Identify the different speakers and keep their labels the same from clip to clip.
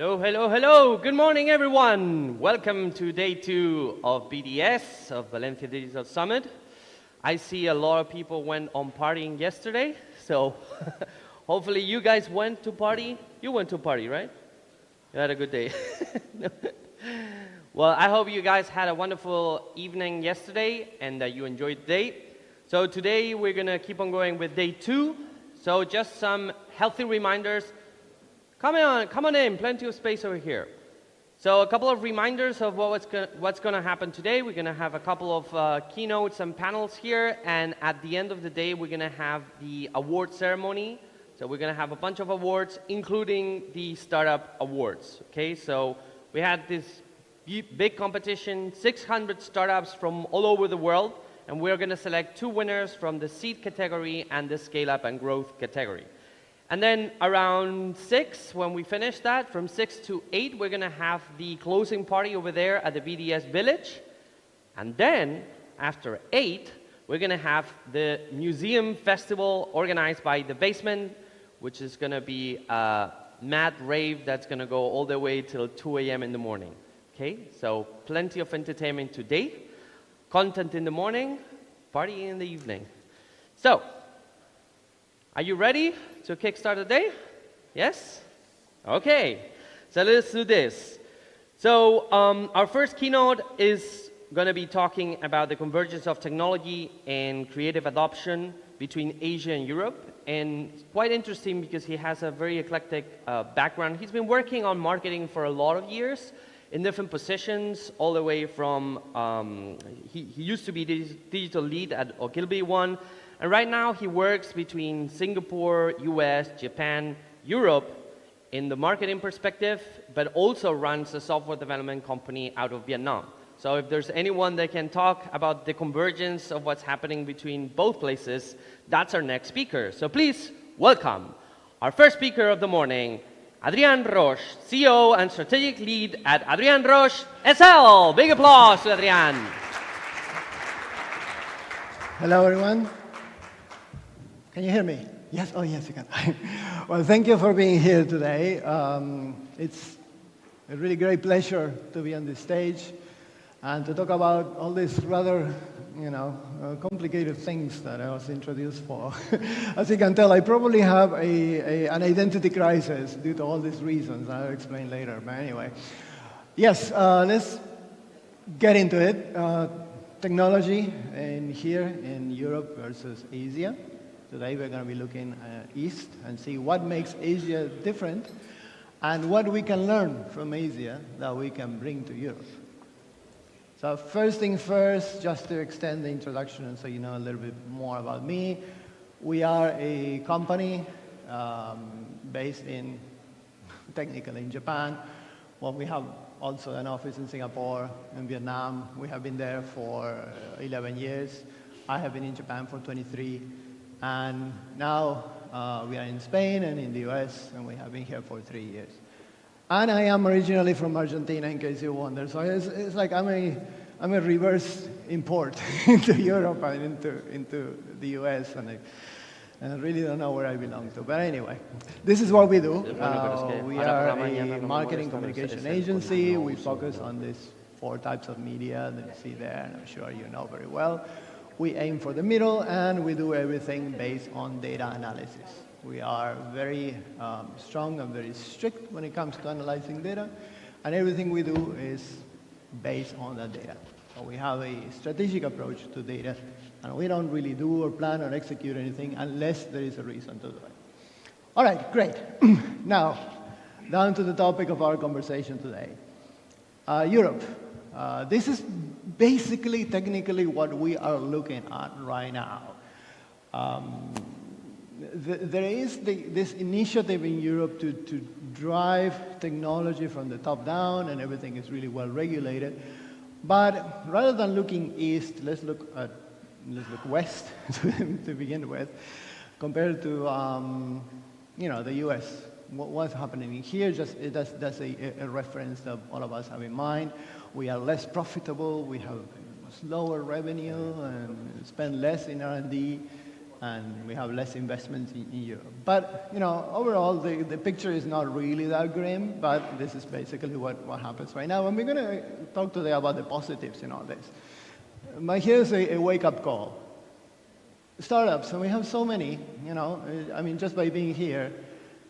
Speaker 1: Hello, hello, hello. Good morning, everyone. Welcome to day 2 of BDS, of Valencia Digital Summit. I see a lot of people went on partying yesterday, so hopefully you guys went to party. You went to party, right? You had a good day. Well, I hope you guys had a wonderful evening yesterday and that you enjoyed the day. So today we're going to keep on going with day 2. So just some healthy reminders. Come on in, plenty of space over here. So a couple of reminders of what's going to happen today. We're going to have a couple of keynotes and panels here, and at the end of the day, we're going to have the award ceremony. So we're going to have a bunch of awards, including the Startup Awards. Okay, so we had this big competition, 600 startups from all over the world, and we're going to select 2 winners from the seed category and the scale-up and growth category. And then around 6, when we finish that, from 6 to 8, we're going to have the closing party over there at the BDS Village. And then, after 8, we're going to have the museum festival organized by The Basement, which is going to be a mad rave that's going to go all the way till 2 a.m. in the morning. Okay, so plenty of entertainment today, content in the morning, party in the evening. So, are you ready to kickstart the day? Yes? Okay, so let's do this. So our first keynote is going to be talking about the convergence of technology and creative adoption between Asia and Europe. And it's quite interesting because he has a very eclectic background. He's been working on marketing for a lot of years in different positions, all the way from, he used to be digital lead at Ogilvy One, and right now he works between Singapore, US, Japan, Europe in the marketing perspective, but also runs a software development company out of Vietnam. So if there's anyone that can talk about the convergence of what's happening between both places, that's our next speaker. So please welcome our first speaker of the morning, Adrian Roche, CEO and Strategic Lead at Adrian Roche SL. Big applause to Adrian.
Speaker 2: Hello, everyone. Can you hear me? Yes? Oh, yes, you can. Well, thank you for being here today. It's a really great pleasure to be on this stage and to talk about all these rather, complicated things that I was introduced for. As you can tell, I probably have an identity crisis due to all these reasons. I'll explain later, but anyway. Yes, let's get into it. Technology here in Europe versus Asia. Today we're going to be looking east and see what makes Asia different and what we can learn from Asia that we can bring to Europe. So first thing first, just to extend the introduction and so you know a little bit more about me, we are a company based technically in Japan. Well, we have also an office in Singapore and Vietnam. We have been there for 11 years. I have been in Japan for 23. And now we are in Spain and in the US, and we have been here for 3 years. And I am originally from Argentina, in case you wonder. So it's like I'm a reverse import into Europe and into the US, and I really don't know where I belong to. But anyway, this is what we do. We are a marketing communication agency. We focus on these 4 types of media that you see there, and I'm sure you know very well. We aim for the middle, and we do everything based on data analysis. We are very strong and very strict when it comes to analyzing data, and everything we do is based on that data. So we have a strategic approach to data, and we don't really do or plan or execute anything unless there is a reason to do it. All right, great. Now, down to the topic of our conversation today. Europe. This is basically, technically, what we are looking at right now. There is this initiative in Europe to drive technology from the top down, and everything is really well regulated. But rather than looking east, let's look west to begin with, compared to the U.S. What's happening here? That's a reference that all of us have in mind. We are less profitable. We have slower revenue and spend less in R&D. and we have less investments in Europe. But overall, the picture is not really that grim, but this is basically what happens right now. And we're going to talk today about the positives in all this. But here's a wake-up call. Startups, and we have so many, I mean, just by being here,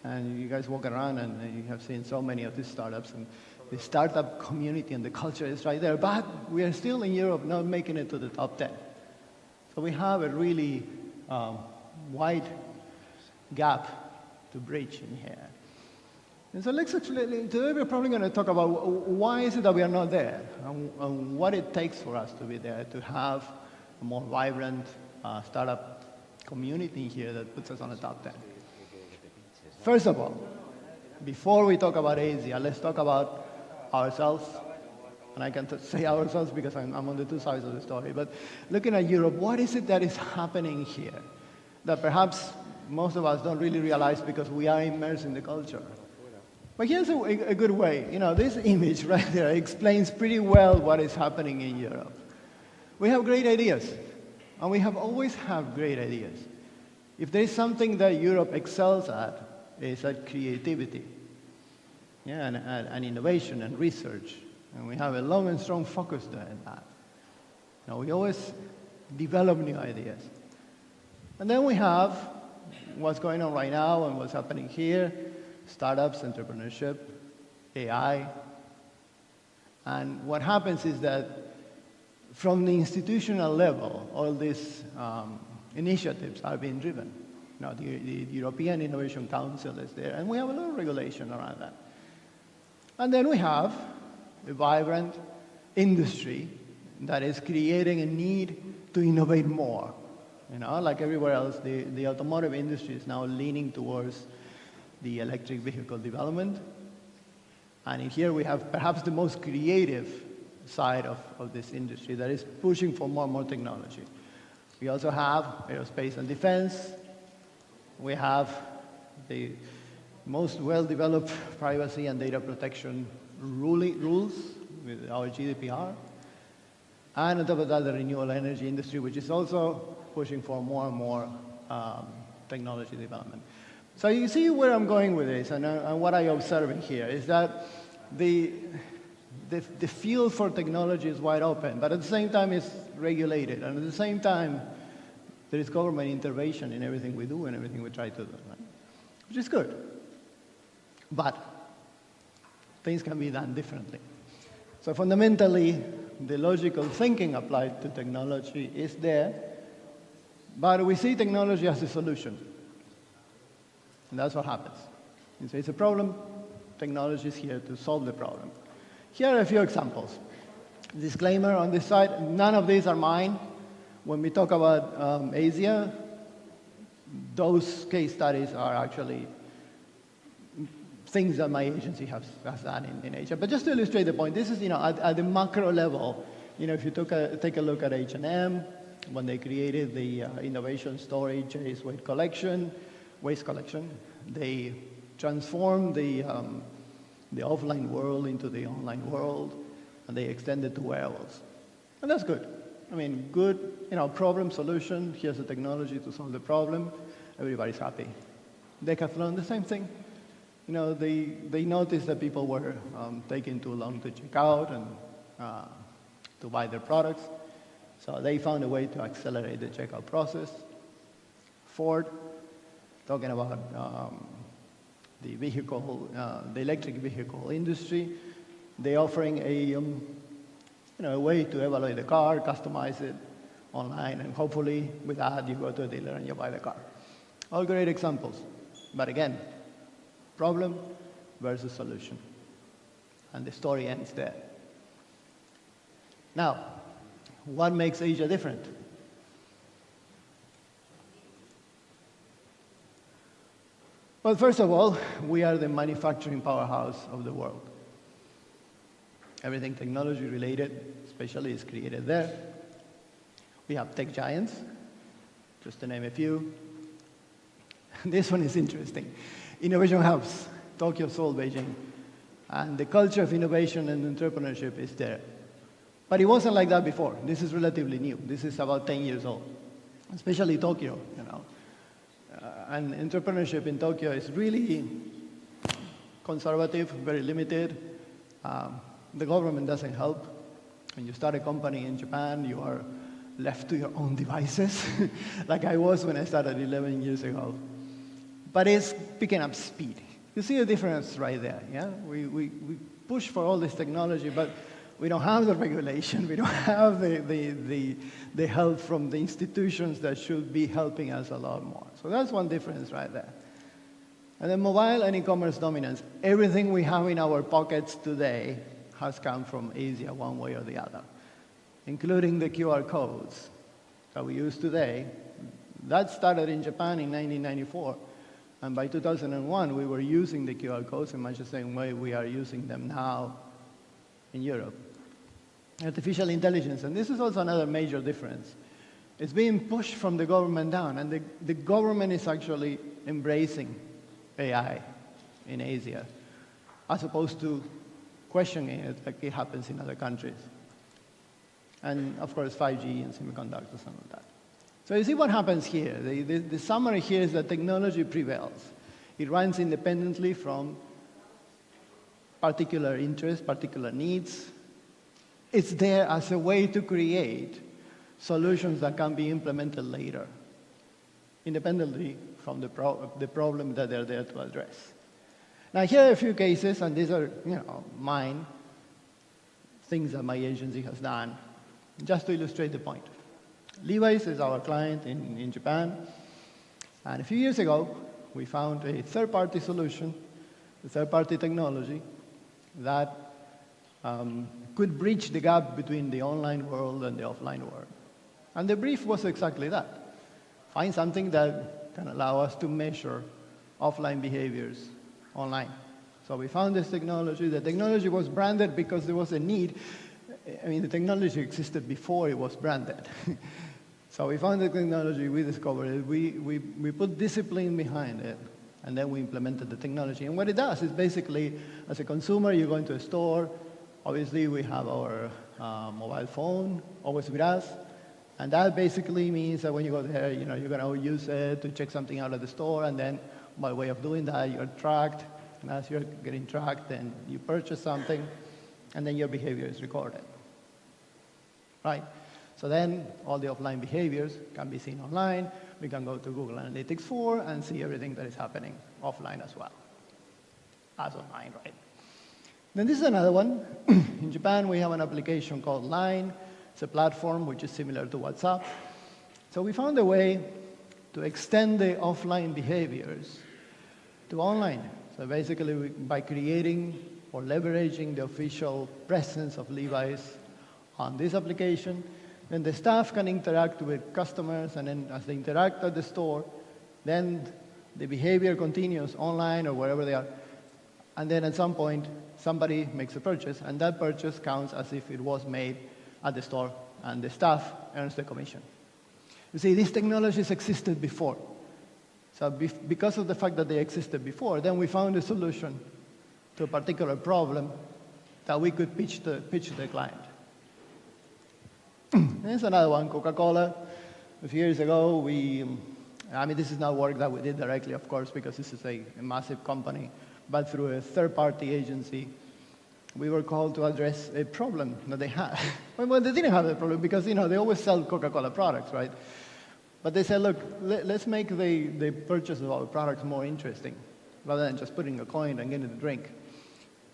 Speaker 2: and you guys walk around and you have seen so many of these startups, and the startup community and the culture is right there, but we are still in Europe not making it to the top 10. So we have a really wide gap to bridge in here. And so today we're probably going to talk about why is it that we are not there, and what it takes for us to be there, to have a more vibrant startup community here that puts us on the top 10. First of all, before we talk about Asia, let's talk about ourselves. And I can say ourselves because I'm on the two sides of the story. But looking at Europe, what is it that is happening here that perhaps most of us don't really realize because we are immersed in the culture? But here's a good way. This image right there explains pretty well what is happening in Europe. We have great ideas, and we have always had great ideas. If there is something that Europe excels at, it's at creativity, and innovation and research. And we have a long and strong focus there in that. We always develop new ideas. And then we have what's going on right now and what's happening here, startups, entrepreneurship, AI. And what happens is that from the institutional level, all these initiatives are being driven. The European Innovation Council is there, and we have a lot of regulation around that. And then we have a vibrant industry that is creating a need to innovate more. Like everywhere else, the automotive industry is now leaning towards the electric vehicle development. And in here we have perhaps the most creative side of this industry that is pushing for more and more technology. We also have aerospace and defense. We have the most well-developed privacy and data protection rules with our GDPR. And on top of that, the renewable energy industry, which is also pushing for more and more technology development. So you see where I'm going with this, and what I'm observing here is that the field for technology is wide open, but at the same time it's regulated, and at the same time there is government intervention in everything we do and everything we try to do, right? Which is good. But things can be done differently. So fundamentally, the logical thinking applied to technology is there, but we see technology as a solution. And that's what happens. You say it's a problem, technology is here to solve the problem. Here are a few examples. Disclaimer on this side, none of these are mine. When we talk about Asia, those case studies are actually things that my agency has done in Asia. But just to illustrate the point, this is at the macro level. If you take a look at H&M, when they created the innovation storage waste collection, they transformed the offline world into the online world, and they extended to wearables. And that's good. I mean, good, problem solution. Here's the technology to solve the problem. Everybody's happy. Decathlon, the same thing. They noticed that people were taking too long to check out and to buy their products. So they found a way to accelerate the checkout process. Ford, talking about the electric vehicle industry, they're offering a way to evaluate the car, customize it online, and hopefully with that you go to a dealer and you buy the car. All great examples. But again, problem versus solution. And the story ends there. Now, what makes Asia different? Well, first of all, we are the manufacturing powerhouse of the world. Everything technology related, especially, is created there. We have tech giants, just to name a few. This one is interesting. Innovation hubs, Tokyo, Seoul, Beijing. And the culture of innovation and entrepreneurship is there. But it wasn't like that before. This is relatively new. This is about 10 years old. especially Tokyo, you know. And entrepreneurship in Tokyo is really conservative, very limited. The government doesn't help. When you start a company in Japan, you are left to your own devices, like I was when I started 11 years ago. But it's picking up speed. You see the difference right there, yeah? We push for all this technology, but we don't have the regulation, we don't have the help from the institutions that should be helping us a lot more. So that's one difference right there. And then mobile and e-commerce dominance. Everything we have in our pockets today has come from Asia one way or the other, including the QR codes that we use today. That started in Japan in 1994. And by 2001, we were using the QR codes in much the same way we are using them now in Europe. Artificial intelligence, and this is also another major difference. It's being pushed from the government down, and the government is actually embracing AI in Asia, as opposed to questioning it like it happens in other countries. And of course, 5G and semiconductors and all that. So you see what happens here. The summary here is that technology prevails. It runs independently from particular interests, particular needs. It's there as a way to create solutions that can be implemented later, independently from the problem that they're there to address. Now, here are a few cases, and these are, mine, things that my agency has done, just to illustrate the point. Levi's is our client in Japan, and a few years ago, we found a third-party solution, a third-party technology that could bridge the gap between the online world and the offline world. And the brief was exactly that. Find something that can allow us to measure offline behaviors online. So we found this technology. The technology was branded because there was a need. I mean, the technology existed before it was branded. So we found the technology, we discovered it, we put discipline behind it, and then we implemented the technology. And what it does is basically, as a consumer, you go into a store. Obviously, we have our mobile phone always with us. And that basically means that when you go there, you're going to use it to check something out of the store, and then by way of doing that, you're tracked. And as you're getting tracked, then you purchase something, and then your behavior is recorded. Right? So then all the offline behaviors can be seen online. We can go to Google Analytics 4 and see everything that is happening offline as well, as online, right? Then this is another one. In Japan, we have an application called Line. It's a platform which is similar to WhatsApp. So we found a way to extend the offline behaviors to online. So basically, by creating or leveraging the official presence of Levi's on this application, then the staff can interact with customers, and then as they interact at the store, then the behavior continues online or wherever they are. And then at some point, somebody makes a purchase, and that purchase counts as if it was made at the store, and the staff earns the commission. You see, these technologies existed before. So because of the fact that they existed before, then we found a solution to a particular problem that we could pitch to the client. There's another one, Coca-Cola. A few years ago, this is not work that we did directly, of course, because this is a massive company, but through a third-party agency, we were called to address a problem that they had. Well, they didn't have a problem because, they always sell Coca-Cola products, right? But they said, look, let's make the purchase of our products more interesting, rather than just putting a coin and getting a drink.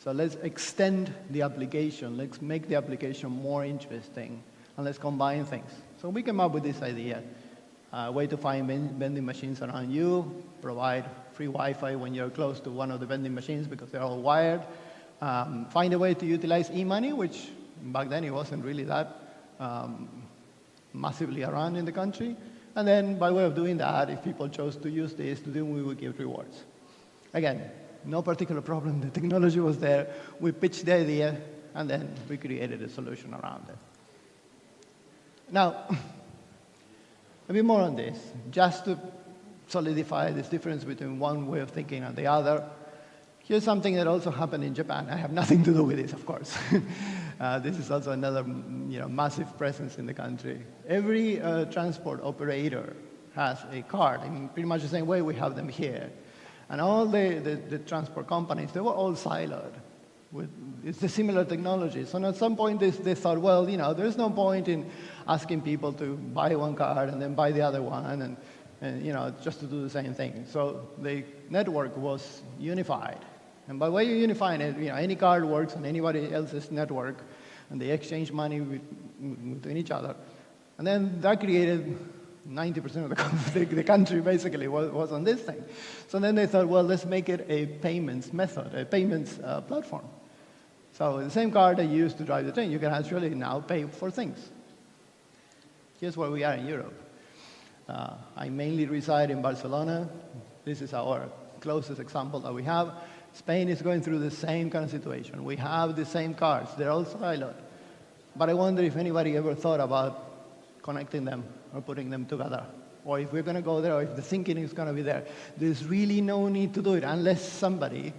Speaker 2: So let's extend the application. Let's make the application more interesting, and let's combine things. So we came up with this idea, a way to find vending machines around you, provide free Wi-Fi when you're close to one of the vending machines because they're all wired, find a way to utilize e-money, which back then it wasn't really that massively around in the country. And then by way of doing that, if people chose to use this, then we would give rewards. Again, no particular problem. The technology was there. We pitched the idea, and then we created a solution around it. Now, a bit more on this, just to solidify this difference between one way of thinking and the other. Here's something that also happened in Japan. I have nothing to do with this, of course. This is also another massive presence in the country. Every transport operator has a card in pretty much the same way we have them here. And all the transport companies, they were all siloed. It's a similar technology. So at some point they thought, well, there's no point in asking people to buy one card and then buy the other one and just to do the same thing. So the network was unified. And by the way you unify it, any card works on anybody else's network, and they exchange money between each other. And then that created 90% of the country basically was on this thing. So then they thought, well, let's make it a payments method, a payments platform. So the same card that you use to drive the train, you can actually now pay for things. Here's where we are in Europe. I mainly reside in Barcelona. This is our closest example that we have. Spain is going through the same kind of situation. We have the same cards. They're all siloed. But I wonder if anybody ever thought about connecting them or putting them together. Or if we're going to go there, or if the thinking is going to be there. There's really no need to do it unless somebody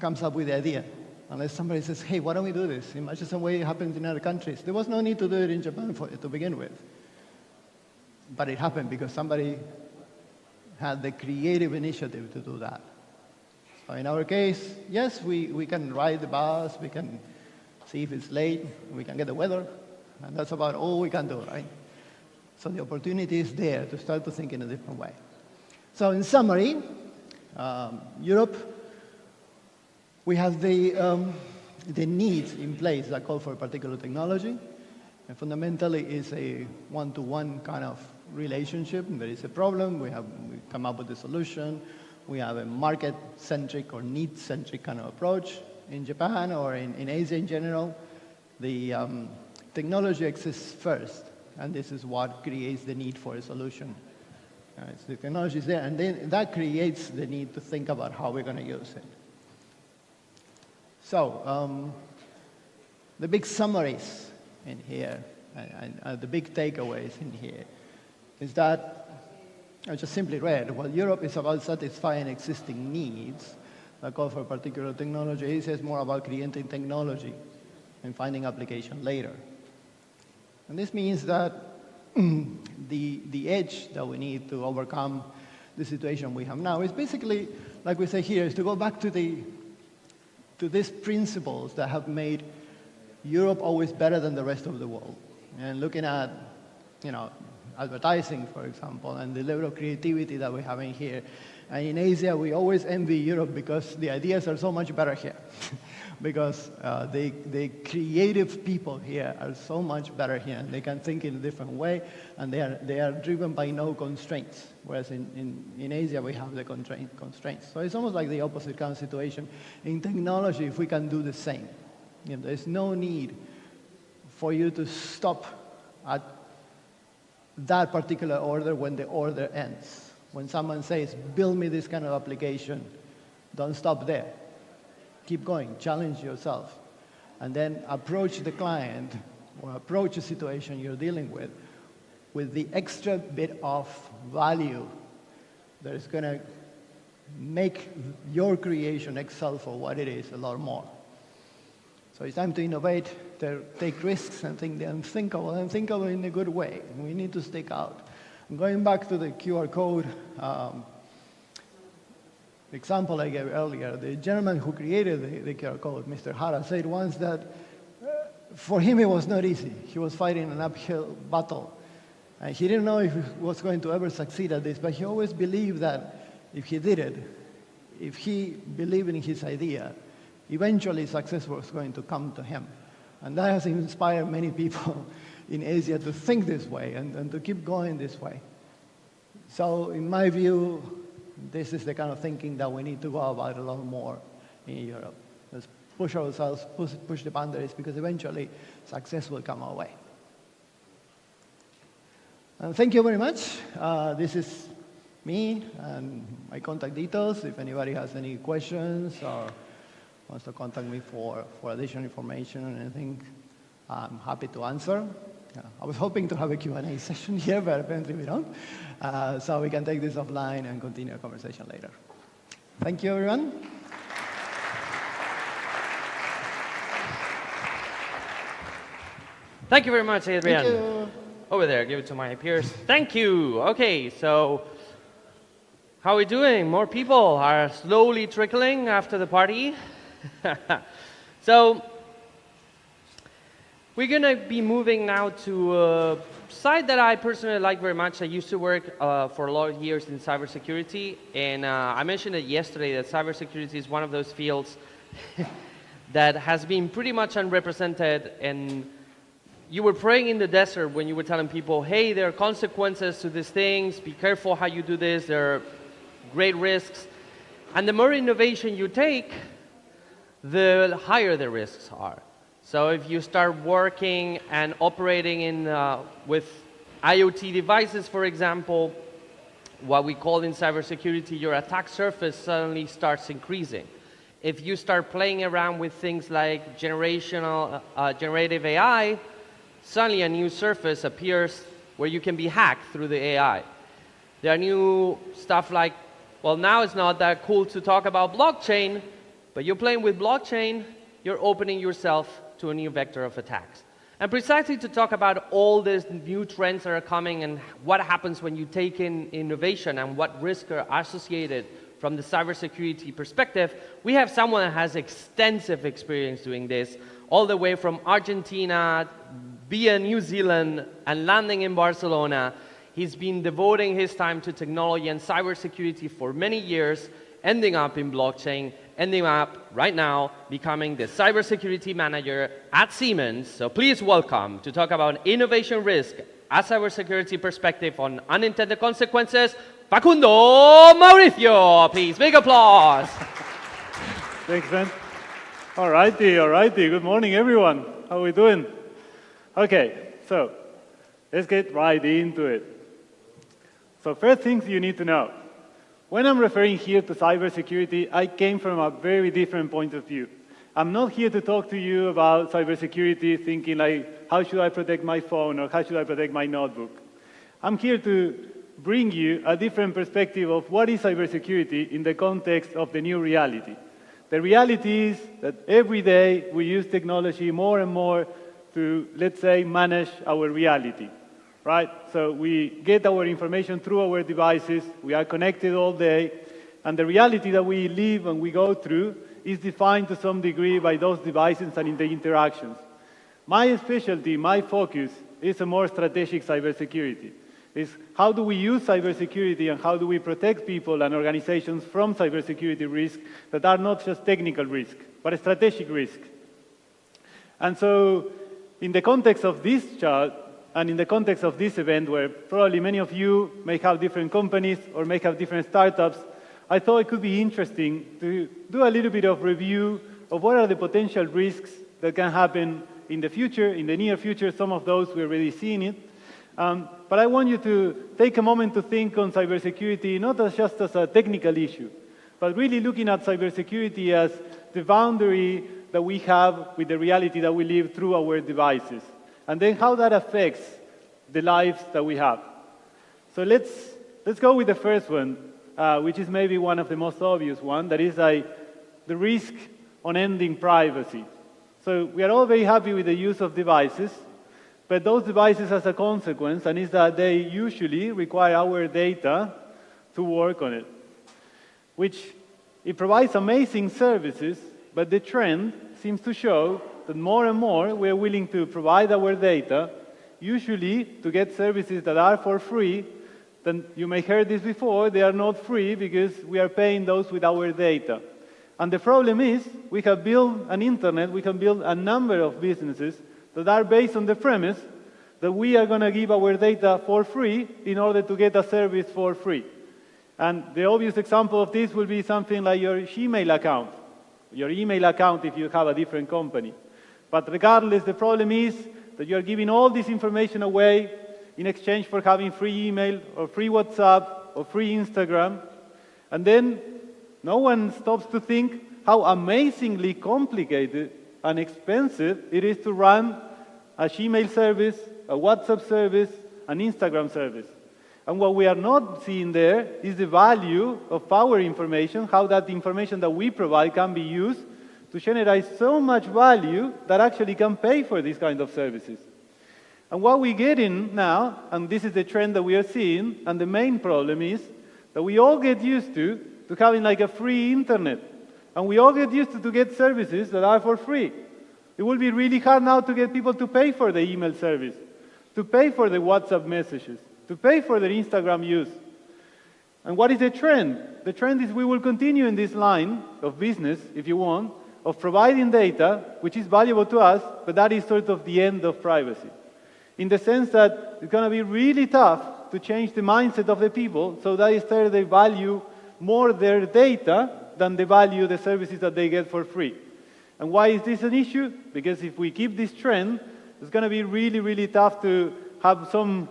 Speaker 2: comes up with the idea. Unless somebody says, hey, why don't we do this? In much the same way it happens in other countries. There was no need to do it in Japan to begin with. But it happened because somebody had the creative initiative to do that. So in our case, yes, we can ride the bus, we can see if it's late, we can get the weather, and that's about all we can do, right? So the opportunity is there to start to think in a different way. So in summary, Europe, we have the needs in place that call for a particular technology. And fundamentally, it's a one-to-one kind of relationship. There is a problem, we come up with a solution. We have a market-centric or need-centric kind of approach. In Japan or in Asia in general, the technology exists first, and this is what creates the need for a solution. So the technology is there, and then that creates the need to think about how we're going to use it. So the big summaries in here, and the big takeaways in here, is that I just simply read, well, Europe is about satisfying existing needs that call for a particular technology. Asia is more about creating technology and finding application later. And this means that the edge that we need to overcome the situation we have now is basically, like we say here, is to go back to these principles that have made Europe always better than the rest of the world. And looking at, advertising, for example, and the level of creativity that we have in here. And in Asia, we always envy Europe because the ideas are so much better here. Because the creative people here are so much better here, and they can think in a different way, and they are driven by no constraints. Whereas in Asia, we have the constraints. So it's almost like the opposite kind of situation. In technology, if we can do the same, there's no need for you to stop at that particular order when the order ends. When someone says, build me this kind of application, don't stop there. Keep going, challenge yourself, and then approach the client or approach a situation you're dealing with the extra bit of value that is going to make your creation excel for what it is a lot more. So it's time to innovate, to take risks and think the unthinkable, and think of it in a good way. We need to stick out. Going back to the QR code example I gave earlier, the gentleman who created the QR code, Mr. Hara, said once that for him it was not easy. He was fighting an uphill battle. And he didn't know if he was going to ever succeed at this, but he always believed that if he did it, if he believed in his idea, eventually success was going to come to him. And that has inspired many people in Asia to think this way and to keep going this way. So in my view, this is the kind of thinking that we need to go about a lot more in Europe. Let's push ourselves, push the boundaries, because eventually success will come our way. And thank you very much. This is me and my contact details. If anybody has any questions or wants to contact me for additional information or anything, I'm happy to answer. I was hoping to have a Q&A session here, but apparently we don't. So we can take this offline and continue our conversation later. Thank you, everyone.
Speaker 1: Thank you very much, Adrian.
Speaker 2: Thank you.
Speaker 1: Over there, give it to my peers. Thank you. Okay, so how are we doing? More people are slowly trickling after the party. So we're going to be moving now to a side that I personally like very much. I used to work for a lot of years in cybersecurity, and I mentioned it yesterday that cybersecurity is one of those fields that has been pretty much unrepresented, and you were praying in the desert when you were telling people, hey, there are consequences to these things, be careful how you do this, there are great risks. And the more innovation you take, the higher the risks are. So if you start working and operating with IoT devices, for example, what we call in cybersecurity, your attack surface suddenly starts increasing. If you start playing around with things like generative AI, suddenly a new surface appears where you can be hacked through the AI. There are new stuff like, well, now it's not that cool to talk about blockchain, but you're playing with blockchain, you're opening yourself to a new vector of attacks. And precisely to talk about all these new trends that are coming and what happens when you take in innovation and what risks are associated from the cybersecurity perspective, we have someone that has extensive experience doing this, all the way from Argentina, via New Zealand, and landing in Barcelona. He's been devoting his time to technology and cybersecurity for many years, ending up in blockchain, ending up right now becoming the cybersecurity manager at Siemens. So please welcome to talk about innovation risk, a cybersecurity perspective on unintended consequences, Facundo Mauricio. Please, big applause.
Speaker 3: Thanks, Ben. All righty. Good morning, everyone. How are we doing? Okay, so let's get right into it. So first things you need to know. When I'm referring here to cybersecurity, I came from a very different point of view. I'm not here to talk to you about cybersecurity thinking like, how should I protect my phone or how should I protect my notebook? I'm here to bring you a different perspective of what is cybersecurity in the context of the new reality. The reality is that every day we use technology more and more to, let's say, manage our reality, right? So we get our information through our devices, we are connected all day, and the reality that we live and we go through is defined to some degree by those devices and in the interactions. My specialty, my focus, is a more strategic cybersecurity. Is how do we use cybersecurity and how do we protect people and organizations from cybersecurity risks that are not just technical risk, but a strategic risk. And so, in the context of this chart, and in the context of this event, where probably many of you may have different companies or may have different startups, I thought it could be interesting to do a little bit of review of what are the potential risks that can happen in the future, in the near future. Some of those we're already seeing it. But I want you to take a moment to think on cybersecurity not as just as a technical issue, but really looking at cybersecurity as the boundary that we have with the reality that we live through our devices, and then how that affects the lives that we have. So let's go with the first one, which is maybe one of the most obvious one, that is the risk on ending privacy. So we are all very happy with the use of devices, but those devices has a consequence, and is that they usually require our data to work on it, which it provides amazing services, but the trend seems to show that more and more we're willing to provide our data, usually to get services that are for free. Then you may have heard this before, they are not free because we are paying those with our data. And the problem is, we have built an internet, we can build a number of businesses that are based on the premise that we are going to give our data for free in order to get a service for free. And the obvious example of this will be something like your Gmail account, your email account if you have a different company. But regardless, the problem is that you are giving all this information away in exchange for having free email or free WhatsApp or free Instagram. And then no one stops to think how amazingly complicated and expensive it is to run a Gmail service, a WhatsApp service, an Instagram service. And what we are not seeing there is the value of our information, how that information that we provide can be used to generate so much value that actually can pay for these kind of services. And what we're getting now, and this is the trend that we are seeing, and the main problem is that we all get used to having like a free internet. And we all get used to get services that are for free. It will be really hard now to get people to pay for the email service, to pay for the WhatsApp messages, to pay for their Instagram use. And what is the trend? The trend is we will continue in this line of business, if you want, of providing data, which is valuable to us, but that is sort of the end of privacy. In the sense that it's going to be really tough to change the mindset of the people so that instead they value more their data than they value the services that they get for free. And why is this an issue? Because if we keep this trend, it's going to be really, really tough to have some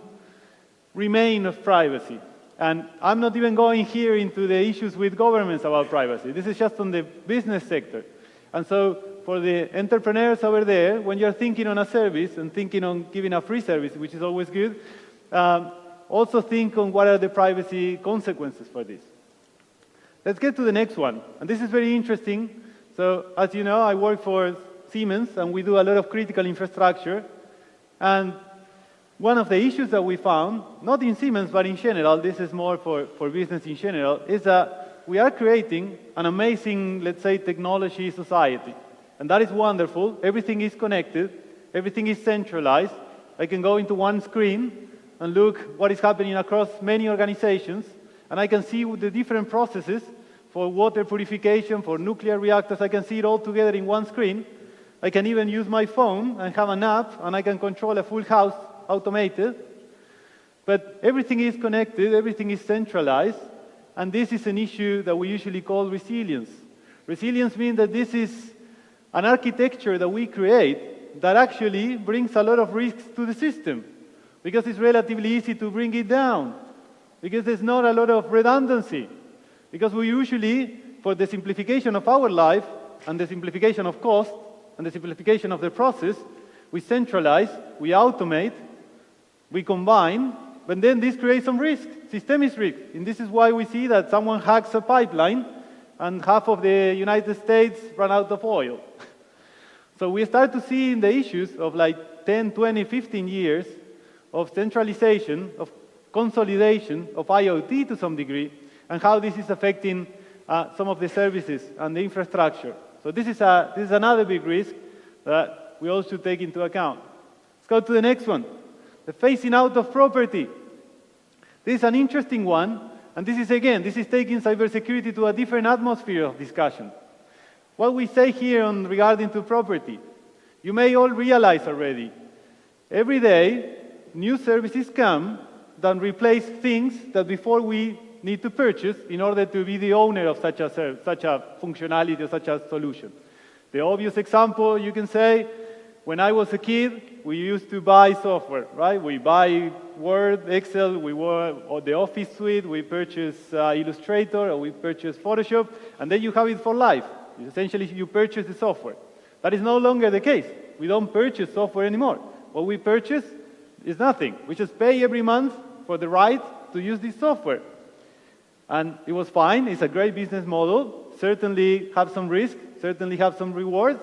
Speaker 3: remain of privacy. And I'm not even going here into the issues with governments about privacy. This is just on the business sector. And so for the entrepreneurs over there, when you're thinking on a service and thinking on giving a free service, which is always good, also think on what are the privacy consequences for this. Let's get to the next one. And this is very interesting. So as you know, I work for Siemens, and we do a lot of critical infrastructure. And one of the issues that we found, not in Siemens, but in general, this is more for business in general, is that we are creating an amazing, let's say, technology society. And that is wonderful. Everything is connected. Everything is centralized. I can go into one screen and look what is happening across many organizations, and I can see the different processes for water purification, for nuclear reactors. I can see it all together in one screen. I can even use my phone and have an app, and I can control a full house automated. But everything is connected, everything is centralized, and this is an issue that we usually call resilience. Resilience means that this is an architecture that we create that actually brings a lot of risks to the system, because it's relatively easy to bring it down, because there's not a lot of redundancy, because we usually, for the simplification of our life, and the simplification of cost, and the simplification of the process, we centralize, we automate, we combine, but then this creates some risk, systemic risk. And this is why we see that someone hacks a pipeline and half of the United States run out of oil. So we start to see in the issues of like 10, 20, 15 years of centralization, of consolidation, of IoT to some degree, and how this is affecting some of the services and the infrastructure. So this is another big risk that we all should take into account. Let's go to the next one. The phasing out of property. This is an interesting one, and this is taking cybersecurity to a different atmosphere of discussion. What we say here regarding to property, you may all realize already, every day new services come that replace things that before we need to purchase in order to be the owner of such a functionality or such a solution. The obvious example, you can say, when I was a kid, we used to buy software, right? We buy Word, Excel, or the Office suite, we purchase Illustrator, or we purchase Photoshop, and then you have it for life. Essentially, you purchase the software. That is no longer the case. We don't purchase software anymore. What we purchase is nothing. We just pay every month for the right to use this software. And it was fine. It's a great business model. Certainly have some risk, certainly have some rewards.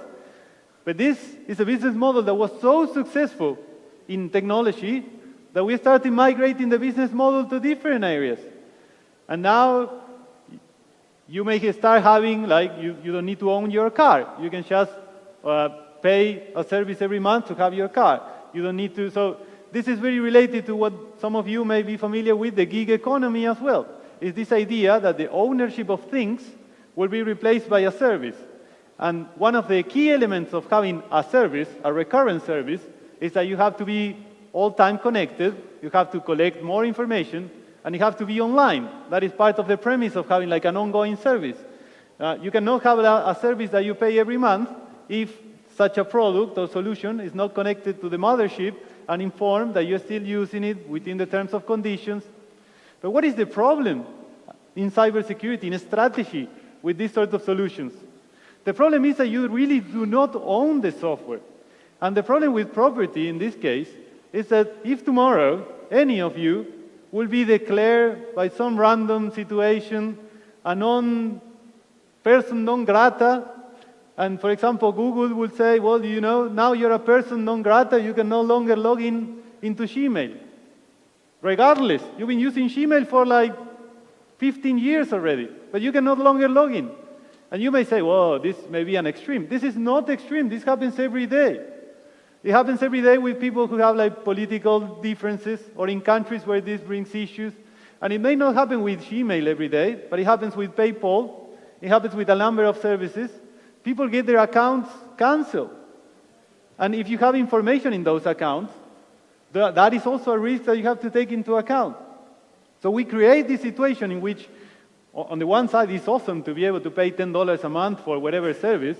Speaker 3: But this is a business model that was so successful in technology that we started migrating the business model to different areas. And now you may start having, like, you don't need to own your car. You can just pay a service every month to have your car. You don't need to. So this is very related to what some of you may be familiar with, the gig economy as well. Is this idea that the ownership of things will be replaced by a service. And one of the key elements of having a service, a recurrent service, is that you have to be all-time connected, you have to collect more information, and you have to be online. That is part of the premise of having like an ongoing service. You cannot have a service that you pay every month if such a product or solution is not connected to the mothership and informed that you're still using it within the terms of conditions. But what is the problem in cybersecurity, in strategy, with these sort of solutions? The problem is that you really do not own the software. And the problem with property in this case is that if tomorrow any of you will be declared by some random situation a person non grata, and for example Google will say, well, you know, now you're a person non grata, you can no longer log in into Gmail. Regardless, you've been using Gmail for like 15 years already, but you can no longer log in. And you may say, well, this may be an extreme. This is not extreme. This happens every day. It happens every day with people who have like political differences or in countries where this brings issues. And it may not happen with Gmail every day, but it happens with PayPal. It happens with a number of services. People get their accounts canceled. And if you have information in those accounts, that is also a risk that you have to take into account. So we create this situation in which, on the one side, it's awesome to be able to pay $10 a month for whatever service,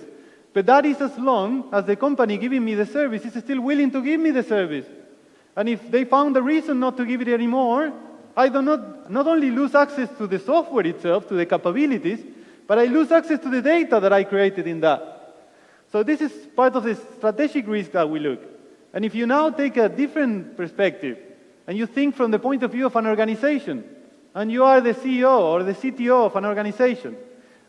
Speaker 3: but that is as long as the company giving me the service is still willing to give me the service. And if they found a reason not to give it anymore, I do not only lose access to the software itself, to the capabilities, but I lose access to the data that I created in that. So this is part of the strategic risk that we look. And if you now take a different perspective, and you think from the point of view of an organization, and you are the CEO or the CTO of an organization,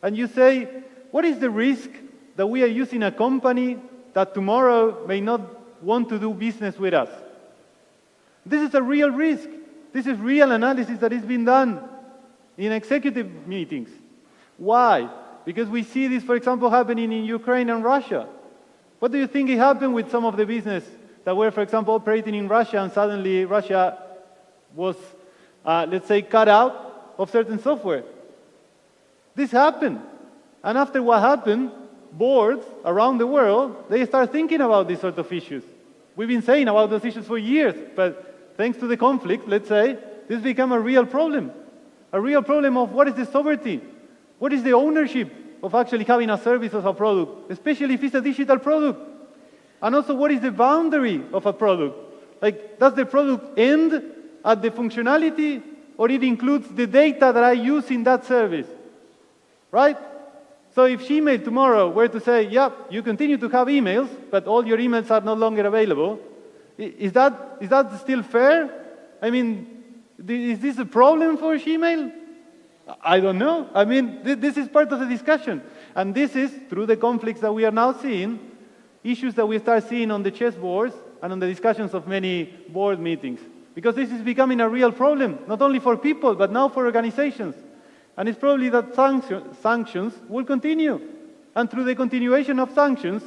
Speaker 3: and you say, what is the risk that we are using a company that tomorrow may not want to do business with us? This is a real risk. This is real analysis that is being done in executive meetings. Why? Because we see this, for example, happening in Ukraine and Russia. What do you think happened with some of the business that were, for example, operating in Russia, and suddenly Russia was, let's say, cut out of certain software? This happened. And after what happened, boards around the world, they start thinking about these sort of issues. We've been saying about those issues for years, but thanks to the conflict, let's say, this became a real problem. A real problem of what is the sovereignty? What is the ownership of actually having a service or a product, especially if it's a digital product? And also, what is the boundary of a product? Like, does the product end at the functionality, or it includes the data that I use in that service? Right? So if Gmail tomorrow were to say, yeah, you continue to have emails, but all your emails are no longer available, is that still fair? I mean, is this a problem for Gmail? I don't know. I mean, this is part of the discussion. And this is, through the conflicts that we are now seeing, issues that we start seeing on the chessboards and on the discussions of many board meetings. Because this is becoming a real problem, not only for people, but now for organizations. And it's probably that sanctions will continue. And through the continuation of sanctions,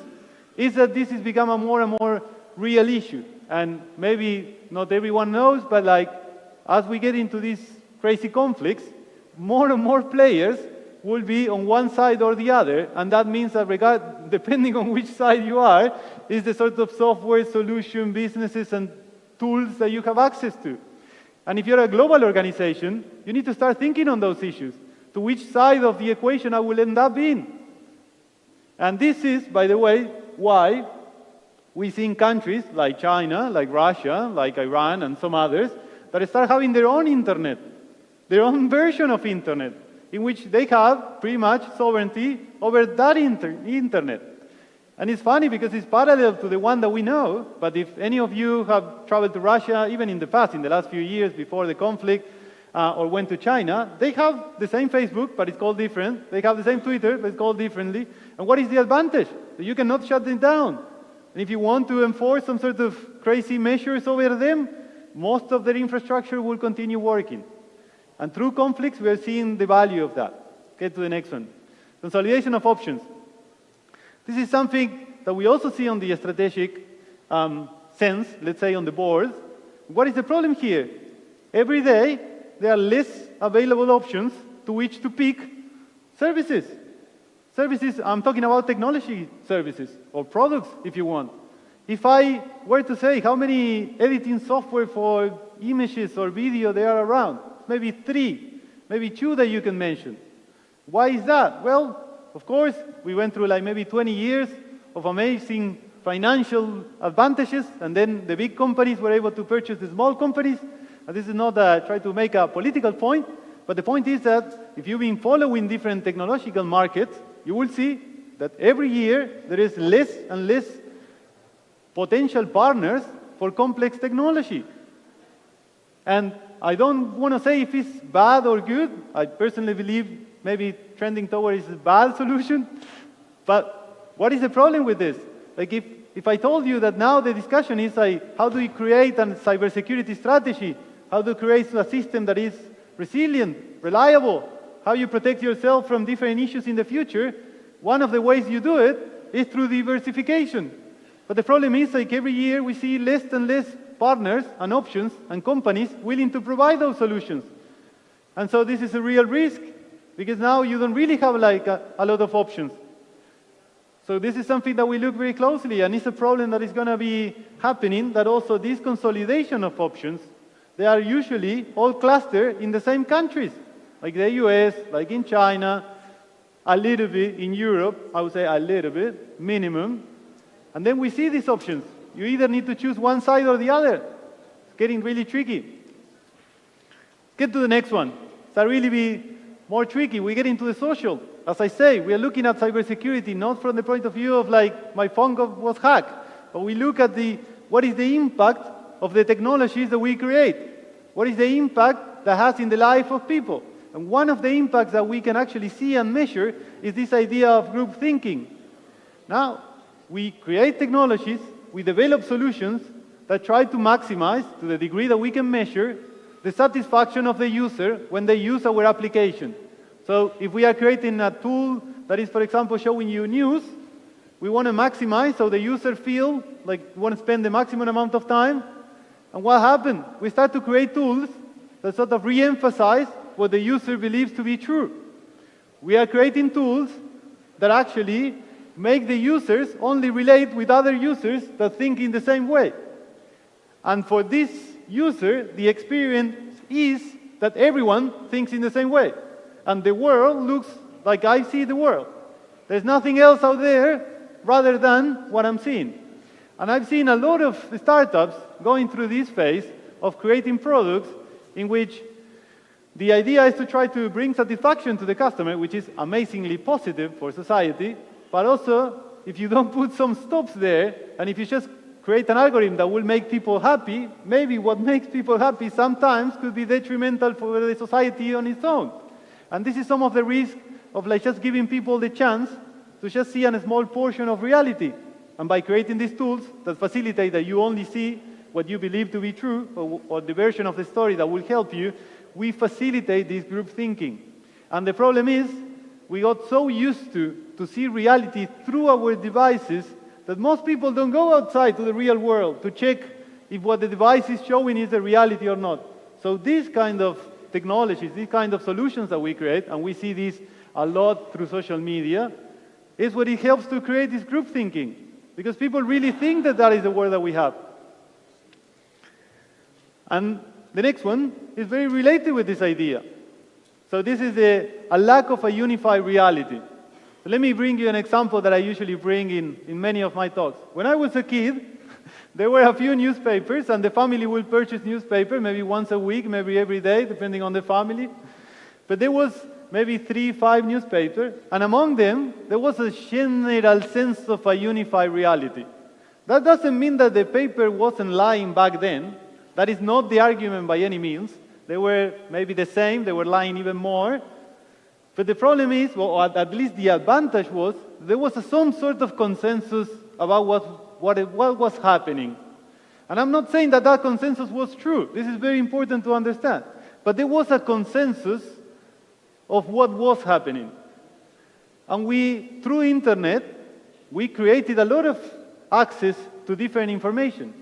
Speaker 3: is that this has become a more and more real issue. And maybe not everyone knows, but like, as we get into these crazy conflicts, more and more players will be on one side or the other, and that means that depending on which side you are, is the sort of software solution, businesses, and tools that you have access to. And if you're a global organization, you need to start thinking on those issues. To which side of the equation I will end up in? And this is, by the way, why we see in countries like China, like Russia, like Iran, and some others, that start having their own internet, their own version of internet, in which they have pretty much sovereignty over that internet. And it's funny because it's parallel to the one that we know, but if any of you have traveled to Russia, even in the past, in the last few years before the conflict, or went to China, they have the same Facebook, but it's called different. They have the same Twitter, but it's called differently. And what is the advantage? That you cannot shut them down. And if you want to enforce some sort of crazy measures over them, most of their infrastructure will continue working. And through conflicts, we are seeing the value of that. Get to the next one. Consolidation of options. This is something that we also see on the strategic sense, let's say on the board. What is the problem here? Every day, there are less available options to which to pick services. Services, I'm talking about technology services, or products, if you want. If I were to say how many editing software for images or video there are around, maybe 3, maybe 2 that you can mention. Why is that? Well, of course, we went through like maybe 20 years of amazing financial advantages, and then the big companies were able to purchase the small companies. And this is not try to make a political point, but the point is that if you've been following different technological markets, you will see that every year there is less and less potential partners for complex technology. And I don't want to say if it's bad or good. I personally believe maybe trending towards a bad solution. But what is the problem with this? Like if if I told you that now the discussion is like, how do we create a cybersecurity strategy? How to create a system that is resilient, reliable? How you protect yourself from different issues in the future? One of the ways you do it is through diversification. But the problem is, like every year, we see less and less partners and options and companies willing to provide those solutions. And so this is a real risk, because now you don't really have like a lot of options. So this is something that we look very closely, and it's a problem that is going to be happening, that also this consolidation of options, they are usually all clustered in the same countries, like the US, like in China, a little bit in Europe, I would say a little bit, minimum. And then we see these options. You either need to choose one side or the other. It's getting really tricky. Get to the next one. It's really be more tricky. We get into the social. As I say, we are looking at cybersecurity not from the point of view of like my phone was hacked, but we look at what is the impact of the technologies that we create. What is the impact that has in the life of people? And one of the impacts that we can actually see and measure is this idea of group thinking. Now, we create technologies, we develop solutions that try to maximize, to the degree that we can measure, the satisfaction of the user when they use our application. So if we are creating a tool that is, for example, showing you news, we want to maximize so the user feel like we want to spend the maximum amount of time. And what happened? We start to create tools that sort of re-emphasize what the user believes to be true. We are creating tools that actually make the users only relate with other users that think in the same way. And for this user, the experience is that everyone thinks in the same way. And the world looks like I see the world. There's nothing else out there rather than what I'm seeing. And I've seen a lot of startups going through this phase of creating products in which the idea is to try to bring satisfaction to the customer, which is amazingly positive for society, but also if you don't put some stops there, and if you just create an algorithm that will make people happy, maybe what makes people happy sometimes could be detrimental for the society on its own. And this is some of the risk of like just giving people the chance to just see a small portion of reality. And by creating these tools that facilitate that you only see what you believe to be true, or the version of the story that will help you, we facilitate this group thinking. And the problem is, we got so used to see reality through our devices that most people don't go outside to the real world to check if what the device is showing is the reality or not. So these kind of technologies, these kind of solutions that we create, and we see this a lot through social media, is what it helps to create this group thinking. Because people really think that that is the world that we have. And the next one is very related with this idea. So this is a lack of a unified reality. So let me bring you an example that I usually bring in many of my talks. When I was a kid, there were a few newspapers, and the family will purchase newspaper maybe once a week, maybe every day, depending on the family. But there was maybe 3, 5 newspapers, and among them, there was a general sense of a unified reality. That doesn't mean that the paper wasn't lying back then. That is not the argument by any means. They were maybe the same, they were lying even more. But the problem is, or at least the advantage was, there was some sort of consensus about what was happening. And I'm not saying that that consensus was true. This is very important to understand. But there was a consensus of what was happening. And we, through internet, we created a lot of access to different information.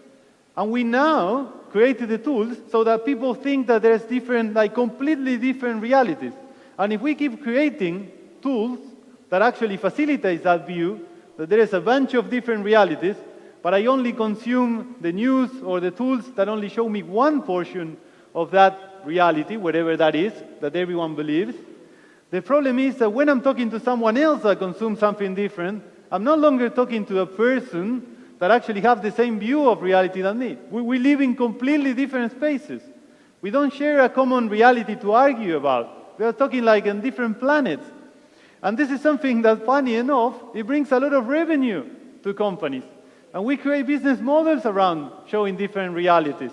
Speaker 3: And we now created the tools so that people think that there's different, like completely different realities. And if we keep creating tools that actually facilitate that view, that there is a bunch of different realities, but I only consume the news or the tools that only show me one portion of that reality, whatever that is, that everyone believes. The problem is that when I'm talking to someone else that consumes something different, I'm no longer talking to a person that actually have the same view of reality than me. We live in completely different spaces. We don't share a common reality to argue about. We are talking like on different planets. And this is something that, funny enough, it brings a lot of revenue to companies. And we create business models around showing different realities.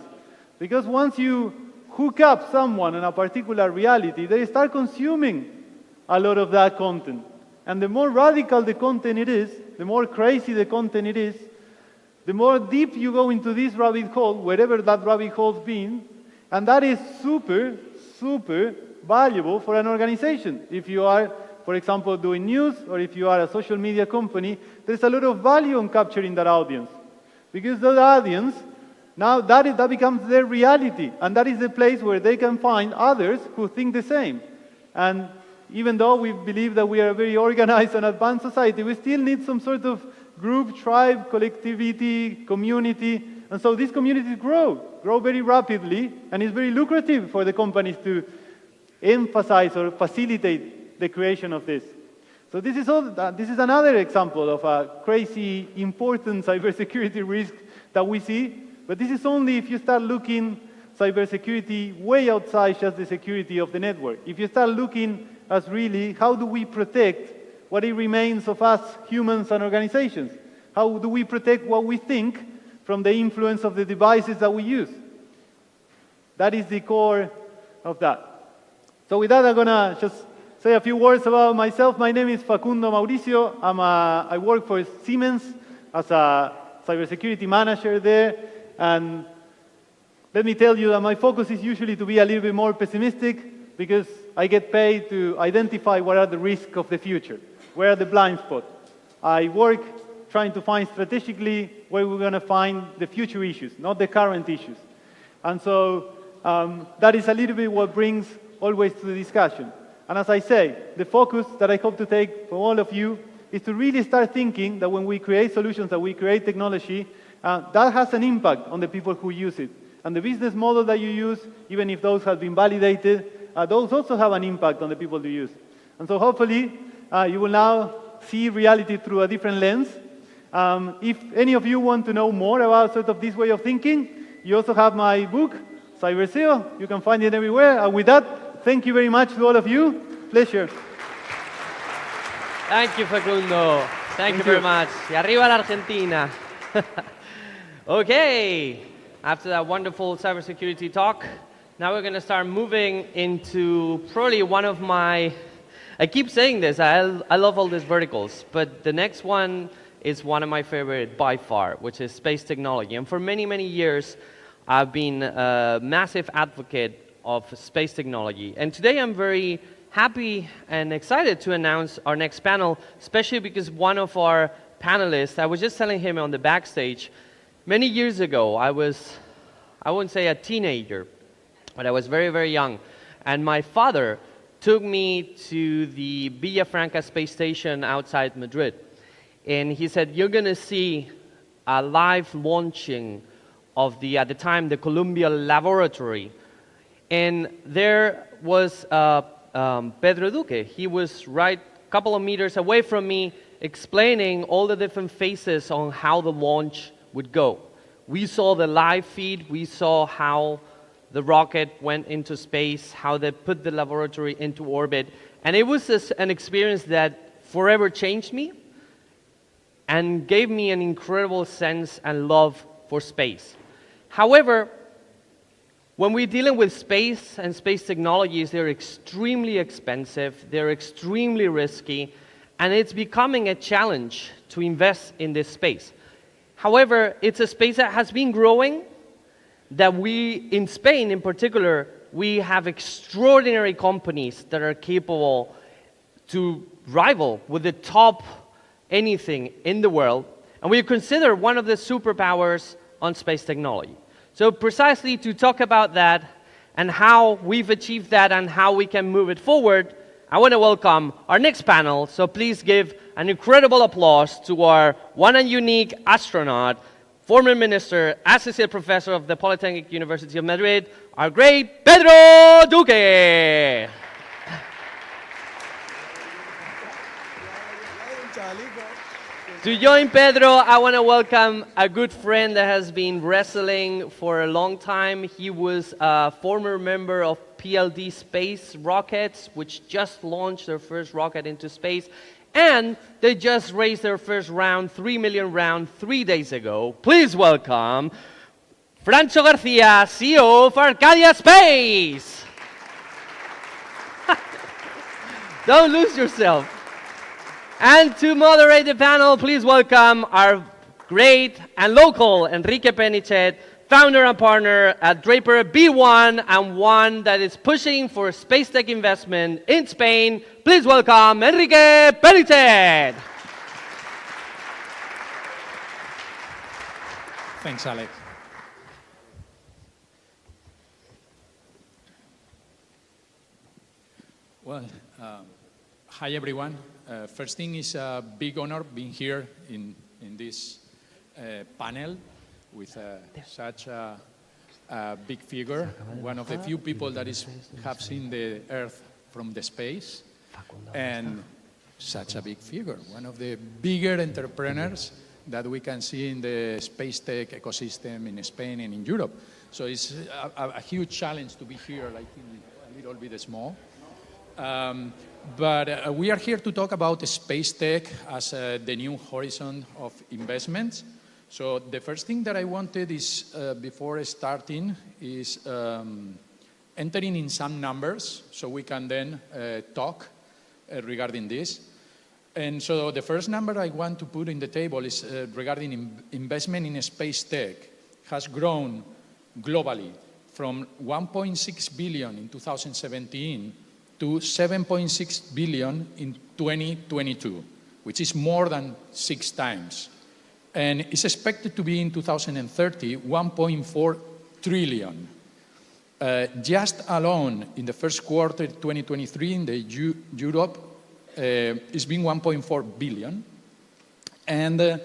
Speaker 3: Because once you hook up someone in a particular reality, they start consuming a lot of that content. And the more radical the content it is, the more crazy the content it is, the more deep you go into this rabbit hole, wherever that rabbit hole's been, and that is super, super valuable for an organization. If you are, for example, doing news, or if you are a social media company, there's a lot of value in capturing that audience. Because that audience, now that becomes their reality, and that is the place where they can find others who think the same. And even though we believe that we are a very organized and advanced society, we still need some sort of group, tribe, collectivity, community. And so these communities grow very rapidly, and it's very lucrative for the companies to emphasize or facilitate the creation of this. So this is another example of a crazy important cybersecurity risk that we see, but this is only if you start looking cybersecurity way outside just the security of the network. If you start looking as really, how do we protect what it remains of us humans and organizations? How do we protect what we think from the influence of the devices that we use? That is the core of that. So with that, I'm going to just say a few words about myself. My name is Facundo Mauricio. I work for Siemens as a cybersecurity manager there. And let me tell you that my focus is usually to be a little bit more pessimistic, because I get paid to identify what are the risks of the future, where are the blind spots. I work trying to find strategically where we're going to find the future issues, not the current issues. And so that is a little bit what brings always to the discussion. And as I say, the focus that I hope to take from all of you is to really start thinking that when we create solutions, that we create technology, that has an impact on the people who use it. And the business model that you use, even if those have been validated, those also have an impact on the people you use. And so hopefully, you will now see reality through a different lens. If any of you want to know more about sort of this way of thinking, you also have my book, Cyber SEO. You can find it everywhere. And with that, thank you very much to all of you. Pleasure.
Speaker 1: Thank you, Facundo. Thank you very much. Y arriba la Argentina. Okay. After that wonderful cybersecurity talk, now we're going to start moving into probably one of my, I keep saying this, I love all these verticals, but the next one is one of my favorite by far, which is space technology. And for many, many years, I've been a massive advocate of space technology. And today I'm very happy and excited to announce our next panel, especially because one of our panelists, I was just telling him on the backstage, many years ago, I wouldn't say a teenager, but I was very, very young. And my father took me to the Villafranca space station outside Madrid. And he said, you're going to see a live launching of at the time, the Columbia Laboratory. And there was Pedro Duque. He was right a couple of meters away from me, explaining all the different phases on how the launch would go. We saw the live feed, we saw how the rocket went into space, how they put the laboratory into orbit, and it was an experience that forever changed me and gave me an incredible sense and love for space. However, when we're dealing with space and space technologies, they're extremely expensive, they're extremely risky, and it's becoming a challenge to invest in this space. However, it's a space that has been growing, that we, in Spain in particular, we have extraordinary companies that are capable to rival with the top anything in the world, and we consider one of the superpowers on space technology. So precisely to talk about that and how we've achieved that and how we can move it forward, I want to welcome our next panel, so please give an incredible applause to our one and unique astronaut, former minister, associate professor of the Polytechnic University of Madrid, our great Pedro Duque. To join Pedro, I want to welcome a good friend that has been wrestling for a long time. He was a former member of PLD Space Rockets, which just launched their first rocket into space. And they just raised their first round, 3 million round, 3 days ago. Please welcome Francho Garcia, CEO of Arcadia Space. Don't lose yourself. And to moderate the panel, please welcome our great and local Enrique Penichet, founder and partner at Draper B1 and one that is pushing for space tech investment in Spain. Please welcome Enrique Penichet.
Speaker 4: Thanks, Alex. Well, hi everyone. First thing is a big honor being here in this panel with such a big figure, one of the few people that have seen the Earth from the space, and such a big figure, one of the bigger entrepreneurs that we can see in the space tech ecosystem in Spain and in Europe. So it's a huge challenge to be here, I think a little bit small. But we are here to talk about space tech as the new horizon of investments. So the first thing that I wanted is, before starting, is entering in some numbers so we can then talk regarding this. And so the first number I want to put in the table is regarding investment in space tech has grown globally from 1.6 billion in 2017 to 7.6 billion in 2022, which is more than 6 times. And it's expected to be in 2030, 1.4 trillion. Just alone in the first quarter 2023 in the Europe, it's been 1.4 billion. And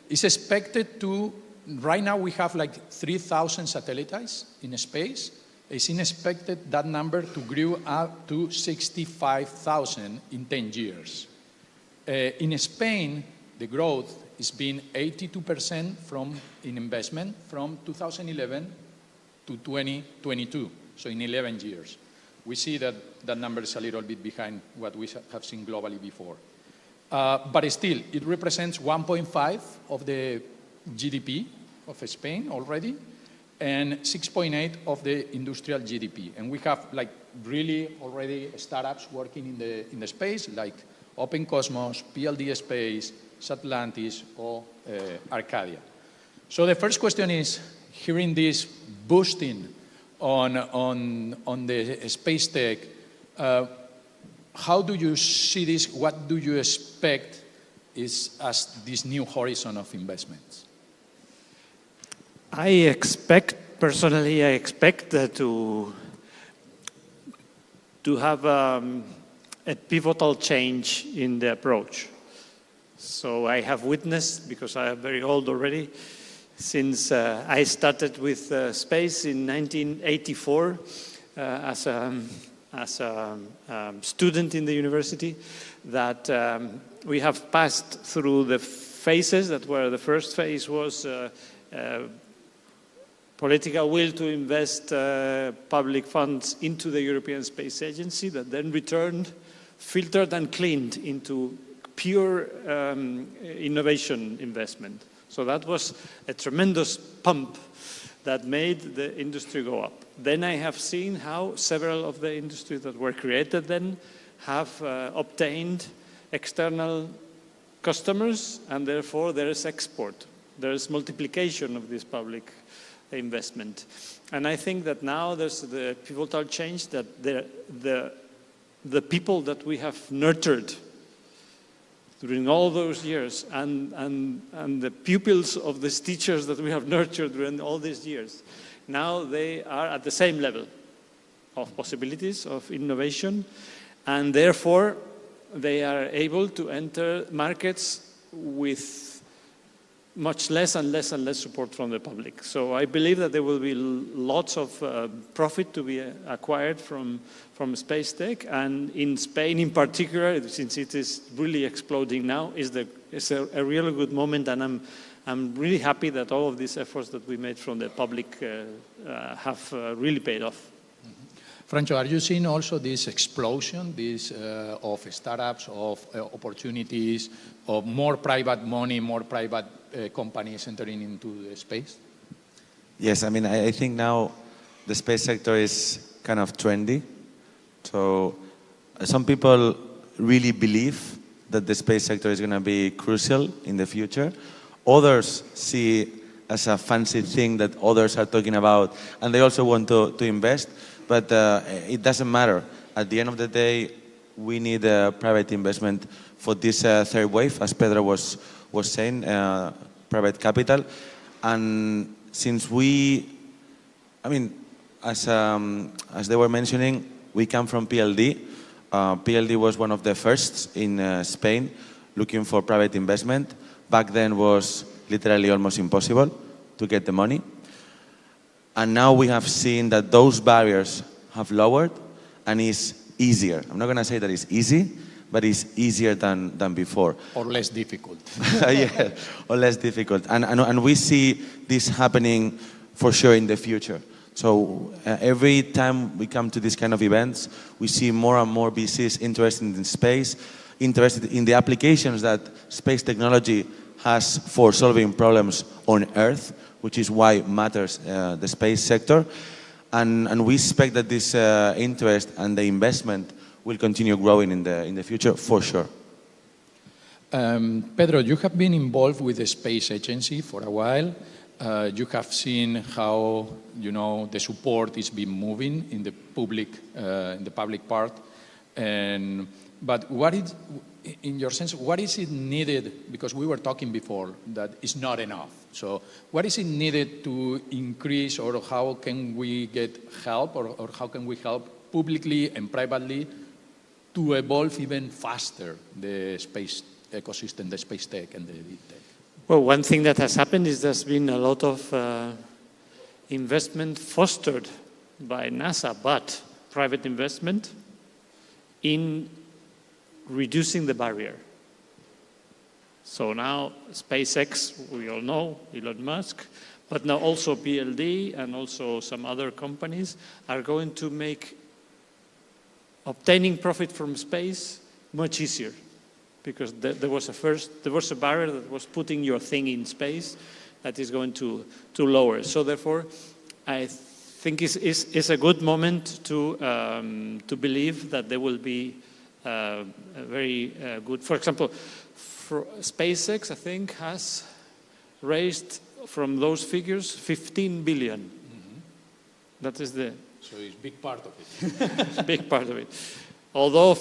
Speaker 4: it's expected to, right now we have like 3,000 satellites in space. It's expected that number to grow up to 65,000 in 10 years. In Spain, the growth has been 82% in investment from 2011 to 2022, so in 11 years. We see that that number is a little bit behind what we have seen globally before. But still, it represents 1.5 of the GDP of Spain already, and 6.8 of the industrial GDP. And we have like really already startups working in the space, like Open Cosmos, PLD Space, Satlantis, or Arcadia. So the first question is, hearing this boosting on the space tech, how do you see this? What do you expect as this new horizon of investments?
Speaker 5: Personally, I expect to have a pivotal change in the approach. So I have witnessed, because I am very old already, since I started with space in 1984 as a student in the university, that we have passed through the phases that were, the first phase was political will to invest public funds into the European Space Agency, that then returned, filtered and cleaned into pure innovation investment. So that was a tremendous pump that made the industry go up. Then I have seen how several of the industries that were created then have obtained external customers, and therefore there is export. There is multiplication of this public investment. And I think that now there's the pivotal change that the people that we have nurtured during all those years, and the pupils of these teachers that we have nurtured during all these years, now they are at the same level of possibilities of innovation, and therefore they are able to enter markets with much less and less and less support from the public. So I believe that there will be lots of profit to be acquired from space tech, and in Spain in particular, since it is really exploding now, is a really good moment, and I'm really happy that all of these efforts that we made from the public have really paid off.
Speaker 4: Francho, are you seeing also this explosion, of startups, of opportunities, of more private money, more private companies entering into the space?
Speaker 6: Yes, I mean, I think now the space sector is kind of trendy. So some people really believe that the space sector is going to be crucial in the future. others see as a fancy thing that others are talking about, and they also want to invest, but it doesn't matter. At the end of the day, we need private investment for this third wave, as Pedro was saying, private capital. And since as they were mentioning, we come from PLD. PLD was one of the first in Spain looking for private investment. Back then was literally almost impossible to get the money. And now we have seen that those barriers have lowered and it's easier. I'm not going to say that it's easy, but it's easier than before.
Speaker 4: Or less difficult.
Speaker 6: Yeah, or less difficult. And we see this happening for sure in the future. So every time we come to these kind of events, we see more and more VCs interested in space, interested in the applications that space technology has for solving problems on Earth, which is why it matters the space sector. And we expect that this interest and the investment will continue growing in the future, for sure.
Speaker 4: Pedro, you have been involved with the space agency for a while. You have seen how the support is been moving in the public part. But what is, in your sense, what is it needed? Because we were talking before that it's not enough. So what is it needed to increase, or how can we get help, or how can we help publicly and privately to evolve even faster the space ecosystem, the space tech and the deep tech?
Speaker 5: Well, one thing that has happened is there's been a lot of investment fostered by NASA, but private investment in reducing the barrier. So now SpaceX, we all know, Elon Musk, but now also PLD and also some other companies are going to make obtaining profit from space much easier. Because there was a barrier that was putting your thing in space that is going to lower. So therefore, I think it's a good moment to believe that there will be a very good. For example, for SpaceX, I think, has raised from those figures 15 billion.
Speaker 4: Mm-hmm.
Speaker 5: That is the.
Speaker 4: So it's a big part of it.
Speaker 5: Big part of it. Although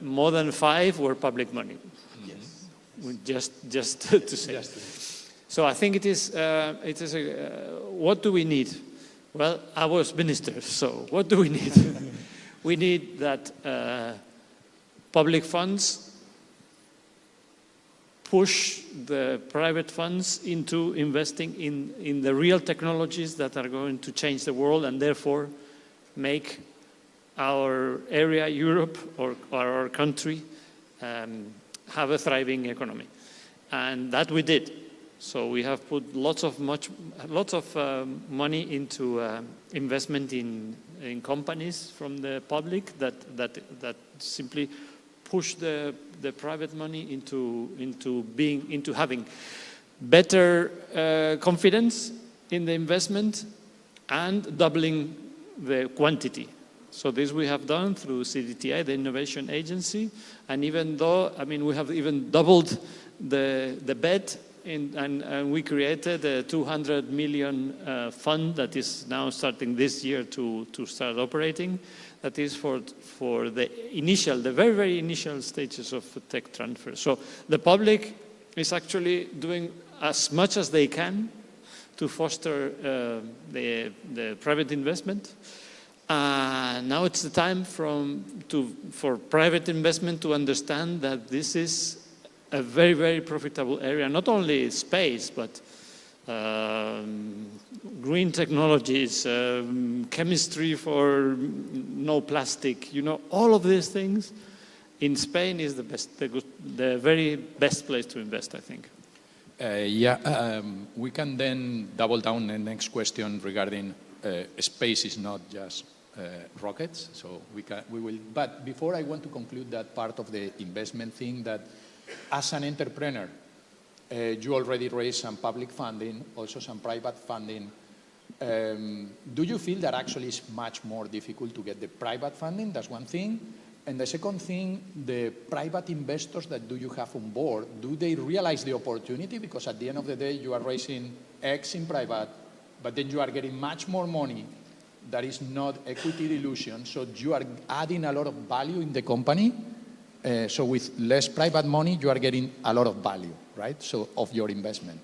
Speaker 5: more than 5 were public money.
Speaker 4: Yes.
Speaker 5: Just to say. So I think it is what do we need? Well, I was minister, so what do we need? We need that public funds push the private funds into investing in the real technologies that are going to change the world and therefore make our area, Europe, or our country, have a thriving economy. And that we did. So we have put lots of money into investment in companies from the public that simply push the private money into having better confidence in the investment and doubling the quantity. So this we have done through CDTI, the Innovation Agency, and even though, we have even doubled the bet, and we created a 200 million fund that is now starting this year to start operating. That is for the very, very initial stages of tech transfer. So the public is actually doing as much as they can to foster the private investment. Now it's the time for private investment to understand that this is a very, very profitable area, not only space, but green technologies, chemistry for no plastic, all of these things. In Spain is the very best place to invest, I think.
Speaker 4: We can then double down on the next question regarding space is not just rockets, so we will. But before I want to conclude that part of the investment thing, that as an entrepreneur, you already raised some public funding, also some private funding. Do you feel that actually it's much more difficult to get the private funding? That's one thing. And the second thing, the private investors that do you have on board, do they realize the opportunity? Because at the end of the day, you are raising X in private, but then you are getting much more money that is not equity dilution. So you are adding a lot of value in the company. So with less private money, you are getting a lot of value, right? So of your investment.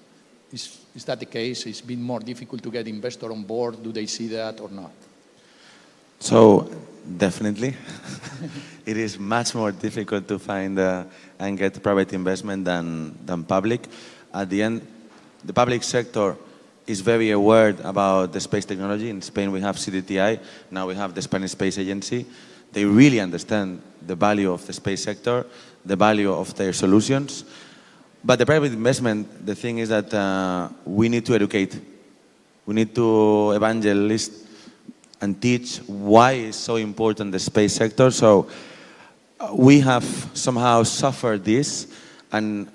Speaker 4: Is that the case? It's been more difficult to get investor on board. Do they see that or not?
Speaker 6: So definitely, it is much more difficult to find and get private investment than public. At the end, the public sector is very aware about the space technology. In Spain, we have CDTI. Now we have the Spanish Space Agency. They really understand the value of the space sector, the value of their solutions. But the private investment, the thing is that we need to educate. We need to evangelize and teach why it's so important the space sector. So we have somehow suffered this, and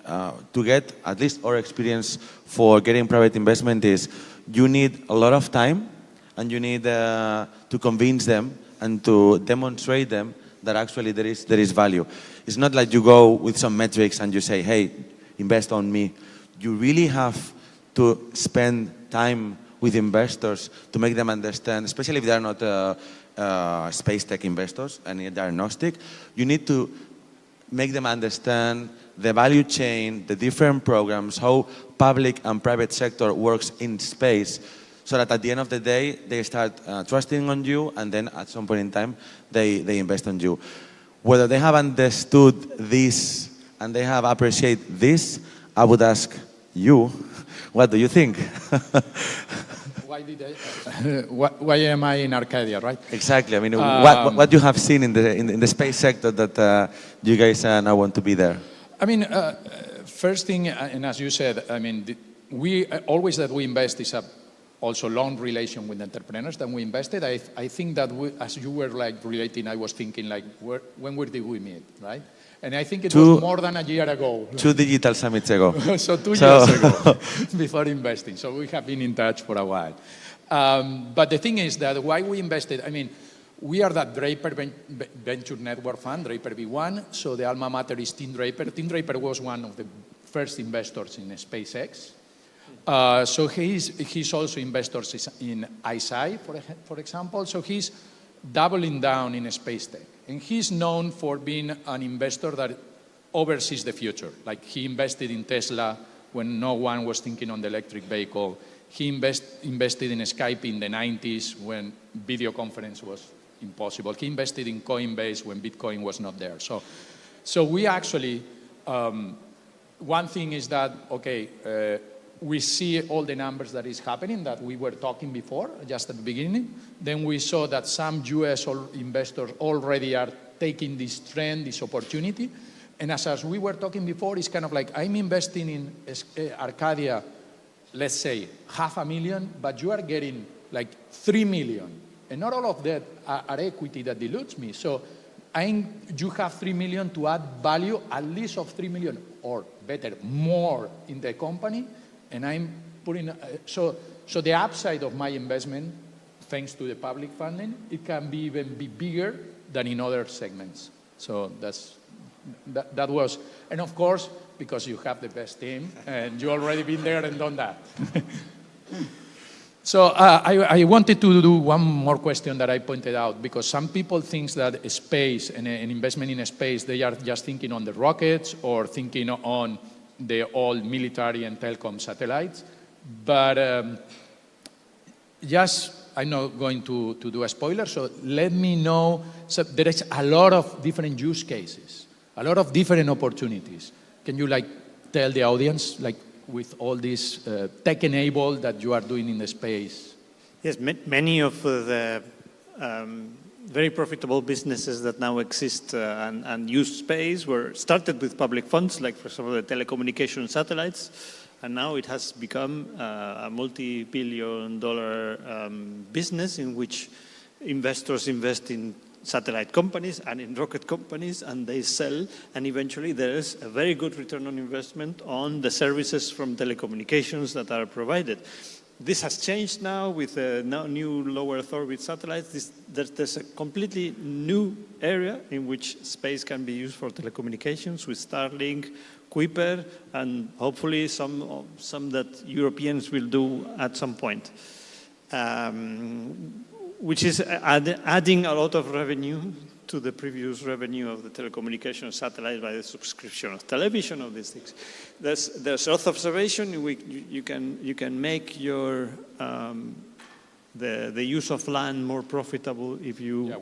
Speaker 6: to get at least our experience for getting private investment is you need a lot of time, and you need to convince them and to demonstrate them that actually there is value. It's not like you go with some metrics and you say, hey, invest on me. You really have to spend time with investors to make them understand, especially if they are not space tech investors and they are agnostic. You need to make them understand the value chain, the different programs, how public and private sector works in space, so that at the end of the day, they start trusting on you, and then at some point in time, they invest on you. Whether they have understood this and they have appreciated this, I would ask you, what do you think?
Speaker 4: Why am I in Arcadia, right?
Speaker 6: Exactly. I mean, what you have seen in the space sector that you guys now want to be there?
Speaker 4: I mean, first thing, and as you said, I mean, we always that we invest is also long relation with entrepreneurs that we invested. I think that as you were like relating, I was thinking like, when did we meet, right? And I think it was more than a year ago.
Speaker 6: 2 digital summits ago.
Speaker 4: So 2 years ago, before investing. So we have been in touch for a while. But the thing is that why we invested, I mean, we are that Draper Venture Network Fund, Draper V1. So the alma mater is Tim Draper. Tim Draper was one of the first investors in SpaceX. So he's also investors in ISI, for example. So he's doubling down in space tech. And he's known for being an investor that oversees the future. Like he invested in Tesla when no one was thinking on the electric vehicle. He invested in Skype in the 90s when video conference was impossible. He invested in Coinbase when Bitcoin was not there. So we actually, one thing is that, okay, we see all the numbers that is happening that we were talking before, just at the beginning. Then we saw that some US investors already are taking this trend, this opportunity. And as we were talking before, it's kind of like I'm investing in Arcadia, let's say, $500,000, but you are getting like 3 million. And not all of that are equity that dilutes me. So you have 3 million to add value, at least of 3 million, or better, more in the company. And I'm putting, so the upside of my investment, thanks to the public funding, it can even be bigger than in other segments. So that was, and of course, because you have the best team, and you already been there and done that. So I wanted to do one more question that I pointed out, because some people think that space and an investment in space, they are just thinking on the rockets or thinking on the old military and telecom satellites. But I'm not going to do a spoiler, so let me know. So there is a lot of different use cases, a lot of different opportunities. Can you tell the audience, with all this tech-enabled that you are doing in the space?
Speaker 5: Yes, many of the very profitable businesses that now exist and use space were started with public funds, like for example the telecommunication satellites, and now it has become a multi-billion-dollar business in which investors invest in satellite companies and in rocket companies, and they sell, and eventually there is a very good return on investment on the services from telecommunications that are provided. This has changed now with new low Earth orbit satellites. There's a completely new area in which space can be used for telecommunications with Starlink, Kuiper, and hopefully some that Europeans will do at some point, which is adding a lot of revenue to the previous revenue of the telecommunication satellite by the subscription of television, of these things. There's Earth observation. You can make your the use of land more profitable if you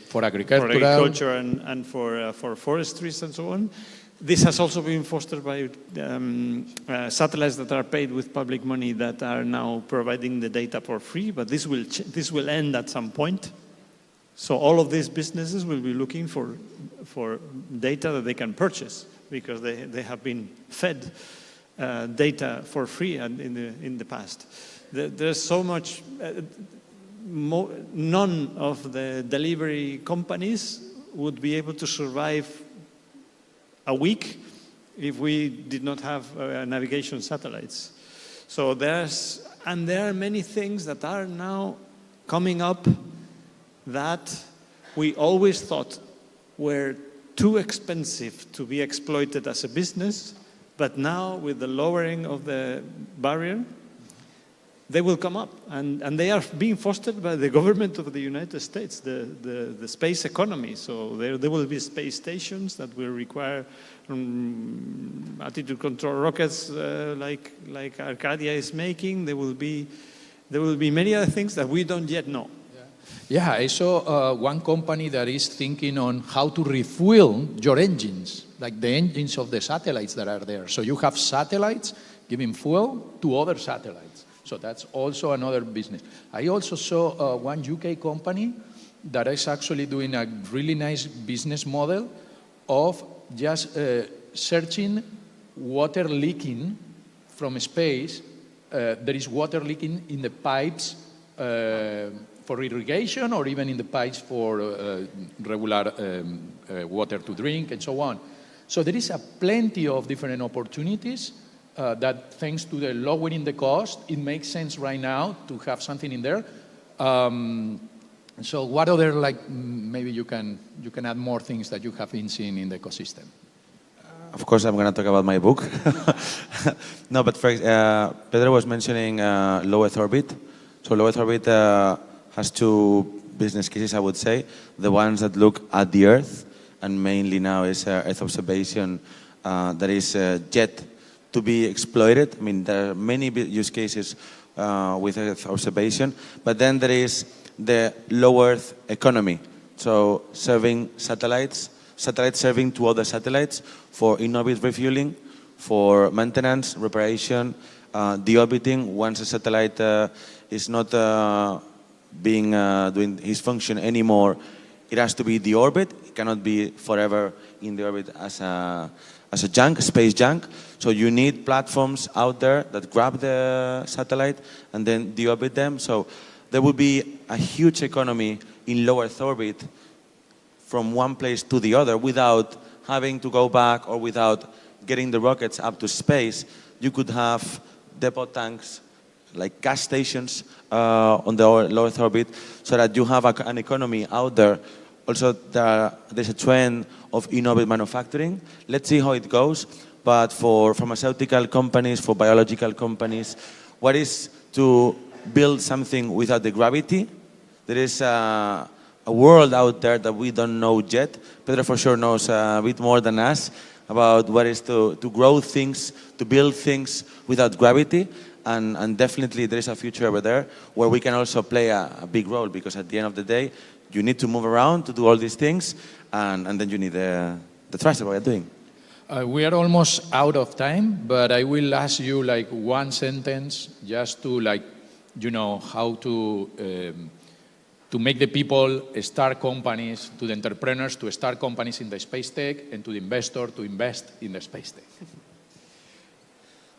Speaker 4: for agriculture
Speaker 5: and for forestries and so on. This has also been fostered by satellites that are paid with public money that are now providing the data for free. But this will end at some point. So all of these businesses will be looking for data that they can purchase because they have been fed data for free and in the past. There's so much. None of the delivery companies would be able to survive a week if we did not have navigation satellites. So there are many things that are now coming up that we always thought were too expensive to be exploited as a business, but now with the lowering of the barrier, they will come up, and they are being fostered by the government of the United States, the space economy. So there will be space stations that will require attitude control rockets like Arcadia is making. There will be many other things that we don't yet know.
Speaker 4: Yeah, I saw one company that is thinking on how to refuel your engines, like the engines of the satellites that are there. So you have satellites giving fuel to other satellites. So that's also another business. I also saw one UK company that is actually doing a really nice business model of just searching water leaking from space. There is water leaking in the pipes for irrigation or even in the pipes for regular water to drink and so on. So there is plenty of different opportunities that thanks to the lowering the cost, it makes sense right now to have something in there. So what other, maybe you can add more things that you have been seeing in the ecosystem?
Speaker 6: Of course, I'm going to talk about my book. No, but Pedro was mentioning low Earth orbit. So low Earth orbit has two business cases, I would say. The ones that look at the Earth, and mainly now is Earth observation that is yet to be exploited. I mean, there are many use cases with Earth observation, but then there is the low Earth economy. So serving satellites serving to other satellites for in-orbit refueling, for maintenance, reparation, deorbiting. Once a satellite is not doing his function anymore, it has to be deorbit. It cannot be forever in the orbit as a space junk. So you need platforms out there that grab the satellite and then deorbit them. So there will be a huge economy in low Earth orbit from one place to the other without having to go back or without getting the rockets up to space. You could have depot tanks, like gas stations on the low Earth orbit, so that you have an economy out there. Also, there's a trend of in-orbit manufacturing. Let's see how it goes. But for pharmaceutical companies, for biological companies, what is to build something without the gravity? There is a world out there that we don't know yet. Pedro for sure knows a bit more than us about what is to grow things, to build things without gravity. And definitely there is a future over there where we can also play a big role, because at the end of the day, you need to move around to do all these things, and then you need the trust of what you're doing.
Speaker 4: We are almost out of time, but I will ask you one sentence just to how to make the people start companies, to the entrepreneurs to start companies in the space tech, and to the investor to invest in the space tech.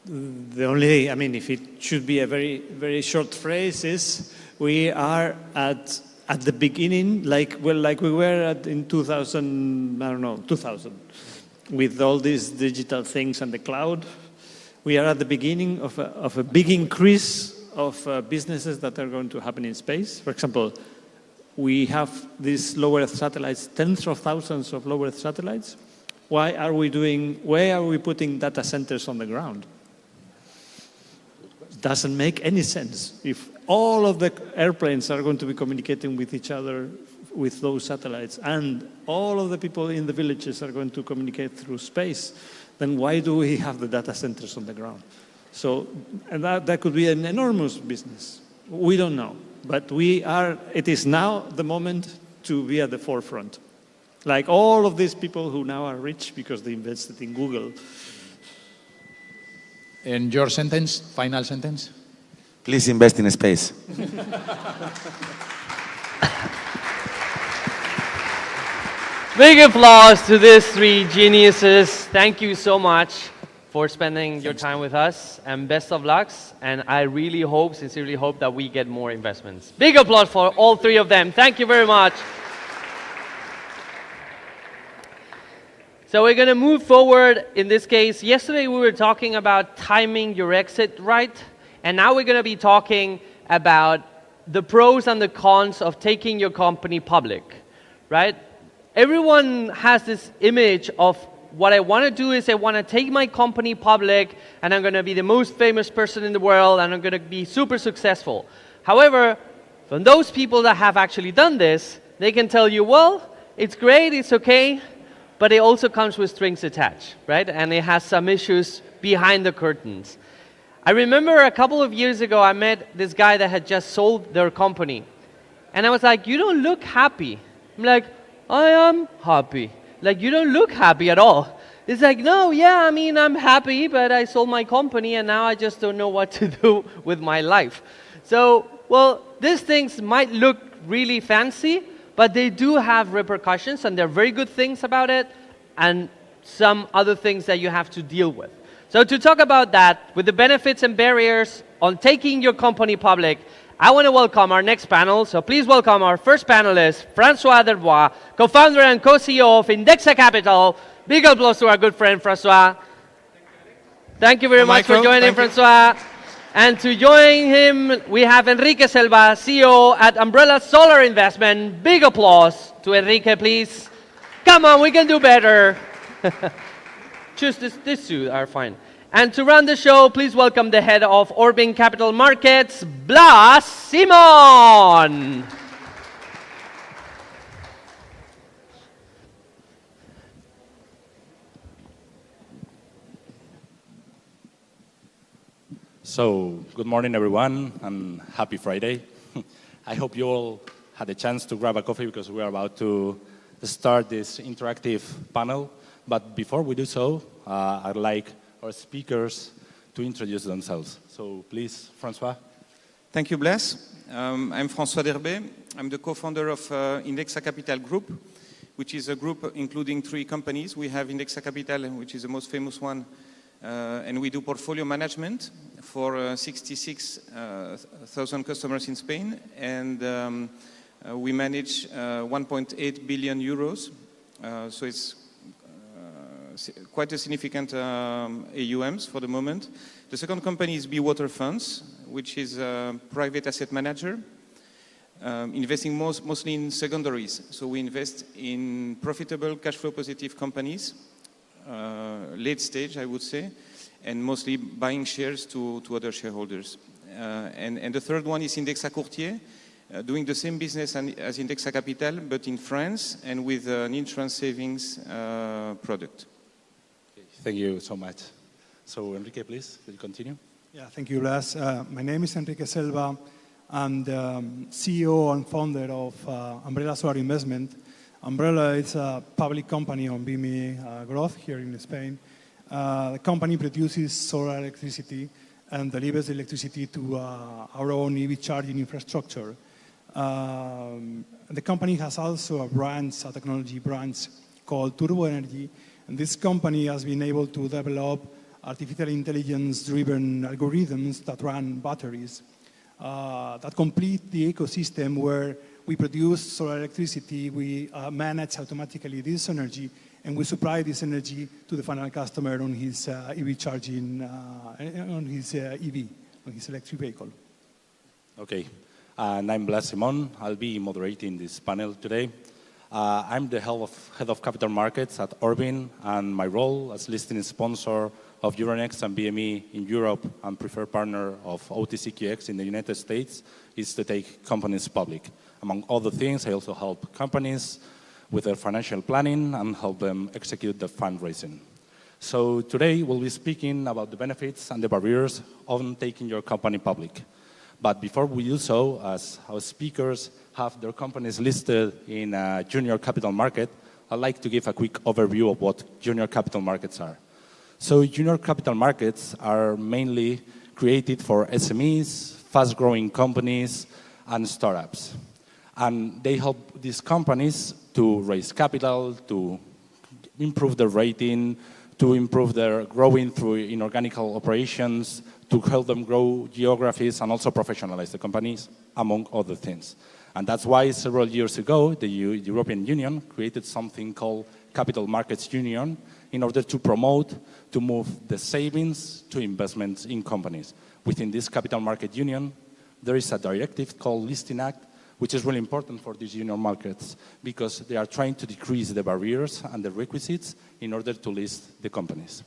Speaker 5: The only, if it should be a very, very short phrase, is we are at the beginning, like we were in 2000, with all these digital things and the cloud. We are at the beginning of a big increase of businesses that are going to happen in space. For example, we have these low Earth satellites, tens of thousands of low Earth satellites. Why are we putting data centers on the ground? It doesn't make any sense. If all of the airplanes are going to be communicating with each other with those satellites, and all of the people in the villages are going to communicate through space, then why do we have the data centers on the ground? So, and that could be an enormous business. We don't know, but it is now the moment to be at the forefront. Like all of these people who now are rich because they invested in Google.
Speaker 4: And your sentence, final sentence?
Speaker 6: Please invest in space.
Speaker 1: Big applause to these three geniuses. Thank you so much for spending your time with us, and best of lucks. And I really hope, sincerely hope, that we get more investments. Big applause for all three of them. Thank you very much. So we're going to move forward. In this case, yesterday we were talking about timing your exit right, and now we're going to be talking about the pros and the cons of taking your company public, right? Everyone has this image of what I want to do is I want to take my company public, and I'm going to be the most famous person in the world, and I'm going to be super successful. However, from those people that have actually done this, they can tell you, well, it's great, it's okay, but it also comes with strings attached, right? And it has some issues behind the curtains. I remember a couple of years ago, I met this guy that had just sold their company. And I was like, you don't look happy. I'm like, I am happy. Like, you don't look happy at all. It's like, no, yeah, I mean, I'm happy, but I sold my company and now I just don't know what to do with my life. So, well, these things might look really fancy, but they do have repercussions, and there are very good things about it, and some other things that you have to deal with. So to talk about that, with the benefits and barriers on taking your company public, I want to welcome our next panel. So please welcome our first panelist, François Derbois, co-founder and co-CEO of Indexa Capital. Big applause to our good friend, François. Thank you very much for joining, François. And to join him, we have Enrique Selva, CEO at Umbrella Solar Investment. Big applause to Enrique, please. Come on, we can do better. Choose these two are fine. And to run the show, please welcome the head of Orbing Capital Markets, Blas Simon.
Speaker 7: So, good morning, everyone, and happy Friday. I hope you all had a chance to grab a coffee because we are about to start this interactive panel. But before we do so, I'd like our speakers to introduce themselves. So, please, François.
Speaker 8: Thank you, Blas. I'm François Derbois. I'm the co-founder of Indexa Capital Group, which is a group including 3 companies. We have Indexa Capital, which is the most famous one, and we do portfolio management for 66,000 customers in Spain, and we manage 1.8 billion euros. So it's quite a significant AUMs for the moment. The second company is Be Water Funds, which is a private asset manager, investing mostly in secondaries. So we invest in profitable, cash flow positive companies, late stage, I would say, and mostly buying shares to other shareholders. And the third one is Indexa Courtier, doing the same business as Indexa Capital, but in France and with an insurance savings product.
Speaker 7: Thank you so much. So, Enrique, please, will you continue?
Speaker 9: Yeah, thank you, Blas. My name is Enrique Selva. I'm the CEO and founder of Umbrella Solar Investment. Umbrella is a public company on BME Growth here in Spain. The company produces solar electricity and delivers electricity to our own EV charging infrastructure. The company has also a technology branch called Turbo Energy, and this company has been able to develop artificial intelligence-driven algorithms that run batteries that complete the ecosystem where we produce solar electricity, we manage automatically this energy, and we supply this energy to the final customer on his EV charging, on his EV, on his electric vehicle.
Speaker 7: Okay, and I'm Blas Simon. I'll be moderating this panel today. I'm the head of capital markets at Orbin, and my role as listing sponsor of Euronext and BME in Europe and preferred partner of OTCQX in the United States is to take companies public. Among other things, I also help companies with their financial planning and help them execute the fundraising. So today we'll be speaking about the benefits and the barriers of taking your company public. But before we do so, as our speakers have their companies listed in a junior capital market, I'd like to give a quick overview of what junior capital markets are. So junior capital markets are mainly created for SMEs, fast-growing companies, and startups. And they help these companies to raise capital, to improve their rating, to improve their growing through inorganic operations, to help them grow geographies and also professionalize the companies, among other things. And that's why several years ago, the European Union created something called Capital Markets Union in order to promote, to move the savings to investments in companies. Within this Capital Market Union, there is a directive called Listing Act, which is really important for these junior markets because they are trying to decrease the barriers and the requisites in order to list the companies.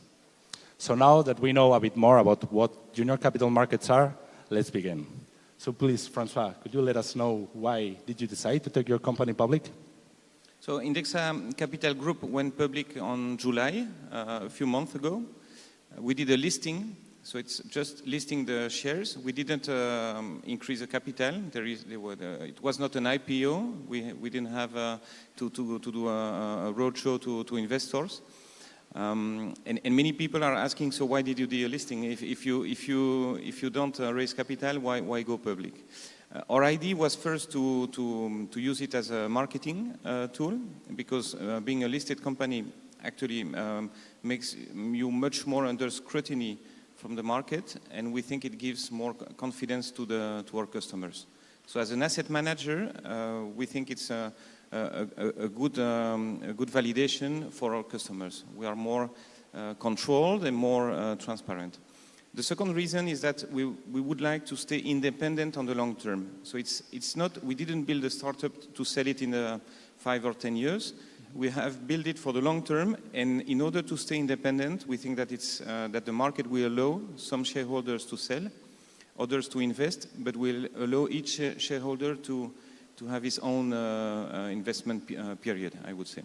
Speaker 7: So now that we know a bit more about what junior capital markets are, let's begin. So please, Francois, could you let us know why did you decide to take your company public?
Speaker 8: So Indexa Capital Group went public on July, a few months ago. We did a listing, so it's just listing the shares. We didn't increase the capital. It was not an IPO. We didn't have to do a roadshow to investors. And many people are asking, so why did you do a listing? If you don't raise capital, why go public? Our idea was first to use it as a marketing tool, because being a listed company actually makes you much more under scrutiny from the market, and we think it gives more confidence to our customers. So as an asset manager, we think it's a good validation for our customers. We are more controlled and more transparent. The second reason is that we would like to stay independent on the long term. So it's not, we didn't build a startup to sell it in 5 or 10 years. We have built it for the long term, and in order to stay independent, we think that that the market will allow some shareholders to sell, others to invest, but will allow each shareholder to have his own investment period, I would say.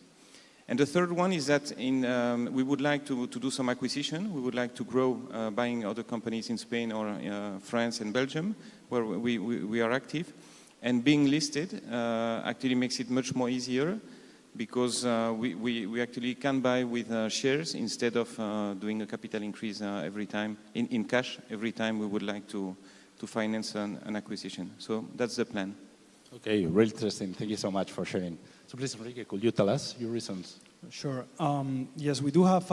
Speaker 8: And the third one is that we would like to do some acquisition. We would like to grow buying other companies in Spain or France and Belgium, where we are active. And being listed actually makes it much more easier, because we actually can buy with shares instead of doing a capital increase every time, in cash, every time we would like to finance an acquisition. So that's the plan.
Speaker 7: Okay, really interesting. Thank you so much for sharing. So please, Enrique, could you tell us your reasons?
Speaker 9: Sure. Yes, we do have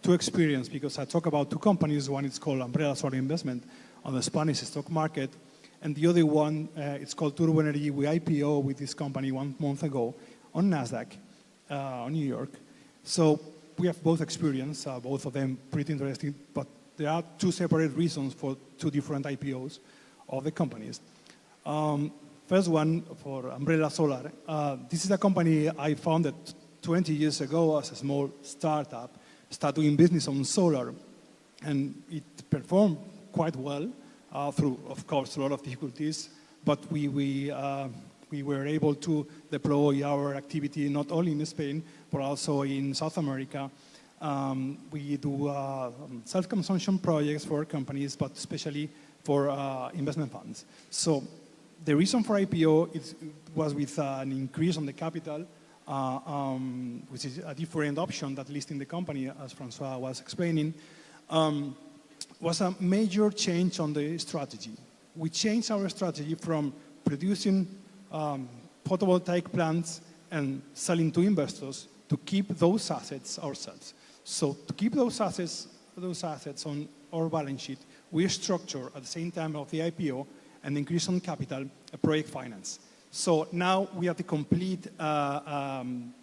Speaker 9: two experience, because I talk about two companies. One is called Umbrella Solar Investment on the Spanish stock market, and the other one, it's called Turbo Energy. We IPO with this company 1 month ago on NASDAQ, on New York. So we have both experience, both of them pretty interesting, but there are two separate reasons for two different IPOs of the companies. First one, for Umbrella Solar. This is a company I founded 20 years ago as a small startup, started doing business on solar, and it performed quite well through, of course, a lot of difficulties, but we were able to deploy our activity not only in Spain, but also in South America. We do self-consumption projects for companies, but especially for investment funds. So the reason for IPO was with an increase on the capital, which is a different option that listing the company, as Francois was explaining, was a major change on the strategy. We changed our strategy from producing photovoltaic plants and selling to investors to keep those assets ourselves. So to keep those assets on our balance sheet, we structure at the same time of the IPO and increase on capital a project finance. So now we have the complete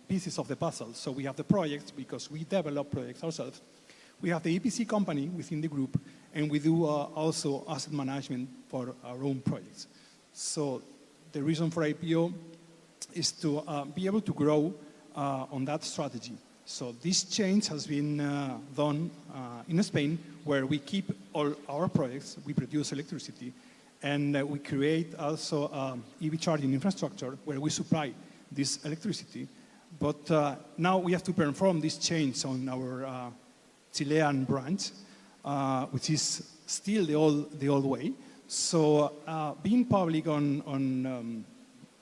Speaker 9: pieces of the puzzle. So we have the projects, because we develop projects ourselves. We have the EPC company within the group, and we do also asset management for our own projects. So the reason for IPO is to be able to grow on that strategy. So this change has been done in Spain, where we keep all our projects, we produce electricity, and we create also EV charging infrastructure where we supply this electricity. But now we have to perform this change on our Chilean branch, which is still the old way. So being public on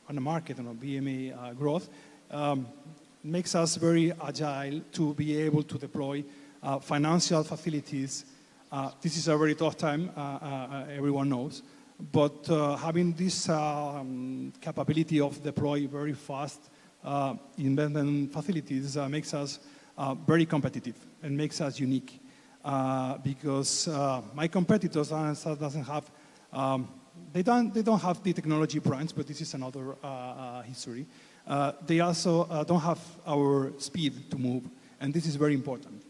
Speaker 9: a market, on a BME growth, makes us very agile to be able to deploy financial facilities. This is a very tough time, everyone knows. But having this capability of deploy very fast investment facilities makes us very competitive and makes us unique. Because my competitors doesn't have, they don't have the technology branch, but this is another history. They also don't have our speed to move, and this is very important.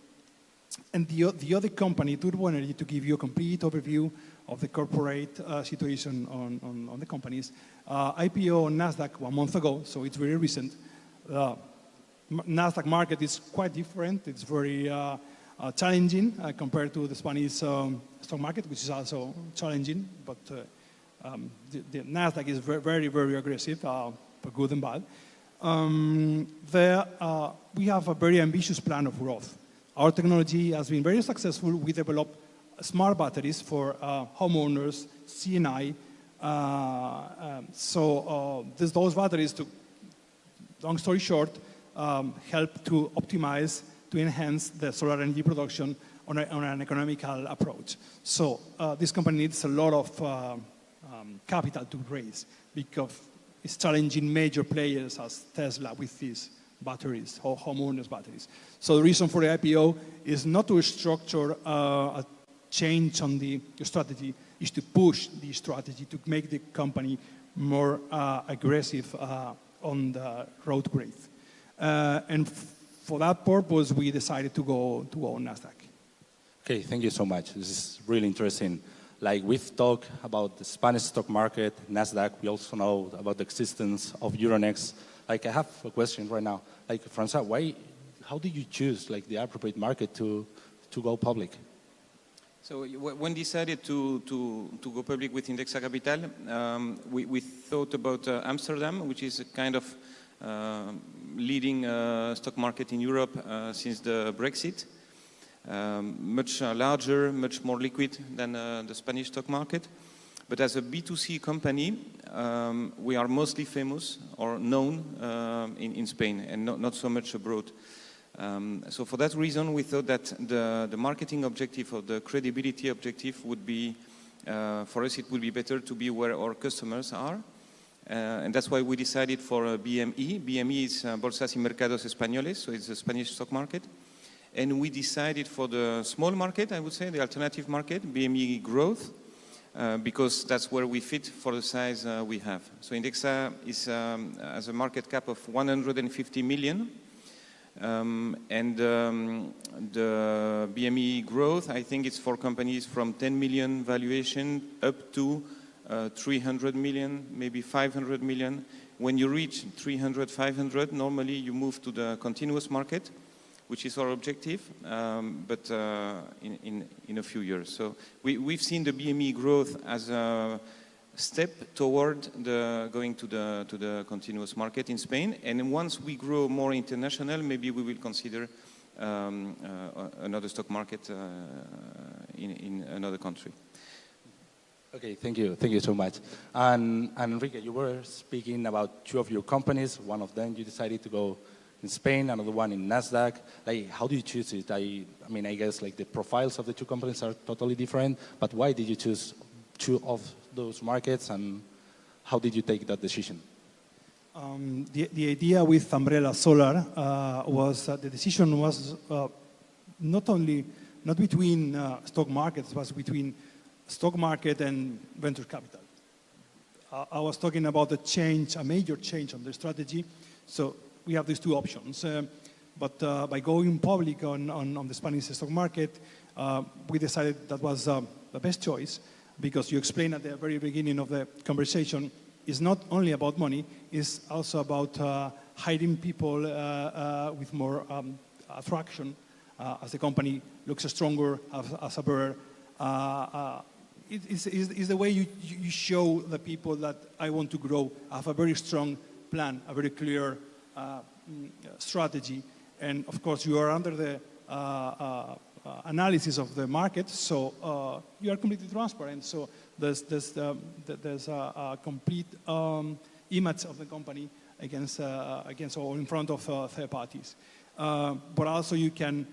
Speaker 9: And the other company, Turbo Energy, to give you a complete overview of the corporate situation on the companies, IPO on NASDAQ 1 month ago, so it's very recent. NASDAQ market is quite different. It's very challenging compared to the Spanish stock market, which is also challenging, but the NASDAQ is very, very aggressive, for good and bad. We have a very ambitious plan of growth. Our technology has been very successful. We developed smart batteries for homeowners, C&I. Those batteries, long story short, help to optimize, to enhance the solar energy production on an economical approach. So this company needs a lot of capital to raise because it's challenging major players as Tesla with these batteries, or homeowners batteries. So the reason for the IPO is not to structure a change on the strategy, is to push the strategy to make the company more aggressive on the road growth. And for that purpose, we decided to go on NASDAQ.
Speaker 7: Okay, thank you so much. This is really interesting. Like we've talked about the Spanish stock market, NASDAQ. We also know about the existence of Euronext. Like I have a question right now. Like Francois, how did you choose like the appropriate market to go public?
Speaker 8: So when decided to go public with Indexa Capital, we thought about Amsterdam, which is a kind of leading stock market in Europe since the Brexit. Much larger, much more liquid than the Spanish stock market. But as a B2C company, we are mostly famous or known in Spain and not so much abroad. So for that reason, we thought that the marketing objective or the credibility objective would be, for us, it would be better to be where our customers are. And that's why we decided for BME. BME is Bolsas y Mercados Españoles, so it's a Spanish stock market. And we decided for the small market, I would say, the alternative market, BME Growth, because that's where we fit for the size we have. So Indexa has a market cap of 150 million. And the BME Growth, I think it's for companies from 10 million valuation up to 300 million, maybe 500 million. When you reach 300, 500, normally you move to the continuous market, which is our objective, but in a few years. So we've seen the BME Growth as a step toward going to the continuous market in Spain. And once we grow more international, maybe we will consider another stock market in another country.
Speaker 7: Okay, thank you so much. And Enrique, you were speaking about two of your companies. One of them you decided to go in Spain, another one in NASDAQ. Like, how do you choose it? I mean, I guess like the profiles of the two companies are totally different, but why did you choose two of those markets, and how did you take that decision?
Speaker 9: The idea with Umbrella Solar was the decision was not between stock markets, but between stock market and venture capital. I was talking about a major change on the strategy. So we have these two options. But by going public on the Spanish stock market, we decided that was the best choice, because you explained at the very beginning of the conversation, it's not only about money, it's also about hiring people with more attraction as the company looks stronger, as a better. It's the way you show the people that I want to grow. I have a very strong plan, a very clear strategy. And of course, you are under the analysis of the market, so you are completely transparent. So there's a complete image of the company against or in front of third parties. But also you can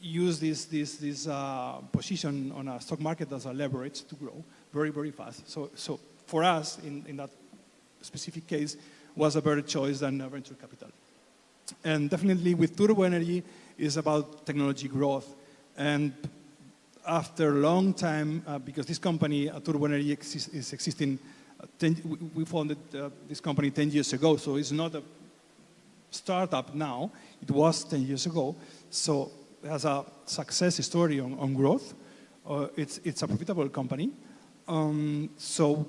Speaker 9: use this position on a stock market as a leverage to grow very, very fast. So for us, in that specific case, was a better choice than venture capital. And definitely with Turbo Energy, is about technology growth. And after a long time, because this company, Turbo Energy, is existing, we founded this company 10 years ago, so it's not a startup now. It was 10 years ago. So it has a success story on growth. It's a profitable company. So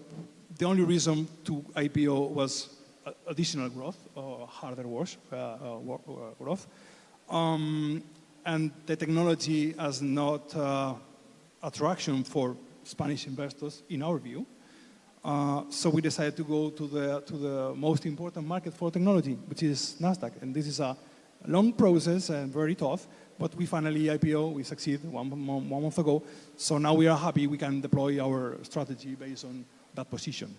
Speaker 9: the only reason to IPO was additional growth, or harder work, growth. And the technology has not attraction for Spanish investors, in our view. So we decided to go to the most important market for technology, which is Nasdaq. And this is a long process and very tough, but we finally IPO, we succeeded one month ago. So now we are happy we can deploy our strategy based on that position.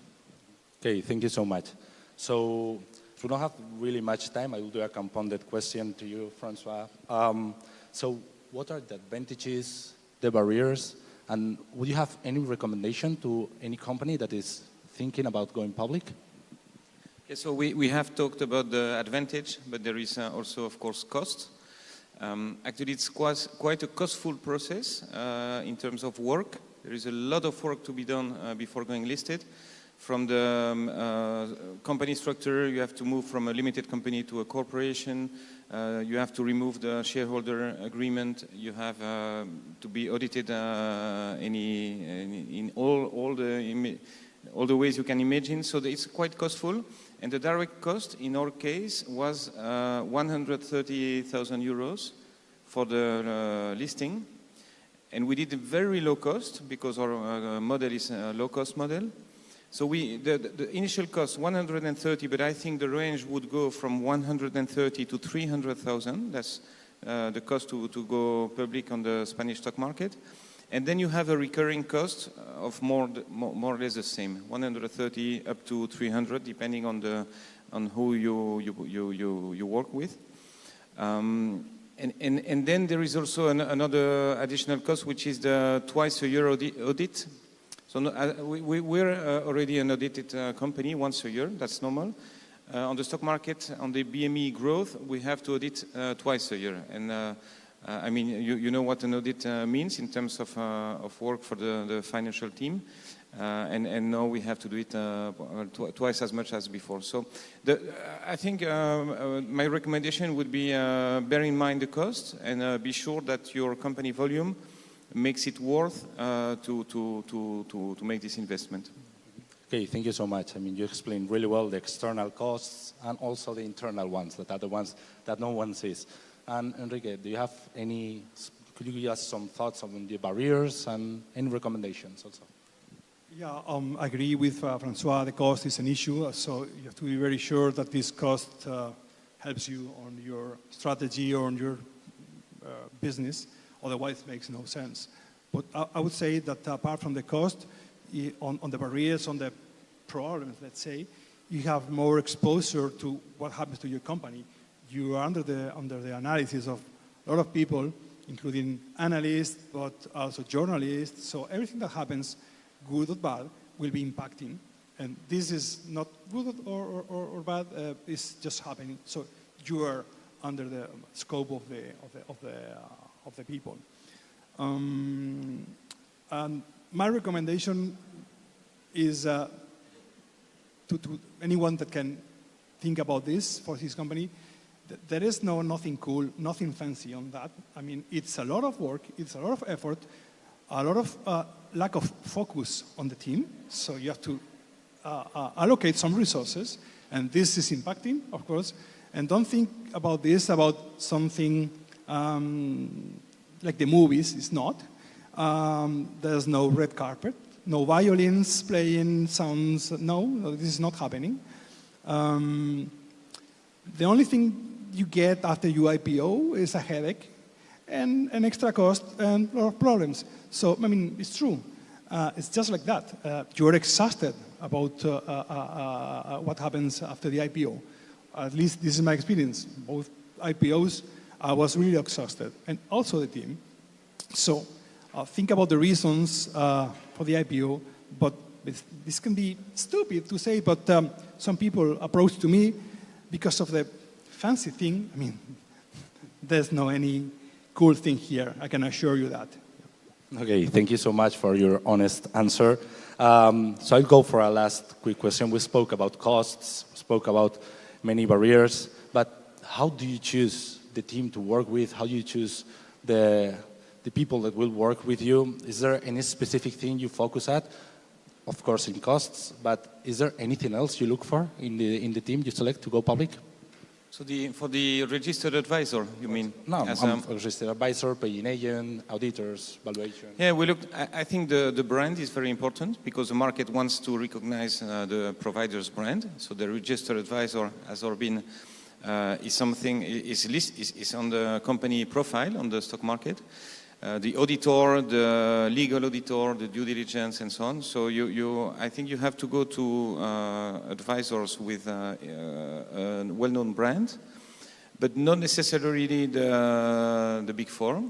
Speaker 7: Okay, thank you so much. So if we don't have really much time, I will do a compounded question to you, Francois. So what are the advantages, the barriers, and would you have any recommendation to any company that is thinking about going public?
Speaker 8: Okay, so we have talked about the advantage, but there is also, of course, cost. Actually, it's quite a costful process in terms of work. There is a lot of work to be done before going listed. From the company structure, you have to move from a limited company to a corporation. You have to remove the shareholder agreement. You have to be audited in all the ways you can imagine. So it's quite costful. And the direct cost, in our case, was 130,000 euros for the listing. And we did a very low cost because our model is a low-cost model. So the initial cost, 130, but I think the range would go from 130 to 300,000. That's the cost to go public on the Spanish stock market. And then you have a recurring cost of more or less the same, 130 up to 300, depending on who you work with. And then there is also another additional cost, which is the twice a year audit. So we're already an audited company once a year. That's normal. On the stock market, on the BME growth, we have to audit twice a year. And I mean, you know what an audit means in terms of work for the financial team. And now we have to do it twice as much as before. So I think my recommendation would be bear in mind the cost and be sure that your company volume makes it worth to make this investment.
Speaker 7: Okay, thank you so much. I mean, you explained really well the external costs and also the internal ones, that are the ones that no one sees. And Enrique, do you have could you give us some thoughts on the barriers and any recommendations also?
Speaker 9: Yeah, I agree with Francois. The cost is an issue, so you have to be very sure that this cost helps you on your strategy or on your business. Otherwise, it makes no sense. But I would say that apart from the cost, on the barriers, on the problems, let's say, you have more exposure to what happens to your company. You are under the analysis of a lot of people, including analysts, but also journalists. So everything that happens, good or bad, will be impacting. And this is not good or bad, it's just happening. So you are under the scope of the people. And my recommendation is to anyone that can think about this for his company, There is nothing cool, nothing fancy on that. I mean, it's a lot of work, it's a lot of effort, a lot of lack of focus on the team. So you have to allocate some resources, and this is impacting, of course. And don't think about this about something like the movies. It's not. There's no red carpet, no violins playing sounds. No, this is not happening. The only thing you get after you IPO is a headache and an extra cost and a lot of problems. So, I mean, it's true. It's just like that. You're exhausted about what happens after the IPO. At least this is my experience. Both IPOs, I was really exhausted, and also the team. So, think about the reasons for the IPO, but this can be stupid to say, but some people approach to me because of the fancy thing. I mean, there's no any cool thing here. I can assure you that.
Speaker 7: Okay, thank you so much for your honest answer. So I'll go for a last quick question. We spoke about costs, spoke about many barriers, but how do you choose the team to work with? How do you choose the people that will work with you? Is there any specific thing you focus at? Of course, in costs, but is there anything else you look for in the team you select to go public?
Speaker 8: So for the registered advisor, you mean?
Speaker 7: No, I'm a registered advisor, paying agent, auditors, valuation.
Speaker 8: Yeah, I think the brand is very important because the market wants to recognize the provider's brand. So the registered advisor has already been is something is on the company profile on the stock market. The auditor, the legal auditor, the due diligence, and so on. So I think you have to go to advisors with a well-known brand, but not necessarily the big four.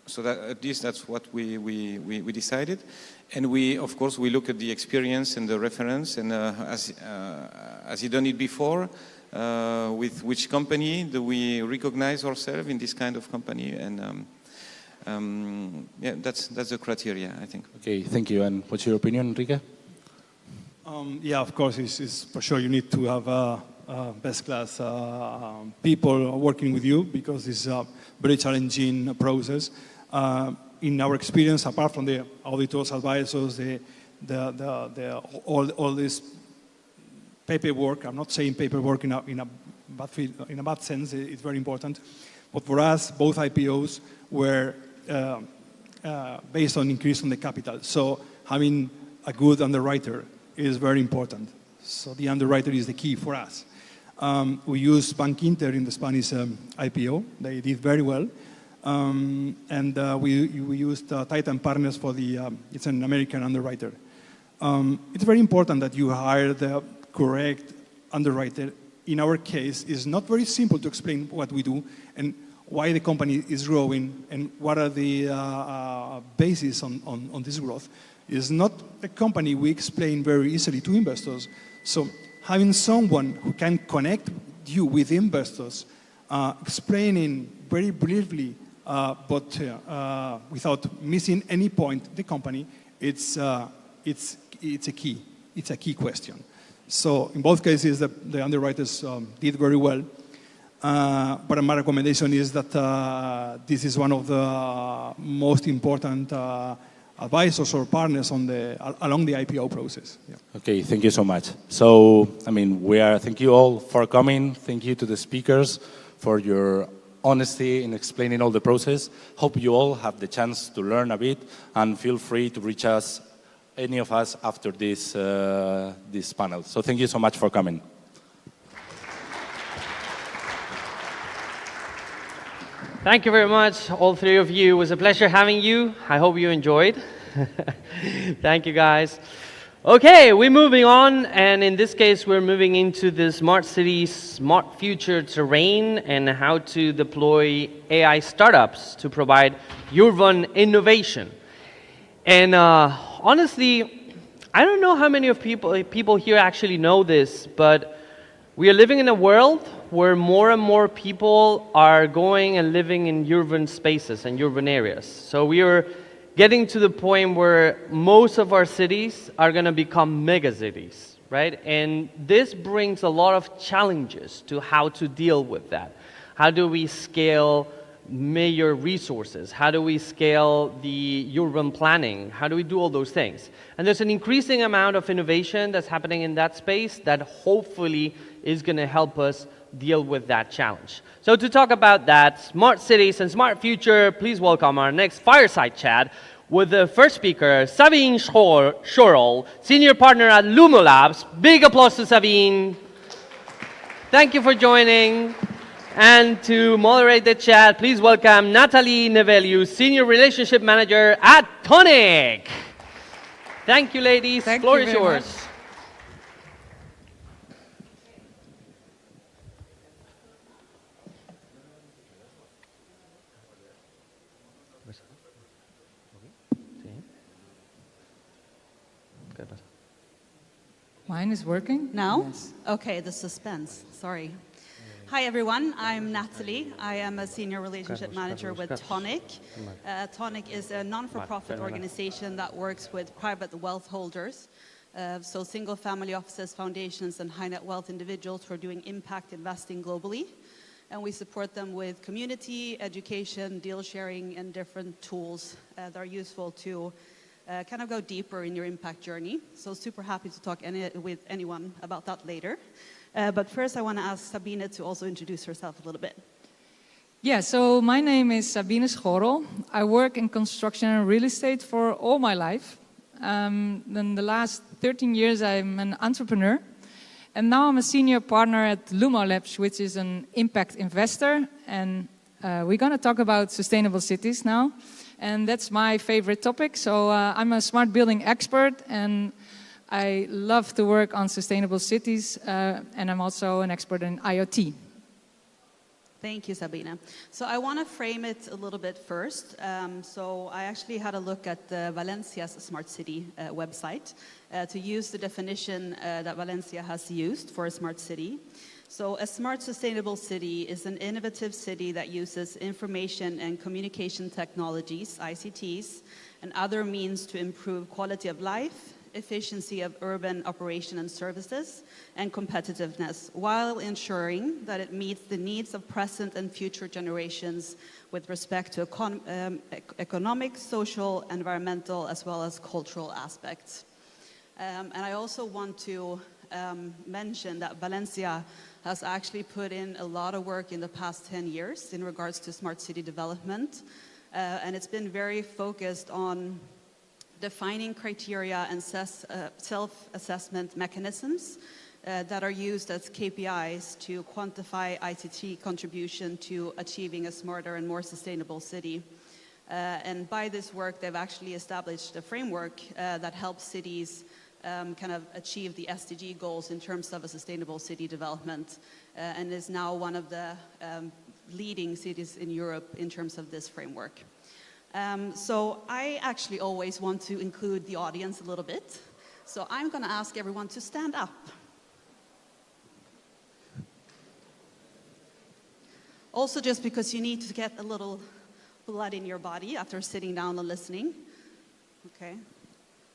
Speaker 8: So that at least that's what we decided, and of course we look at the experience and the reference, and as you done it before. With which company do we recognize ourselves in this kind of company? And yeah, that's the criteria, I think.
Speaker 7: Okay, thank you. And what's your opinion, Enrique?
Speaker 9: Yeah, of course, it's for sure you need to have best-class people working with you because it's a very challenging process. In our experience, apart from the auditors, advisors, all this paperwork. I'm not saying paperwork in a bad sense. It's very important. But for us, both IPOs were based on increase on the capital. So having a good underwriter is very important. So the underwriter is the key for us. We used Bank Inter in the Spanish IPO. They did very well. And we used Titan Partners for it's an American underwriter. It's very important that you hire the correct underwriter. In our case, it's not very simple to explain what we do and why the company is growing and what are the bases on this growth. It's not a company we explain very easily to investors. So having someone who can connect you with investors, explaining very briefly, but without missing any point the company, it's a key. It's a key question. So in both cases, the underwriters did very well. But my recommendation is that this is one of the most important advisors or partners along the IPO process. Yeah.
Speaker 7: Okay, thank you so much. So, thank you all for coming. Thank you to the speakers for your honesty in explaining all the process. Hope you all have the chance to learn a bit, and feel free to reach us, any of us, after this panel. So thank you so much for coming.
Speaker 1: Thank you very much, all three of you. It was a pleasure having you. I hope you enjoyed. Thank you, guys. Okay, we're moving on, and in this case, we're moving into the smart city, smart future terrain, and how to deploy AI startups to provide urban innovation. And honestly, I don't know how many of people here actually know this, but we are living in a world where more and more people are going and living in urban spaces and urban areas. So we are getting to the point where most of our cities are going to become mega cities. right? And this brings a lot of challenges to how to deal with that. How do we scale major resources? How do we scale the urban planning? How do we do all those things? And there's an increasing amount of innovation that's happening in that space that hopefully is going to help us deal with that challenge. So to talk about that, smart cities and smart future, please welcome our next fireside chat with the first speaker, Sabine Schorl, Senior Partner at Lumo Labs. Big applause to Sabine. Thank you for joining. And to moderate the chat, please welcome Natalie Nevelius, Senior Relationship Manager at Tonic. Thank you, ladies.
Speaker 10: Thank
Speaker 1: Floor
Speaker 10: you
Speaker 1: is
Speaker 10: very
Speaker 1: yours.
Speaker 10: much. Mine is working?
Speaker 11: Now?
Speaker 10: Yes.
Speaker 11: Okay, the suspense. Sorry. Hi, everyone. I'm Natalie. I am a Senior Relationship Manager with Tonic. Tonic is a non-for-profit organization that works with private wealth holders, so single-family offices, foundations, and high-net-wealth individuals who are doing impact investing globally. And we support them with community, education, deal sharing, and different tools that are useful to kind of go deeper in your impact journey. So super happy to talk with anyone about that later. But first I want to ask Sabine to also introduce herself a little bit.
Speaker 10: Yeah, so my name is Sabine Schorl. I work in construction and real estate for all my life. Then the last 13 years I'm an entrepreneur. And now I'm a senior partner at Lumo Labs, which is an impact investor. And we're going to talk about sustainable cities now. And that's my favorite topic. So I'm a smart building expert, and I love to work on sustainable cities. And I'm also an expert in IoT.
Speaker 11: Thank you, Sabine. So I want to frame it a little bit first. So I actually had a look at Valencia's smart city website to use the definition that Valencia has used for a smart city. So a smart sustainable city is an innovative city that uses information and communication technologies, ICTs, and other means to improve quality of life, efficiency of urban operation and services, and competitiveness, while ensuring that it meets the needs of present and future generations with respect to economic, social, environmental, as well as cultural aspects. And I also want to mention that Valencia has actually put in a lot of work in the past 10 years in regards to smart city development. And it's been very focused on defining criteria and self-assessment mechanisms that are used as KPIs to quantify ICT contribution to achieving a smarter and more sustainable city. And by this work, they've actually established a framework that helps cities kind of achieve the SDG goals in terms of a sustainable city development, and is now one of the leading cities in Europe in terms of this framework. So I actually always want to include the audience a little bit. So I'm going to ask everyone to stand up. Also, just because you need to get a little blood in your body after sitting down and listening. Okay.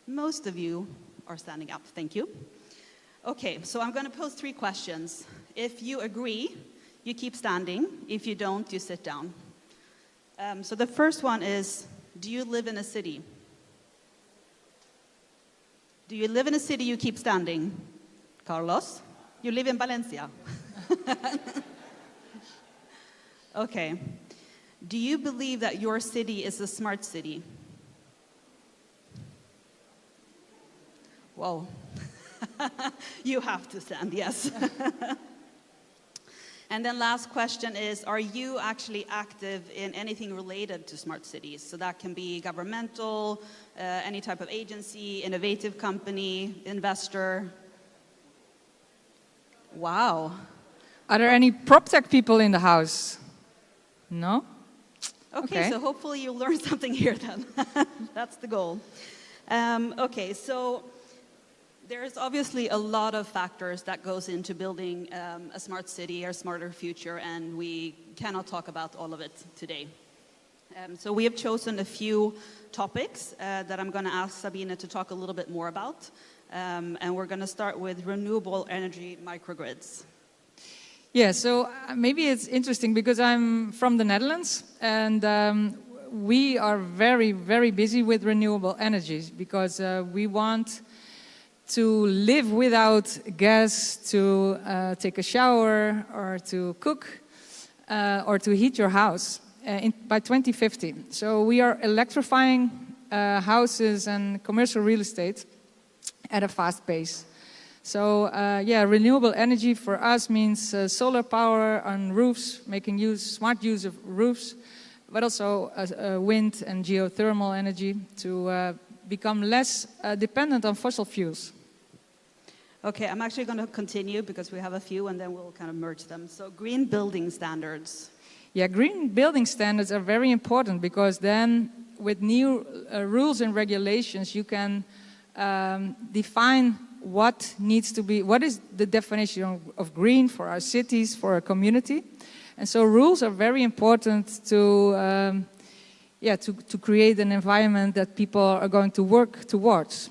Speaker 11: Most of you are standing up. Thank you. Okay, so I'm going to pose 3 questions. If you agree, you keep standing. If you don't, you sit down. So the first one is, do you live in a city? Do you live in a city, you keep standing? Carlos, you live in Valencia. Okay. Do you believe that your city is a smart city? Whoa. You have to stand, yes. And then last question is, are you actually active in anything related to smart cities? So that can be governmental, any type of agency, innovative company, investor. Wow.
Speaker 10: Are there any PropTech people in the house? No?
Speaker 11: Okay, so hopefully you'll learn something here then. That's the goal. Okay, so there's obviously a lot of factors that goes into building a smart city or a smarter future, and we cannot talk about all of it today. So we have chosen a few topics that I'm going to ask Sabine to talk a little bit more about. And we're going to start with renewable energy microgrids.
Speaker 10: Yeah, so maybe it's interesting because I'm from the Netherlands, and we are very, very busy with renewable energies because we want to live without gas to take a shower or to cook or to heat your house by 2050. So we are electrifying houses and commercial real estate at a fast pace. So yeah, renewable energy for us means solar power on roofs, making smart use of roofs, but also wind and geothermal energy to become less dependent on fossil fuels.
Speaker 11: Okay, I'm actually going to continue because we have a few and then we'll kind of merge them. So green building standards.
Speaker 10: Yeah, green building standards are very important because then with new rules and regulations, you can define what needs to be, what is the definition of green for our cities, for our community. And so rules are very important to create an environment that people are going to work towards.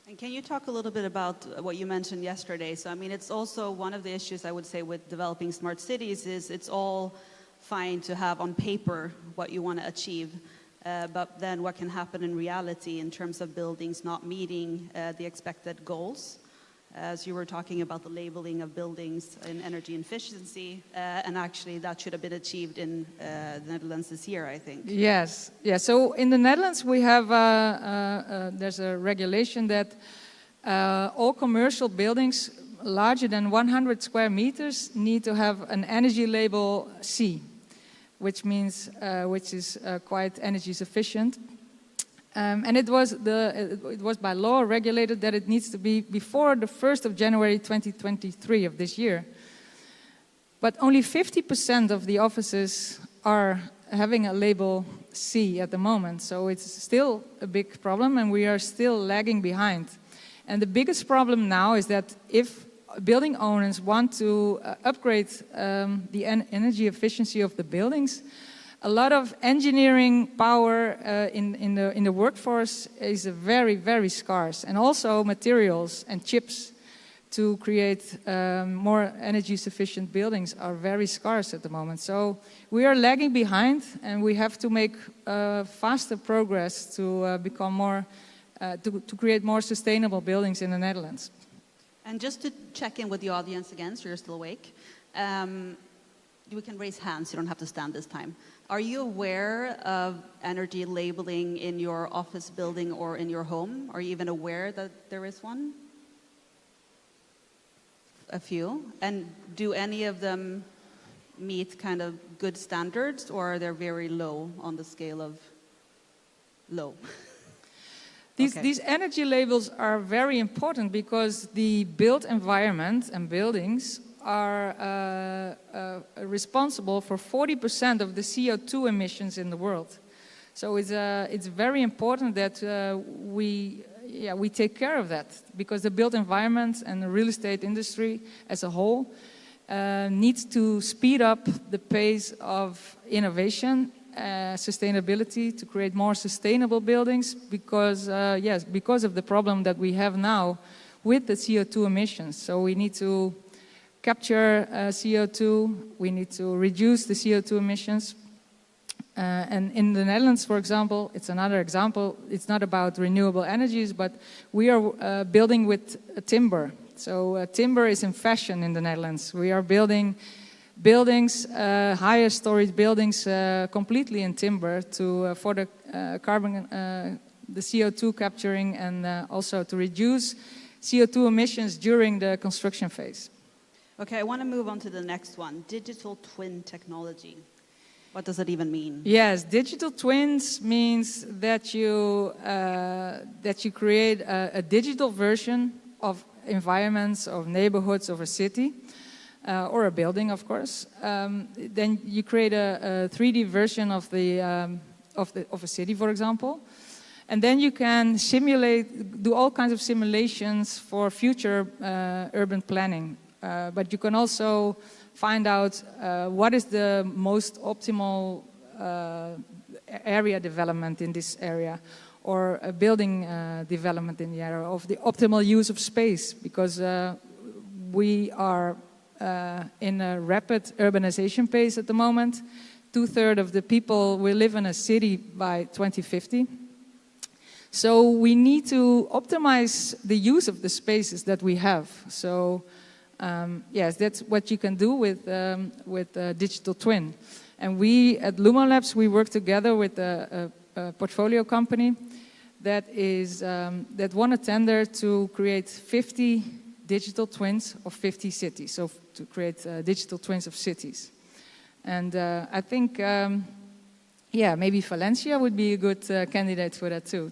Speaker 11: And can you talk a little bit about what you mentioned yesterday? So, I mean, it's also one of the issues I would say with developing smart cities is it's all fine to have on paper what you want to achieve. But then what can happen in reality in terms of buildings not meeting the expected goals? As you were talking about the labeling of buildings in energy efficiency, and actually that should have been achieved in the Netherlands this year, I think.
Speaker 10: Yes, yeah. So in the Netherlands we have there's a regulation that all commercial buildings larger than 100 square meters need to have an energy label C, which means which is quite energy sufficient. And it was by law regulated that it needs to be before the 1st of January 2023 of this year. But only 50% of the offices are having a label C at the moment. So it's still a big problem and we are still lagging behind. And the biggest problem now is that if building owners want to upgrade the energy efficiency of the buildings, a lot of engineering power in the workforce is very, very scarce. And also materials and chips to create more energy sufficient buildings are very scarce at the moment. So we are lagging behind and we have to make faster progress to become more, to create more sustainable buildings in the Netherlands.
Speaker 11: And just to check in with the audience again, so you're still awake, we can raise hands, you don't have to stand this time. Are you aware of energy labeling in your office building or in your home? Are you even aware that there is one? A few. And do any of them meet kind of good standards, or are they very low on the scale of low?
Speaker 10: These energy labels are very important because the built environment and buildings are responsible for 40% of the CO2 emissions in the world. So it's very important that we take care of that because the built environment and the real estate industry as a whole needs to speed up the pace of innovation, sustainability, to create more sustainable buildings because, because of the problem that we have now with the CO2 emissions. So we need to capture CO2, we need to reduce the CO2 emissions. And in the Netherlands, for example, it's another example. It's not about renewable energies, but we are building with timber. So timber is in fashion in the Netherlands. We are building buildings, higher storage buildings, completely in timber for the the CO2 capturing and also to reduce CO2 emissions during the construction phase.
Speaker 11: Okay, I want to move on to the next one, digital twin technology. What does it even mean?
Speaker 10: Yes, digital twins means that you create a digital version of environments, of neighborhoods, of a city, or a building, of course. Then you create a 3D version of a city, for example, and then you can do all kinds of simulations for future urban planning. But you can also find out what is the most optimal area development in this area. or a building development in the area, of the optimal use of space, because we are in a rapid urbanization pace at the moment. 2/3 of the people will live in a city by 2050. So we need to optimize the use of the spaces that we have. So yes, that's what you can do with digital twin. And we at Luma Labs, we work together with a portfolio company that won a tender to create 50 digital twins of 50 cities. So to create digital twins of cities. And I think, maybe Valencia would be a good candidate for that too,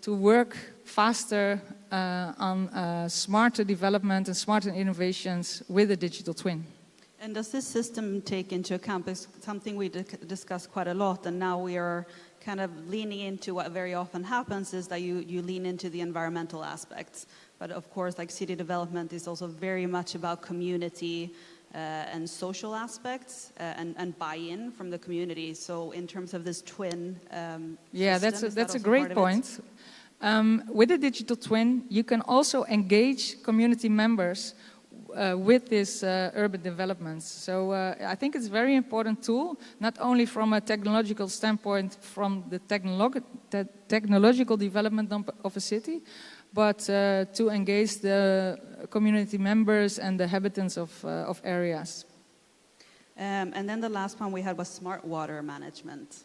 Speaker 10: to work faster on smarter development and smarter innovations with a digital twin.
Speaker 11: And does this system take into account, because something we discuss quite a lot, and now we are kind of leaning into what very often happens is that you lean into the environmental aspects. But of course, like city development is also very much about community and social aspects and buy-in from the community. So in terms of this twin system,
Speaker 10: that's a great point. With a digital twin, you can also engage community members with this urban developments. So I think it's a very important tool, not only from a technological standpoint, from the technological development of a city, but to engage the community members and the inhabitants of areas.
Speaker 11: And then the last one we had was smart water management.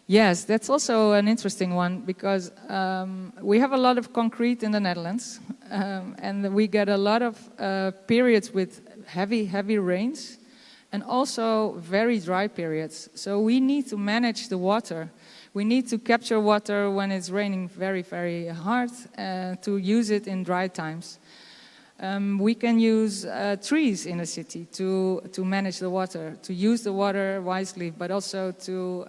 Speaker 10: Yes, that's also an interesting one, because we have a lot of concrete in the Netherlands, and we get a lot of periods with heavy rains, and also very dry periods. So we need to manage the water. We need to capture water when it's raining very, very hard, to use it in dry times. We can use trees in a city to manage the water, to use the water wisely, but also to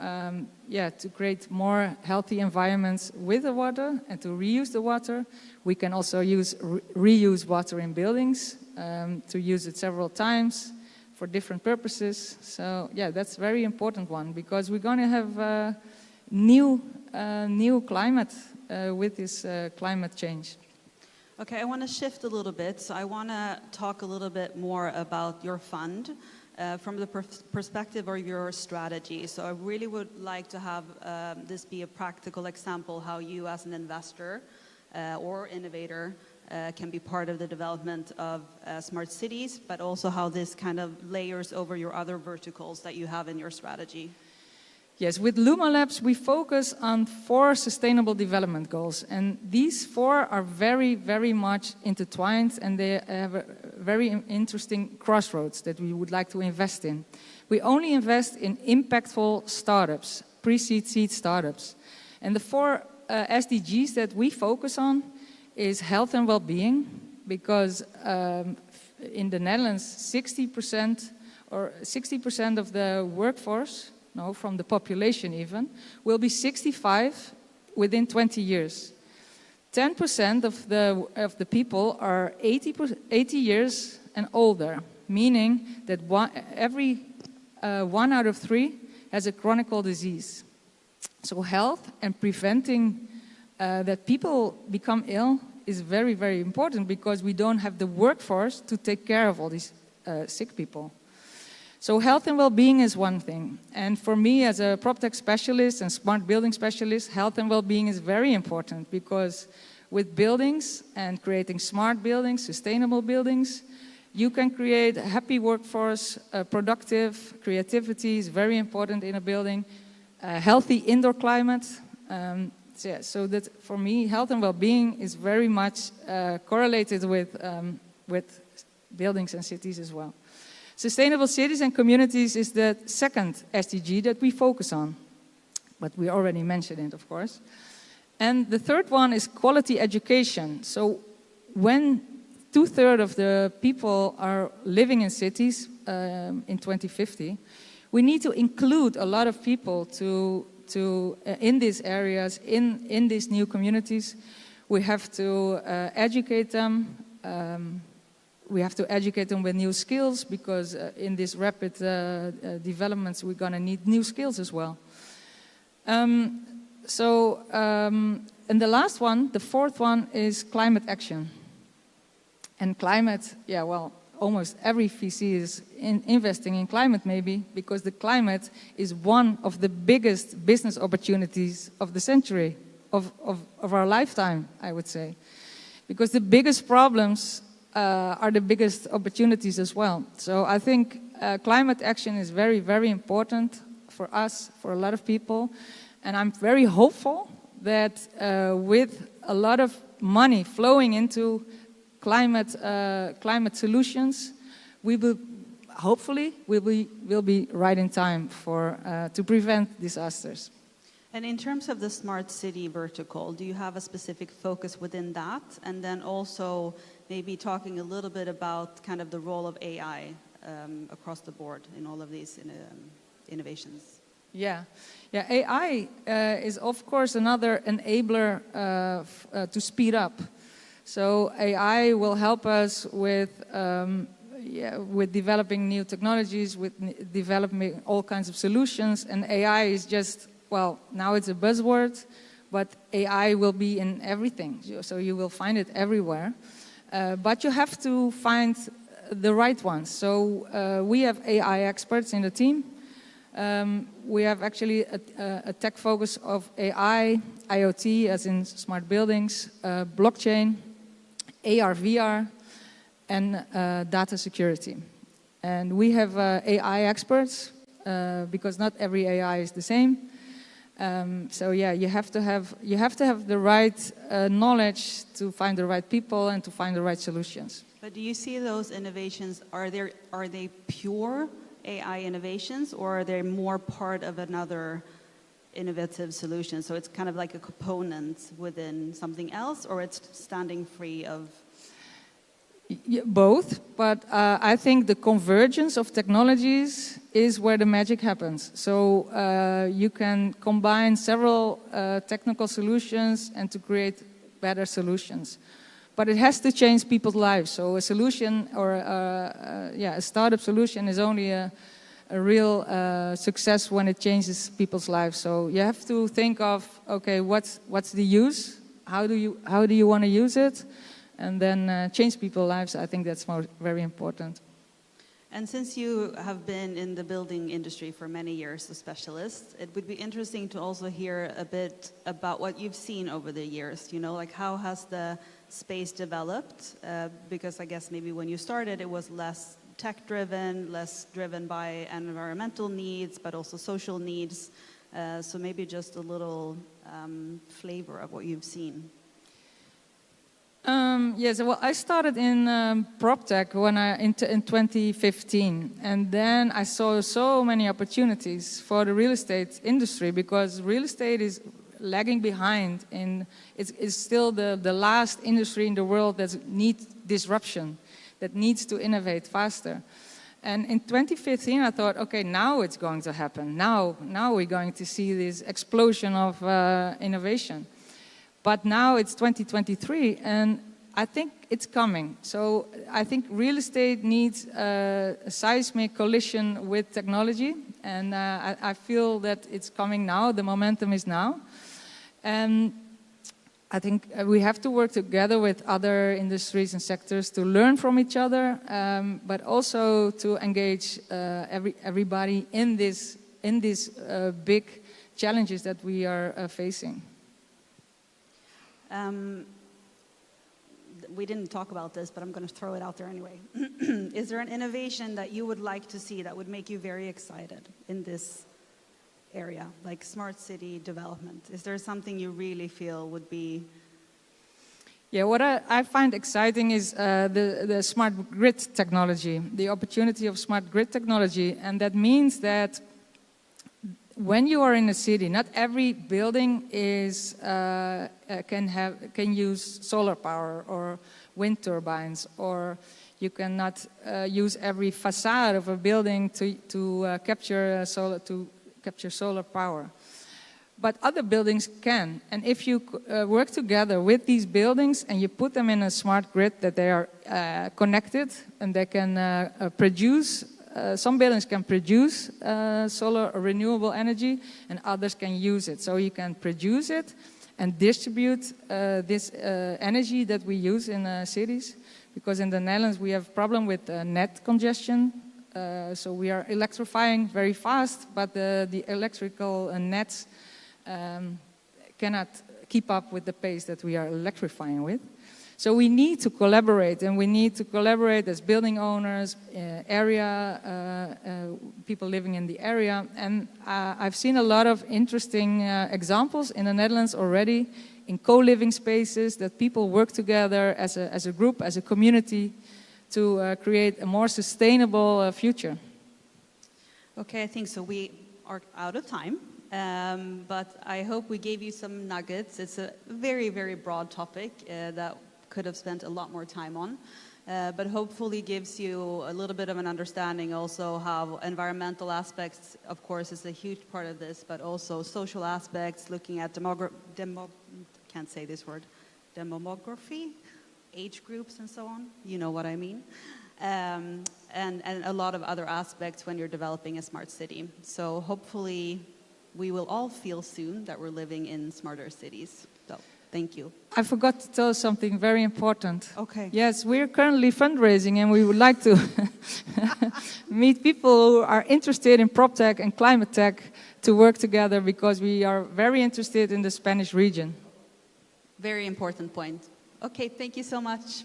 Speaker 10: create more healthy environments with the water and to reuse the water. We can also reuse water in buildings, to use it several times for different purposes. So yeah, that's a very important one, because we're going to have new climate with this climate change.
Speaker 11: Okay, I want to shift a little bit. So I want to talk a little bit more about your fund from the perspective of your strategy. So I really would like to have this be a practical example how you as an investor or innovator can be part of the development of smart cities, but also how this kind of layers over your other verticals that you have in your strategy.
Speaker 10: Yes, with Luma Labs, we focus on 4 sustainable development goals. And these 4 are very, very much intertwined, and they have a very interesting crossroads that we would like to invest in. We only invest in impactful startups, pre-seed startups. And the 4 SDGs that we focus on is health and well-being, because in the Netherlands, 60% of the workforce, from the population even, will be 65 within 20 years. 10% of the people are 80 years and older, meaning that every 1 out of 3 has a chronic disease. So health and preventing that people become ill is very, very important, because we don't have the workforce to take care of all these sick people. So health and well-being is one thing. And for me, as a PropTech specialist and smart building specialist, health and well-being is very important, because with buildings and creating smart buildings, sustainable buildings, you can create a happy workforce, productive, creativity is very important in a building, healthy indoor climate. So that for me, health and well-being is very much correlated with buildings and cities as well. Sustainable cities and communities is the second SDG that we focus on, but we already mentioned it, of course. And the third one is quality education. So when 2/3 of the people are living in cities in 2050, we need to include a lot of people in these areas, in these new communities. We have to educate them. We have to educate them with new skills, because in these rapid developments, we're going to need new skills as well. And the last one, the fourth one, is climate action. And climate, yeah, well, almost every VC is investing in climate maybe, because the climate is one of the biggest business opportunities of the century, of our lifetime, I would say. Because the biggest problems are the biggest opportunities as well. So I think climate action is very, very important for us, for a lot of people. And I'm very hopeful that with a lot of money flowing into climate solutions, we will hopefully will be right in time for to prevent disasters.
Speaker 11: And in terms of the smart city vertical, do you have a specific focus within that? And then also maybe talking a little bit about kind of the role of AI across the board in all of these innovations.
Speaker 10: Yeah, AI is of course another enabler to speed up. So AI will help us with developing new technologies, with developing all kinds of solutions. And AI is just, well, now it's a buzzword, but AI will be in everything. So you will find it everywhere. But you have to find the right ones. So we have AI experts in the team. We have actually a tech focus of AI, IoT, as in smart buildings, blockchain, AR, VR, and data security. And we have AI experts because not every AI is the same. So yeah, you have to have the right knowledge to find the right people and to find the right solutions.
Speaker 11: But do you see those innovations? Are they pure AI innovations, or are they more part of another innovative solution? So it's kind of like a component within something else, or it's standing free of?
Speaker 10: Both, but I think the convergence of technologies is where the magic happens. So you can combine several technical solutions and to create better solutions. But it has to change people's lives. So a solution or a startup solution is only a real success when it changes people's lives. So you have to think of, okay, what's the use? How do you want to use it? And then change people's lives. I think that's very important.
Speaker 11: And since you have been in the building industry for many years, a specialist, it would be interesting to also hear a bit about what you've seen over the years. You know, like how has the space developed? Because I guess maybe when you started, it was less tech-driven, less driven by environmental needs, but also social needs. So maybe just a little flavor of what you've seen.
Speaker 10: Yes, well, I started in PropTech in 2015, and then I saw so many opportunities for the real estate industry because real estate is lagging behind, and it's still the last industry in the world that needs disruption, that needs to innovate faster. And in 2015, I thought, okay, now it's going to happen. Now we're going to see this explosion of innovation. But now it's 2023, and I think it's coming. So I think real estate needs a seismic collision with technology, and I feel that it's coming now. The momentum is now. And I think we have to work together with other industries and sectors to learn from each other, but also to engage everybody in these big challenges that we are facing.
Speaker 11: We didn't talk about this, but I'm going to throw it out there anyway. Is there an innovation that you would like to see that would make you very excited in this area, like smart city development? Is there something you really feel would be?
Speaker 10: Yeah, what I find exciting is the smart grid technology, the opportunity of smart grid technology, and that means that when you are in a city, not every building can use solar power or wind turbines, or you cannot use every facade of a building to capture solar power. But other buildings can, and if you work together with these buildings and you put them in a smart grid that they are connected and they can produce some buildings can produce solar or renewable energy, and others can use it. So you can produce it and distribute this energy that we use in cities. Because in the Netherlands we have a problem with net congestion. So we are electrifying very fast, but the electrical nets cannot keep up with the pace that we are electrifying with. So we need to collaborate, and we need to collaborate as building owners, people living in the area. And I've seen a lot of interesting examples in the Netherlands already, in co-living spaces, that people work together as a group, as a community, to create a more sustainable future.
Speaker 11: Okay, I think so. We are out of time, but I hope we gave you some nuggets. It's a very, very broad topic that could have spent a lot more time on, but hopefully gives you a little bit of an understanding also how environmental aspects, of course, is a huge part of this, but also social aspects, looking at can't say this word, demography, age groups and so on, you know what I mean, and a lot of other aspects when you're developing a smart city. So hopefully we will all feel soon that we're living in smarter cities. So thank you.
Speaker 10: I forgot to tell something very important.
Speaker 11: Okay.
Speaker 10: Yes, we're currently fundraising, and we would like to meet people who are interested in prop tech and climate tech to work together, because we are very interested in the Spanish region.
Speaker 11: Very important point. Okay, thank you so much.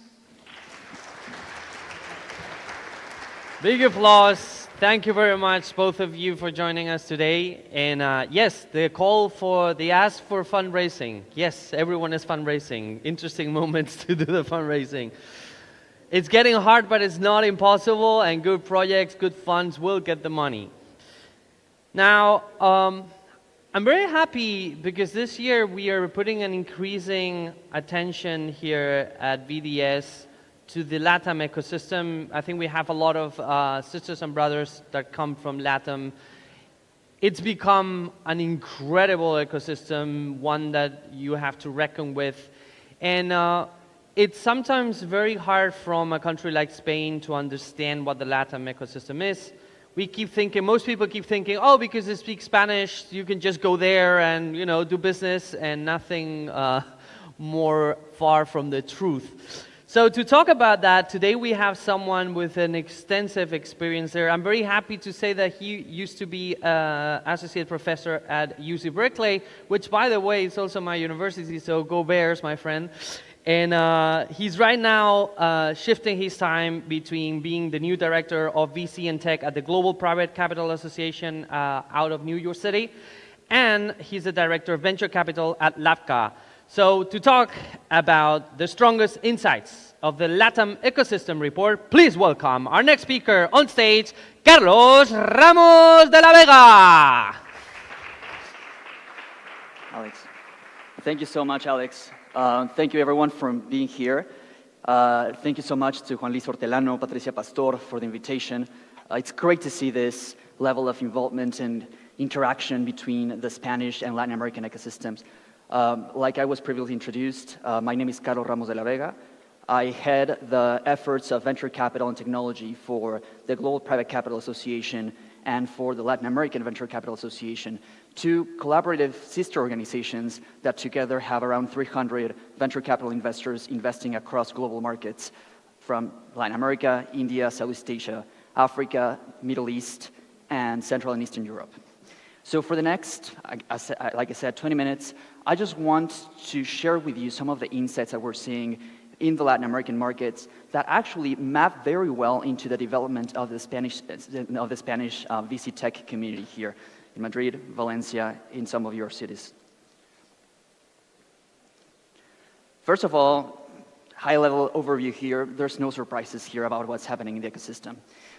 Speaker 1: Big applause. Thank you very much, both of you, for joining us today. And yes, the ask for fundraising. Yes, everyone is fundraising. Interesting moments to do the fundraising. It's getting hard, but it's not impossible, and good projects, good funds will get the money. Now, I'm very happy because this year we are putting an increasing attention here at VDS to the LATAM ecosystem. I think we have a lot of sisters and brothers that come from LATAM. It's become an incredible ecosystem, one that you have to reckon with. And it's sometimes very hard from a country like Spain to understand what the LATAM ecosystem is. We keep thinking, most people keep thinking, oh, because they speak Spanish, you can just go there and, you know, do business, and nothing more far from the truth. So to talk about that, today we have someone with an extensive experience there. I'm very happy to say that he used to be associate professor at UC Berkeley, which, by the way, is also my university, so go Bears, my friend. And he's right now shifting his time between being the new director of VC and Tech at the Global Private Capital Association out of New York City, and he's the director of venture capital at LAVCA. So to talk about the strongest insights of the LATAM ecosystem report, please welcome our next speaker on stage, Carlos Ramos de la Vega.
Speaker 12: Alex. Thank you so much, Alex. Thank you, everyone, for being here. Thank you so much to Juan Luis Hortelano, Patricia Pastor for the invitation. It's great to see this level of involvement and interaction between the Spanish and Latin American ecosystems. Like I was previously introduced, my name is Carlos Ramos de la Vega. I head the efforts of venture capital and technology for the Global Private Capital Association and for the Latin American Venture Capital Association, two collaborative sister organizations that together have around 300 venture capital investors investing across global markets from Latin America, India, Southeast Asia, Africa, Middle East, and Central and Eastern Europe. So for the next, like I said, 20 minutes, I just want to share with you some of the insights that we're seeing in the Latin American markets that actually map very well into the development of the Spanish VC tech community here in Madrid, Valencia, in some of your cities. First of all, high-level overview here. There's no surprises here about what's happening in the ecosystem.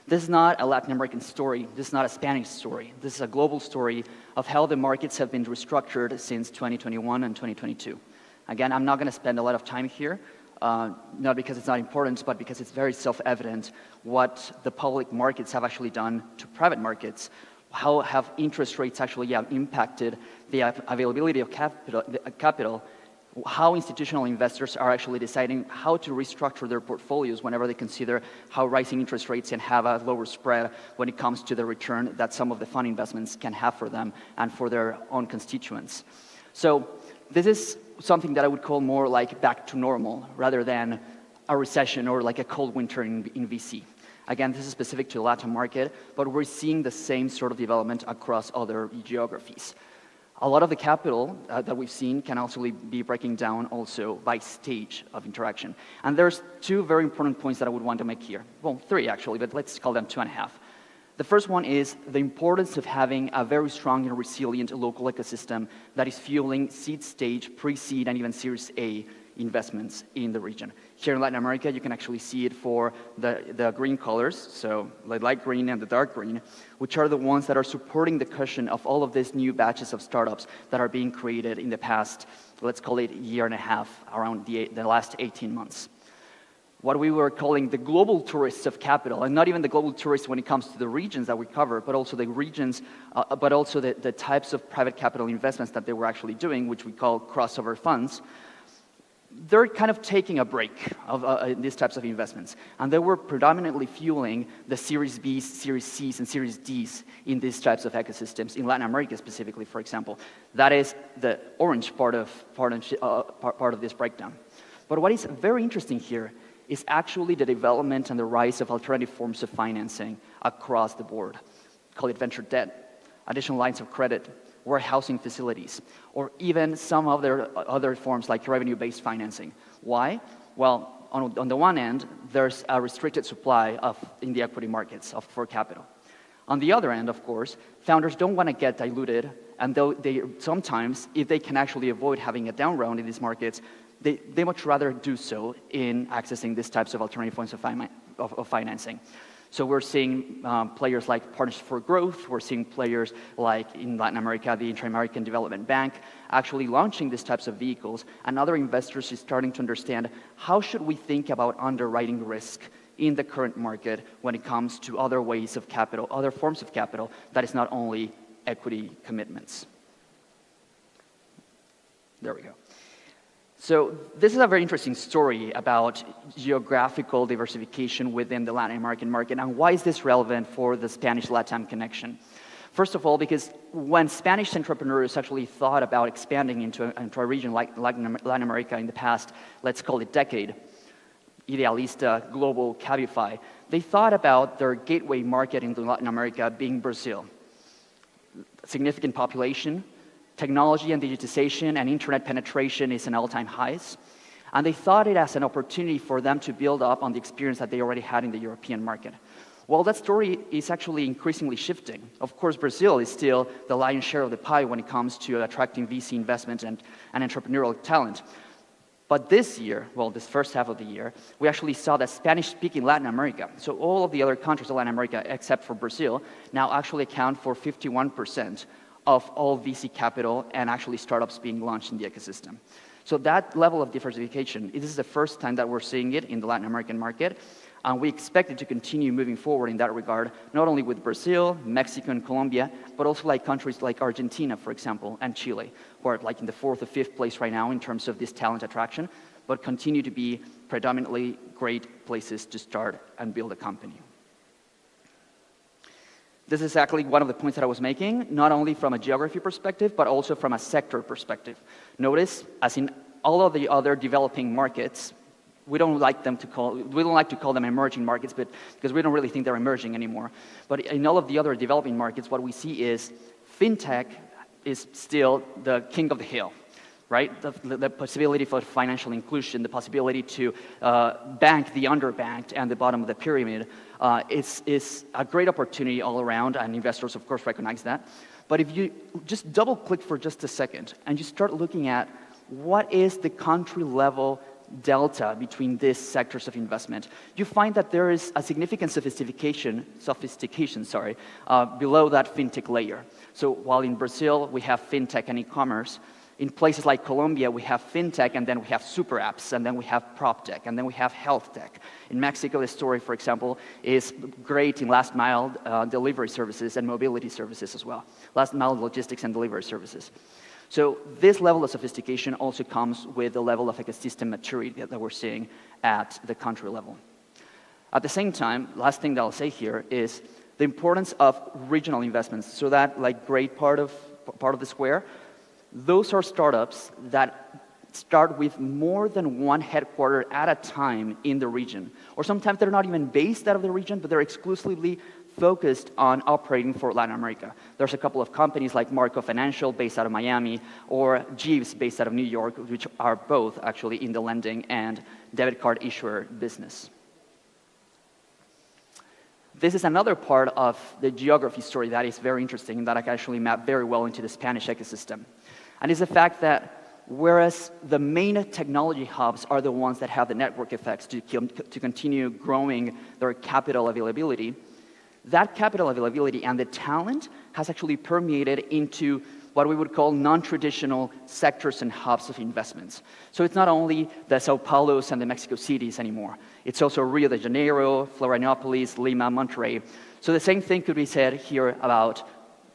Speaker 12: This is not a Latin American story. This is not a Spanish story. This is a global story of how the markets have been restructured since 2021 and 2022. Again, I'm not going to spend a lot of time here, not because it's not important, but because it's very self-evident what the public markets have actually done to private markets. How have interest rates actually impacted the availability of capital how institutional investors are actually deciding how to restructure their portfolios whenever they consider how rising interest rates can have a lower spread when it comes to the return that some of the fund investments can have for them and for their own constituents. So this is something that I would call more like back to normal rather than a recession or like a cold winter in VC. Again, this is specific to the Latin market, but we're seeing the same sort of development across other geographies. A lot of the capital that we've seen can also be breaking down also by stage of interaction. And there's two very important points that I would want to make here. Well, three actually, but let's call them 2.5. The first one is the importance of having a very strong and resilient local ecosystem that is fueling seed stage, pre-seed, and even Series A investments in the region. Here in Latin America, you can actually see it for the green colors, so the light green and the dark green, which are the ones that are supporting the cushion of all of these new batches of startups that are being created in the past, let's call it a year and a half, around the last 18 months. What we were calling the global tourists of capital, and not even the global tourists when it comes to the regions that we cover, but also the regions, but also the types of private capital investments that they were actually doing, which we call crossover funds. They're kind of taking a break of these types of investments. And they were predominantly fueling the Series Bs, Series Cs, and Series Ds in these types of ecosystems, in Latin America specifically, for example. That is the orange part of this breakdown. But what is very interesting here is actually the development and the rise of alternative forms of financing across the board. Call it venture debt, additional lines of credit, warehousing facilities, or even some other forms like revenue-based financing. Why? Well, on the one end, there's a restricted supply in the equity markets for capital. On the other end, of course, founders don't want to get diluted, and they sometimes, if they can actually avoid having a down round in these markets, they much rather do so in accessing these types of alternative forms of financing. So we're seeing players like Partnership for Growth, we're seeing players like in Latin America, the Inter-American Development Bank, actually launching these types of vehicles, and other investors are starting to understand how should we think about underwriting risk in the current market when it comes to other ways of capital, other forms of capital that is not only equity commitments. There we go. So this is a very interesting story about geographical diversification within the Latin American market, and why is this relevant for the Spanish-LATAM connection? First of all, because when Spanish entrepreneurs actually thought about expanding into a region like Latin America in the past, let's call it decade, Idealista, Global, Cabify, they thought about their gateway market into Latin America being Brazil. Significant population, technology and digitization and internet penetration is in all-time highs. And they thought it as an opportunity for them to build up on the experience that they already had in the European market. Well, that story is actually increasingly shifting. Of course, Brazil is still the lion's share of the pie when it comes to attracting VC investment and entrepreneurial talent. But this year, well, this first half of the year, we actually saw that Spanish-speaking Latin America, so all of the other countries of Latin America except for Brazil, now actually account for 51% of all VC capital and actually startups being launched in the ecosystem. So that level of diversification, this is the first time that we're seeing it in the Latin American market, and we expect it to continue moving forward in that regard, not only with Brazil, Mexico, and Colombia, but also like countries like Argentina, for example, and Chile, who are like in the 4th or 5th place right now in terms of this talent attraction, but continue to be predominantly great places to start and build a company. This is exactly one of the points that I was making, not only from a geography perspective, but also from a sector perspective. Notice, as in all of the other developing markets, we don't like to call them emerging markets, but because we don't really think they're emerging anymore. But in all of the other developing markets, what we see is fintech is still the king of the hill, right? The possibility for financial inclusion, the possibility to bank the underbanked and the bottom of the pyramid is a great opportunity all around, and investors, of course, recognize that. But if you just double-click for just a second and you start looking at what is the country-level delta between these sectors of investment, you find that there is a significant sophistication, below that fintech layer. So while in Brazil we have fintech and e-commerce, In places like Colombia, we have fintech, and then we have super apps, and then we have prop tech, and then we have health tech. In Mexico, the story, for example, is great in last mile delivery services and mobility services as well. Last mile logistics and delivery services. So this level of sophistication also comes with the level of ecosystem maturity that we're seeing at the country level. At the same time, last thing that I'll say here is the importance of regional investments. So that like great part of the square, those are startups that start with more than one headquarter at a time in the region. Or sometimes they're not even based out of the region, but they're exclusively focused on operating for Latin America. There's a couple of companies like Marco Financial based out of Miami, or Jeeves based out of New York, which are both actually in the lending and debit card issuer business. This is another part of the geography story that is very interesting, that I can actually map very well into the Spanish ecosystem. And it's the fact that whereas the main technology hubs are the ones that have the network effects to continue growing their capital availability, that capital availability and the talent has actually permeated into what we would call non-traditional sectors and hubs of investments. So it's not only the Sao Paulos and the Mexico cities anymore. It's also Rio de Janeiro, Florianopolis, Lima, Monterrey. So the same thing could be said here about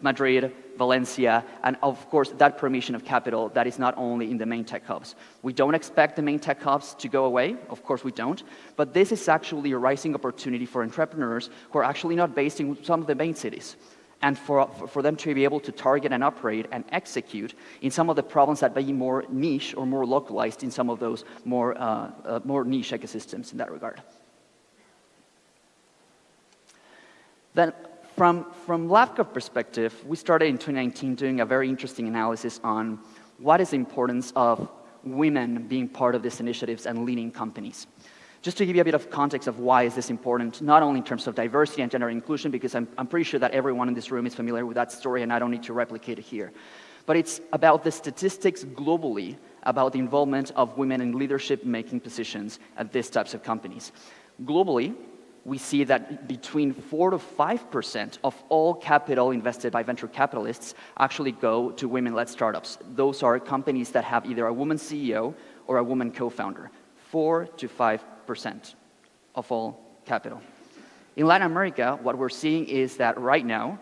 Speaker 12: Madrid, Valencia, and of course that permeation of capital that is not only in the main tech hubs. We don't expect the main tech hubs to go away, of course we don't, but this is actually a rising opportunity for entrepreneurs who are actually not based in some of the main cities, and for them to be able to target and operate and execute in some of the problems that may be more niche or more localized in some of those more niche ecosystems in that regard. Then, from LabCorp perspective, we started in 2019 doing a very interesting analysis on what is the importance of women being part of these initiatives and leading companies. Just to give you a bit of context of why is this important, not only in terms of diversity and gender inclusion, because I'm pretty sure that everyone in this room is familiar with that story and I don't need to replicate it here, but it's about the statistics globally about the involvement of women in leadership-making positions at these types of companies. Globally, we see that between 4 to 5% of all capital invested by venture capitalists actually go to women-led startups. Those are companies that have either a woman CEO or a woman co-founder. 4 to 5% of all capital. In Latin America, what we're seeing is that right now,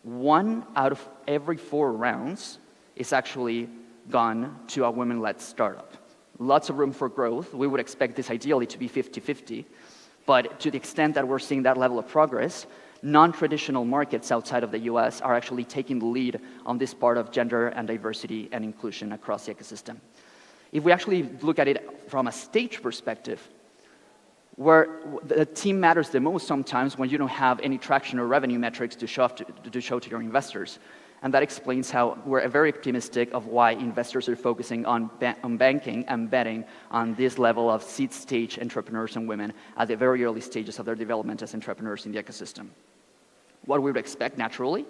Speaker 12: 1 out of every 4 rounds is actually gone to a women-led startup. Lots of room for growth. We would expect this ideally to be 50-50. But to the extent that we're seeing that level of progress, non-traditional markets outside of the US are actually taking the lead on this part of gender and diversity and inclusion across the ecosystem. If we actually look at it from a stage perspective, where the team matters the most sometimes when you don't have any traction or revenue metrics to show to your investors. And that explains how we're very optimistic of why investors are focusing on banking and betting on this level of seed stage entrepreneurs and women at the very early stages of their development as entrepreneurs in the ecosystem. What we would expect naturally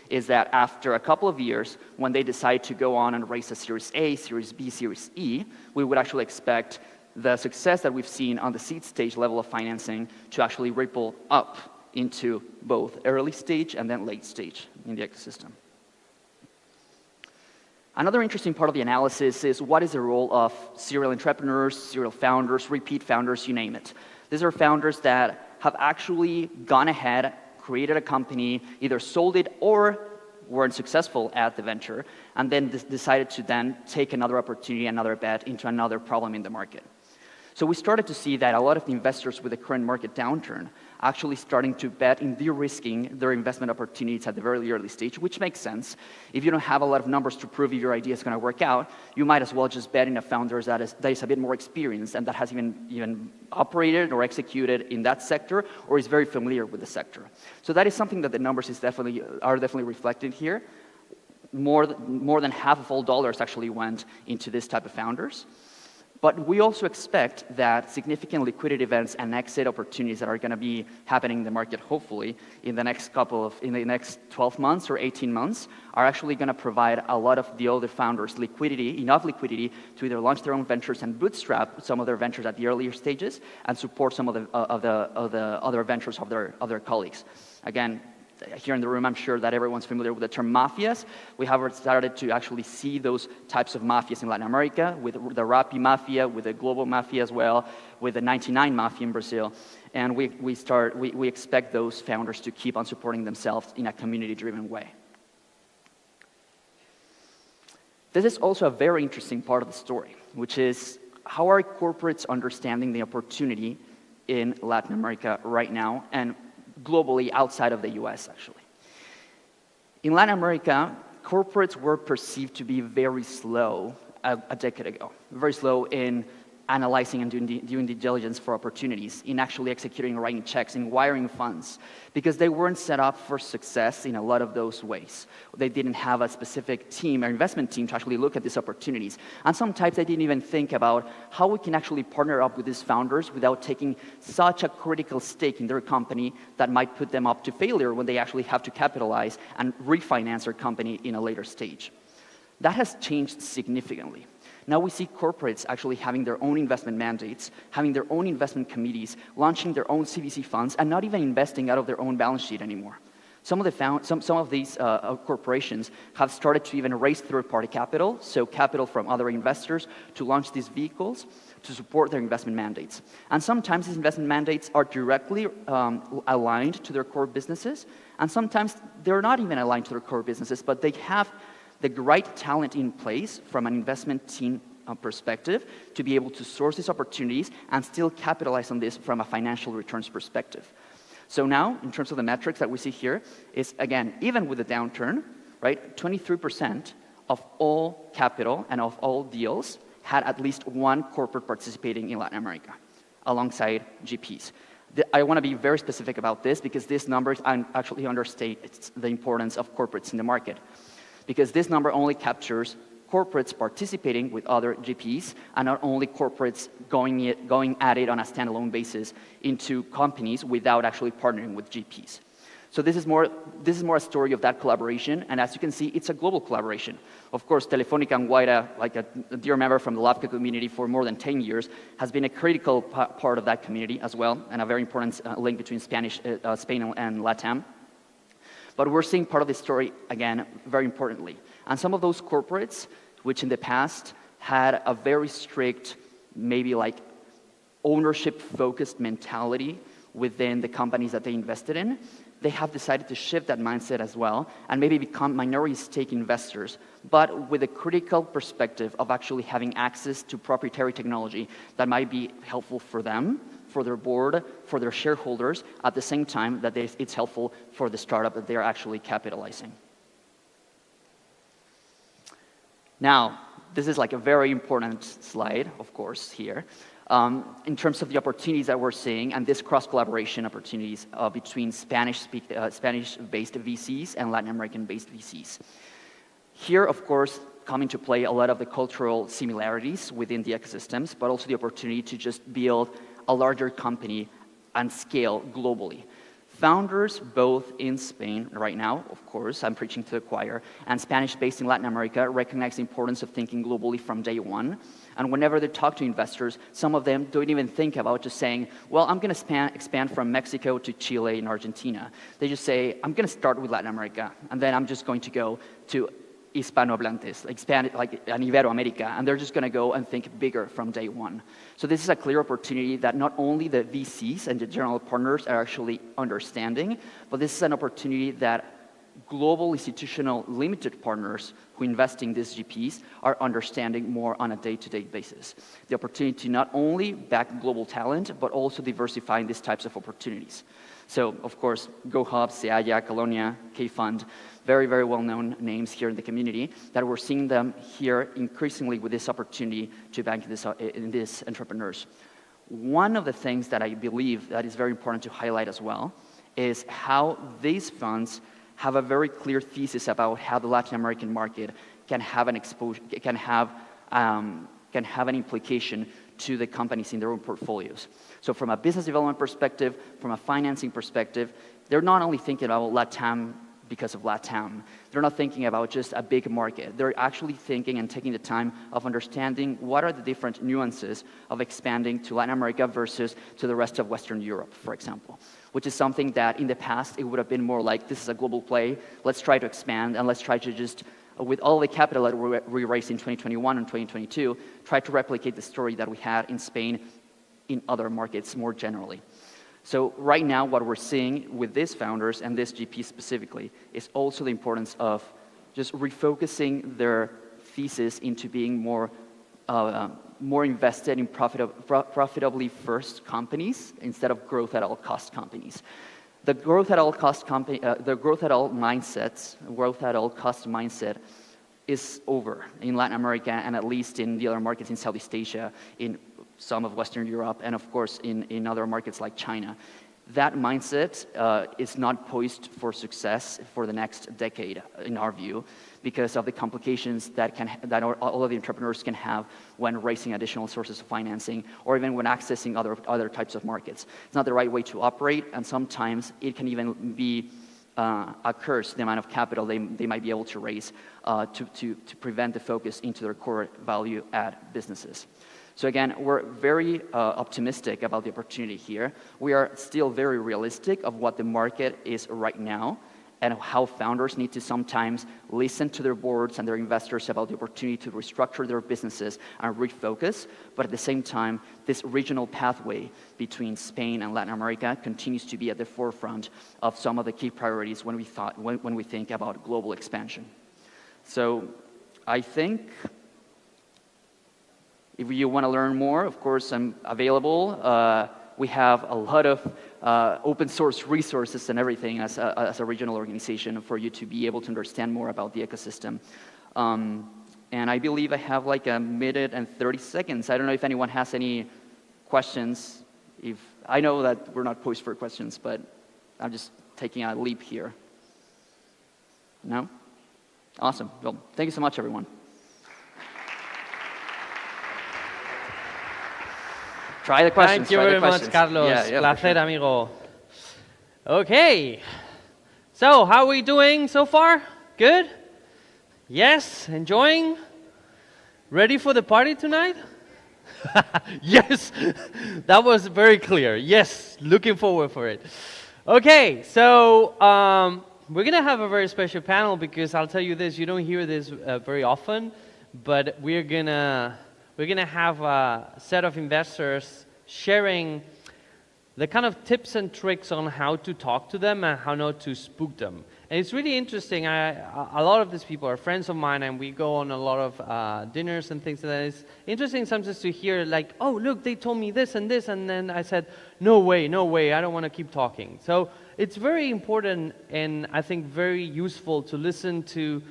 Speaker 12: is that after a couple of years, when they decide to go on and raise a Series A, Series B, Series E, we would actually expect the success that we've seen on the seed stage level of financing to actually ripple up into both early stage and then late stage in the ecosystem. Another interesting part of the analysis is what is the role of serial entrepreneurs, serial founders, repeat founders, you name it. These are founders that have actually gone ahead, created a company, either sold it or weren't successful at the venture, and then decided to then take another opportunity, another bet into another problem in the market. So we started to see that a lot of the investors with the current market downturn actually starting to bet in de-risking their investment opportunities at the very early stage, which makes sense. If you don't have a lot of numbers to prove if your idea is going to work out, you might as well just bet in a founder that is a bit more experienced and that has even operated or executed in that sector or is very familiar with the sector. So that is something that the numbers are definitely reflected here. More than half of all dollars actually went into this type of founders. But we also expect that significant liquidity events and exit opportunities that are going to be happening in the market, hopefully, in the next 12 months or 18 months, are actually going to provide a lot of the other founders enough liquidity to either launch their own ventures and bootstrap some of their ventures at the earlier stages and support some of the other ventures of their colleagues. Again, here in the room, I'm sure that everyone's familiar with the term mafias. We have started to actually see those types of mafias in Latin America, with the Rappi mafia, with the global mafia as well, with the 99 mafia in Brazil. And we expect those founders to keep on supporting themselves in a community-driven way. This is also a very interesting part of the story, which is how are corporates understanding the opportunity in Latin America right now, and globally outside of the US, actually. In Latin America, corporates were perceived to be very slow a decade ago, very slow in analyzing and doing due diligence for opportunities, in actually executing, writing checks, in wiring funds, because they weren't set up for success in a lot of those ways. They didn't have a specific team or investment team to actually look at these opportunities. And sometimes they didn't even think about how we can actually partner up with these founders without taking such a critical stake in their company that might put them up to failure when they actually have to capitalize and refinance their company in a later stage. That has changed significantly. Now we see corporates actually having their own investment mandates, having their own investment committees, launching their own CVC funds, and not even investing out of their own balance sheet anymore. Some of these corporations have started to even raise third-party capital, so capital from other investors, to launch these vehicles to support their investment mandates. And sometimes these investment mandates are directly aligned to their core businesses, and sometimes they're not even aligned to their core businesses, but they have the right talent in place from an investment team perspective to be able to source these opportunities and still capitalize on this from a financial returns perspective. So now, in terms of the metrics that we see here, is again, even with the downturn, right, 23% of all capital and of all deals had at least one corporate participating in Latin America, alongside GPs. I want to be very specific about this because these numbers actually understate the importance of corporates in the market. Because this number only captures corporates participating with other GPs and not only corporates going at it on a standalone basis into companies without actually partnering with GPs. So this is more a story of that collaboration, and as you can see, it's a global collaboration. Of course, Telefónica and Guaira, like a dear member from the LAFCA community for more than 10 years, has been a critical part of that community as well, and a very important link between Spain and LATAM. But we're seeing part of this story, again, very importantly. And some of those corporates, which in the past had a very strict, maybe like ownership-focused mentality within the companies that they invested in, they have decided to shift that mindset as well and maybe become minority stake investors, but with a critical perspective of actually having access to proprietary technology that might be helpful for them, for their board, for their shareholders, at the same time that it's helpful for the startup that they're actually capitalizing. Now, this is like a very important slide, of course, here, in terms of the opportunities that we're seeing and this cross-collaboration opportunities between Spanish-based VCs and Latin American-based VCs. Here, of course, come into play a lot of the cultural similarities within the ecosystems, but also the opportunity to just build a larger company and scale globally. Founders both in Spain right now, of course, I'm preaching to the choir, and Spanish-based in Latin America recognize the importance of thinking globally from day one. And whenever they talk to investors, some of them don't even think about just saying, well, I'm going to expand from Mexico to Chile and Argentina. They just say, I'm going to start with Latin America, and then I'm just going to go to Hispanohablantes, expand like Iberoamerica, and they're just going to go and think bigger from day one. So this is a clear opportunity that not only the VCs and the general partners are actually understanding, but this is an opportunity that global institutional limited partners who invest in these GPs are understanding more on a day-to-day basis. The opportunity to not only back global talent, but also diversifying these types of opportunities. So, of course, GoHub, Seaya, Colonia, K-Fund, very, very well-known names here in the community that we're seeing them here increasingly with this opportunity to bank in these entrepreneurs. One of the things that I believe that is very important to highlight as well is how these funds have a very clear thesis about how the Latin American market can have an exposure, can have an implication to the companies in their own portfolios. So from a business development perspective, from a financing perspective, they're not only thinking about LATAM because of LATAM. They're not thinking about just a big market. They're actually thinking and taking the time of understanding what are the different nuances of expanding to Latin America versus to the rest of Western Europe, for example, which is something that in the past it would have been more like, this is a global play, let's try to expand and let's try to just, with all the capital that we raised in 2021 and 2022, try to replicate the story that we had in Spain in other markets more generally. So right now, what we're seeing with these founders and this GP specifically is also the importance of just refocusing their thesis into being more invested in profitably first companies instead of growth at all cost companies. The growth at all cost growth at all cost mindset is over in Latin America and at least in the other markets in Southeast Asia, in some of Western Europe, and of course in other markets like China. That mindset is not poised for success for the next decade, in our view, because of the complications that all of the entrepreneurs can have when raising additional sources of financing, or even when accessing other types of markets. It's not the right way to operate, and sometimes it can even be a curse, the amount of capital they might be able to raise to prevent the focus into their core value-add businesses. So again, we're very optimistic about the opportunity here. We are still very realistic of what the market is right now and how founders need to sometimes listen to their boards and their investors about the opportunity to restructure their businesses and refocus. But at the same time, this regional pathway between Spain and Latin America continues to be at the forefront of some of the key priorities when we think about global expansion. So I think if you want to learn more, of course, I'm available. We have a lot of open source resources and everything as a regional organization for you to be able to understand more about the ecosystem. And I believe I have like a minute and 30 seconds. I don't know if anyone has any questions. I know that we're not poised for questions, but I'm just taking a leap here. No? Awesome. Well, thank you so much, everyone. Try the questions.
Speaker 1: Thank you very much, Carlos.
Speaker 12: Yeah,
Speaker 1: Placer, amigo. Okay. So, how are we doing so far? Good? Yes? Enjoying? Ready for the party tonight? Yes! That was very clear. Yes, looking forward for it. Okay, so we're going to have a very special panel because I'll tell you this, you don't hear this very often, but we're going to have a set of investors sharing the kind of tips and tricks on how to talk to them and how not to spook them. And it's really interesting. A lot of these people are friends of mine, and we go on a lot of dinners and things like that. It's interesting sometimes to hear like, oh, look, they told me this, and then I said, no way, I don't want to keep talking. So it's very important and I think very useful to listen to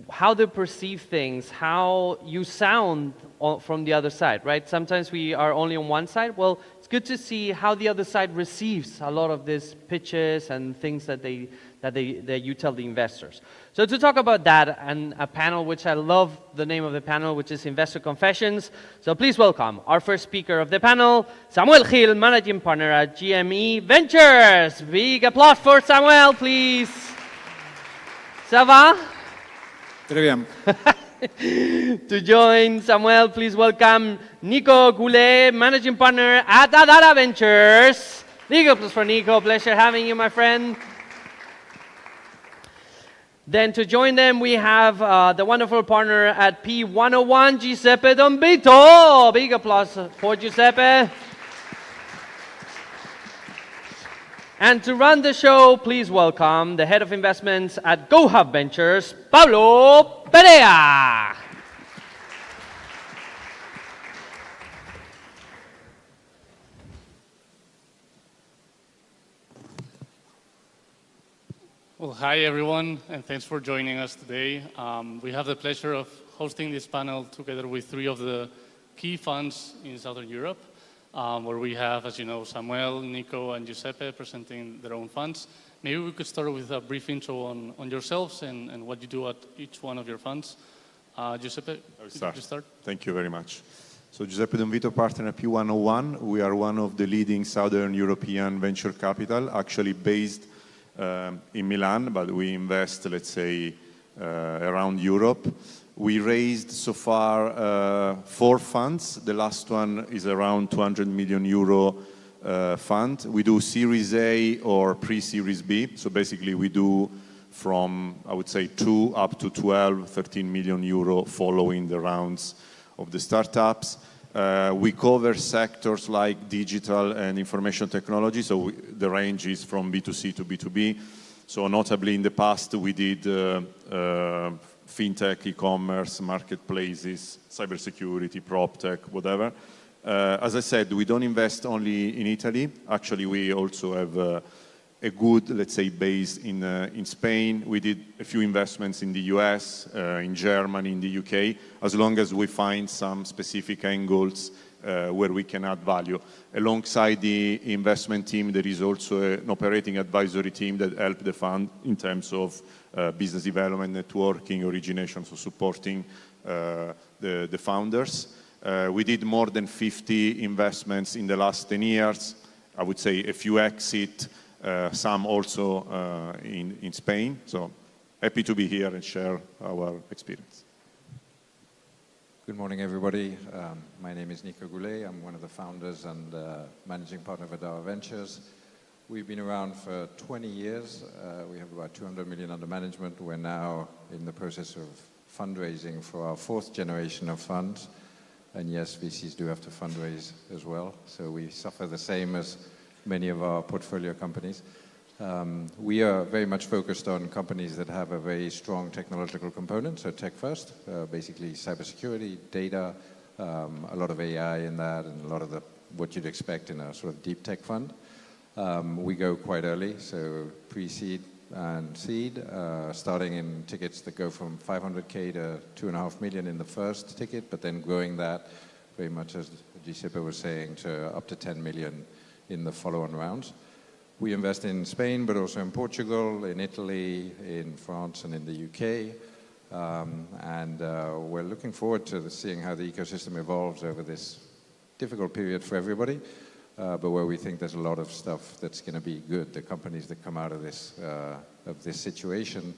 Speaker 1: how they perceive things, how you sound from the other side, right? Sometimes we are only on one side. Well, it's good to see how the other side receives a lot of these pitches and things that you tell the investors. So to talk about that and a panel, which I love the name of the panel, which is Investor Confessions. So please welcome our first speaker of the panel, Samuel Gil, Managing Partner at GME Ventures. Big applause for Samuel, please. Ça va?
Speaker 13: Très bien.
Speaker 1: To join Samuel, please welcome Nico Goulet, Managing Partner at Adara Ventures. Big applause for Nico. Pleasure having you, my friend. Then to join them, we have the wonderful partner at P101, Giuseppe Dombito. Big applause for Giuseppe. And to run the show, please welcome the Head of Investments at GoHub Ventures, Pablo Perea.
Speaker 14: Well, hi everyone, and thanks for joining us today. We have the pleasure of hosting this panel together with three of the key funds in Southern Europe, where we have, as you know, Samuel, Nico, and Giuseppe presenting their own funds. Maybe we could start with a brief intro on yourselves and what you do at each one of your funds. Giuseppe, could you start?
Speaker 13: Thank you very much. So Giuseppe Donvito, partner at P101. We are one of the leading Southern European venture capital, actually based in Milan, but we invest, let's say, around Europe. We raised so far 4 funds. The last one is around 200 million euro fund. We do Series A or pre-Series B. So basically we do from, I would say, 2 up to 12, 13 million euro following the rounds of the startups. We cover sectors like digital and information technology. So the range is from B2C to B2B. So notably in the past we did fintech, e-commerce, marketplaces, cybersecurity, prop tech, whatever. As I said, we don't invest only in Italy. Actually, we also have a good, let's say, base in Spain. We did a few investments in the US, in Germany, in the UK, as long as we find some specific angles where we can add value. Alongside the investment team, there is also an operating advisory team that help the fund in terms of business development, networking, origination, so supporting the founders. We did more than 50 investments in the last 10 years. I would say a few exit, some also in Spain. So happy to be here and share our experience.
Speaker 15: Good morning, everybody. My name is Nico Goulet. I'm one of the founders and managing partner of Adara Ventures. We've been around for 20 years. We have about 200 million under management. We're now in the process of fundraising for our 4th generation of funds. And yes, VCs do have to fundraise as well. So we suffer the same as many of our portfolio companies. We are very much focused on companies that have a very strong technological component, so tech first, basically cybersecurity, data, a lot of AI in that, and a lot of what you'd expect in a sort of deep tech fund. We go quite early, so pre-seed and seed, starting in tickets that go from 500K to 2.5 million in the first ticket, but then growing that very much, as Giuseppe was saying, to up to 10 million in the follow-on rounds. We invest in Spain, but also in Portugal, in Italy, in France, and in the UK. We're looking forward to seeing how the ecosystem evolves over this difficult period for everybody, but where we think there's a lot of stuff that's going to be good. The companies that come out of this situation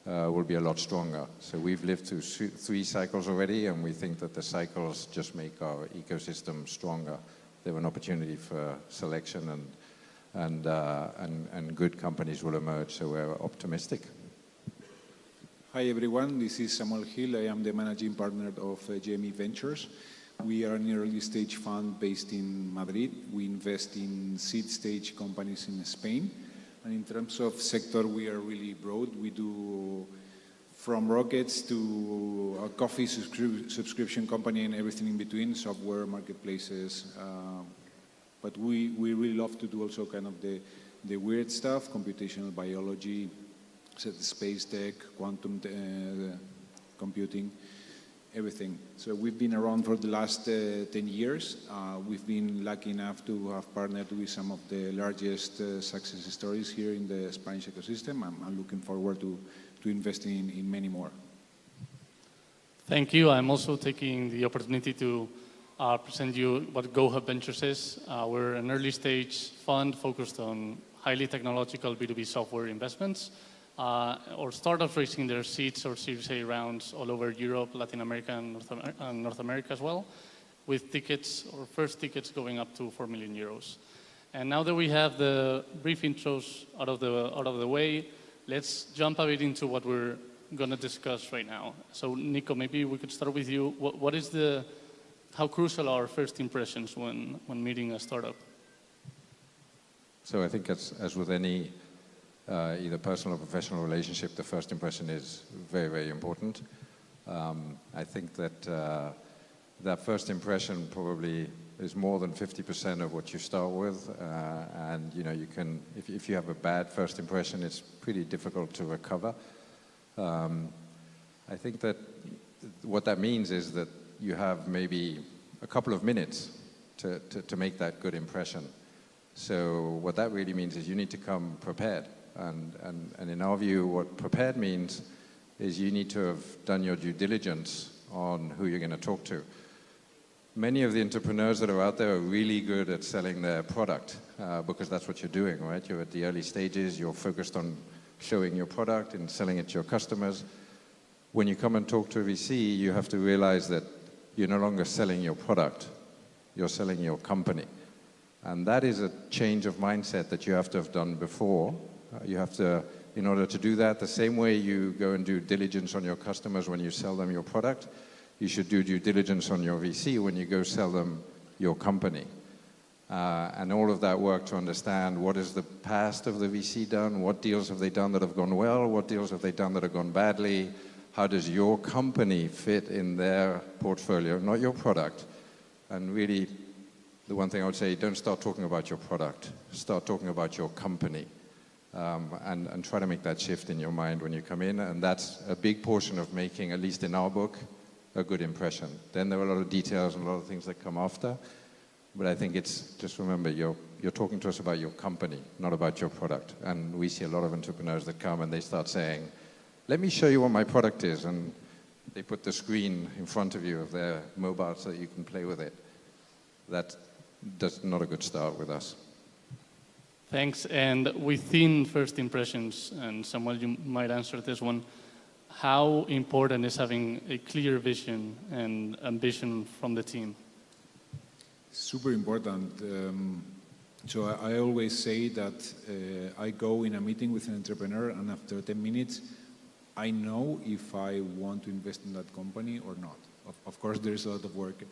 Speaker 15: will be a lot stronger. So we've lived through 3 cycles already, and we think that the cycles just make our ecosystem stronger. They're an opportunity for selection, and good companies will emerge, so we're optimistic.
Speaker 16: Hi everyone, this is Samuel Hill. I am the managing partner of GME Ventures. We are an early stage fund based in Madrid. We invest in seed stage companies in Spain. And in terms of sector, we are really broad. We do from rockets to a coffee subscription company and everything in between, software, marketplaces. But we really love to do also kind of the weird stuff, computational biology, space tech, quantum computing, everything. So we've been around for the last 10 years. We've been lucky enough to have partnered with some of the largest success stories here in the Spanish ecosystem. I'm looking forward to investing in many more.
Speaker 14: Thank you. I'm also taking the opportunity to present you what GoHub Ventures is. We're an early stage fund focused on highly technological B2B software investments, or startups raising their seeds or Series A rounds all over Europe, Latin America, and North America as well, with tickets or first tickets going up to 4 million euros. And now that we have the brief intros out of the way, let's jump a bit into what we're going to discuss right now. So Nico, maybe we could start with you. How crucial are first impressions when meeting a startup?
Speaker 15: So I think as with any either personal or professional relationship, the first impression is very, very important. I think that that first impression probably is more than 50% of what you start with, and you can, if you have a bad first impression, it's pretty difficult to recover. I think that what that means is that you have maybe a couple of minutes to make that good impression. So what that really means is you need to come prepared. And in our view, what prepared means is you need to have done your due diligence on who you're going to talk to. many of the entrepreneurs that are out there are really good at selling their product because that's what you're doing, right? You're at the early stages, you're focused on showing your product and selling it to your customers. When you come and talk to a VC, you have to realize that you're no longer selling your product, you're selling your company. And that is a change of mindset that you have to have done before. You have to, in order to do that, the same way you go and do diligence on your customers when you sell them your product, you should do due diligence on your VC when you go sell them your company. And all of that work to understand what is the past of the VC done, what deals have they done that have gone well, what deals have they done that have gone badly, how does your company fit in their portfolio, not your product. And really, the one thing I would say, don't start talking about your product, start talking about your company. And try to make that shift in your mind when you come in. And that's a big portion of making, at least in our book, a good impression. Then there are a lot of details and a lot of things that come after. But I think it's, just remember, you're talking to us about your company, not about your product. And we see a lot of entrepreneurs that come and they start saying, let me show you what my product is. And they put the screen in front of you of their mobile so that you can play with it. That's not a good start with us.
Speaker 14: Thanks. And within first impressions, and Samuel, you might answer this one, how important is having a clear vision and ambition from the team?
Speaker 16: Super important. So I always say that I go in a meeting with an entrepreneur and after 10 minutes, I know if I want to invest in that company or not. Of course, there's a lot of work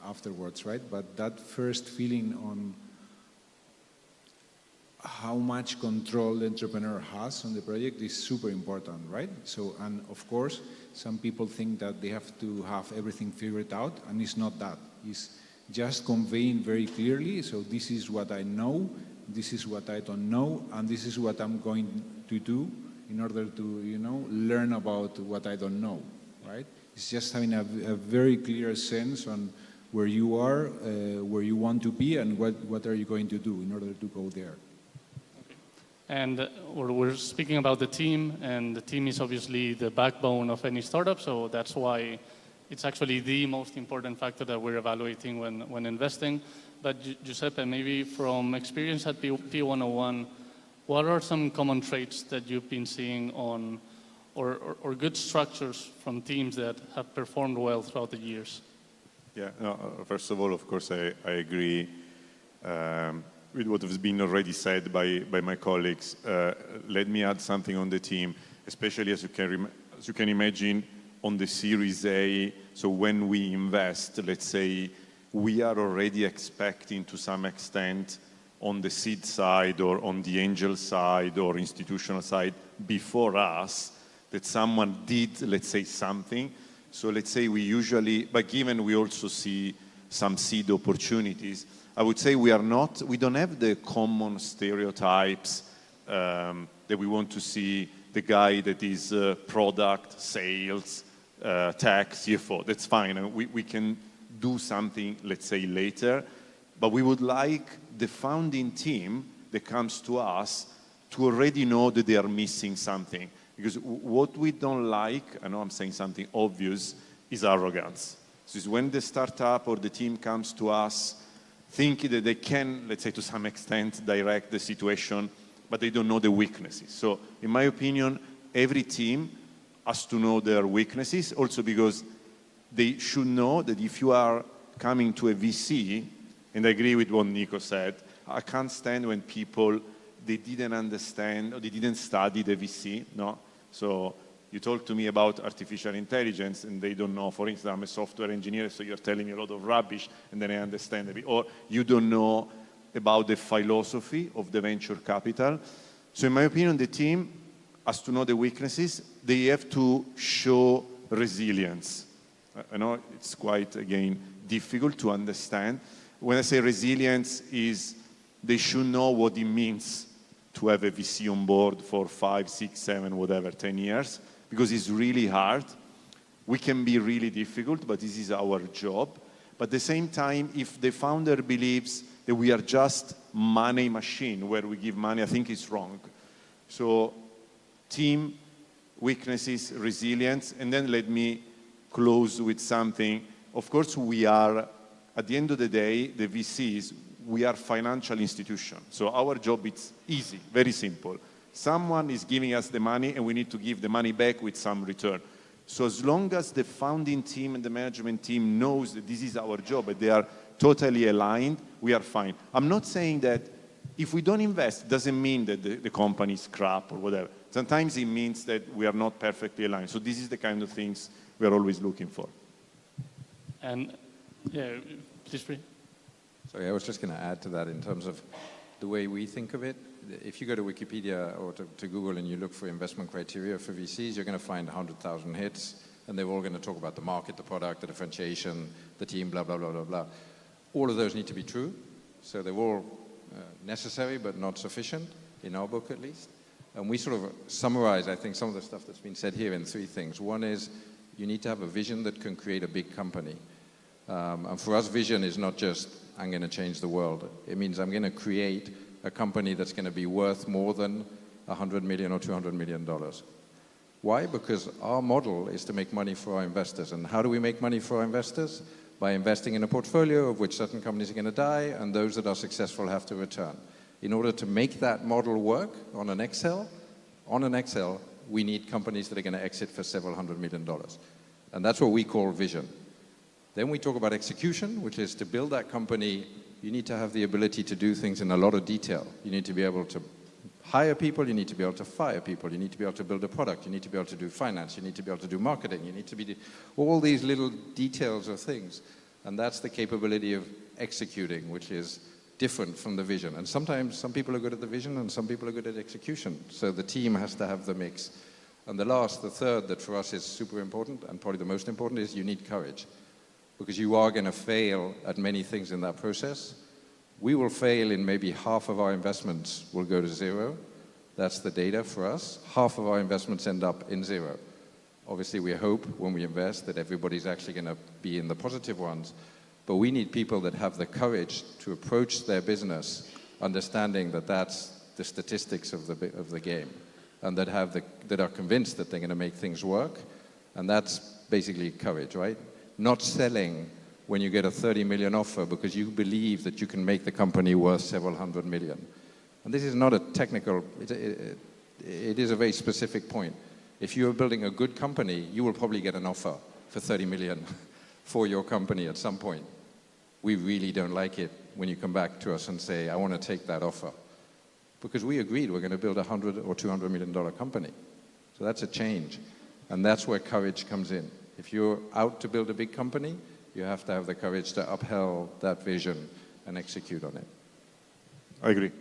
Speaker 16: afterwards, right? But that first feeling on how much control the entrepreneur has on the project is super important, right? So, and of course, some people think that they have to have everything figured out, and it's not that. It's just conveying very clearly, so this is what I know, this is what I don't know, and this is what I'm going to do in order to, learn about what I don't know, right? It's just having a very clear sense on where you are, where you want to be, and what are you going to do in order to go there.
Speaker 14: And we're speaking about the team, and the team is obviously the backbone of any startup, so that's why it's actually the most important factor that we're evaluating when investing. But Giuseppe, maybe from experience at P101, what are some common traits that you've been seeing on, or good structures from teams that have performed well throughout the years?
Speaker 13: Yeah, first of all, of course, I agree with what has been already said by my colleagues. Let me add something on the team, especially as you can imagine on the Series A. So when we invest, let's say, we are already expecting to some extent on the seed side or on the angel side or institutional side before us that someone did, let's say, something. So let's say we usually, but given we also see some seed opportunities, I would say we don't have the common stereotypes that we want to see the guy that is product, sales, tech, CFO. That's fine. And we can do something, let's say, later. But we would like the founding team that comes to us to already know that they are missing something. Because what we don't like, I know I'm saying something obvious, is arrogance. So it's when the startup or the team comes to us thinking that they can, let's say, to some extent, direct the situation, but they don't know the weaknesses. So, in my opinion, every team has to know their weaknesses, also because they should know that if you are coming to a VC, and I agree with what Nico said, I can't stand when people, they didn't understand or they didn't study the VC, no? So, you talk to me about artificial intelligence and they don't know. For instance, I'm a software engineer, so you're telling me a lot of rubbish and then I understand a bit. Or you don't know about the philosophy of the venture capital. So in my opinion, the team has to know the weaknesses. They have to show resilience. I know it's quite, again, difficult to understand. When I say resilience is they should know what it means to have a VC on board for 5, 6, 7, whatever, 10 years. Because it's really hard. We can be really difficult, but this is our job. But at the same time, if the founder believes that we are just money machine, where we give money, I think it's wrong. So team, weaknesses, resilience, and then let me close with something. Of course, we are at the end of the day, the VCs, we are financial institution. So our job is easy, very simple. Someone is giving us the money and we need to give the money back with some return. So as long as the founding team and the management team knows that this is our job and they are totally aligned, we are fine. I'm not saying that if we don't invest, it doesn't mean that the company is crap or whatever. Sometimes it means that we are not perfectly aligned. So this is the kind of things we are always looking for.
Speaker 14: And yeah, please, free.
Speaker 15: Sorry, I was just going to add to that in terms of the way we think of it. If you go to Wikipedia or to Google and you look for investment criteria for VCs, you're going to find 100,000 hits, and they're all going to talk about the market, the product, the differentiation, the team, blah, blah, blah, blah, blah. All of those need to be true. So they're all necessary but not sufficient, in our book at least. And we sort of summarize, I think, some of the stuff that's been said here in 3 things. One is you need to have a vision that can create a big company. And for us, vision is not just, I'm going to change the world. It means I'm going to create a company that's going to be worth more than $100 million or $200 million. Why? Because our model is to make money for our investors. And how do we make money for our investors? By investing in a portfolio of which certain companies are going to die, and those that are successful have to return. In order to make that model work on an Excel, we need companies that are going to exit for several $100 million. And that's what we call vision. Then we talk about execution, which is to build that company, you need to have the ability to do things in a lot of detail. You need to be able to hire people, you need to be able to fire people, you need to be able to build a product, you need to be able to do finance, you need to be able to do marketing, you need to be all these little details of things. And that's the capability of executing, which is different from the vision. And sometimes some people are good at the vision and some people are good at execution. So the team has to have the mix. And the third that for us is super important and probably the most important is you need courage. Because you are going to fail at many things in that process. We will fail in maybe half of our investments will go to zero. That's the data for us. Half of our investments end up in zero. Obviously, we hope when we invest that everybody's actually going to be in the positive ones. But we need people that have the courage to approach their business understanding that that's the statistics of the game and that are convinced that they're going to make things work. And that's basically courage, right? Not selling when you get a 30 million offer because you believe that you can make the company worth several $100 million. And this is not a technical, it is a very specific point. If you're building a good company, you will probably get an offer for 30 million for your company at some point. We really don't like it when you come back to us and say, I want to take that offer. Because we agreed we're going to build a $100 or $200 million company. So that's a change. And that's where courage comes in. If you're out to build a big company, you have to have the courage to uphold that vision and execute on it.
Speaker 13: I agree.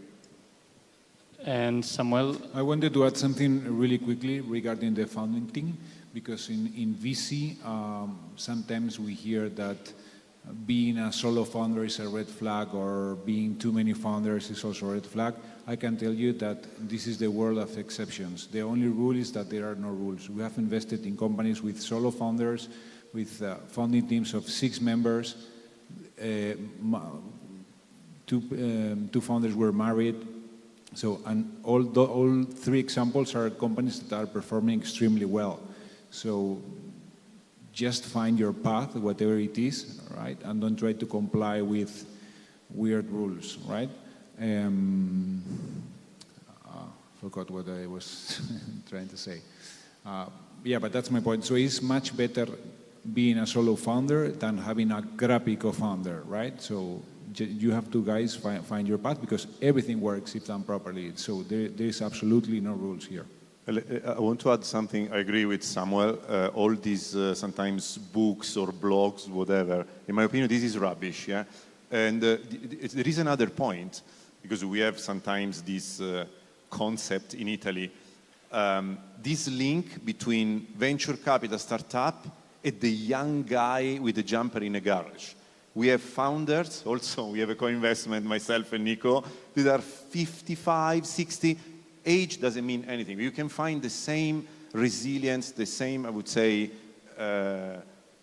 Speaker 14: And Samuel?
Speaker 16: I wanted to add something really quickly regarding the founding team, because in VC, sometimes we hear that being a solo founder is a red flag, or being too many founders is also a red flag. I can tell you that this is the world of exceptions. The only rule is that there are no rules. We have invested in companies with solo founders, with founding teams of 6 members. Two founders were married. So, and all 3 examples are companies that are performing extremely well. So just find your path, whatever it is, right? And don't try to comply with weird rules, right? Forgot what I was trying to say. Yeah, but that's my point. So it's much better being a solo founder than having a crappy co-founder, right? So you have to, guys, find your path, because everything works if done properly. So there is absolutely no rules here.
Speaker 13: I want to add something. I agree with Samuel. All these sometimes books or blogs, whatever, in my opinion, this is rubbish, yeah? And there is another point, because we have sometimes this concept in Italy, this link between venture capital startup and the young guy with the jumper in a garage. We have founders, also we have a co-investment, myself and Nico, that are 55, 60. Age doesn't mean anything. You can find the same resilience, the same, I would say,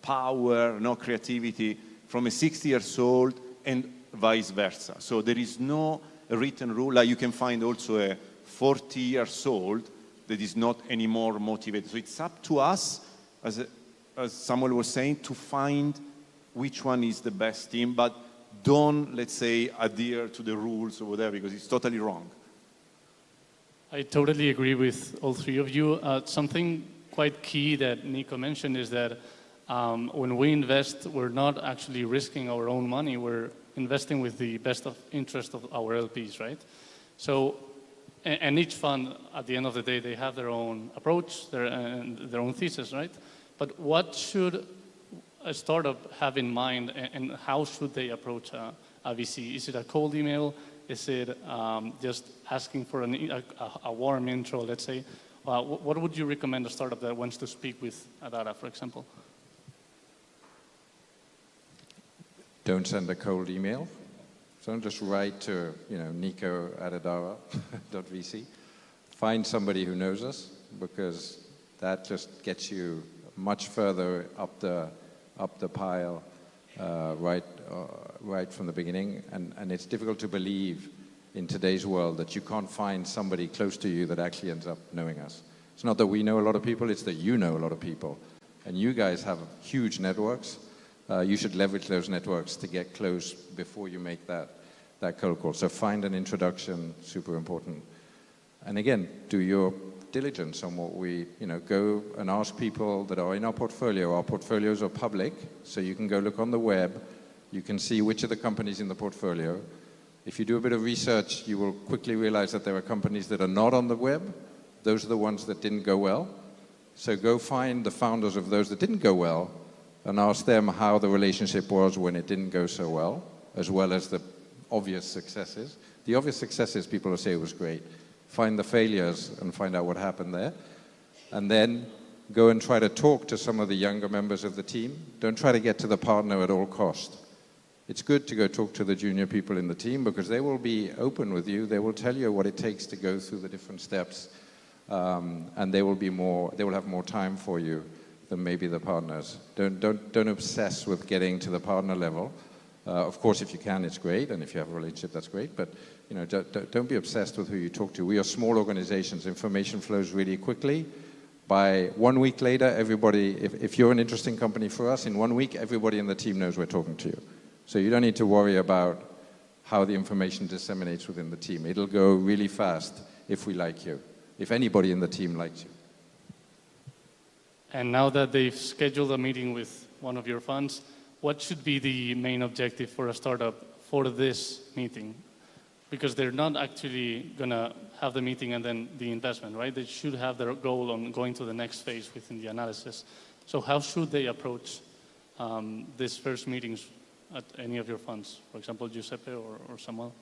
Speaker 13: power, no creativity from a 60 years old and vice versa. So there is no written rule. Like you can find also a 40 years old that is not anymore motivated. So it's up to us, as Samuel was saying, to find which one is the best team, but don't, let's say, adhere to the rules or whatever, because it's totally wrong.
Speaker 14: I totally agree with all three of you. Something quite key that Nico mentioned is that when we invest, we're not actually risking our own money. We're investing with the best of interest of our LPs, right? So, and each fund, at the end of the day, they have their own approach, their own thesis, right? But what should a startup have in mind, and how should they approach a VC? Is it a cold email? Is it just asking for a warm intro, let's say? What would you recommend a startup that wants to speak with Adara, for example?
Speaker 15: Don't send a cold email. Don't just write to, nico@adara.vc. Find somebody who knows us, because that just gets you much further up the pile right from the beginning. And it's difficult to believe in today's world that you can't find somebody close to you that actually ends up knowing us. It's not that we know a lot of people, it's that you know a lot of people. And you guys have huge networks. You should leverage those networks to get close before you make that cold call. So find an introduction, super important. And again, do your diligence on what we, go and ask people that are in our portfolio. Our portfolios are public, so you can go look on the web. You can see which of the companies in the portfolio. If you do a bit of research, you will quickly realize that there are companies that are not on the web. Those are the ones that didn't go well. So go find the founders of those that didn't go well and ask them how the relationship was when it didn't go so well as the obvious successes. The obvious successes, people will say it was great. Find the failures and find out what happened there. And then go and try to talk to some of the younger members of the team. Don't try to get to the partner at all cost. It's good to go talk to the junior people in the team, because they will be open with you. They will tell you what it takes to go through the different steps. And they will have more time for you than maybe the partners. Don't obsess with getting to the partner level. Of course, if you can, it's great, and if you have a relationship, that's great. But don't be obsessed with who you talk to. We are small organizations. Information flows really quickly. By 1 week later, everybody, if you're an interesting company for us, in 1 week, everybody in the team knows we're talking to you. So you don't need to worry about how the information disseminates within the team. It'll go really fast if we like you, if anybody in the team likes you.
Speaker 14: And now that they've scheduled a meeting with one of your funds, what should be the main objective for a startup for this meeting? Because they're not actually going to have the meeting and then the investment, right? They should have their goal on going to the next phase within the analysis. So how should they approach these first meetings at any of your funds? For example, Giuseppe or Samuel?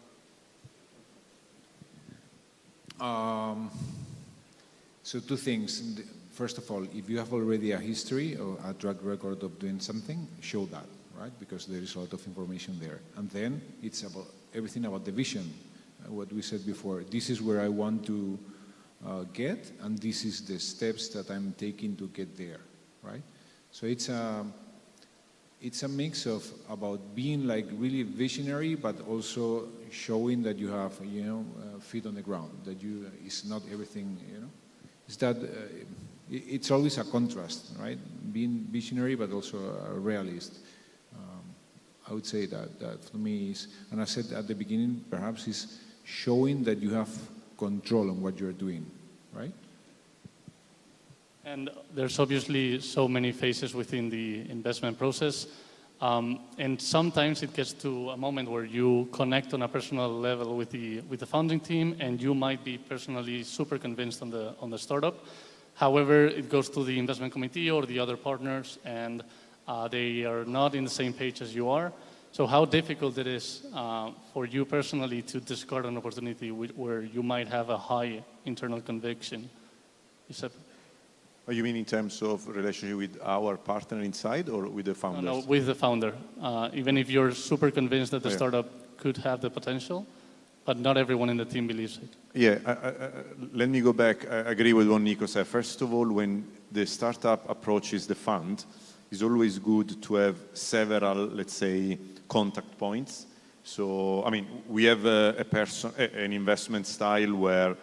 Speaker 16: So two things. First of all, if you have already a history or a track record of doing something, show that, right? Because there is a lot of information there. And then it's about everything about the vision. What we said before, this is where I want to get, and this is the steps that I'm taking to get there, right? So it's a mix of about being like really visionary, but also showing that you have, feet on the ground, that it's not everything, It's that it's always a contrast, right? Being visionary, but also a realist. I would say that for me is, and I said at the beginning, perhaps is showing that you have control on what you're doing, right?
Speaker 14: And there's obviously so many phases within the investment process. And sometimes it gets to a moment where you connect on a personal level with the founding team, and you might be personally super convinced on the startup. However, it goes to the investment committee or the other partners, and they are not in the same page as you are. So how difficult it is for you personally to discard an opportunity where you might have a high internal conviction? Giuseppe?
Speaker 13: Oh, you mean in terms of relationship with our partner inside or with the founders?
Speaker 14: No, with the founder. Even if you're super convinced that the startup could have the potential, but not everyone in the team believes it.
Speaker 13: Yeah, let me go back. I agree with what Nico said. First of all, when the startup approaches the fund, it's always good to have several, let's say, contact points. So, I mean, we have an investment style where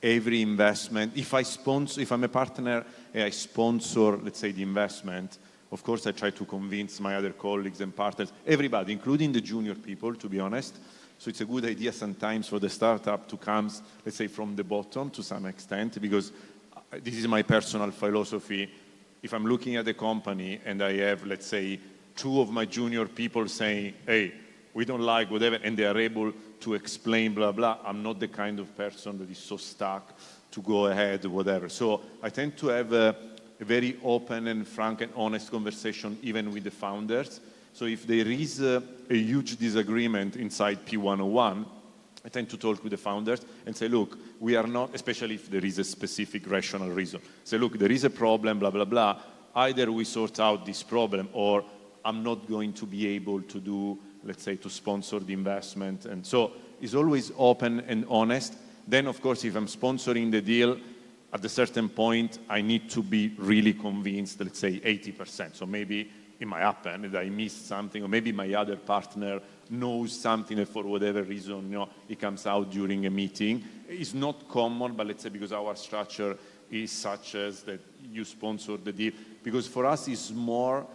Speaker 13: every investment. If I'm a partner and I sponsor, let's say, the investment, of course I try to convince my other colleagues and partners, everybody, including the junior people, to be honest. So it's a good idea sometimes for the startup to come, let's say, from the bottom to some extent, because this is my personal philosophy. If I'm looking at a company and I have, let's say, 2 of my junior people saying, hey, we don't like whatever, and they are able to explain blah, blah, I'm not the kind of person that is so stuck to go ahead, whatever. So I tend to have a very open and frank and honest conversation even with the founders. So if there is a huge disagreement inside P101, I tend to talk with the founders and say, look, we are not, especially if there is a specific rational reason. Say, look, there is a problem, blah, blah, blah. Either we sort out this problem or I'm not going to be able to do, let's say, to sponsor the investment. And so it's always open and honest. Then, of course, if I'm sponsoring the deal, at a certain point, I need to be really convinced, let's say 80%. So maybe it might happen that I missed something, or maybe my other partner knows something and for whatever reason, it comes out during a meeting. It's not common, but let's say because our structure is such as that you sponsor the deal. Because for us, it's more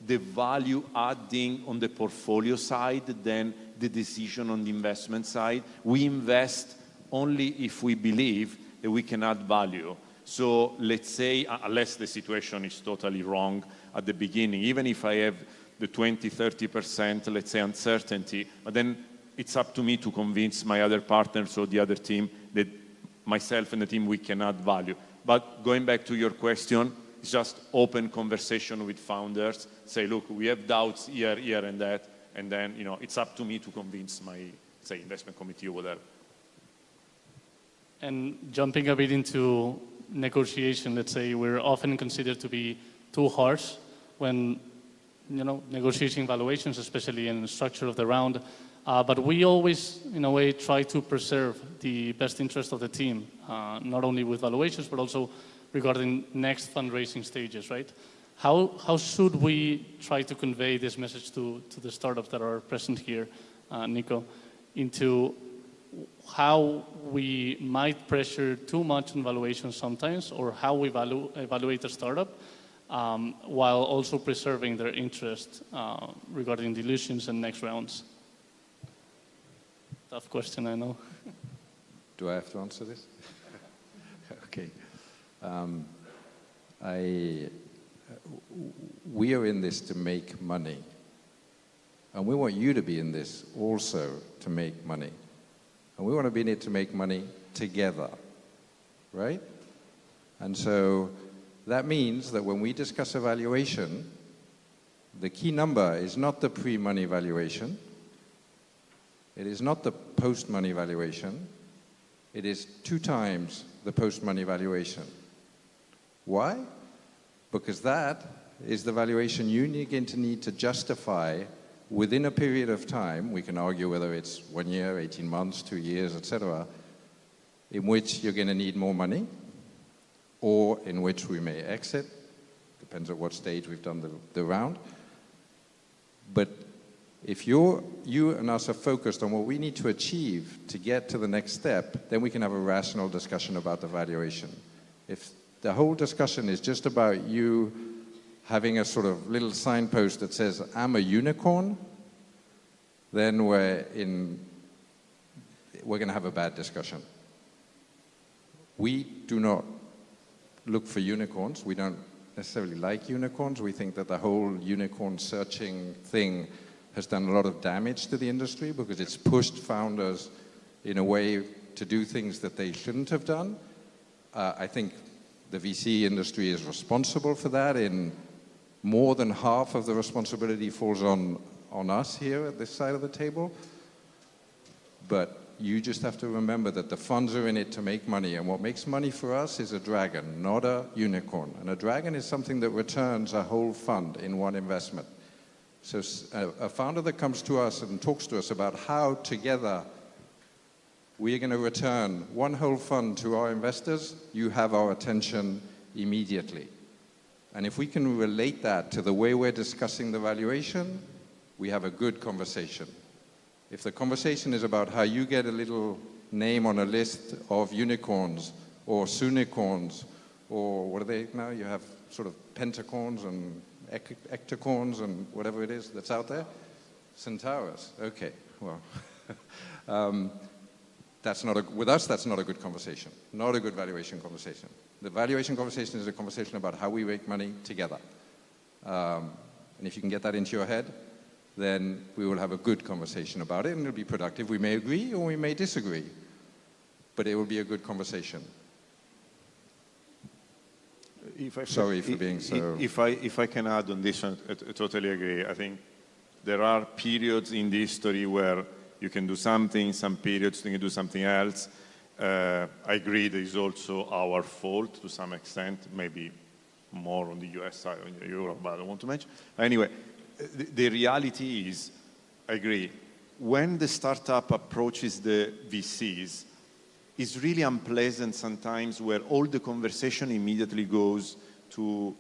Speaker 13: the value adding on the portfolio side than the decision on the investment side. We invest only if we believe that we can add value. So let's say, unless the situation is totally wrong at the beginning, even if I have the 20, 30%, let's say, uncertainty, but then it's up to me to convince my other partners or the other team that myself and the team, we can add value. But going back to your question, it's just open conversation with founders, say, look, we have doubts here, here, and that, and then, it's up to me to convince my, say, investment committee or whatever.
Speaker 14: And jumping a bit into negotiation, let's say, we're often considered to be too harsh when, negotiating valuations, especially in the structure of the round. But we always, in a way, try to preserve the best interest of the team, not only with valuations, but also regarding next fundraising stages, right? How should we try to convey this message to the startups that are present here, Nico, into how we might pressure too much on valuation sometimes, or how we evaluate a startup while also preserving their interest regarding dilutions and next rounds? Tough question, I know.
Speaker 15: Do I have to answer this? Okay. We are in this to make money. And we want you to be in this also to make money. And we want to be in it to make money together, right? And so that means that when we discuss evaluation, the key number is not the pre-money valuation. It is not the post-money valuation. It is 2 times the post-money valuation. Why? Because that is the valuation you're going to need to justify within a period of time. We can argue whether it's 1 year, 18 months, 2 years, etc., in which you're going to need more money, or in which we may exit. Depends at what stage we've done the round. But if you and us are focused on what we need to achieve to get to the next step, then we can have a rational discussion about the valuation. If the whole discussion is just about you having a sort of little signpost that says, I'm a unicorn, then we're going to have a bad discussion. We do not look for unicorns. We don't necessarily like unicorns. We think that the whole unicorn searching thing has done a lot of damage to the industry because it's pushed founders in a way to do things that they shouldn't have done. I think the VC industry is responsible for that. In more than half of the responsibility falls on us here at this side of the table. But you just have to remember that the funds are in it to make money. And what makes money for us is a dragon, not a unicorn. And a dragon is something that returns a whole fund in one investment. So a founder that comes to us and talks to us about how together we are going to return one whole fund to our investors, you have our attention immediately. And if we can relate that to the way we're discussing the valuation, we have a good conversation. If the conversation is about how you get a little name on a list of unicorns or soonicorns, or what are they now? You have sort of pentacorns and ectocorns and whatever it is that's out there. Centaurs. Okay, well, with us, that's not a good conversation. Not a good valuation conversation. The valuation conversation is a conversation about how we make money together. And if you can get that into your head, then we will have a good conversation about it, and it'll be productive. We may agree or we may disagree, but it will be a good conversation. Sorry for being so...
Speaker 13: If I can add on this one, I totally agree. I think there are periods in the history where you can do something, some periods you can do something else. I agree there is also our fault to some extent, maybe more on the US side or in Europe, but I don't want to mention. Anyway, the reality is, I agree, when the startup approaches the VCs, it's really unpleasant sometimes where all the conversation immediately goes to,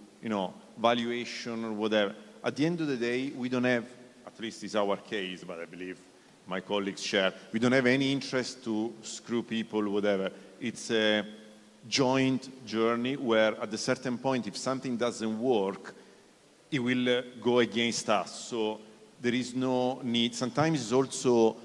Speaker 13: valuation or whatever. At the end of the day, we don't have, at least it's our case, but I believe my colleagues share, we don't have any interest to screw people, whatever. It's a joint journey where at a certain point, if something doesn't work, it will go against us. So there is no need. Sometimes it's also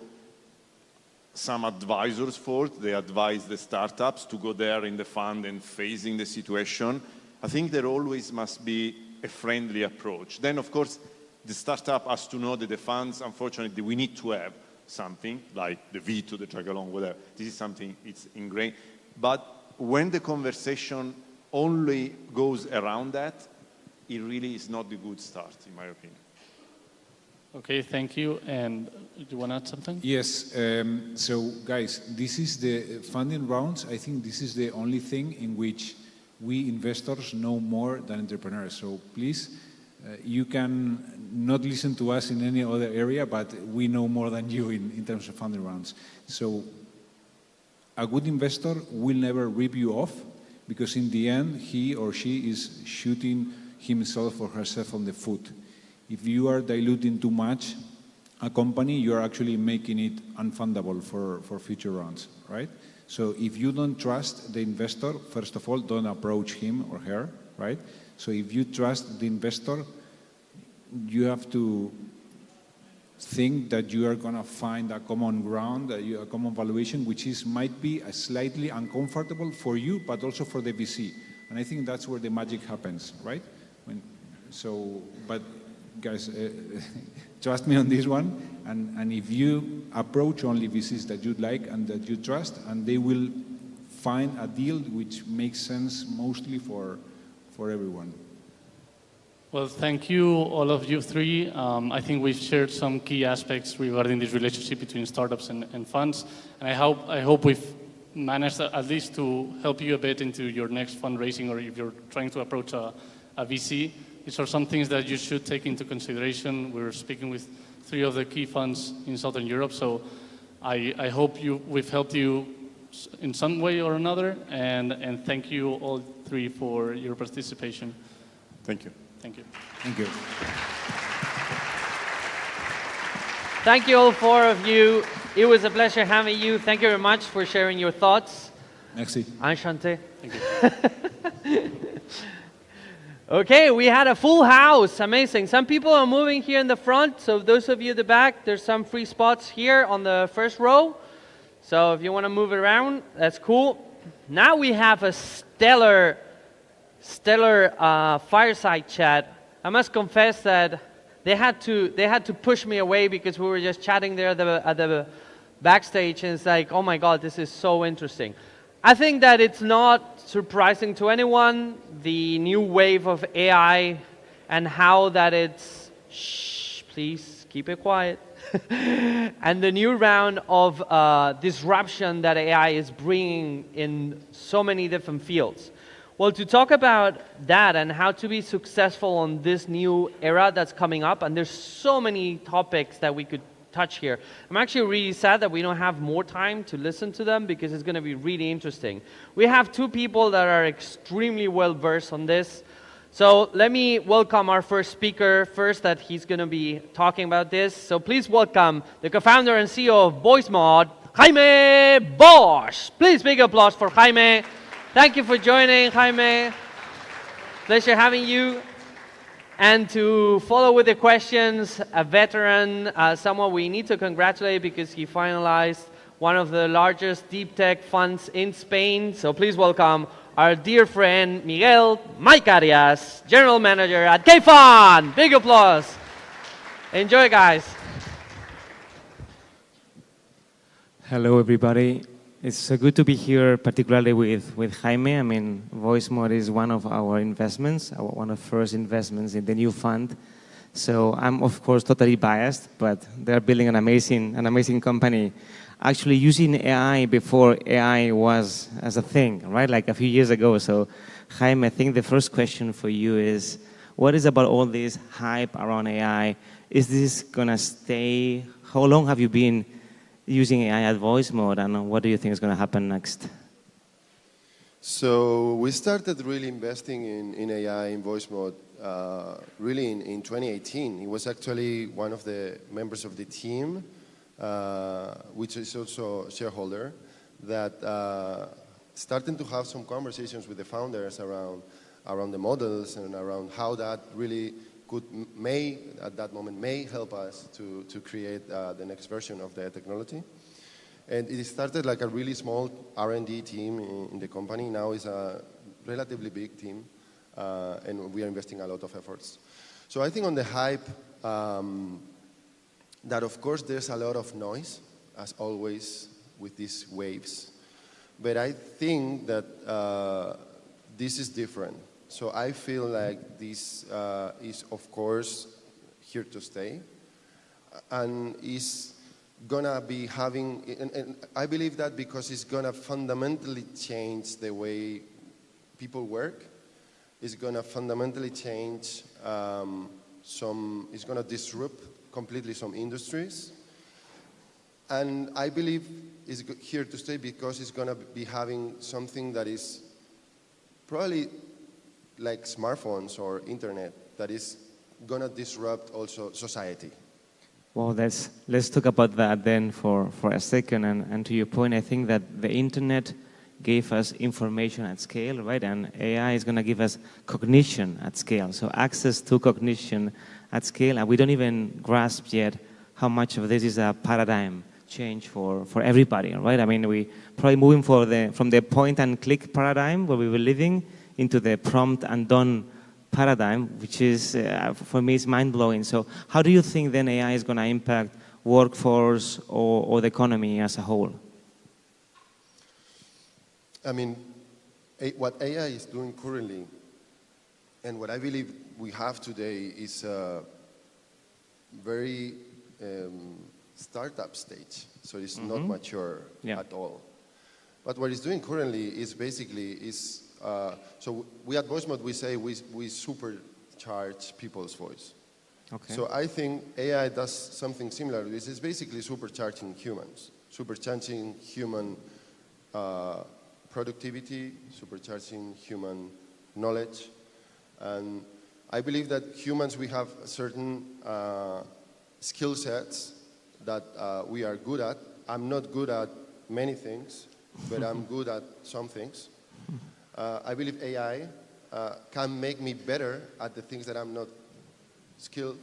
Speaker 13: some advisors' fault. They advise the startups to go there in the fund and facing the situation. I think there always must be a friendly approach. Then, of course, the startup has to know that the funds, unfortunately, we need to have something like the veto, the drag along, whatever. This is something, it's ingrained. But when the conversation only goes around that, it really is not the good start, in my opinion.
Speaker 14: Okay, thank you. And do you want to add something?
Speaker 16: Yes. So, guys, this is the funding rounds. I think this is the only thing in which we investors know more than entrepreneurs. So, please, you can not listen to us in any other area, but we know more than you in terms of funding rounds. So, a good investor will never rip you off, because in the end, he or she is shooting himself or herself on the foot. If you are diluting too much a company, you are actually making it unfundable for future rounds, right? So if you don't trust the investor, first of all, don't approach him or her, right? So if you trust the investor, you have to think that you are going to find a common ground, a common valuation, which might be slightly uncomfortable for you, but also for the VC. And I think that's where the magic happens, right? But guys, trust me on this one. And if you approach only VCs that you like and that you trust, and they will find a deal which makes sense mostly for everyone.
Speaker 14: Well, thank you, all of you three. I think we've shared some key aspects regarding this relationship between startups and funds. And I hope we've managed at least to help you a bit into your next fundraising, or if you're trying to approach a VC. These are some things that you should take into consideration. We're speaking with 3 of the key funds in Southern Europe, so I hope we've helped you in some way or another, and thank you all 3 for your participation.
Speaker 13: Thank you.
Speaker 14: Thank you.
Speaker 16: Thank you.
Speaker 1: Thank you all 4 of you. It was a pleasure having you. Thank you very much for sharing your thoughts.
Speaker 16: Merci.
Speaker 1: Enchanté.
Speaker 14: Thank you.
Speaker 1: Okay, we had a full house. Amazing. Some people are moving here in the front. So those of you in the back, there's some free spots here on the first row. So if you want to move around, that's cool. Now we have a stellar fireside chat. I must confess that they had to push me away because we were just chatting there at the backstage, and it's like, oh my God, this is so interesting. I think that it's not surprising to anyone, the new wave of AI and how that it's, shh, please keep it quiet, and the new round of disruption that AI is bringing in so many different fields. Well, to talk about that and how to be successful on this new era that's coming up, and there's so many topics that we could touch here. I'm actually really sad that we don't have more time to listen to them, because it's going to be really interesting. We have 2 people that are extremely well versed on this. So let me welcome our first speaker first, that he's going to be talking about this. So please welcome the co-founder and CEO of VoiceMod, Jaime Bosch. Please big applause for Jaime. Thank you for joining, Jaime. Pleasure having you. And to follow with the questions, a veteran, someone we need to congratulate because he finalized one of the largest deep tech funds in Spain. So please welcome our dear friend, Miguel Mike Arias, General Manager at K-Fund. Big applause. Enjoy, guys.
Speaker 17: Hello, everybody. It's so good to be here, particularly with Jaime. I mean, VoiceMod is one of our investments, one of the first investments in the new fund. So I'm, of course, totally biased, but they're building an amazing company. Actually using AI before AI was as a thing, right? Like a few years ago. So, Jaime, I think the first question for you is, what is about all this hype around AI? Is this going to stay? How long have you been using AI at VoiceMod, and what do you think is going to happen next?
Speaker 18: So we started really investing in AI in VoiceMod really in 2018. It was actually one of the members of the team, which is also a shareholder, that starting to have some conversations with the founders around the models and around how that really at that moment may help us to create the next version of the technology. And it started like a really small R&D team in the company. Now it's a relatively big team, and we are investing a lot of efforts. So I think on the hype, that of course there's a lot of noise, as always with these waves. But I think that this is different. So I feel like this is, of course, here to stay, and is gonna be having, and I believe that because it's gonna fundamentally change the way people work. It's gonna fundamentally change it's gonna disrupt completely some industries. And I believe it's here to stay because it's gonna be having something that is probably like smartphones or internet that is going to disrupt also society.
Speaker 17: Well, let's talk about that then for a second. And to your point, I think that the internet gave us information at scale, right? And AI is going to give us cognition at scale. So access to cognition at scale. And we don't even grasp yet how much of this is a paradigm change for everybody, right? I mean, we probably moving from the point and click paradigm where we were living into the prompt and done paradigm, which is, for me, is mind-blowing. So how do you think then AI is going to impact workforce or the economy as a whole?
Speaker 18: I mean, what AI is doing currently, and what I believe we have today, is a very startup stage. So it's not mature at all. But what it's doing currently is basically so we at VoiceMod, we say we supercharge people's voice. Okay. So I think AI does something similar. This is basically supercharging humans, supercharging human productivity, supercharging human knowledge. And I believe that humans, we have certain skill sets that we are good at. I'm not good at many things, but I'm good at some things. I believe AI can make me better at the things that I'm not skilled,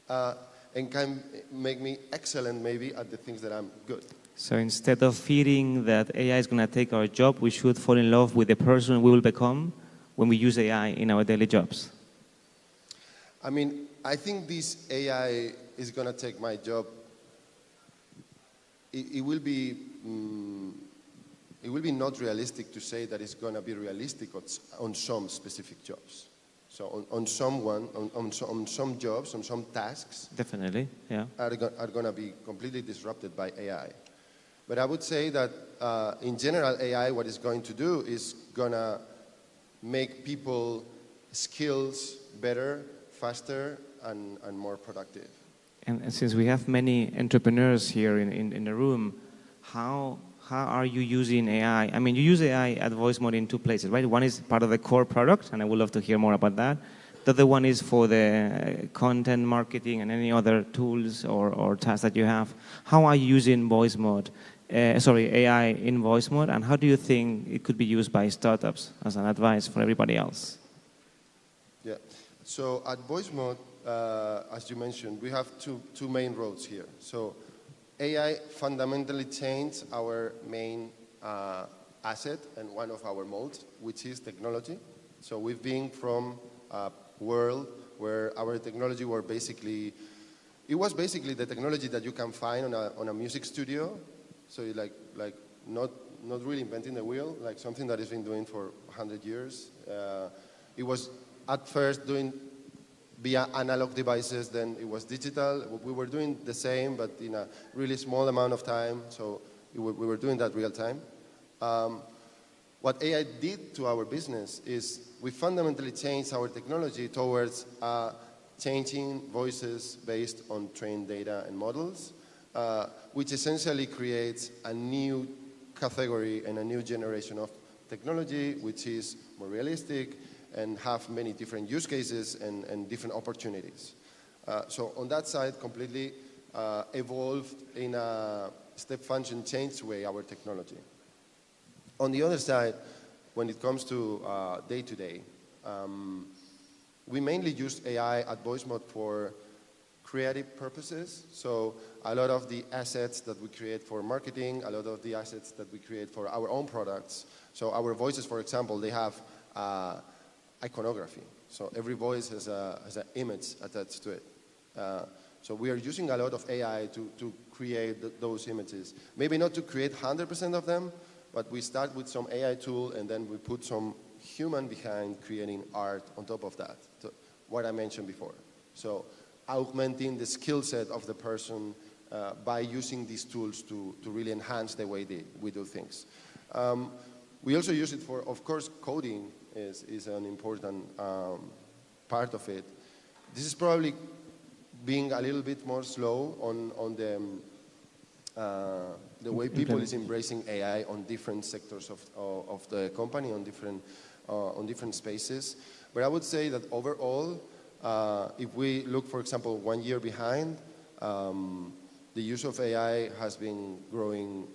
Speaker 18: and can make me excellent maybe at the things that I'm good.
Speaker 17: So instead of fearing that AI is going to take our job, we should fall in love with the person we will become when we use AI in our daily jobs.
Speaker 18: I mean, I think this AI is going to take my job. It will be not realistic to say that it's going to be realistic on some specific jobs. So on some jobs, on some tasks,
Speaker 17: definitely, yeah,
Speaker 18: are going to be completely disrupted by AI. But I would say that in general, AI, what it's going to do is going to make people skills better, faster, and more productive.
Speaker 17: And since we have many entrepreneurs here in the room, how are you using AI? I mean, you use AI at VoiceMod in two places, right? One is part of the core product, and I would love to hear more about that. The other one is for the content marketing and any other tools or tasks that you have. How are you using VoiceMod AI in voice mode, and how do you think it could be used by startups as an advice for everybody else?
Speaker 18: Yeah. So at voice mode, as you mentioned, we have two main roads here. So AI fundamentally changed our main asset and one of our modes, which is technology. So we've been from a world where our technology were basically, it was basically the technology that you can find on a music studio. So you like not really inventing the wheel, like something that has been doing for 100 years. It was at first doing via analog devices, then it was digital. We were doing the same, but in a really small amount of time, so we were doing that real time. What AI did to our business is we fundamentally changed our technology towards changing voices based on trained data and models, which essentially creates a new category and a new generation of technology, which is more realistic and have many different use cases and different opportunities. So on that side, completely evolved in a step function change way our technology. On the other side, when it comes to day-to-day, we mainly use AI at voice mode for creative purposes. So a lot of the assets that we create for marketing, a lot of the assets that we create for our own products. So our voices, for example, they have iconography. So every voice has an image attached to it. So we are using a lot of AI to create those images. Maybe not to create 100% of them, but we start with some AI tool and then we put some human behind creating art on top of that. So what I mentioned before. So augmenting the skill set of the person by using these tools to really enhance the way we do things. We also use it for, of course, coding is an important part of it. This is probably being a little bit more slow on the way people is embracing AI on different sectors of the company, on different spaces. But I would say that overall, if we look, for example, 1 year behind, the use of AI has been growing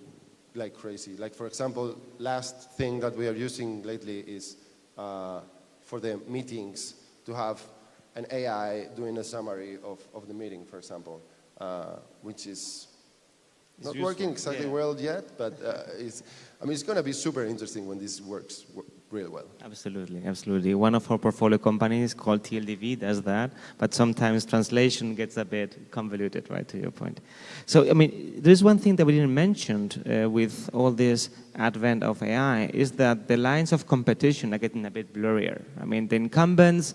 Speaker 18: like crazy. Like, for example, last thing that we are using lately is for the meetings to have an AI doing a summary of the meeting, for example, which is not working exactly well yet, but it's going to be super interesting when this works really well.
Speaker 17: Absolutely, absolutely. One of our portfolio companies called TLDV does that, but sometimes translation gets a bit convoluted, right, to your point. So, I mean, there's one thing that we didn't mention with all this advent of AI is that the lines of competition are getting a bit blurrier. I mean, the incumbents,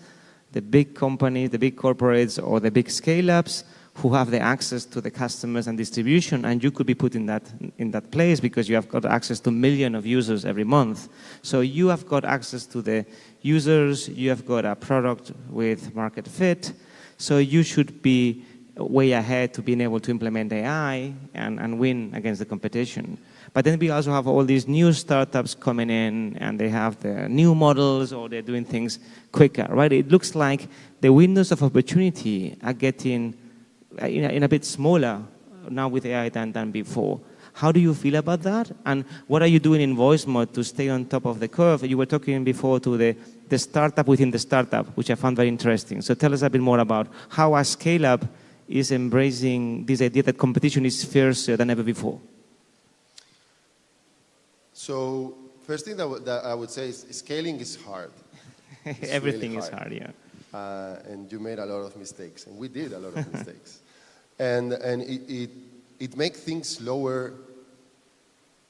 Speaker 17: the big companies, the big corporates, or the big scale-ups who have the access to the customers and distribution, and you could be put in that place because you have got access to millions of users every month. So you have got access to the users, you have got a product with market fit, so you should be way ahead to being able to implement AI and win against the competition. But then we also have all these new startups coming in, and they have their new models, or they're doing things quicker, right? It looks like the windows of opportunity are getting in a bit smaller now with AI than before. How do you feel about that? And what are you doing in voice mode to stay on top of the curve? You were talking before to the startup within the startup, which I found very interesting. So tell us a bit more about how a scale-up is embracing this idea that competition is fiercer than ever before.
Speaker 18: So first thing that I would say is scaling is hard.
Speaker 17: Everything is hard, yeah.
Speaker 18: And you made a lot of mistakes, and we did a lot of mistakes. And it makes things slower,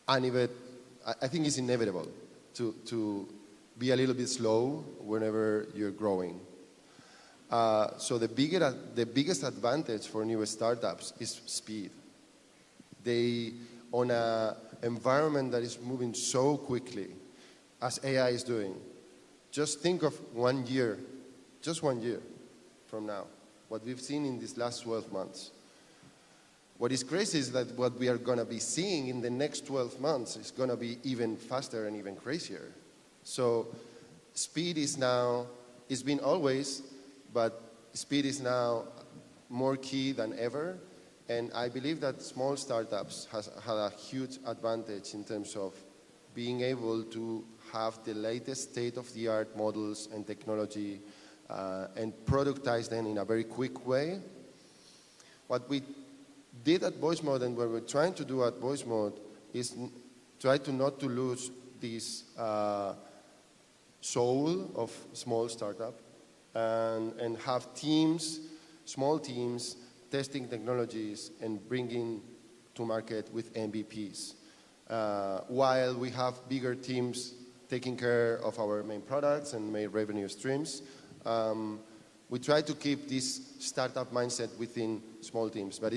Speaker 18: and I think it's inevitable to be a little bit slow whenever you're growing. So the biggest advantage for new startups is speed. They, on an environment that is moving so quickly, as AI is doing, just think of 1 year, just 1 year from now, what we've seen in these last 12 months. What is crazy is that what we are going to be seeing in the next 12 months is going to be even faster and even crazier. So speed is now, it's been always, but speed is now more key than ever. And I believe that small startups has had a huge advantage in terms of being able to have the latest state-of-the-art models and technology and productize them in a very quick way. What we did at VoiceMod and what we're trying to do at VoiceMod is try to not to lose this soul of small startup and have teams, small teams, testing technologies and bringing to market with MVPs. While we have bigger teams taking care of our main products and main revenue streams, we try to keep this startup mindset within small teams, but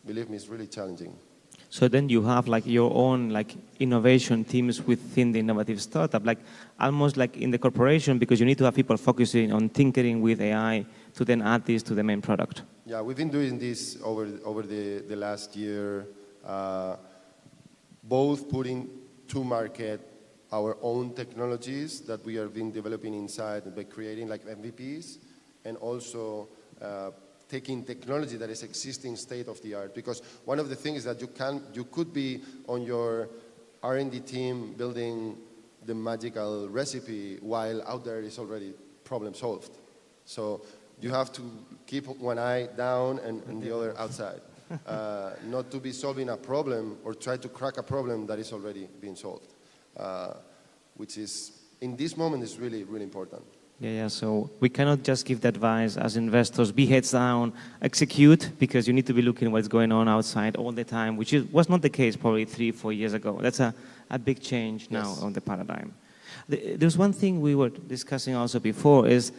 Speaker 18: believe me, it's really challenging.
Speaker 17: So then you have like your own like innovation teams within the innovative startup, like almost like in the corporation, because you need to have people focusing on tinkering with AI to then add this to the main product.
Speaker 18: Yeah, we've been doing this over the last year, both putting to market our own technologies that we have been developing inside by creating like MVPs, and also taking technology that is existing state of the art. Because one of the things is that you could be on your R&D team building the magical recipe while out there is already problem solved. So you have to keep one eye down and the other outside. Not to be solving a problem or try to crack a problem that is already being solved, which is, in this moment, is really, really important.
Speaker 17: Yeah, so we cannot just give the advice as investors, be heads down, execute, because you need to be looking at what's going on outside all the time, which was not the case probably 3-4 years ago. That's a big change now on the paradigm. There's one thing we were discussing also before is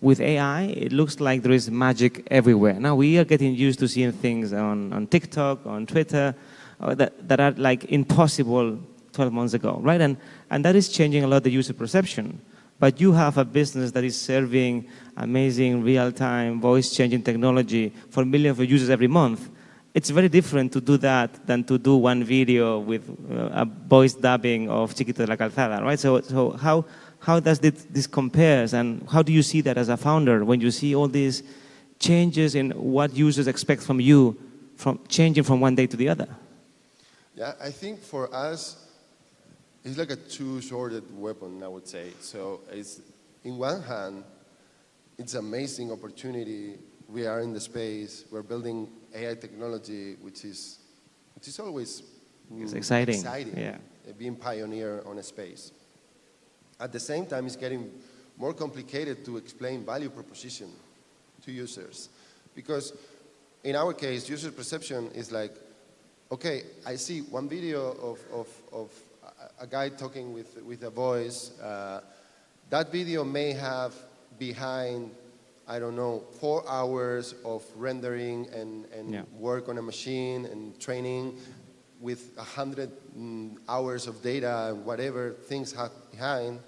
Speaker 17: with AI, it looks like there is magic everywhere. Now we are getting used to seeing things on TikTok, on Twitter, that are like impossible 12 months ago, right? And that is changing a lot the user perception. But you have a business that is serving amazing real-time voice-changing technology for millions of users every month. It's very different to do that than to do one video with a voice dubbing of Chiquito de la Calzada, right? So how does this compares, and how do you see that as a founder when you see all these changes in what users expect from you, from changing from one day to the other?
Speaker 18: Yeah, I think for us, it's like a two-sworded weapon, I would say. So it's, in one hand, it's an amazing opportunity. We are in the space. We're building AI technology, which is always
Speaker 17: it's exciting.
Speaker 18: Yeah, being pioneer on a space. At the same time, it's getting more complicated to explain value proposition to users, because in our case, user perception is like, okay, I see one video of a guy talking with a voice. That video may have behind, I don't know, 4 hours of rendering and work on a machine and training with 100 hours of data and whatever things have behind.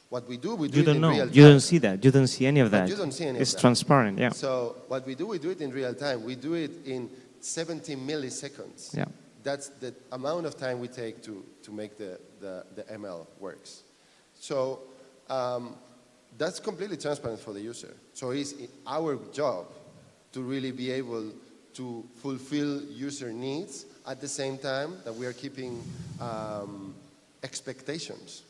Speaker 18: What we do it in real time.
Speaker 17: You don't see that. You don't see any of that.
Speaker 18: You don't see any of that.
Speaker 17: It's transparent, yeah.
Speaker 18: So what we do it in real time. We do it in 70 milliseconds.
Speaker 17: Yeah.
Speaker 18: That's the amount of time we take to make the ML works. So that's completely transparent for the user. So it's our job to really be able to fulfill user needs at the same time that we are keeping expectations.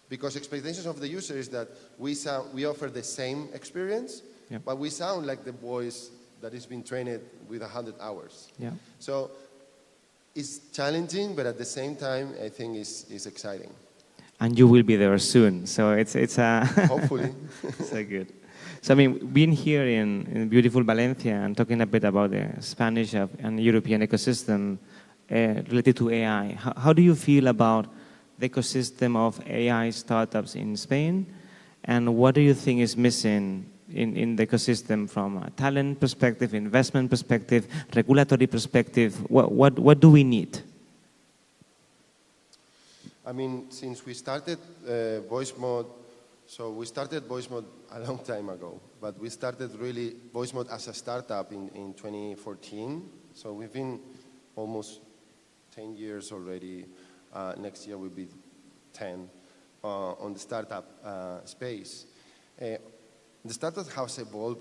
Speaker 18: Because expectations of the user is that we offer the same experience, but we sound like the voice that has been trained with 100 hours.
Speaker 17: Yeah.
Speaker 18: So it's challenging, but at the same time, I think it's exciting.
Speaker 17: And you will be there soon, so it's
Speaker 18: hopefully.
Speaker 17: So good. So I mean, being here in beautiful Valencia and talking a bit about the Spanish and European ecosystem related to AI, how do you feel about the ecosystem of AI startups in Spain, and what do you think is missing in the ecosystem from a talent perspective, investment perspective, regulatory perspective? What do we need?
Speaker 18: I mean, since we started VoiceMod, so we started VoiceMod a long time ago, but we started really VoiceMod as a startup in 2014. So we've been almost 10 years already. Next year will be 10 on the startup space. The startup has evolved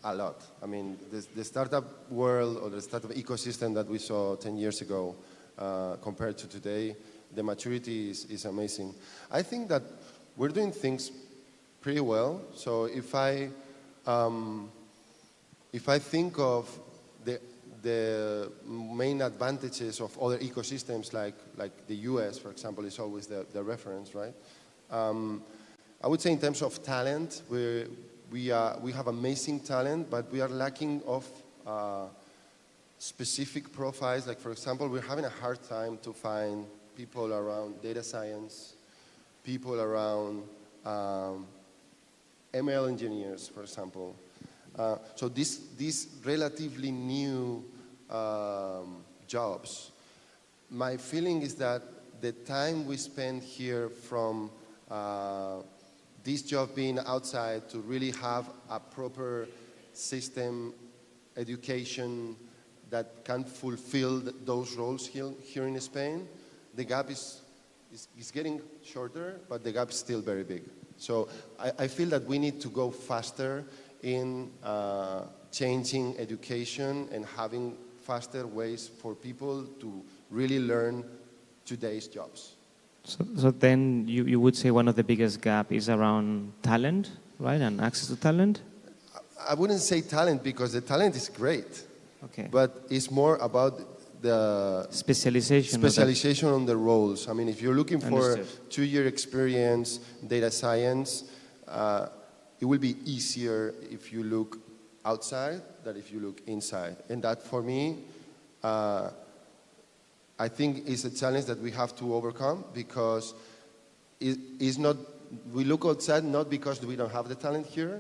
Speaker 18: a lot. I mean, the startup world or the startup ecosystem that we saw 10 years ago compared to today, the maturity is amazing. I think that we're doing things pretty well. So if I think of the main advantages of other ecosystems like the US, for example, is always the reference, right? I would say in terms of talent, we have amazing talent, but we are lacking of specific profiles. Like, for example, we're having a hard time to find people around data science, people around ML engineers, for example. So these relatively new jobs, my feeling is that the time we spend here from this job being outside to really have a proper system, education that can fulfill those roles here in Spain, the gap is getting shorter, but the gap is still very big. So I feel that we need to go faster in changing education and having faster ways for people to really learn today's jobs.
Speaker 17: So then you would say one of the biggest gap is around talent, right, and access to talent?
Speaker 18: I wouldn't say talent because the talent is great.
Speaker 17: Okay.
Speaker 18: But it's more about the
Speaker 17: specialization
Speaker 18: on the roles. I mean, if you're looking for
Speaker 17: Understood.
Speaker 18: 2-year experience, data science, it will be easier if you look outside than if you look inside. And that, for me, I think is a challenge that we have to overcome because it's not, we look outside not because we don't have the talent here,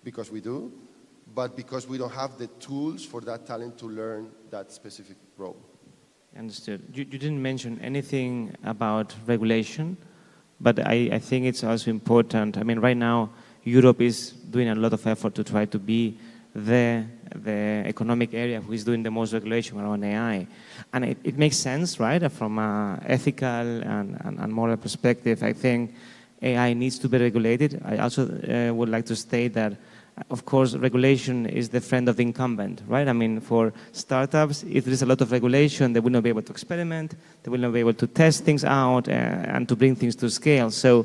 Speaker 18: because we do, but because we don't have the tools for that talent to learn that specific role.
Speaker 17: Understood. You didn't mention anything about regulation, but I think it's also important. I mean, right now, Europe is doing a lot of effort to try to be the economic area who is doing the most regulation around AI. And it makes sense, right? From an ethical and moral perspective, I think AI needs to be regulated. I also would like to state that, of course, regulation is the friend of the incumbent, right? I mean, for startups, if there is a lot of regulation, they will not be able to experiment, they will not be able to test things out and to bring things to scale. So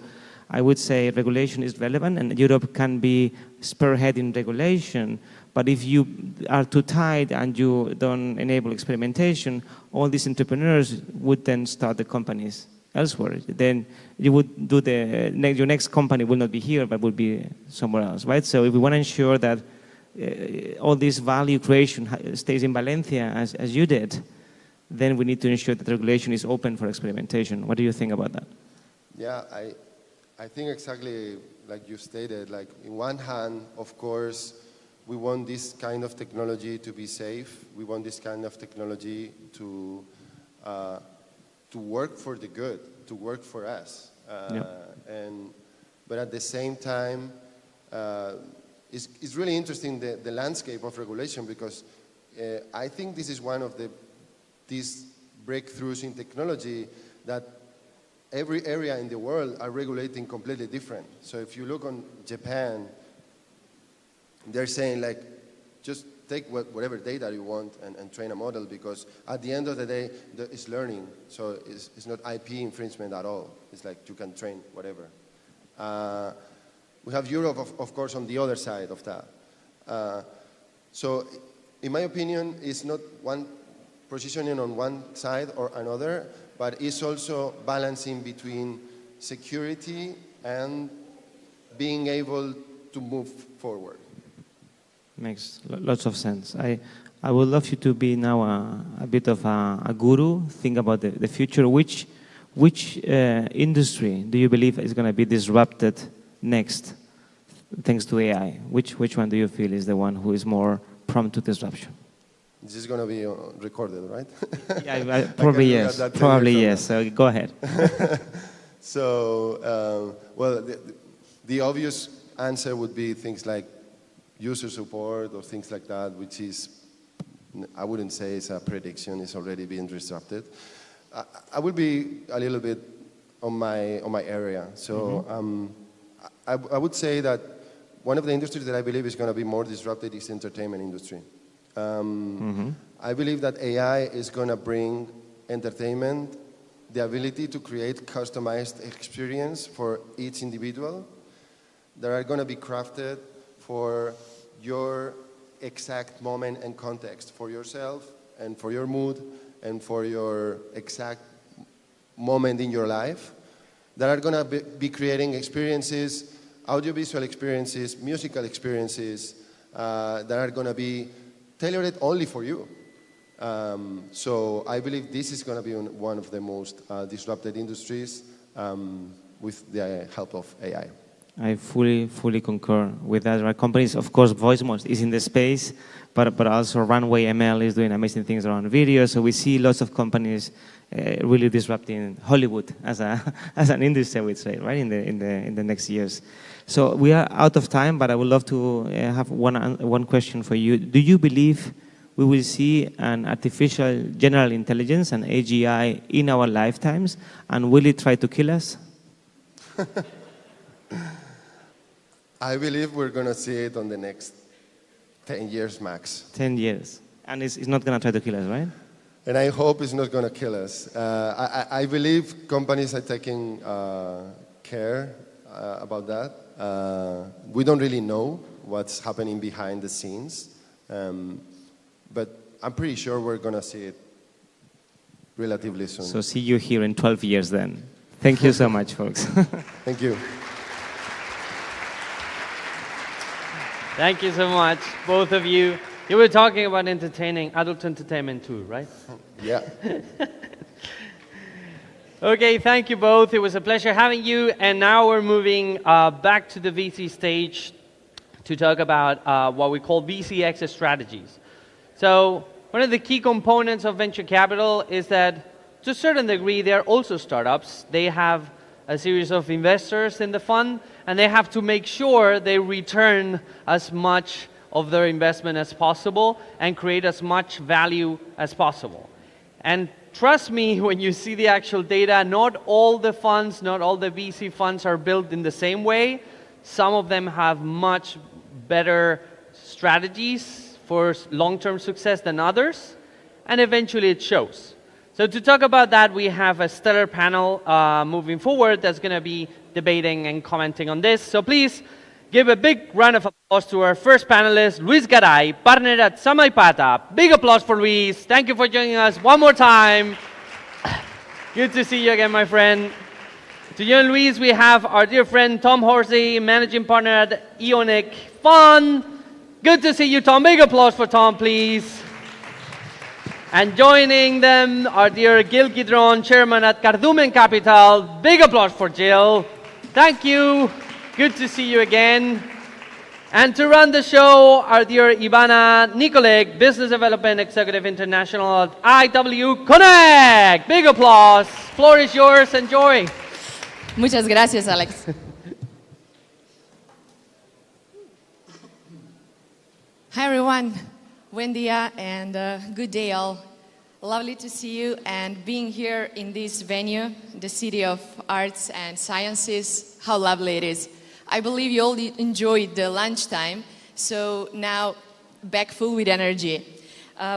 Speaker 17: I would say regulation is relevant, and Europe can be spearheading regulation. But if you are too tight and you don't enable experimentation, all these entrepreneurs would then start the companies elsewhere. Then you would do your next company will not be here, but will be somewhere else, right? So if we want to ensure that all this value creation stays in Valencia as you did, then we need to ensure that regulation is open for experimentation. What do you think about that?
Speaker 18: Yeah, I think exactly like you stated. Like, in one hand, of course, we want this kind of technology to be safe. We want this kind of technology to work for the good, to work for us. But at the same time, it's really interesting, the landscape of regulation, because I think this is one of these breakthroughs in technology that every area in the world are regulating completely different. So if you look on Japan, they're saying, like, just take whatever data you want and train a model, because at the end of the day, it's learning. So it's not IP infringement at all. It's like you can train whatever. We have Europe, of course, on the other side of that. So in my opinion, it's not one positioning on one side or another, but it's also balancing between security and being able to move forward.
Speaker 17: Makes lots of sense. I would love you to be now a bit of a guru. Think about the future. Which industry do you believe is going to be disrupted next, thanks to AI? Which one do you feel is the one who is more prone to disruption?
Speaker 18: This is going to be recorded, right?
Speaker 17: Yeah, probably yes. Probably yes. So go ahead.
Speaker 18: So, well, the obvious answer would be things like user support or things like that, which is, I wouldn't say it's a prediction, it's already being disrupted. I would be a little bit on my area. So I would say that one of the industries that I believe is going to be more disrupted is entertainment industry. I believe that AI is going to bring entertainment, the ability to create customized experience for each individual that are going to be crafted for your exact moment and context, for yourself and for your mood and for your exact moment in your life, that are going to be creating experiences, audiovisual experiences, musical experiences that are going to be tailored only for you. So I believe this is going to be one of the most disrupted industries with the help of AI.
Speaker 17: I fully concur with that. Right? Companies, of course, VoiceMost is in the space, but also Runway ML is doing amazing things around video. So we see lots of companies really disrupting Hollywood as an industry, I would say, right, in the next years. So we are out of time, but I would love to have one question for you. Do you believe we will see an artificial general intelligence, an AGI, in our lifetimes, and will it try to kill us?
Speaker 18: I believe we're going to see it on the next 10 years max.
Speaker 17: 10 years. And it's not going to try to kill us, right?
Speaker 18: And I hope it's not going to kill us. I believe companies are taking care about that. We don't really know what's happening behind the scenes. But I'm pretty sure we're going to see it relatively soon.
Speaker 17: So see you here in 12 years then. Thank you so much, folks.
Speaker 18: Thank you.
Speaker 1: Thank you so much, both of you. You were talking about entertaining, adult entertainment too, right?
Speaker 18: Yeah.
Speaker 1: Okay, thank you both. It was a pleasure having you. And now we're moving back to the VC stage to talk about what we call VC exit strategies. So one of the key components of venture capital is that to a certain degree, they're also startups. They have a series of investors in the fund, and they have to make sure they return as much of their investment as possible and create as much value as possible. And trust me, when you see the actual data, not all the funds, not all the VC funds are built in the same way. Some of them have much better strategies for long-term success than others, and eventually it shows. So to talk about that, we have a stellar panel moving forward that's going to be debating and commenting on this. So please give a big round of applause to our first panelist, Luis Garay, partner at Samaipata. Big applause for Luis. Thank you for joining us one more time. Good to see you again, my friend. To join Luis, we have our dear friend Tom Horsey, managing partner at Ionic Fund. Good to see you, Tom. Big applause for Tom, please. And joining them, our dear Gil Gidron, chairman at Cardumen Capital. Big applause for Jill. Thank you. Good to see you again. And to run the show, our dear Ivana Nikolek, business development executive international at IW Connect. Big applause. Floor is yours. Enjoy.
Speaker 19: Muchas gracias, Alex. Hi, everyone. Buen dia and good day all. Lovely to see you and being here in this venue, the City of Arts and Sciences. How lovely it is. I believe you all enjoyed the lunchtime, so now back full with energy.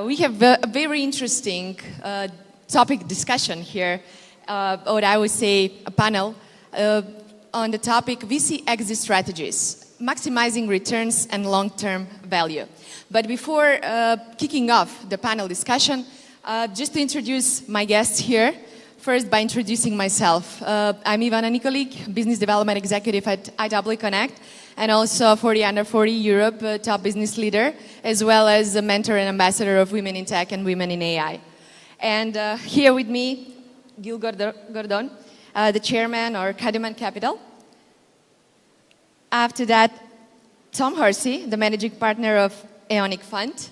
Speaker 19: We have a very interesting topic discussion here, or I would say a panel, on the topic VC exit strategies, maximizing returns and long-term value. But before kicking off the panel discussion, just to introduce my guests here, first by introducing myself. I'm Ivana Nikolic, Business Development Executive at IW Connect, and also for the Under 40 Europe top business leader, as well as a mentor and ambassador of Women in Tech and Women in AI. And here with me, Gil Gordon, the chairman of Cardumen Capital. After that, Tom Horsey, the managing partner of Ionic Fund,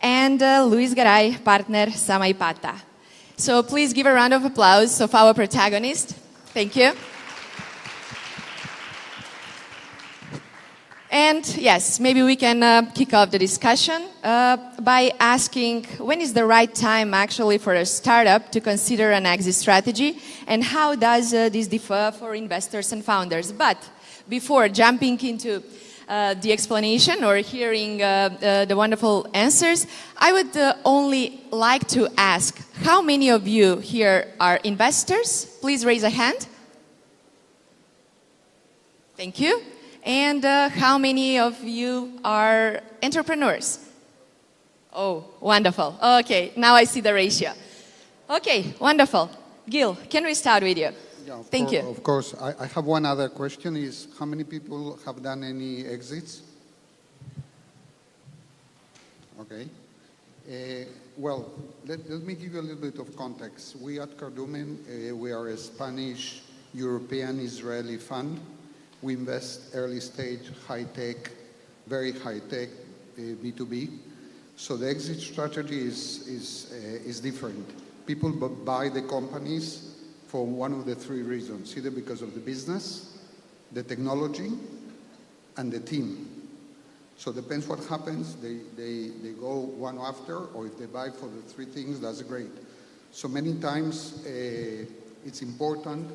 Speaker 19: and Luis Garay, partner Samaipata. So please give a round of applause of our protagonist. Thank you. And yes, maybe we can kick off the discussion by asking when is the right time actually for a startup to consider an exit strategy, and how does this differ for investors and founders? But before jumping into the explanation or hearing the wonderful answers, I would only like to ask, how many of you here are investors? Please raise a hand. Thank you. And how many of you are entrepreneurs? Oh, wonderful. Okay, now I see the ratio. Okay, wonderful. Gil, can we start with you?
Speaker 20: Yeah,
Speaker 19: Thank you.
Speaker 20: Of course. I have one other question is, how many people have done any exits? Okay. Well, let me give you a little bit of context. We at Cardumen, we are a Spanish, European, Israeli fund. We invest early stage, high-tech, very high-tech, B2B. So the exit strategy is different. People buy the companies for one of the three reasons, either because of the business, the technology, and the team. So it depends what happens. They go one after, or if they buy for the three things, that's great. So many times it's important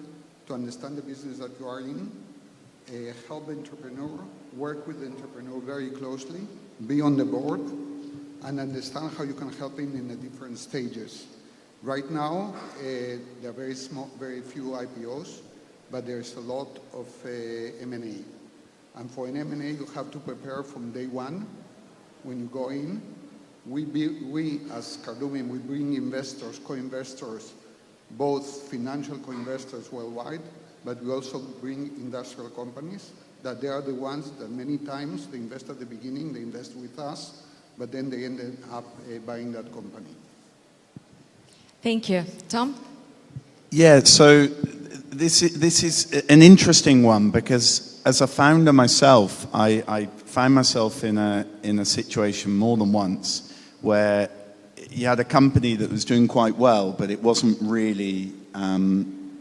Speaker 20: to understand the business that you are in, help the entrepreneur, work with the entrepreneur very closely, be on the board, and understand how you can help him in the different stages. Right now, there are very few IPOs, but there's a lot of M&A. And for an M&A, you have to prepare from day one. When you go in, we as Cardumen, we bring investors, co-investors, both financial co-investors worldwide, but we also bring industrial companies that they are the ones that many times they invest at the beginning, they invest with us, but then they ended up buying that company.
Speaker 19: Thank you. Tom?
Speaker 21: Yeah, so this is an interesting one because as a founder myself, I found myself in a situation more than once where you had a company that was doing quite well, but it wasn't really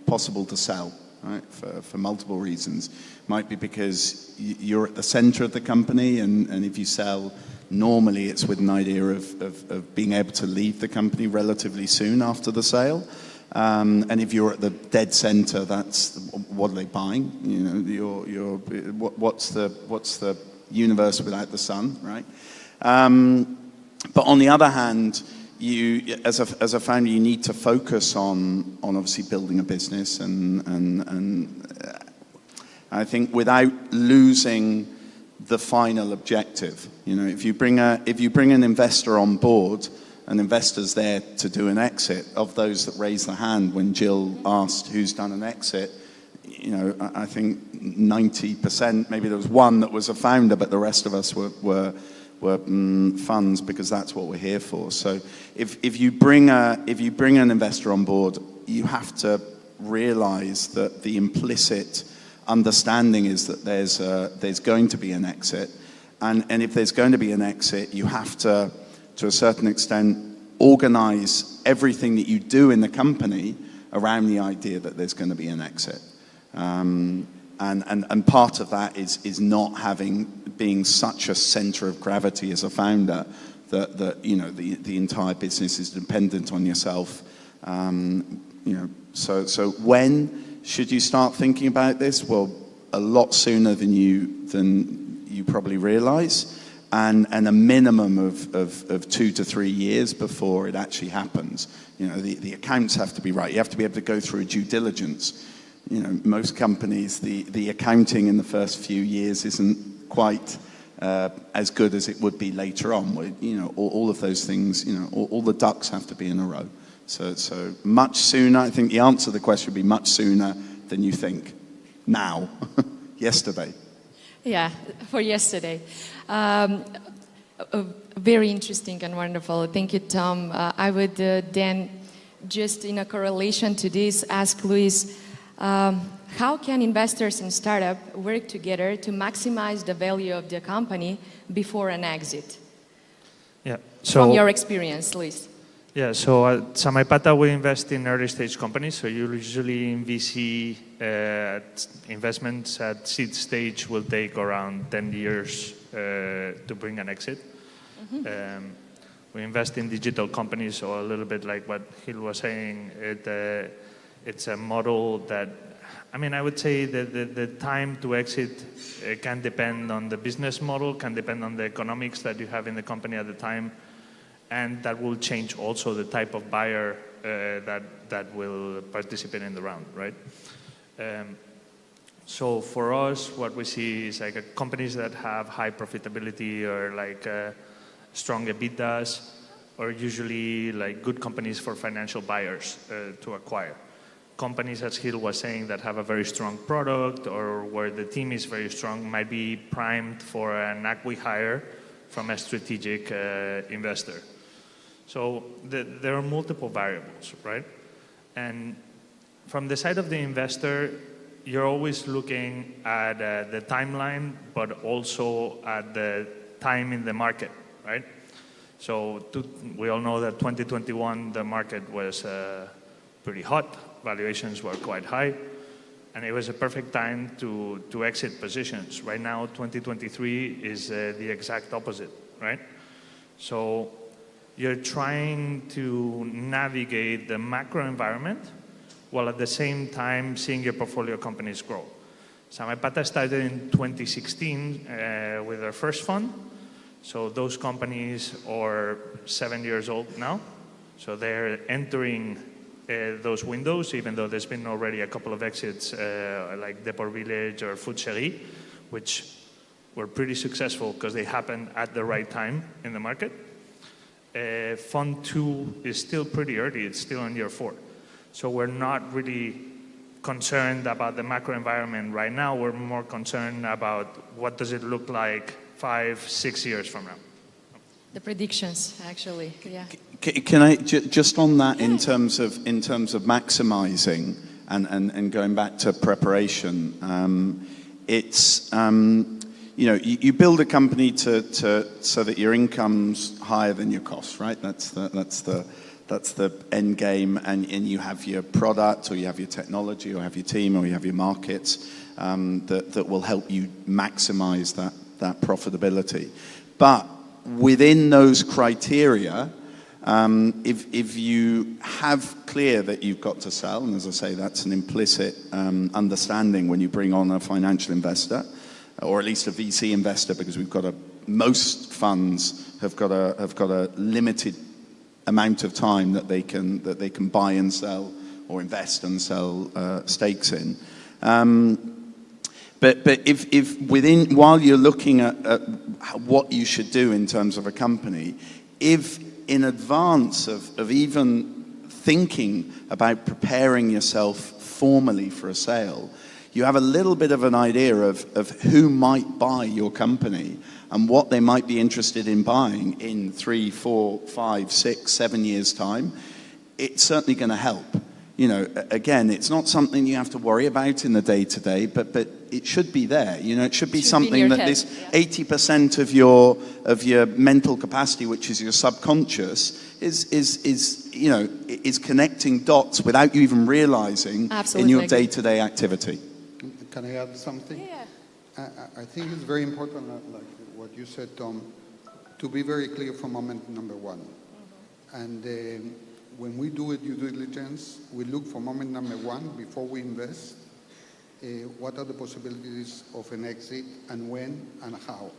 Speaker 21: possible to sell, right, for multiple reasons. Might be because you're at the center of the company, and if you sell, normally it's with an idea of being able to leave the company relatively soon after the sale. And if you're at the dead center, that's what are they buying? You know, what's the universe without the sun, right? But on the other hand, you as a founder, you need to focus on obviously building a business, and I think without losing the final objective. You know, if you bring an investor on board, an investor's there to do an exit. Of those that raised their hand when Jill asked who's done an exit, you know, I think 90%, maybe there was one that was a founder, but the rest of us were funds, because that's what we're here for. So if you bring an investor on board, you have to realize that the implicit understanding is that there's going to be an exit, and if there's going to be an exit, you have to a certain extent organize everything that you do in the company around the idea that there's going to be an exit. And part of that is not being such a center of gravity as a founder that you know the entire business is dependent on yourself. You know, so when should you start thinking about this? Well, a lot sooner than you probably realize, and a minimum of 2 to 3 years before it actually happens. You know, the accounts have to be right. You have to be able to go through a due diligence. You know, most companies, the accounting in the first few years isn't quite as good as it would be later on. You know, all of those things, you know, all the ducks have to be in a row. So much sooner, I think the answer to the question would be much sooner than you think. Now, yesterday.
Speaker 19: Yeah, for yesterday. Very interesting and wonderful. Thank you, Tom. I would then, just in a correlation to this, ask Luis, how can investors in startup work together to maximize the value of the company before an exit?
Speaker 22: Yeah.
Speaker 19: From your experience, Luis.
Speaker 22: Yeah, so at Samaipata we invest in early stage companies. So usually in VC investments at seed stage will take around 10 years to bring an exit. Mm-hmm. We invest in digital companies, so a little bit like what Gil was saying. It's a model that I mean, I would say that the time to exit can depend on the business model, can depend on the economics that you have in the company at the time, and that will change also the type of buyer that will participate in the round, right? So for us, what we see is like companies that have high profitability or like strong EBITDAs are usually like good companies for financial buyers to acquire. Companies, as Gil was saying, that have a very strong product or where the team is very strong might be primed for an acqui-hire from a strategic investor. So there are multiple variables, right? And from the side of the investor, you're always looking at the timeline, but also at the time in the market, right? So we all know that 2021, the market was pretty hot. Valuations were quite high, and it was a perfect time to exit positions. Right now, 2023 is the exact opposite, right? So you're trying to navigate the macro environment while at the same time seeing your portfolio companies grow. Samepata started in 2016 with their first fund. So those companies are 7 years old now. So they're entering those windows, even though there's been already a couple of exits like Depot Village or Food Chéri, which were pretty successful because they happened at the right time in the market. Fund 2 is still pretty early. It's still in year 4. So we're not really concerned about the macro environment right now. We're more concerned about what does it look like 5, 6 years from now.
Speaker 19: The predictions, actually, yeah.
Speaker 21: Can I just on that in terms of maximizing and going back to preparation, it's you build a company so that your income's higher than your costs, right? That's the end game, and you have your product, or you have your technology, or you have your team, or you have your markets that will help you maximize that profitability. But within those criteria, if you have clear that you've got to sell, and as I say, that's an implicit understanding when you bring on a financial investor, or at least a VC investor, because most funds have got a limited amount of time that they can buy and sell, or invest and sell stakes in. But if while you're looking at what you should do in terms of a company, if in advance of even thinking about preparing yourself formally for a sale, you have a little bit of an idea of who might buy your company and what they might be interested in buying in 3, 4, 5, 6, 7 years' time, it's certainly going to help. Again, it's not something you have to worry about in the day-to-day, but it should be there. It should be something that this 80% of your mental capacity, which is your subconscious, is connecting dots without you even realizing in your day-to-day activity.
Speaker 20: Can I add something? Yeah. I think it's very important, like what you said, Tom, to be very clear from moment number one. And when we do a due diligence, we look for moment number one before we invest. What are the possibilities of an exit, and when and how?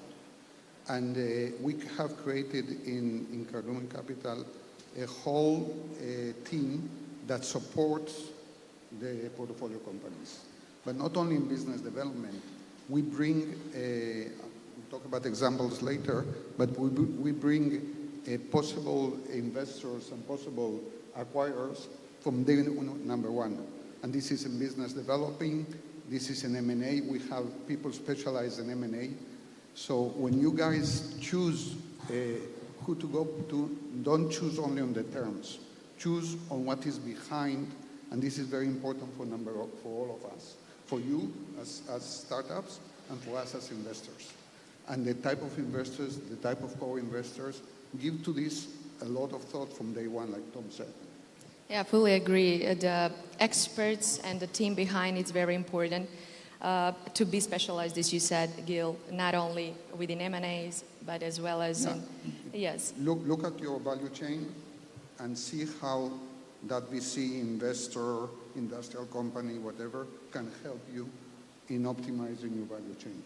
Speaker 20: And we have created in Cardumen Capital a whole team that supports the portfolio companies. But not only in business development, we bring, we'll talk about examples later, but we bring possible investors and possible acquirers from day number one. And this is in business developing, this is in M&A. We have people specialized in M&A. So when you guys choose who to go to, don't choose only on the terms. Choose on what is behind, and this is very important for all of us. For you as startups, and for us as investors. And the type of investors, the type of co-investors, give to this a lot of thought from day one, like Tom said.
Speaker 19: Yeah, I fully agree. The experts and the team behind it's very important to be specialized, as you said, Gil, not only within M&As, but as well as in, yes.
Speaker 20: Look at your value chain and see how that VC investor, industrial company, whatever, can help you in optimizing your value chain.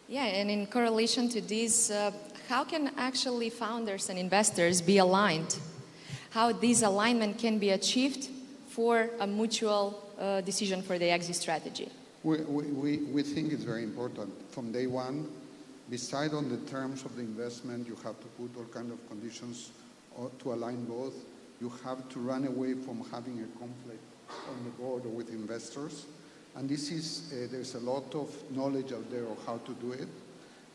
Speaker 19: Yeah, and in correlation to this, how can actually founders and investors be aligned? How this alignment can be achieved for a mutual decision for the exit strategy?
Speaker 20: We think it's very important. From day one, beside on the terms of the investment, you have to put all kind of conditions to align both. You have to run away from having a conflict on the board or with investors. And this is, there's a lot of knowledge out there of how to do it.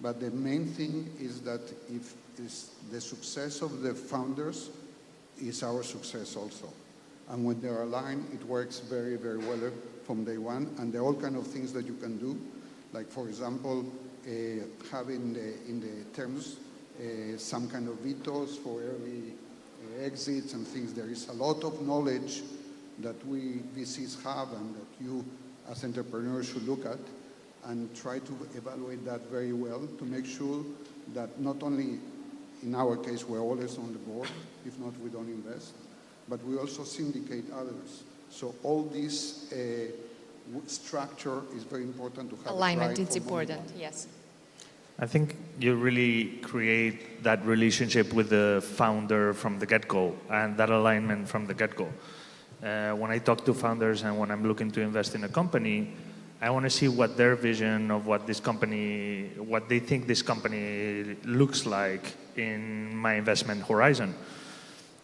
Speaker 20: But the main thing is that if the success of the founders is our success also. And when they're aligned, it works very, very well from day one. And there are all kind of things that you can do. Like, for example, having in the terms some kind of vetoes for early exits and things. There is a lot of knowledge that we VCs have and that you as entrepreneurs should look at and try to evaluate that very well to make sure that not only in our case we're always on the board, if not we don't invest, but we also syndicate others. So all this structure is very important to have.
Speaker 19: Alignment is important, yes.
Speaker 22: I think you really create that relationship with the founder from the get-go and that alignment from the get-go. When I talk to founders and when I'm looking to invest in a company, I want to see what their vision of what this company, what they think this company looks like in my investment horizon.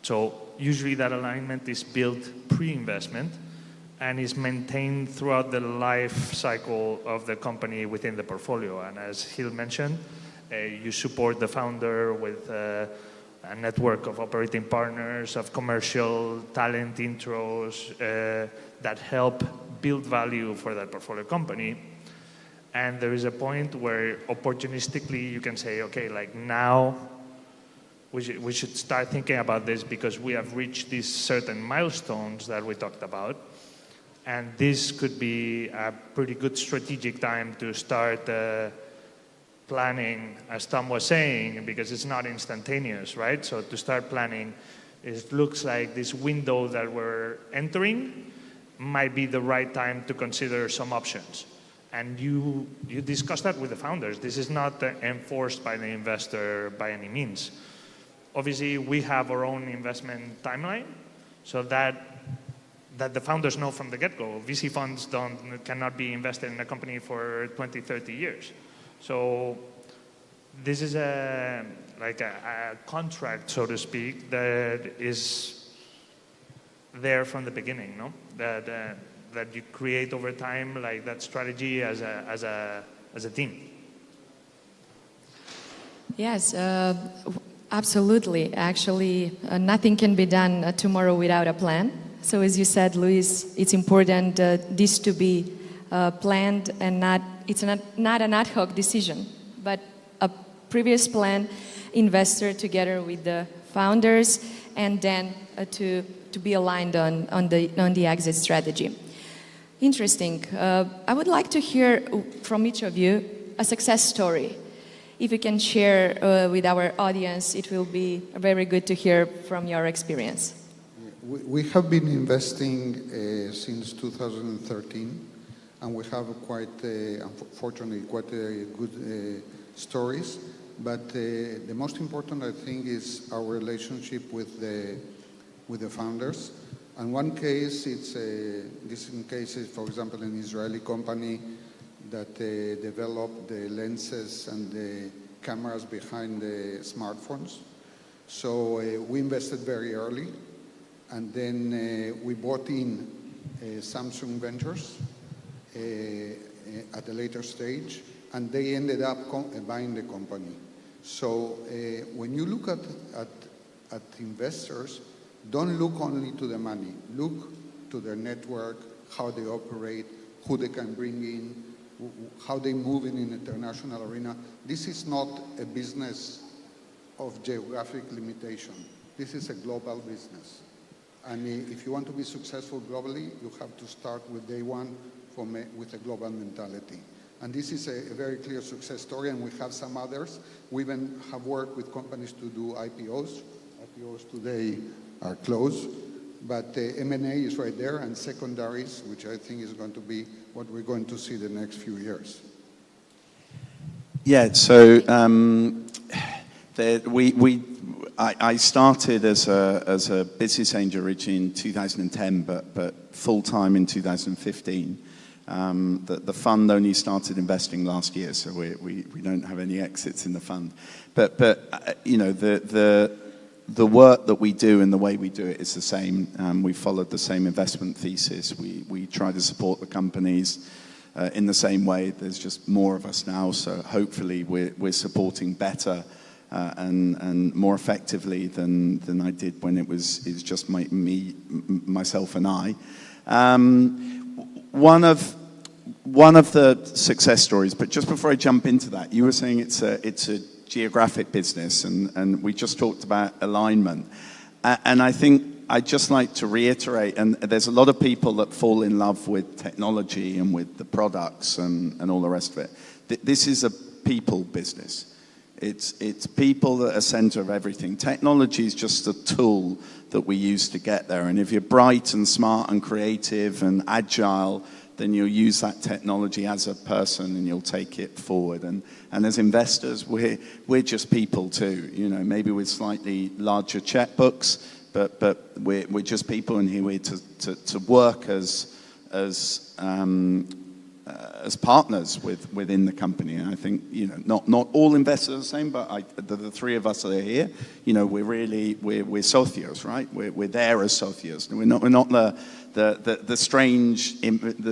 Speaker 22: So usually that alignment is built pre-investment and is maintained throughout the life cycle of the company within the portfolio. And as Gil mentioned, you support the founder with a network of operating partners, of commercial talent intros that help build value for that portfolio company. And there is a point where opportunistically you can say, okay, like now we should start thinking about this because we have reached these certain milestones that we talked about. And this could be a pretty good strategic time to start planning, as Tom was saying, because it's not instantaneous, right? So to start planning, it looks like this window that we're entering might be the right time to consider some options. And you discuss that with the founders. This is not enforced by the investor by any means. Obviously, we have our own investment timeline, so that the founders know from the get-go. VC funds cannot be invested in a company for 20, 30 years. So this is like a contract, so to speak, that is there from the beginning, no? That you create over time, like that strategy as a team.
Speaker 19: Yes, absolutely. Actually, nothing can be done tomorrow without a plan. So as you said, Luis, it's important this to be planned and it's not an ad hoc decision, but a previous plan, investor together with the founders, and then to be aligned on the exit strategy. Interesting. I would like to hear from each of you a success story. If you can share with our audience, it will be very good to hear from your experience.
Speaker 20: We have been investing since 2013, and we have unfortunately, quite good stories. But the most important, I think, is our relationship with the founders. And one case, this case is, for example, an Israeli company that developed the lenses and the cameras behind the smartphones. So we invested very early. And then we bought in Samsung Ventures at a later stage, and they ended up buying the company. So when you look at investors, don't look only to the money. Look to their network, how they operate, who they can bring in, how they move in an international arena. This is not a business of geographic limitation. This is a global business. And if you want to be successful globally, you have to start with day one with a global mentality. And this is a very clear success story, and we have some others. We even have worked with companies to do IPOs. IPOs today are closed, But M&A is right there, and secondaries, which I think is going to be what we're going to see the next few years.
Speaker 21: Yeah, so I started as a business angel originally in 2010, but full-time in 2015. The fund only started investing last year, so we don't have any exits in the fund. But you know, the work that we do and the way we do it is the same. We followed the same investment thesis. We try to support the companies in the same way. There's just more of us now, so hopefully we're supporting better and more effectively than I did when it was just myself and I. One of the success stories, but just before I jump into that, you were saying it's a geographic business, and we just talked about alignment. And I think I'd just like to reiterate, and there's a lot of people that fall in love with technology and with the products and all the rest of it. This is a people business. It's people that are center of everything. Technology is just a tool that we use to get there. And if you're bright and smart and creative and agile, then you'll use that technology as a person and you'll take it forward. And as investors, we're just people too. You know, maybe with slightly larger checkbooks, but we're just people, and here we're to work as partners within the company. And I think, you know, not all investors are the same, but the three of us that are here, you know, we're socios, right? We're there as socios. We're not the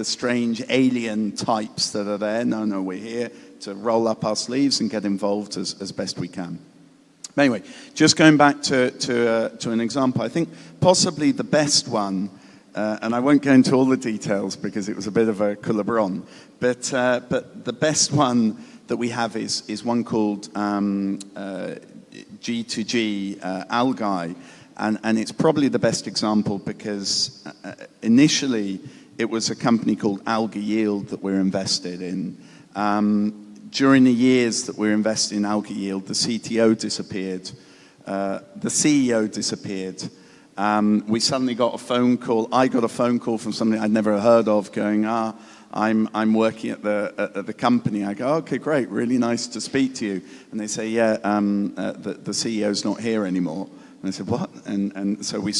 Speaker 21: strange alien types that are there. No, we're here to roll up our sleeves and get involved as best we can. But anyway, just going back to an example, I think possibly the best one. And I won't go into all the details because it was a bit of a culebron. But the best one that we have is one called G2G Algae. And it's probably the best example because initially it was a company called Algae Yield that we're invested in. During the years that we're invested in Algae Yield, the CTO disappeared. The CEO disappeared. We suddenly got a phone call. I got a phone call from somebody I'd never heard of going, I'm working at the company. I go, okay, great, really nice to speak to you. And they say, yeah, the CEO's not here anymore. And I said, what? And so we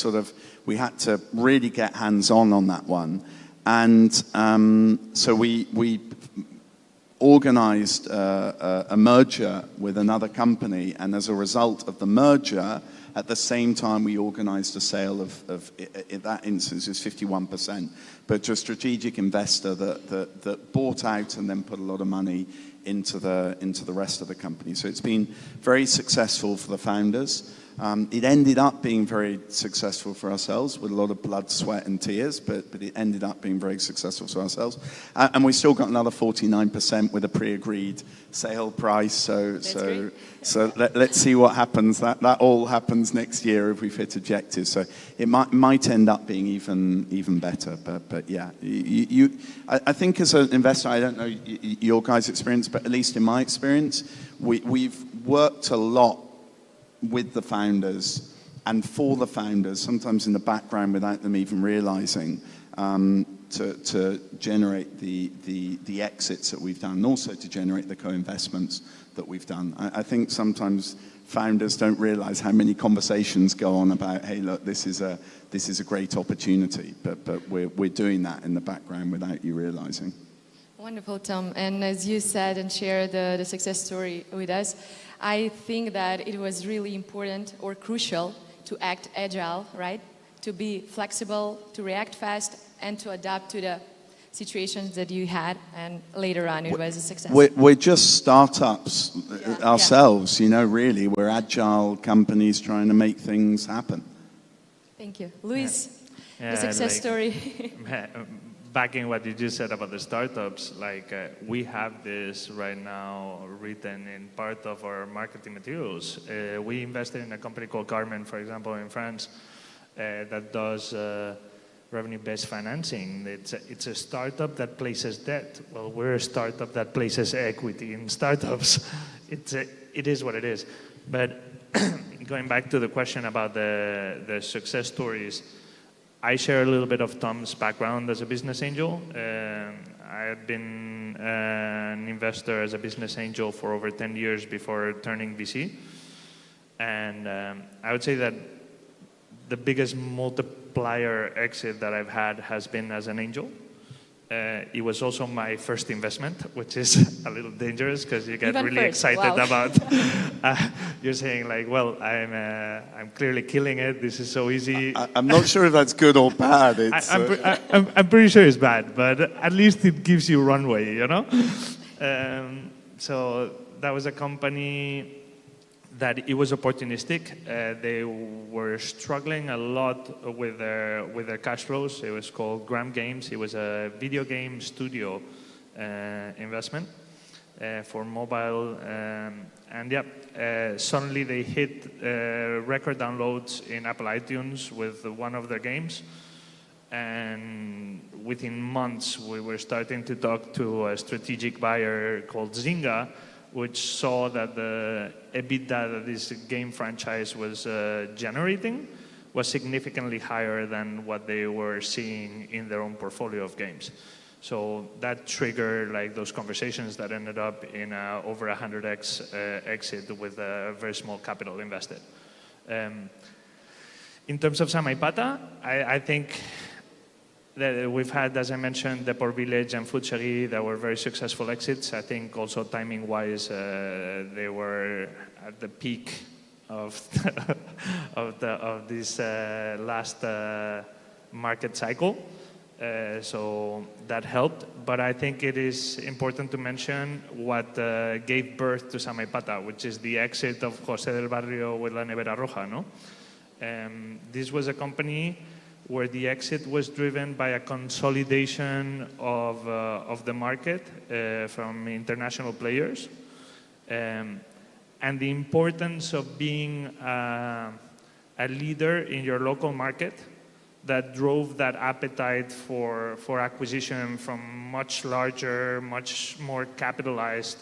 Speaker 21: had to really get hands-on that one. And so we organized a merger with another company. And as a result of the merger, at the same time, we organized a sale of in that instance, is 51%, but to a strategic investor that bought out and then put a lot of money into the rest of the company. So it's been very successful for the founders. It ended up being very successful for ourselves with a lot of blood, sweat, and tears, but it ended up being very successful for ourselves. And we still got another 49% with a pre-agreed sale price. So let's see what happens. That all happens next year if we've hit objectives. So it might end up being even better. But yeah, I think as an investor, I don't know your guys' experience, but at least in my experience, we've worked a lot with the founders and for the founders, sometimes in the background without them even realizing, to generate the exits that we've done, and also to generate the co-investments that we've done. I think sometimes founders don't realize how many conversations go on about, hey, look, this is a great opportunity, but we're doing that in the background without you realizing.
Speaker 19: Wonderful, Tom. And as you said and shared the success story with us, I think that it was really important or crucial to act agile, right? To be flexible, to react fast, and to adapt to the situations that you had. And later on, it was a success.
Speaker 21: We're just startups ourselves, you know, really. We're agile companies trying to make things happen.
Speaker 19: Thank you. Luis, the success story.
Speaker 22: Backing what you just said about the startups, we have this right now written in part of our marketing materials. We invested in a company called Carmen, for example, in France, that does revenue-based financing. It's a startup that places debt. Well, we're a startup that places equity in startups. It is what it is. But going back to the question about the success stories, I share a little bit of Tom's background as a business angel. I had been an investor as a business angel for over 10 years before turning VC. And I would say that the biggest multiplier exit that I've had has been as an angel. It was also my first investment, which is a little dangerous because you get
Speaker 19: Even
Speaker 22: really
Speaker 19: first,
Speaker 22: excited
Speaker 19: wow.
Speaker 22: about. You're saying like, well, I'm clearly killing it. This is so easy.
Speaker 21: I'm not sure if that's good or bad. It's,
Speaker 22: I'm pretty sure it's bad, but at least it gives you runway, you know. So that was a company that it was opportunistic. They were struggling a lot with their cash flows. It was called Gram Games. It was a video game studio investment for mobile. And yeah, suddenly they hit record downloads in Apple iTunes with one of their games. And within months, we were starting to talk to a strategic buyer called Zynga, which saw that the EBITDA that this game franchise was generating was significantly higher than what they were seeing in their own portfolio of games. So that triggered like those conversations that ended up in over 100x exit with a very small capital invested. In terms of Samaipata, I think that we've had, as I mentioned, Deport Village and Food that were very successful exits. I think also timing-wise, they were at the peak of of this last market cycle. So that helped. But I think it is important to mention what gave birth to Samaipata, which is the exit of José del Barrio with La Nevera Roja. No? This was a company where the exit was driven by a consolidation of the market from international players, and the importance of being a leader in your local market that drove that appetite for acquisition from much larger, much more capitalized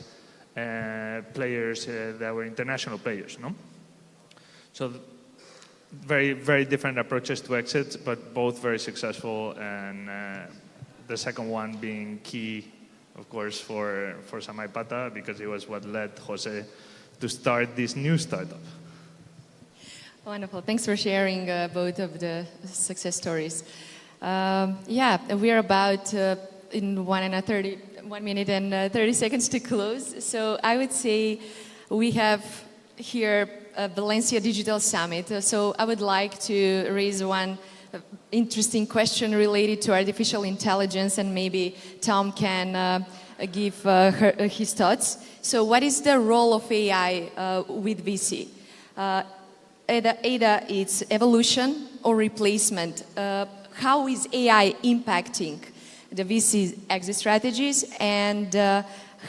Speaker 22: players that were international players. No? So very, very different approaches to exits, but both very successful, and the second one being key, of course, for Samaipata, because it was what led Jose to start this new startup.
Speaker 19: Wonderful. Thanks for sharing both of the success stories. Yeah, we are about in 1 minute and 30 seconds to close. So I would say we have here Valencia Digital Summit. So I would like to raise one interesting question related to artificial intelligence, and maybe Tom can give his thoughts. So what is the role of AI with VC? Either it's evolution or replacement. How is AI impacting the VC exit strategies, and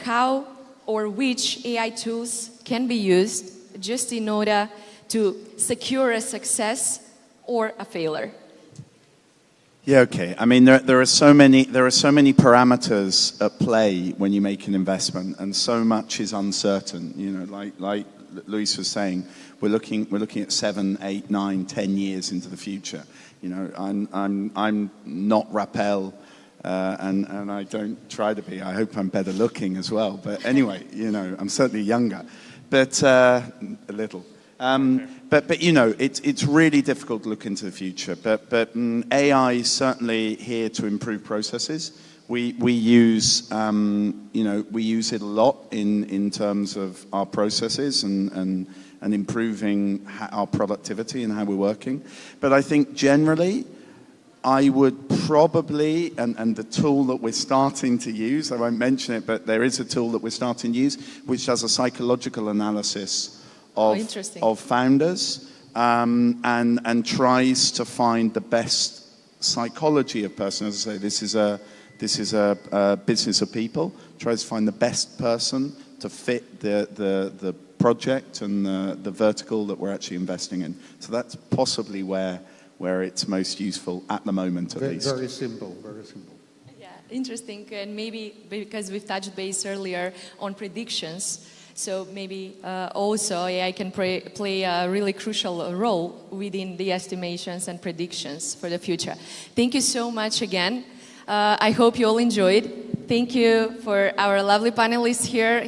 Speaker 19: how or which AI tools can be used just in order to secure a success or a failure?
Speaker 21: Yeah, okay. I mean, there are so many parameters at play when you make an investment, and so much is uncertain. You know, like Luis was saying, we're looking at 7, 8, 9, 10 years into the future. You know, I'm not Rappel, and I don't try to be. I hope I'm better looking as well. But anyway, you know, I'm certainly younger, but a little. But you know, it's really difficult to look into the future. But AI is certainly here to improve processes. We use we use it a lot in terms of our processes and improving our productivity and how we're working. But I think generally, I would probably, and the tool that we're starting to use, I won't mention it, but there is a tool that we're starting to use, which does a psychological analysis of founders and tries to find the best psychology of person. As I say, this is a business of people. Tries to find the best person to fit the project and the vertical that we're actually investing in. So that's possibly where it's most useful at the moment, at least.
Speaker 20: Very simple, very simple.
Speaker 19: Yeah, interesting. And maybe because we've touched base earlier on predictions, So maybe also AI can play a really crucial role within the estimations and predictions for the future. Thank you so much again. I hope you all enjoyed. Thank you for our lovely panelists here.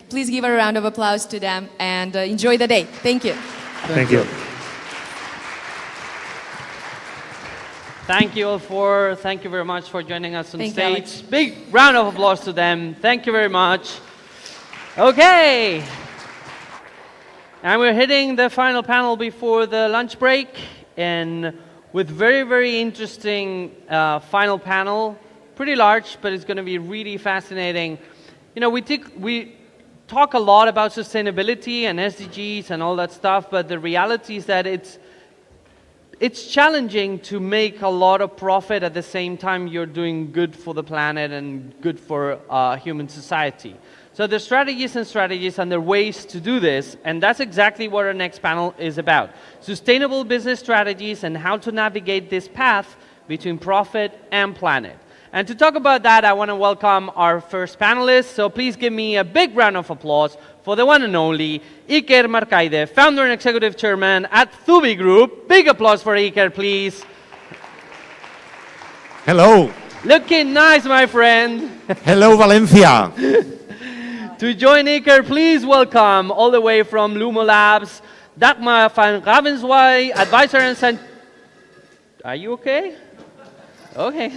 Speaker 19: Please give a round of applause to them and enjoy the day. Thank you.
Speaker 14: Thank you.
Speaker 1: Thank you very much for joining us on
Speaker 19: Thank you,
Speaker 1: stage.
Speaker 19: Alex.
Speaker 1: Big round of applause to them. Thank you very much. Okay. And we're hitting the final panel before the lunch break, and with very, very interesting final panel. Pretty large, but it's going to be really fascinating. You know, we talk a lot about sustainability and SDGs and all that stuff, but the reality is that it's challenging to make a lot of profit at the same time you're doing good for the planet and good for human society. So there's strategies and there are ways to do this, and that's exactly what our next panel is about. Sustainable business strategies and how to navigate this path between profit and planet. And to talk about that, I want to welcome our first panelist. So please give me a big round of applause for the one and only Iker Markaide, founder and executive chairman at Thubi Group. Big applause for Iker, please.
Speaker 2: Hello.
Speaker 1: Looking nice, my friend.
Speaker 2: Hello, Valencia.
Speaker 1: To join Iker, please welcome all the way from Lumo Labs, Dagmar van Ravenswaay, advisor and Are you okay? Okay.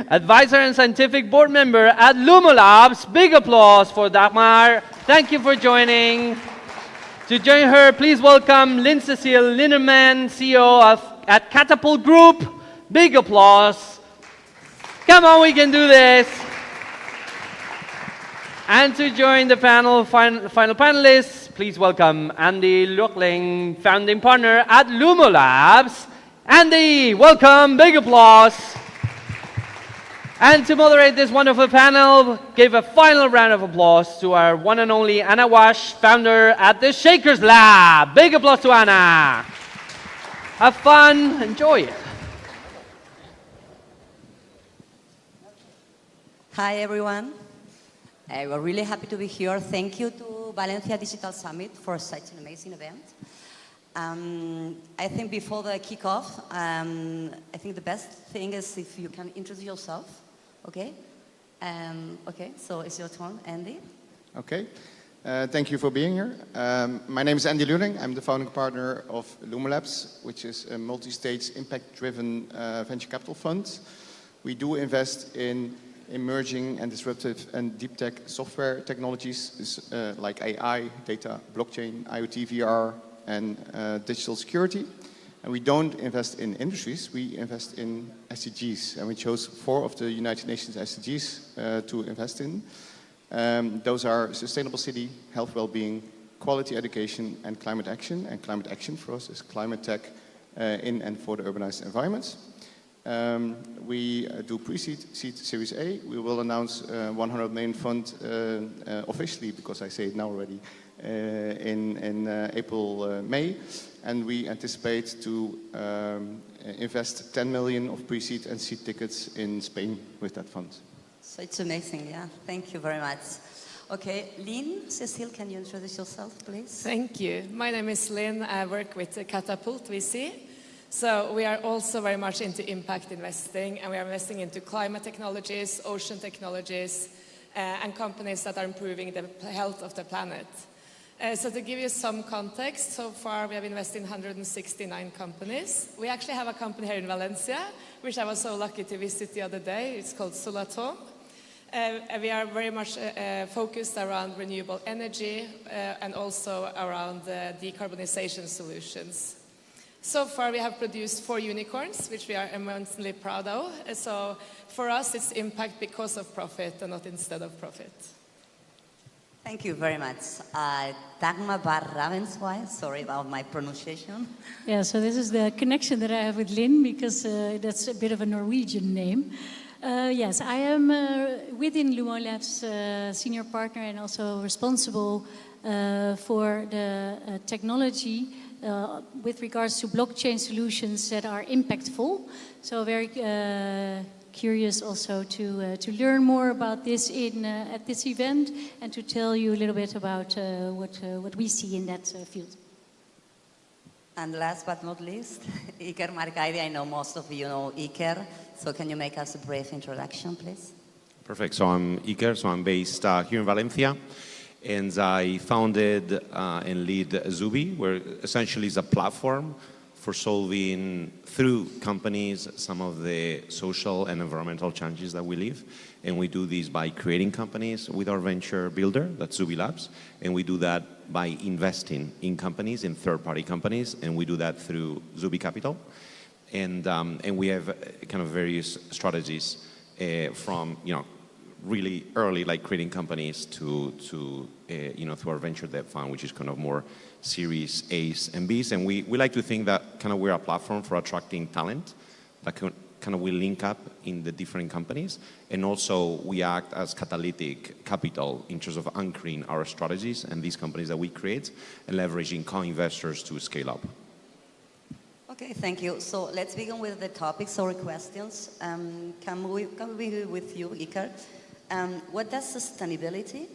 Speaker 1: Advisor and scientific board member at Lumo Labs. Big applause for Dagmar. Thank you for joining. To join her, please welcome Lynn Cecile Linneman, CEO at Catapult Group. Big applause. Come on, we can do this. And to join the panel, final panelists, please welcome Andy Lochling, founding partner at Lumo Labs. Andy, welcome, big applause. And to moderate this wonderful panel, give a final round of applause to our one and only Anna Wash, founder at the Shakers Lab. Big applause to Anna. Have fun, enjoy it.
Speaker 3: Hi, everyone. We're really happy to be here. Thank you to Valencia Digital Summit for such an amazing event. I think before the kickoff, I think the best thing is if you can introduce yourself, okay? Okay, so it's your turn, Andy.
Speaker 23: Okay, thank you for being here. My name is Andy Luning. I'm the founding partner of Lumo Labs, which is a multi-stage impact-driven venture capital fund. We do invest in emerging and disruptive and deep tech software technologies like AI, data, blockchain, IoT, VR, and digital security. And we don't invest in industries, we invest in SDGs. And we chose 4 of the United Nations SDGs to invest in. Those are sustainable city, health, well-being, quality education, and climate action. And climate action for us is climate tech in and for the urbanized environments. We do pre-seed, seed, Series A. We will announce 100 million fund officially, because I say it now already, in April, May. And we anticipate to invest 10 million of pre-seed and seed tickets in Spain with that fund.
Speaker 3: So it's amazing, yeah. Thank you very much. Okay, Lynn, Cecile, can you introduce yourself, please?
Speaker 24: Thank you. My name is Lynn. I work with Catapult VC. So we are also very much into impact investing, and we are investing into climate technologies, ocean technologies, and companies that are improving the health of the planet. So to give you some context, so far we have invested in 169 companies. We actually have a company here in Valencia, which I was so lucky to visit the other day. It's called Solatom. We are very much focused around renewable energy and also around decarbonization solutions. So far we have produced 4 unicorns, which we are immensely proud of. So for us it's impact because of profit and not instead of profit.
Speaker 3: Thank you very much. Dagmar van Ravenswaay, sorry about my pronunciation.
Speaker 25: Yeah, so this is the connection that I have with Lynn, because that's a bit of a Norwegian name. Yes, I am within Lumo Labs senior partner and also responsible for the technology with regards to blockchain solutions that are impactful. So very curious also to learn more about this at this event and to tell you a little bit about what we see in that field.
Speaker 3: And last but not least, Iker Marcaidi. I know most of you know Iker, so can you make us a brief introduction, please?
Speaker 2: Perfect. So I'm Iker, so I'm based here in Valencia, and I founded and lead Zubi, where essentially is a platform for solving through companies some of the social and environmental challenges that we live. And we do this by creating companies with our venture builder, that's Zubi Labs, and we do that by investing in companies, in third-party companies, and we do that through Zubi Capital. And we have kind of various strategies from, really early, like creating companies to through our venture debt fund, which is kind of more Series A's and B's. And we like to think that kind of we're a platform for attracting talent that kind of will link up in the different companies. And also we act as catalytic capital in terms of anchoring our strategies and these companies that we create and leveraging co-investors to scale up.
Speaker 3: Okay, thank you. So let's begin with the topics or questions. Can we begin with you, Iker? What does sustainability,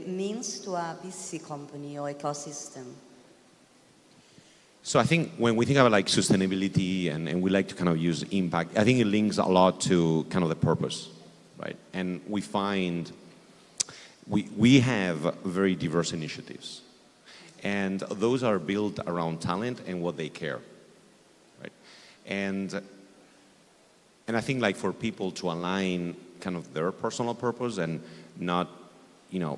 Speaker 3: means to a VC company or ecosystem?
Speaker 2: So I think when we think about like sustainability and we like to kind of use impact, I think it links a lot to kind of the purpose, right? And we find we have very diverse initiatives, and those are built around talent and what they care, right? And I think like for people to align kind of their personal purpose and not,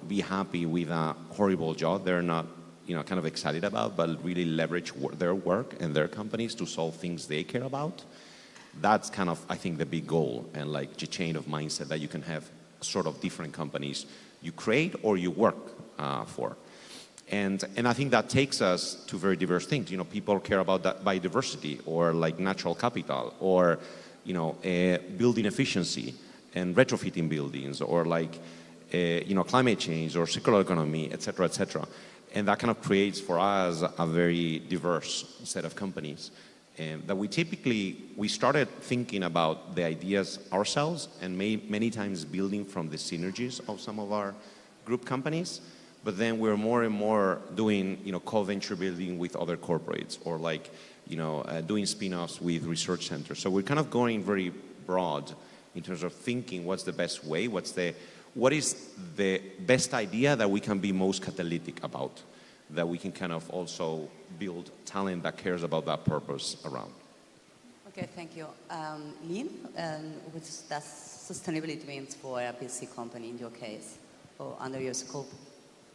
Speaker 2: be happy with a horrible job they're not, kind of excited about, but really leverage their work and their companies to solve things they care about. That's kind of, I think, the big goal and like the chain of mindset that you can have sort of different companies you create or you work for. And I think that takes us to very diverse things. People care about that biodiversity or like natural capital or, building efficiency and retrofitting buildings or like, climate change or circular economy, et cetera, et cetera. And that kind of creates for us a very diverse set of companies that we started thinking about the ideas ourselves and many times building from the synergies of some of our group companies. But then we're more and more doing, co-venture building with other corporates or like, doing spin-offs with research centers. So we're kind of going very broad in terms of thinking what's the best way, what is the best idea that we can be most catalytic about, that we can kind of also build talent that cares about that purpose around.
Speaker 3: Okay, thank you. Lynn, what does sustainability means for a VC company in your case or under your scope?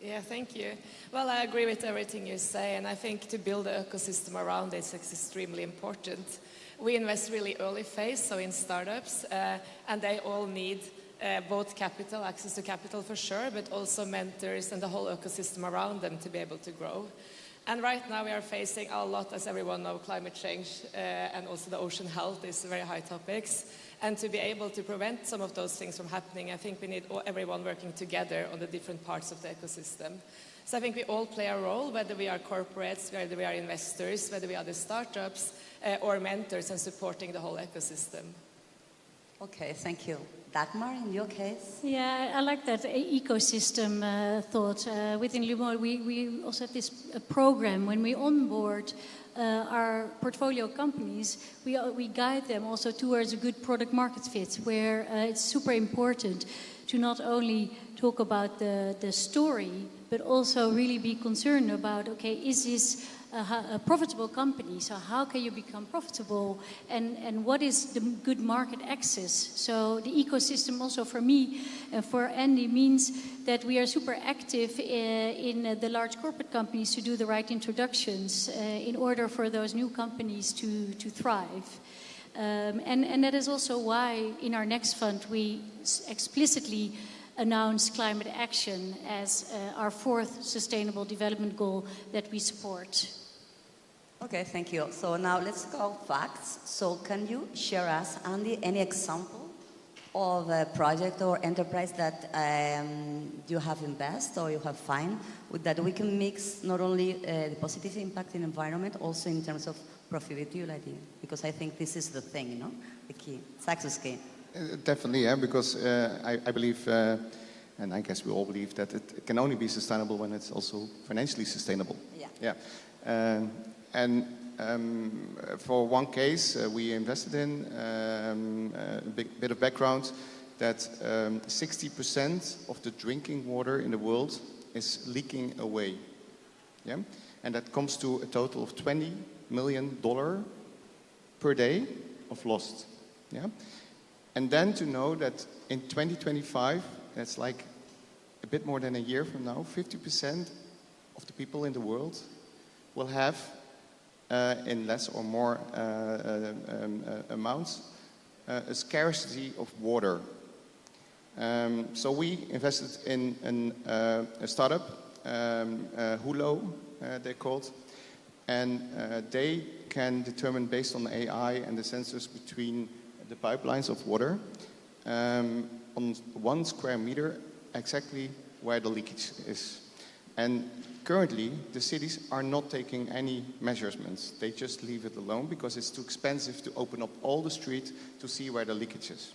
Speaker 24: Yeah, thank you. Well, I agree with everything you say, and I think to build an ecosystem around this is extremely important. We invest really early phase, so in startups, and they all need both capital, access to capital for sure, but also mentors and the whole ecosystem around them to be able to grow. And right now we are facing a lot, as everyone knows, climate change and also the ocean health is very high topics. And to be able to prevent some of those things from happening, I think we need everyone working together on the different parts of the ecosystem. So I think we all play a role, whether we are corporates, whether we are investors, whether we are the startups, or mentors and supporting the whole ecosystem.
Speaker 3: Okay, thank you. Dagmar, in your case?
Speaker 25: Yeah, I like that ecosystem thought. Within Lumon, we also have this program when we onboard our portfolio companies, we guide them also towards a good product market fit, where it's super important to not only talk about the story, but also really be concerned about, okay, is this a profitable company? So how can you become profitable? And what is the good market access? So the ecosystem also for me and for Andy means that we are super active in the large corporate companies to do the right introductions in order for those new companies to thrive. And that is also why in our next fund we explicitly announced climate action as our fourth sustainable development goal that we support.
Speaker 3: Okay, thank you. So now let's go facts. So can you share us, Andy, any example of a project or enterprise that you have invested or you have found that we can mix not only the positive impact in environment, also in terms of profitability? Because I think this is the thing, the key, success key.
Speaker 23: Definitely, yeah, because I believe, and I guess we all believe that it can only be sustainable when it's also financially sustainable.
Speaker 3: Yeah.
Speaker 23: And for one case we invested in, a bit of background, that 60% of the drinking water in the world is leaking away. Yeah? And that comes to a total of $20 million per day of lost. Yeah? And then to know that in 2025, that's like a bit more than a year from now, 50% of the people in the world will have, in less or more amounts, a scarcity of water. So we invested in a startup, Hulo, they're called, and they can determine based on AI and the sensors between the pipelines of water on 1 square meter exactly where the leakage is. And currently, the cities are not taking any measurements. They just leave it alone because it's too expensive to open up all the street to see where the leakage is.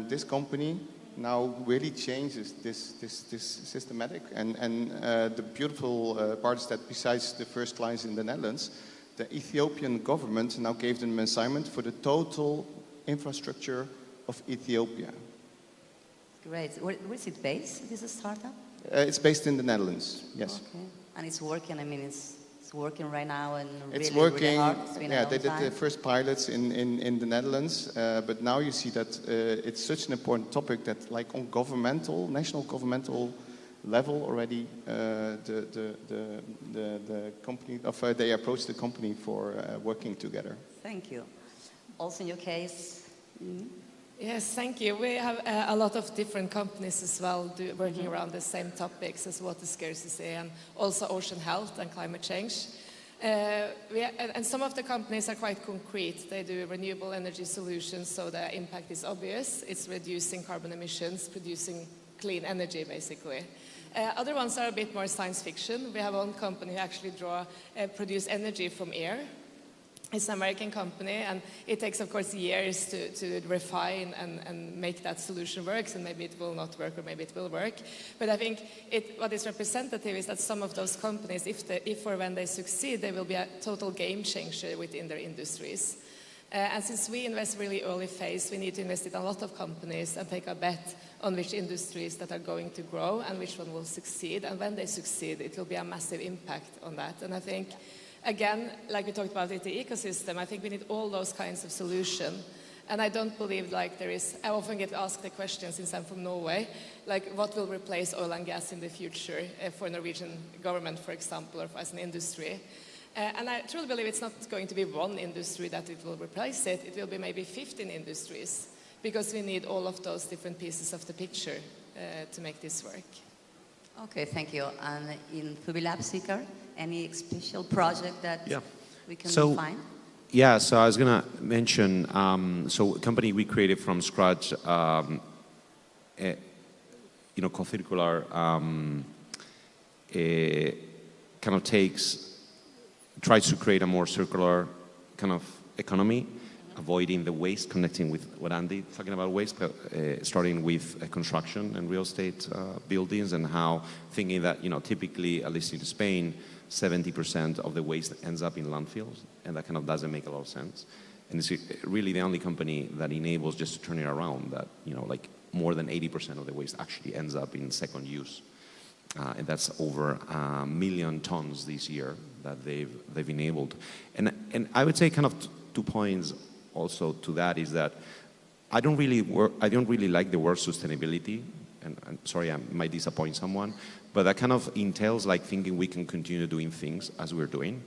Speaker 23: This company now really changes this systematic, and the beautiful part is that besides the first clients in the Netherlands, the Ethiopian government now gave them an assignment for the total infrastructure of Ethiopia.
Speaker 3: Great. Where is it based, this startup?
Speaker 23: It's based in the Netherlands, yes.
Speaker 3: Okay. And it's working, I mean, it's working right now and
Speaker 23: It's
Speaker 3: really,
Speaker 23: working.
Speaker 3: really hard. It's been a
Speaker 23: Yeah,
Speaker 3: long
Speaker 23: they did
Speaker 3: time.
Speaker 23: the first pilots in the Netherlands, but now you see that it's such an important topic that, like on national governmental level already, the company, they approached the company for working together.
Speaker 3: Thank you. Also in your case.
Speaker 24: Yes, thank you. We have a lot of different companies as well working around the same topics as water scarcity and also ocean health and climate change. And some of the companies are quite concrete. They do renewable energy solutions, so the impact is obvious. It's reducing carbon emissions, producing clean energy, basically. Other ones are a bit more science fiction. We have one company who actually produce energy from air. It's an American company, and it takes, of course, years to refine and make that solution work, and maybe it will not work or maybe it will work. But I think what is representative is that some of those companies, if or when they succeed, they will be a total game changer within their industries. And since we invest really early phase, we need to invest in a lot of companies and take a bet on which industries that are going to grow and which one will succeed. And when they succeed, it will be a massive impact on that. And I think, again, like we talked about with the ecosystem, I think we need all those kinds of solutions. And I don't believe like there is, I often get asked the question since I'm from Norway, like what will replace oil and gas in the future for Norwegian government, for example, or as an industry. And I truly believe it's not going to be one industry that it will replace it. It will be maybe 15 industries, because we need all of those different pieces of the picture to make this work.
Speaker 3: Okay, thank you. And in Fubilab Seeker, any special project that we can find?
Speaker 2: Yeah, so I was going to mention, so a company we created from scratch, co-circular, kind of tries to create a more circular kind of economy, avoiding the waste, connecting with what Andy talking about waste, but starting with construction and real estate buildings, and how thinking that, typically, at least in Spain, 70% of the waste ends up in landfills, and that kind of doesn't make a lot of sense. And it's really the only company that enables just to turn it around, that, like more than 80% of the waste actually ends up in second use. And that's over 1 million tons this year that they've enabled. And I would say kind of 2 points also to that is that I don't really like the word sustainability, and I'm sorry, I might disappoint someone, but that kind of entails like thinking we can continue doing things as we're doing.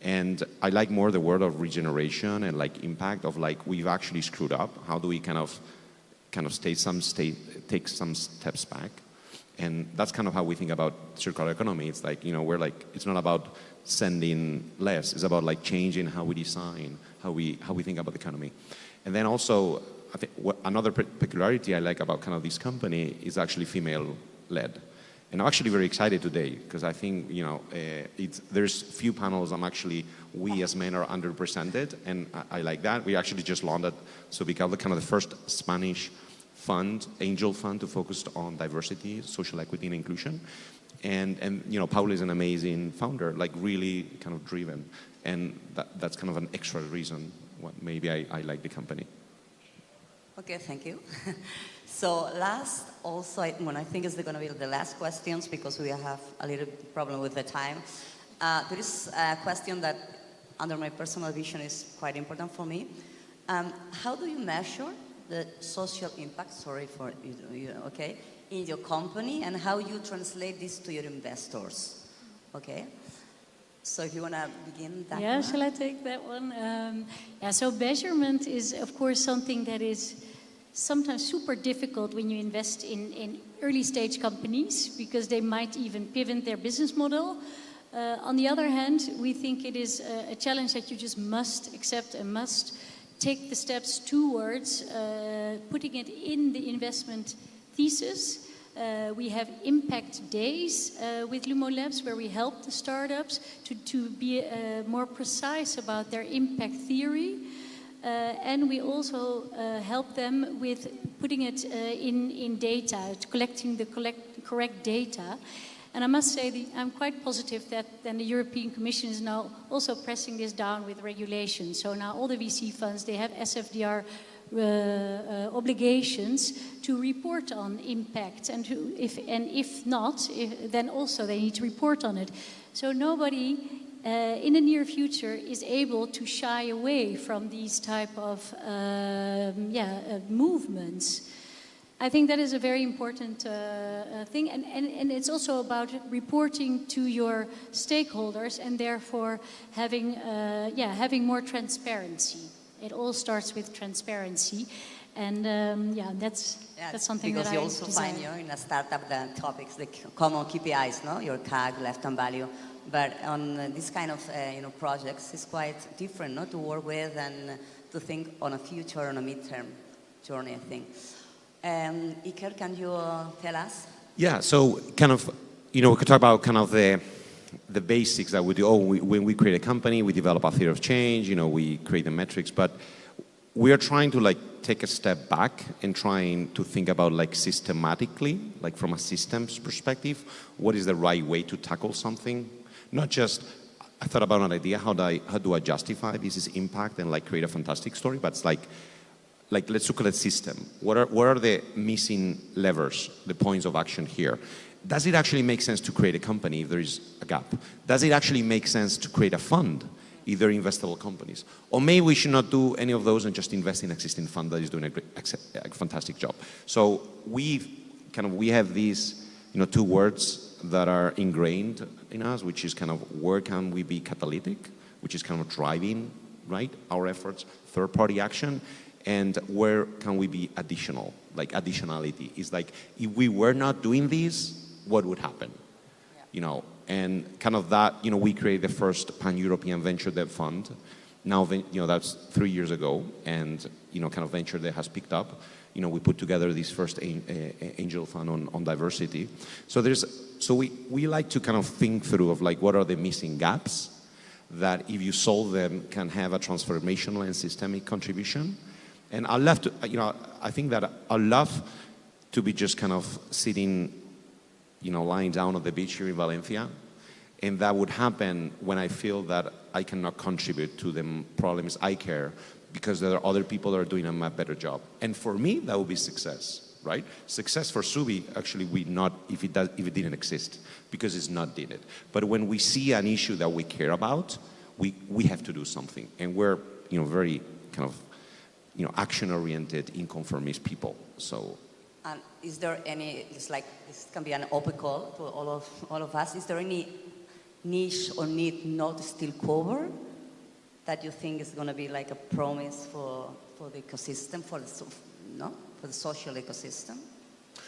Speaker 2: And I like more the word of regeneration and like impact of like we've actually screwed up. How do we kind of take some steps back? And that's kind of how we think about circular economy. It's like, we're like, it's not about sending less. It's about like changing how we design, how we think about the economy. And then also, I think another peculiarity I like about kind of this company is actually female-led. And I'm actually very excited today because I think, there's few panels we as men are underrepresented, and I like that. We actually just launched, so become kind of the first Spanish fund, angel fund, to focus on diversity, social equity, and inclusion. And Paul is an amazing founder, like really kind of driven. And that's kind of an extra reason why maybe I like the company.
Speaker 3: Okay, thank you. So last, also, I think it's going to be the last questions because we have a little problem with the time. There is a question that, under my personal vision, is quite important for me. How do you measure the social impact, okay, in your company, and how you translate this to your investors? Okay. So if you want to begin that one.
Speaker 25: Shall I take that one? So measurement is, of course, something that is sometimes super difficult when you invest in early stage companies because they might even pivot their business model. On the other hand, we think it is a challenge that you just must accept and must take the steps towards putting it in the investment thesis. We have impact days with Lumo Labs where we help the startups to be more precise about their impact theory. And we also help them with putting it in data, collecting the correct data. And I must say I'm quite positive that then the European Commission is now also pressing this down with regulation. So now all the VC funds, they have SFDR obligations to report on impact, and if not, then also they need to report on it. So nobody in the near future is able to shy away from these type of movements. I think that is a very important thing, and it's also about reporting to your stakeholders and therefore having more transparency. It all starts with transparency, and that's something
Speaker 3: because
Speaker 25: that
Speaker 3: you
Speaker 25: I
Speaker 3: also
Speaker 25: desire.
Speaker 3: find in a startup the topics, the common KPIs, no, your CAG, lifetime value, but on this kind of projects, it's quite different, not to work with and to think on a future, on a midterm journey, I think. Iker, can you tell us?
Speaker 2: Yeah, so kind of, we could talk about kind of the basics that we do. When we create a company, we develop a theory of change, we create the metrics, but we are trying to take a step back and trying to think about systematically, from a systems perspective, what is the right way to tackle something? Not just, I thought about an idea, how do I justify this impact and create a fantastic story, but it's let's look at the system. What are the missing levers, the points of action here? Does it actually make sense to create a company if there is a gap? Does it actually make sense to create a fund if they're investable companies? Or maybe we should not do any of those and just invest in an existing fund that is doing a fantastic job. So we have these two words that are ingrained in us, which is kind of where can we be catalytic, which is kind of driving our efforts, third-party action, and where can we be additional, additionality. It's if we were not doing these, what would happen? And kind of that, we created the first pan-European venture debt fund. Now, that's 3 years ago, and kind of venture debt has picked up. We put together this first angel fund on diversity. So we like to kind of think through of what are the missing gaps that if you solve them can have a transformational and systemic contribution. And I love to, I think that I love to be just kind of sitting, lying down on the beach here in Valencia, and that would happen when I feel that I cannot contribute to the problems I care because there are other people that are doing a much better job. And for me, that would be success, right? Success for Subi, actually, if it didn't exist, because it's not needed. But when we see an issue that we care about, we have to do something, and we're, very kind of, action-oriented, inconformist people. So,
Speaker 3: and is there any? It's this can be an open call to all of us. Is there any niche or need not still covered that you think is going to be a promise for the ecosystem, for the social ecosystem?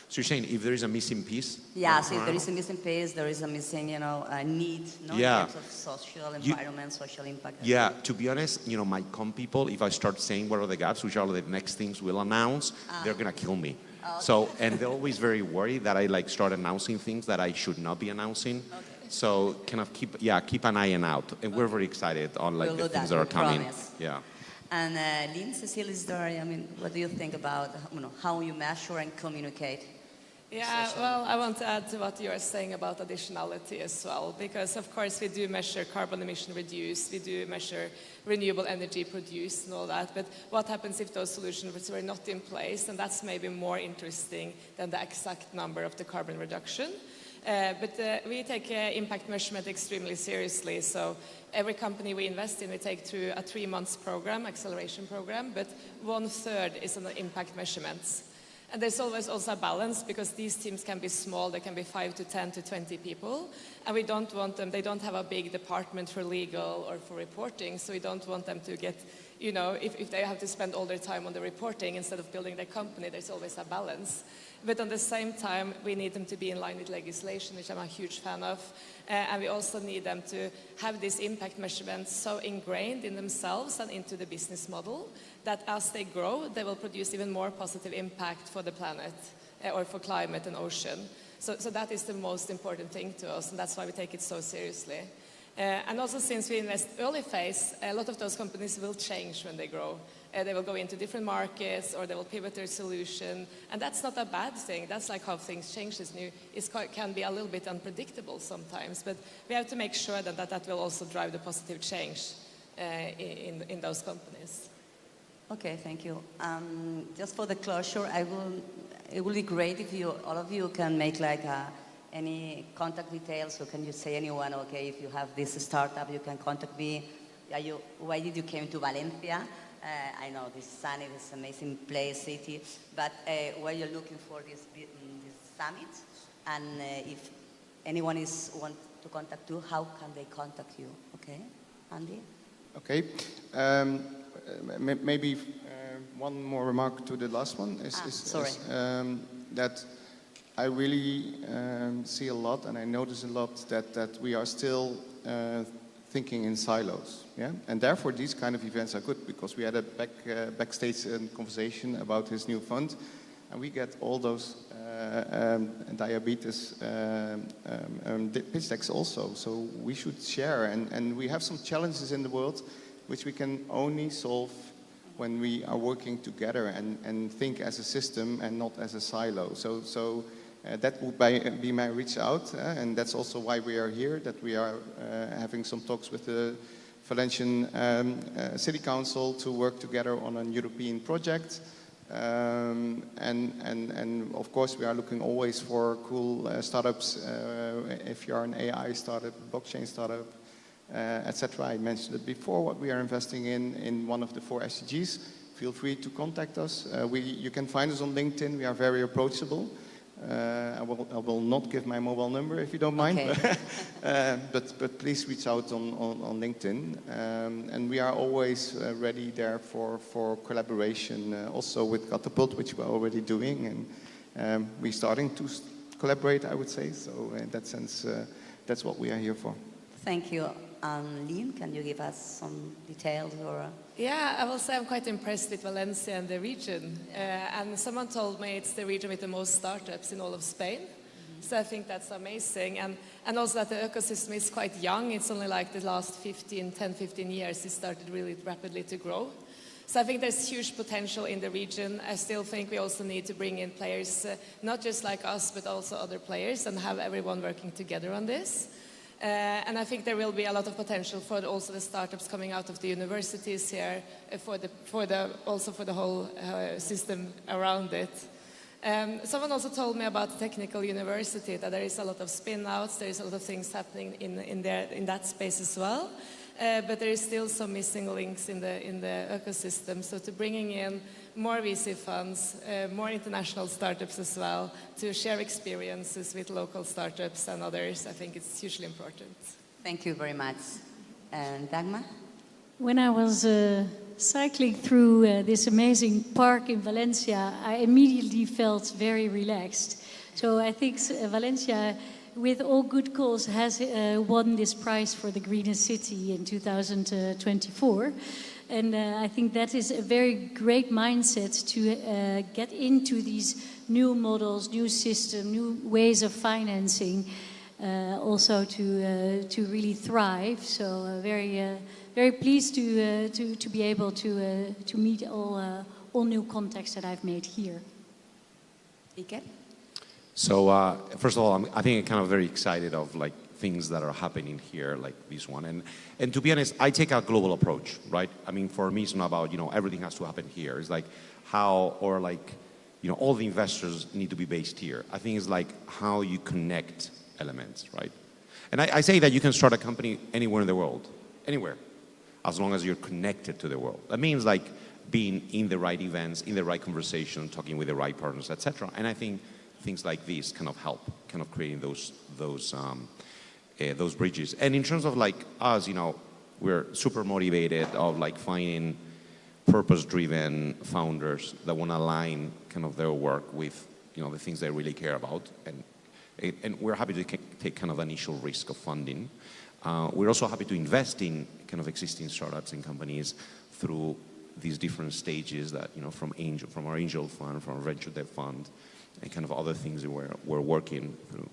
Speaker 2: So you're saying if there is a missing piece?
Speaker 3: Yeah, so if there is a missing piece, there is a missing, a need, in terms of social environment, social impact.
Speaker 2: Yeah, to be honest, my people, if I start saying what are the gaps, which are the next things we'll announce, they're going to kill me. So, and they're always very worried that I like start announcing things that I should not be announcing. So kind of keep an eye out. And we're very excited on like
Speaker 3: We'll
Speaker 2: the
Speaker 3: do
Speaker 2: things
Speaker 3: that,
Speaker 2: that are
Speaker 3: we
Speaker 2: coming.
Speaker 3: promise.
Speaker 2: Yeah.
Speaker 3: And Lynn, Cecile, is there, I mean, what do you think about how you measure and communicate?
Speaker 24: Yeah, well, I want to add to what you are saying about additionality as well, because of course we do measure carbon emission reduced, we do measure renewable energy produced and all that, but what happens if those solutions were not in place? And that's maybe more interesting than the exact number of the carbon reduction. But we take impact measurement extremely seriously. So every company we invest in, we take through a 3-month program, acceleration program, but 1/3 is on the impact measurements. And there's always also a balance because these teams can be small, they can be 5 to 10 to 20 people. And we don't want them, they don't have a big department for legal or for reporting, so we don't want them to get, you know, if they have to spend all their time on the reporting instead of building their company, there's always a balance. But at the same time, we need them to be in line with legislation, which I'm a huge fan of. And we also need them to have these impact measurements so ingrained in themselves and into the business model that as they grow, they will produce even more positive impact for the planet or for climate and ocean. So that is the most important thing to us, and that's why we take it so seriously. And also since we invest early phase, a lot of those companies will change when they grow. They will go into different markets or they will pivot their solution. And that's not a bad thing. That's like how things change. It can be a little bit unpredictable sometimes. But we have to make sure that will also drive the positive change in those companies.
Speaker 3: Okay, thank you. Just for the closure, it would be great if all of you can make like any contact details. So can you say anyone, okay, if you have this startup, you can contact me. Why did you came to Valencia? I know this sunny, this amazing place, city, but why you're looking for this summit, and if anyone want to contact you, how can they contact you? Okay, Andy?
Speaker 23: Okay, maybe one more remark to the last one is that I really see a lot, and I notice a lot that we are still thinking in silos, yeah, and therefore these kind of events are good because we had a backstage conversation about his new fund, and we get all those diabetes pitch decks also. So we should share, and we have some challenges in the world which we can only solve when we are working together and think as a system and not as a silo. So that would be my reach out, and that's also why we are here, that we are having some talks with the Valencian City Council to work together on a European project. And of course we are looking always for cool startups, if you're an AI startup, blockchain startup, etc. I mentioned it before, what we are investing in one of the 4 SDGs. Feel free to contact us. You can find us on LinkedIn, we are very approachable. I will not give my mobile number if you don't mind, okay. but please reach out on LinkedIn, and we are always ready there for collaboration, also with Catapult, which we're already doing, and we're starting to collaborate, I would say. So in that sense, that's what we are here for.
Speaker 3: Thank you. Lynn, can you give us some details or?
Speaker 24: Yeah, I will say I'm quite impressed with Valencia and the region. And someone told me it's the region with the most startups in all of Spain. Mm-hmm. So I think that's amazing. And also that the ecosystem is quite young. It's only like the last 10, 15 years it started really rapidly to grow. So I think there's huge potential in the region. I still think we also need to bring in players, not just like us, but also other players, and have everyone working together on this. And I think there will be a lot of potential for also the startups coming out of the universities here, also for the whole system around it. Someone also told me about the technical university, that there is a lot of spin-outs, there is a lot of things happening in that space as well. But there is still some missing links in the ecosystem. So to bringing in more VC funds, more international startups as well, to share experiences with local startups and others, I think it's hugely important.
Speaker 3: Thank you very much. And Dagmar?
Speaker 25: When I was cycling through this amazing park in Valencia, I immediately felt very relaxed. So I think Valencia with all good cause, has won this prize for the greenest city in 2024. And I think that is a very great mindset to get into these new models, new systems, new ways of financing, also to really thrive. So very pleased to be able to meet all new contacts that I've made here.
Speaker 3: Ike?
Speaker 2: So first of all, I think I'm kind of very excited of like things that are happening here, like this one. And to be honest, I take a global approach, right? I mean, for me, it's not about, everything has to happen here. It's like how, or like, all the investors need to be based here. I think it's like how you connect elements, right? And I say that you can start a company anywhere in the world, anywhere, as long as you're connected to the world. That means like being in the right events, in the right conversation, talking with the right partners, etc. And I think things like these kind of help, kind of creating those bridges. And in terms of like us, we're super motivated of like finding purpose-driven founders that want to align kind of their work with, the things they really care about. And we're happy to take kind of initial risk of funding. We're also happy to invest in kind of existing startups and companies through these different stages that, from our angel fund, from our venture debt fund, and kind of other things that we're working through.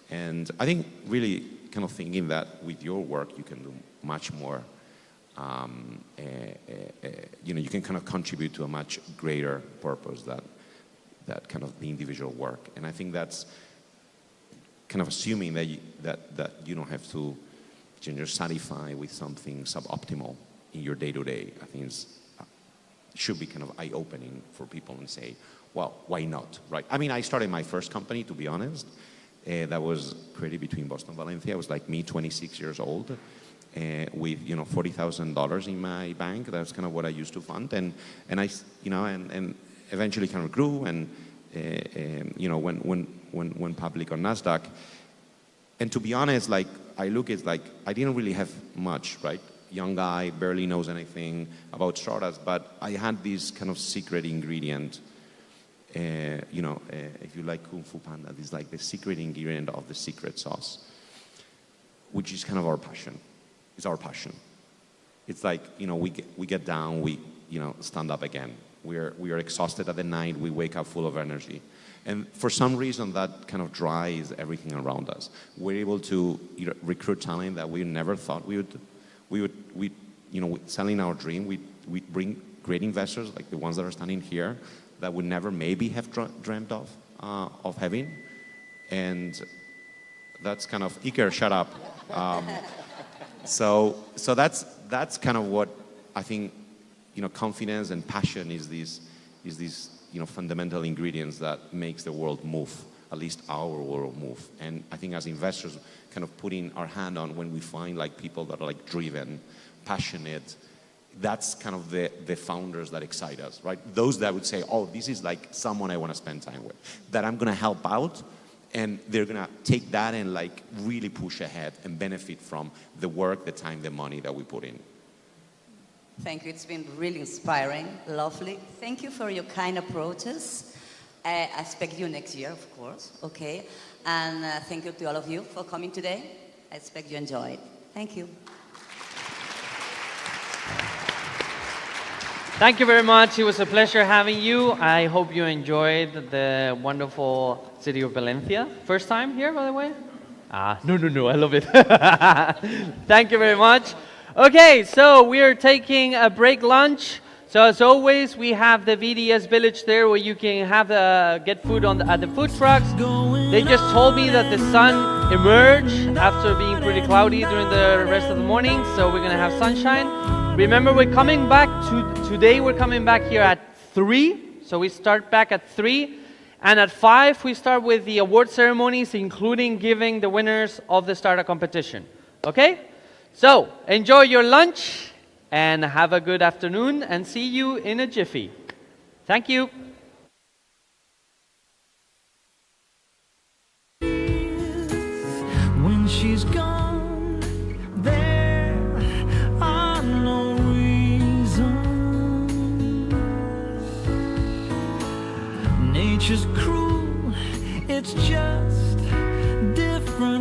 Speaker 2: And I think really kind of thinking that with your work, you can do much more. You can kind of contribute to a much greater purpose that kind of the individual work. And I think that's kind of assuming that you don't have to you're satisfied with something suboptimal in your day-to-day. I think it should be kind of eye-opening for people and say, well, why not, right? I mean, I started my first company, to be honest. That was created between Boston and Valencia. I was like me, 26 years old, with $40,000 in my bank. That's kind of what I used to fund, and I, and eventually kind of grew, and went public on Nasdaq. And to be honest, like I look at like I didn't really have much, right? Young guy, barely knows anything about startups, but I had this kind of secret ingredient. If you like Kung Fu Panda, this is like the secret ingredient of the secret sauce, which is kind of our passion. It's our passion. It's like, we get down, we, stand up again. We are exhausted at the night, we wake up full of energy. And for some reason, that kind of drives everything around us. We're able to recruit talent that we never thought we would, selling our dream, we bring great investors, like the ones that are standing here, that would never maybe have dreamt of having. And that's kind of, Iker, shut up. So that's kind of what I think, confidence and passion is these fundamental ingredients that makes the world move, at least our world move. And I think as investors, kind of putting our hand on when we find like people that are like driven, passionate, that's kind of the founders that excite us, right? Those that would say, oh, this is like someone I want to spend time with, that I'm going to help out, and they're going to take that and like really push ahead and benefit from the work, the time, the money that we put in.
Speaker 3: Thank you. It's been really inspiring, lovely. Thank you for your kind approaches. I expect you next year, of course, okay? And thank you to all of you for coming today. I expect you enjoyed. Thank you.
Speaker 1: Thank you very much. It was a pleasure having you. I hope you enjoyed the wonderful city of Valencia. First time here, by the way? No, I love it. Thank you very much. Okay, so we are taking a break lunch. So as always, we have the VDS Village there where you can have get food at the food trucks. They just told me that the sun emerged after being pretty cloudy during the rest of the morning, so we're gonna have sunshine. Remember, we're coming back today. We're coming back here at 3, so we start back at 3, and at 5 we start with the award ceremonies, including giving the winners of the startup competition. Okay, so enjoy your lunch and have a good afternoon, and see you in a jiffy. Thank you.
Speaker 4: When she's gone, there are no reasons. Nature's cruel, it's just different.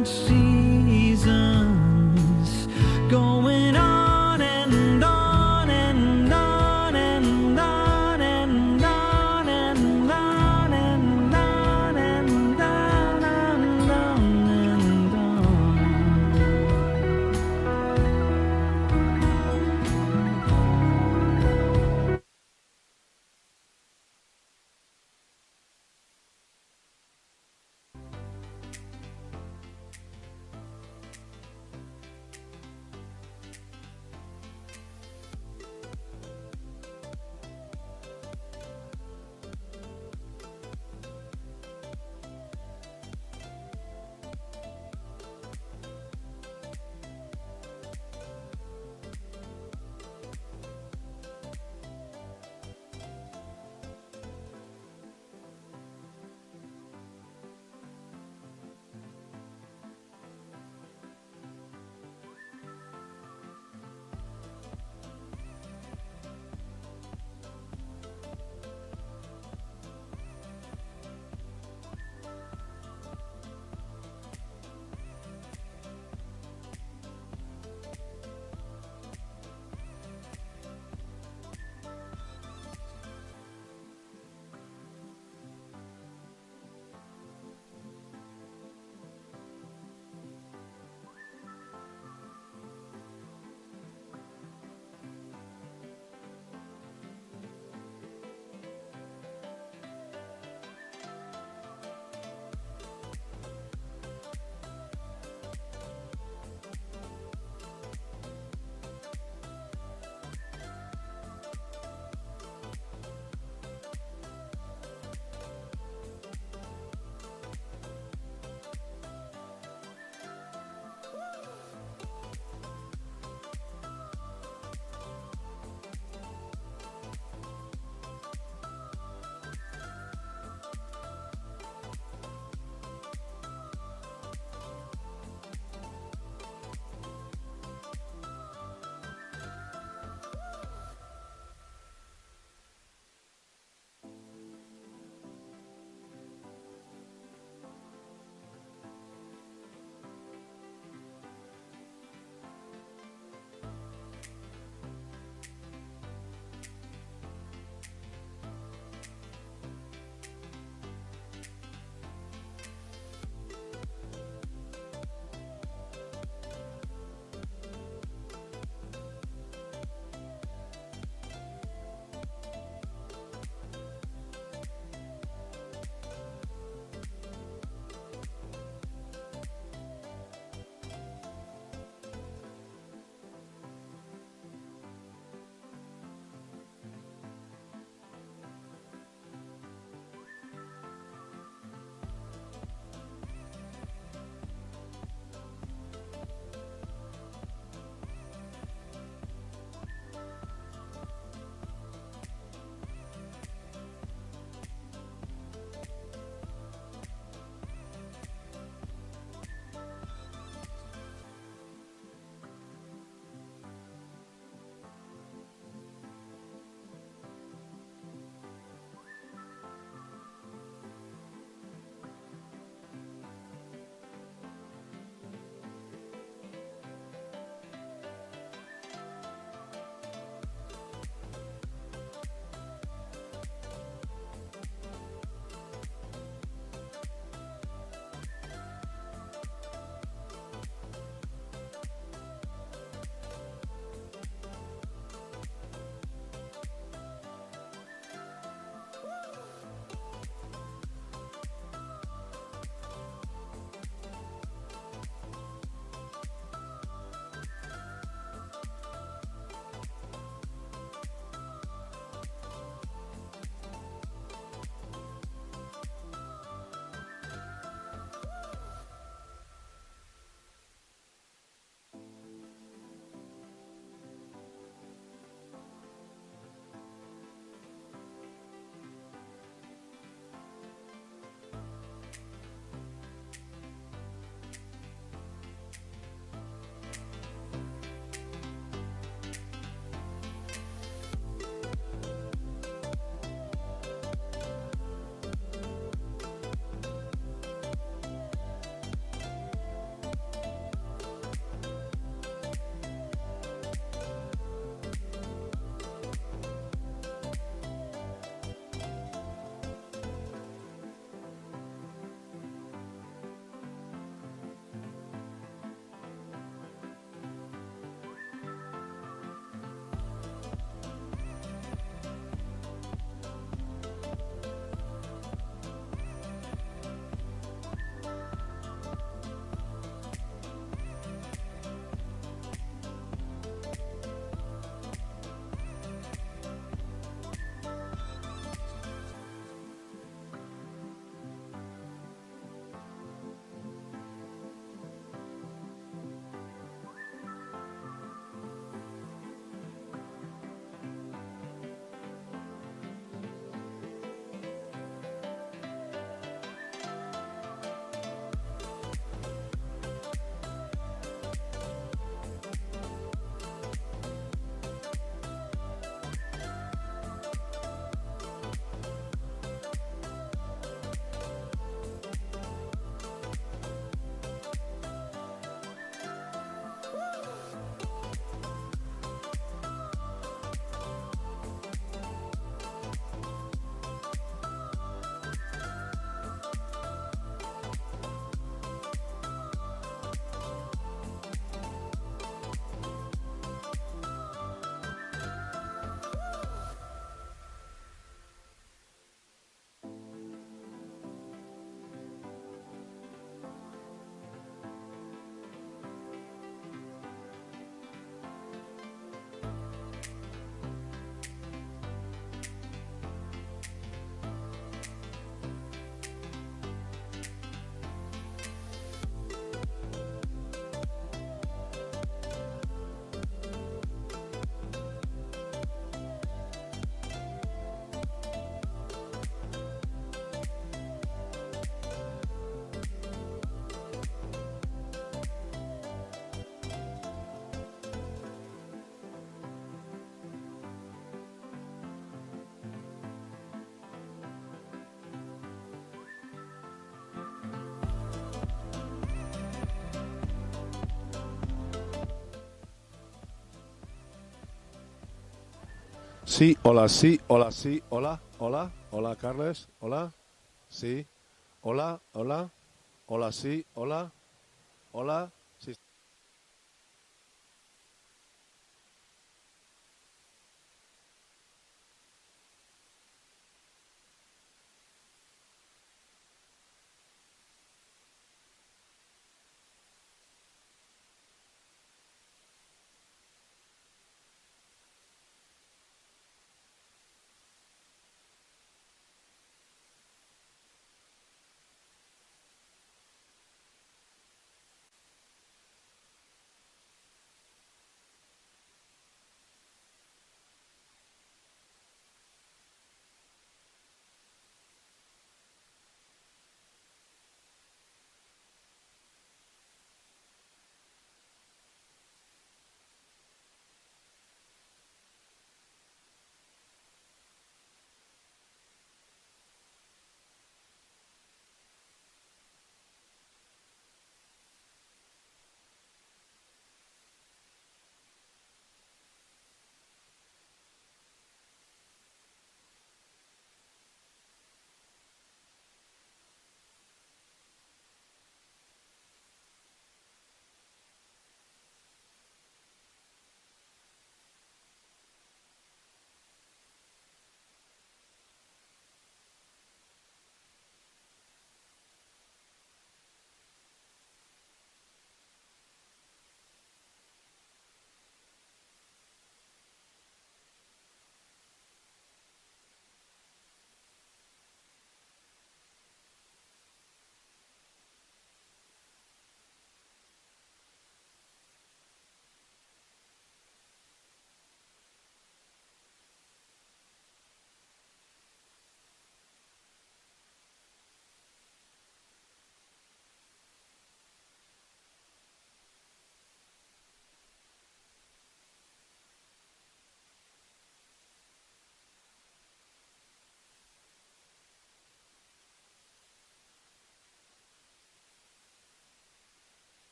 Speaker 5: Sí, hola, sí, hola, sí, hola, hola, hola, Carles, hola, sí, hola, hola, hola, sí, hola, hola, sí.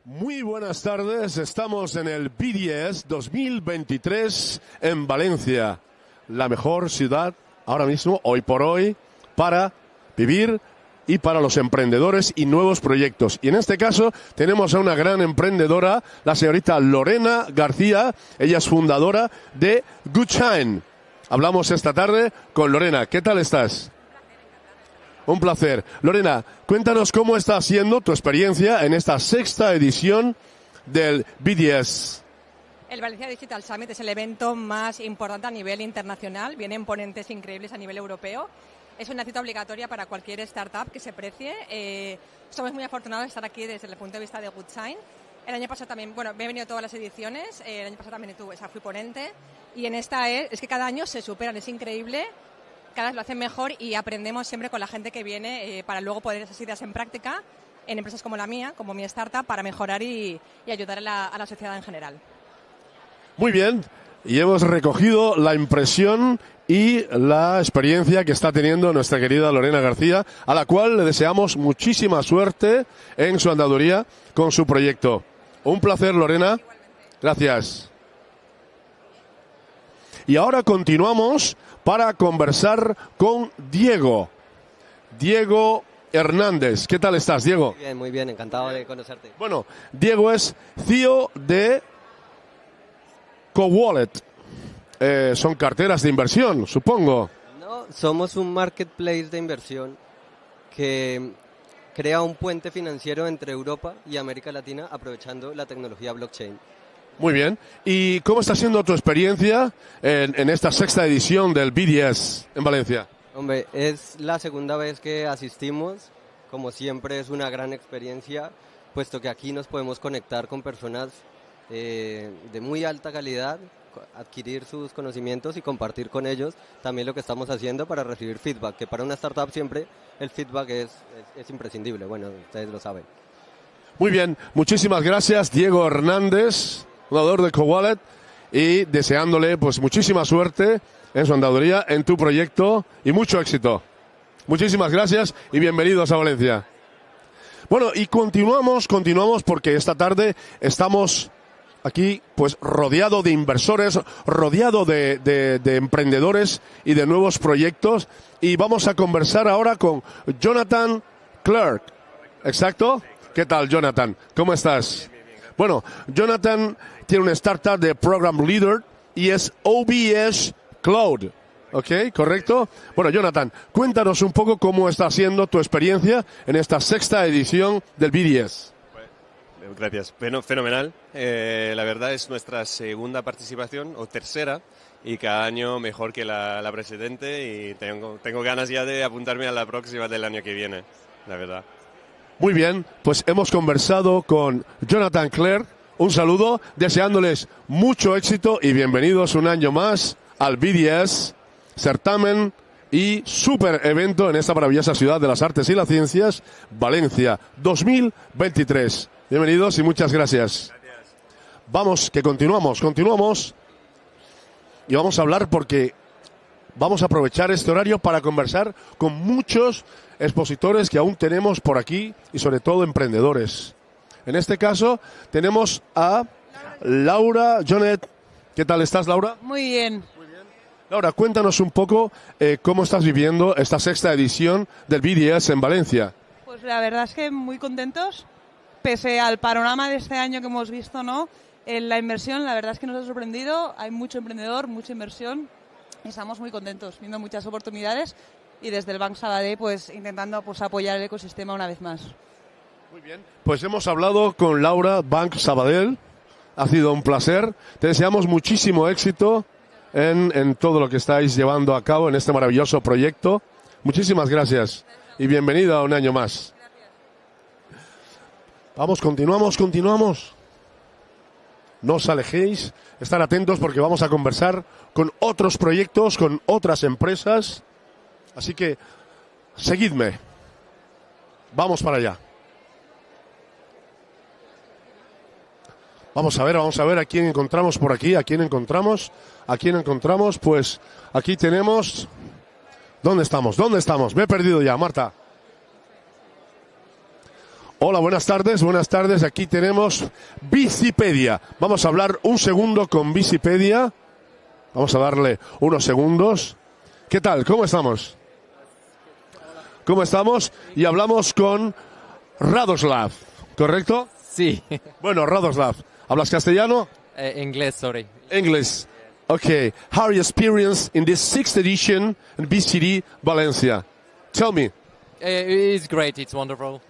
Speaker 5: Muy buenas tardes, estamos en el BDS 2023 en Valencia, la mejor ciudad ahora mismo, hoy por hoy, para vivir y para los emprendedores y nuevos proyectos. Y en este caso tenemos a una gran emprendedora, la señorita Lorena García, ella es fundadora de Goodshine. Hablamos esta tarde con Lorena, ¿qué tal estás? Un placer. Lorena, cuéntanos cómo está siendo tu experiencia en esta 6ª edición del BDS.
Speaker 6: El Valencia Digital Summit es el evento más importante a nivel internacional. Vienen ponentes increíbles a nivel europeo. Es una cita obligatoria para cualquier startup que se precie. Somos muy afortunados de estar aquí desde el punto de vista de Goodshine. El año pasado también, bueno, me he venido a todas las ediciones. El año pasado también fui ponente. Y en esta es que cada año se superan, es increíble. Cada vez lo hacen mejor y aprendemos siempre con la gente que viene para luego poner esas ideas en práctica en empresas como la mía, como mi startup, para mejorar y ayudar a la sociedad en general.
Speaker 5: Muy bien, y hemos recogido la impresión y la experiencia que está teniendo nuestra querida Lorena García, a la cual le deseamos muchísima suerte en su andaduría con su proyecto. Un placer, Lorena. Gracias. Y ahora continuamos para conversar con Diego. Diego Hernández. ¿Qué tal estás, Diego?
Speaker 7: Muy bien, encantado de conocerte.
Speaker 5: Bueno, Diego es CEO de CoWallet. Son carteras de inversión, supongo.
Speaker 7: No, somos un marketplace de inversión que crea un puente financiero entre Europa y América Latina aprovechando la tecnología blockchain.
Speaker 5: Muy bien. ¿Y cómo está siendo tu experiencia en esta 6ª edición del BDS en Valencia?
Speaker 7: Hombre, es la segunda vez que asistimos. Como siempre es una gran experiencia, puesto que aquí nos podemos conectar con personas de muy alta calidad, adquirir sus conocimientos y compartir con ellos también lo que estamos haciendo para recibir feedback, que para una startup siempre el feedback es imprescindible. Bueno, ustedes lo saben.
Speaker 5: Muy bien, muchísimas gracias, Diego Hernández, fundador de CoWallet, y deseándole pues muchísima suerte en su andaduría, en tu proyecto y mucho éxito. Muchísimas gracias y bienvenidos a Valencia. Bueno, y continuamos porque esta tarde estamos aquí pues rodeado de inversores, rodeado de emprendedores y de nuevos proyectos, y vamos a conversar ahora con Jonathan Clerk. ¿Exacto? ¿Qué tal, Jonathan? ¿Cómo estás? Bueno, Jonathan tiene una startup de Program Leader y es OBS Cloud. ¿Ok? ¿Correcto? Bueno, Jonathan, cuéntanos un poco cómo está siendo tu experiencia en esta 6ª edición del BDS.
Speaker 8: Gracias. Fenomenal. La verdad es nuestra segunda participación, o tercera, y cada año mejor que la precedente, y tengo ganas ya de apuntarme a la próxima del año que viene, la verdad.
Speaker 5: Muy bien, pues hemos conversado con Jonathan Clerk. Un saludo, deseándoles mucho éxito y bienvenidos un año más al BDS, certamen y super evento en esta maravillosa ciudad de las artes y las ciencias, Valencia 2023. Bienvenidos y muchas gracias. Vamos, que continuamos. Y vamos a hablar porque vamos a aprovechar este horario para conversar con muchos expositores que aún tenemos por aquí y sobre todo emprendedores. En este caso tenemos a Laura Jonet. ¿Qué tal estás, Laura?
Speaker 9: Muy bien.
Speaker 5: Laura, cuéntanos un poco cómo estás viviendo esta 6ª edición del BDS en Valencia.
Speaker 9: Pues la verdad es que muy contentos, pese al panorama de este año que hemos visto, ¿no? En la inversión, la verdad es que nos ha sorprendido. Hay mucho emprendedor, mucha inversión. Estamos muy contentos, viendo muchas oportunidades y desde el Banc Sabadell pues intentando pues apoyar el ecosistema una vez más.
Speaker 5: Muy bien. Pues hemos hablado con Laura, Banc Sabadell. Ha sido un placer. Te deseamos muchísimo éxito en todo lo que estáis llevando a cabo en este maravilloso proyecto. Muchísimas gracias y bienvenida a un año más. Vamos, continuamos. No os alejéis, estar atentos porque vamos a conversar con otros proyectos, con otras empresas. Así que, seguidme. Vamos para allá. Vamos a ver a quién encontramos por aquí, a quién encontramos, pues aquí tenemos... ¿Dónde estamos? Me he perdido ya, Marta. Hola, buenas tardes, aquí tenemos Bicipedia. Vamos a hablar un segundo con Bicipedia. Vamos a darle unos segundos. ¿Qué tal? ¿Cómo estamos? Y hablamos con Radoslav, ¿correcto?
Speaker 10: Sí.
Speaker 5: Bueno, Radoslav, ¿hablas castellano?
Speaker 10: Inglés, sorry.
Speaker 5: English. Okay. How are your experience in this 6th edition in BCD Valencia? Tell me.
Speaker 10: It's great. It's wonderful.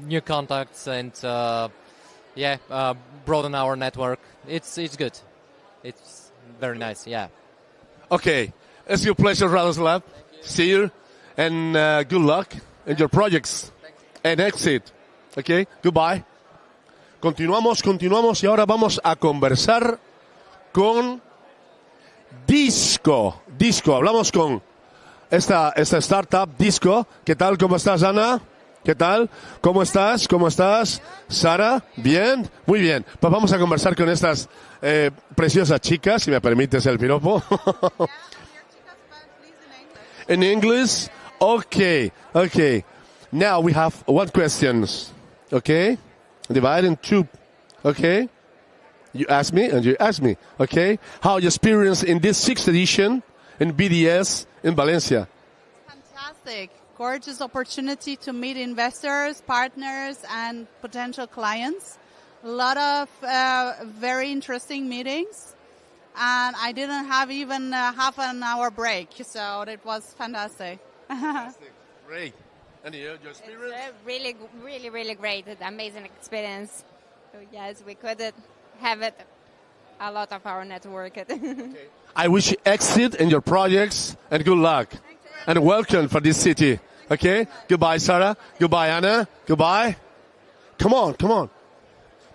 Speaker 10: New contacts and broaden our network. It's good. It's very nice. Yeah.
Speaker 5: Okay. It's your pleasure, Radoslav. See you. And good luck in your projects. And exit. Okay. Goodbye. Continuamos y ahora vamos a conversar con Disco. Hablamos con esta startup Disco. ¿Qué tal? ¿Cómo estás, Ana? ¿Qué tal? ¿Cómo estás? Sara, ¿bien? Muy bien. Pues vamos a conversar con estas preciosas chicas, si me permites el piropo. In English? Okay. Now we have one question. Okay? Divide in two. Okay? You ask me and you ask me. Okay? How you experience in this 6th edition in BDS in Valencia?
Speaker 11: Fantastic. Gorgeous opportunity to meet investors, partners, and potential clients. A lot of very interesting meetings. And I didn't have even half an hour break, so it was fantastic.
Speaker 5: Fantastic. Great. And your experience?
Speaker 12: It's really great. Amazing experience. So yes, we could have it a lot of our network. Okay.
Speaker 5: I wish you exit in your projects and good luck. And welcome for this city. Okay? Goodbye, Sarah. Goodbye, Anna. Goodbye. Come on.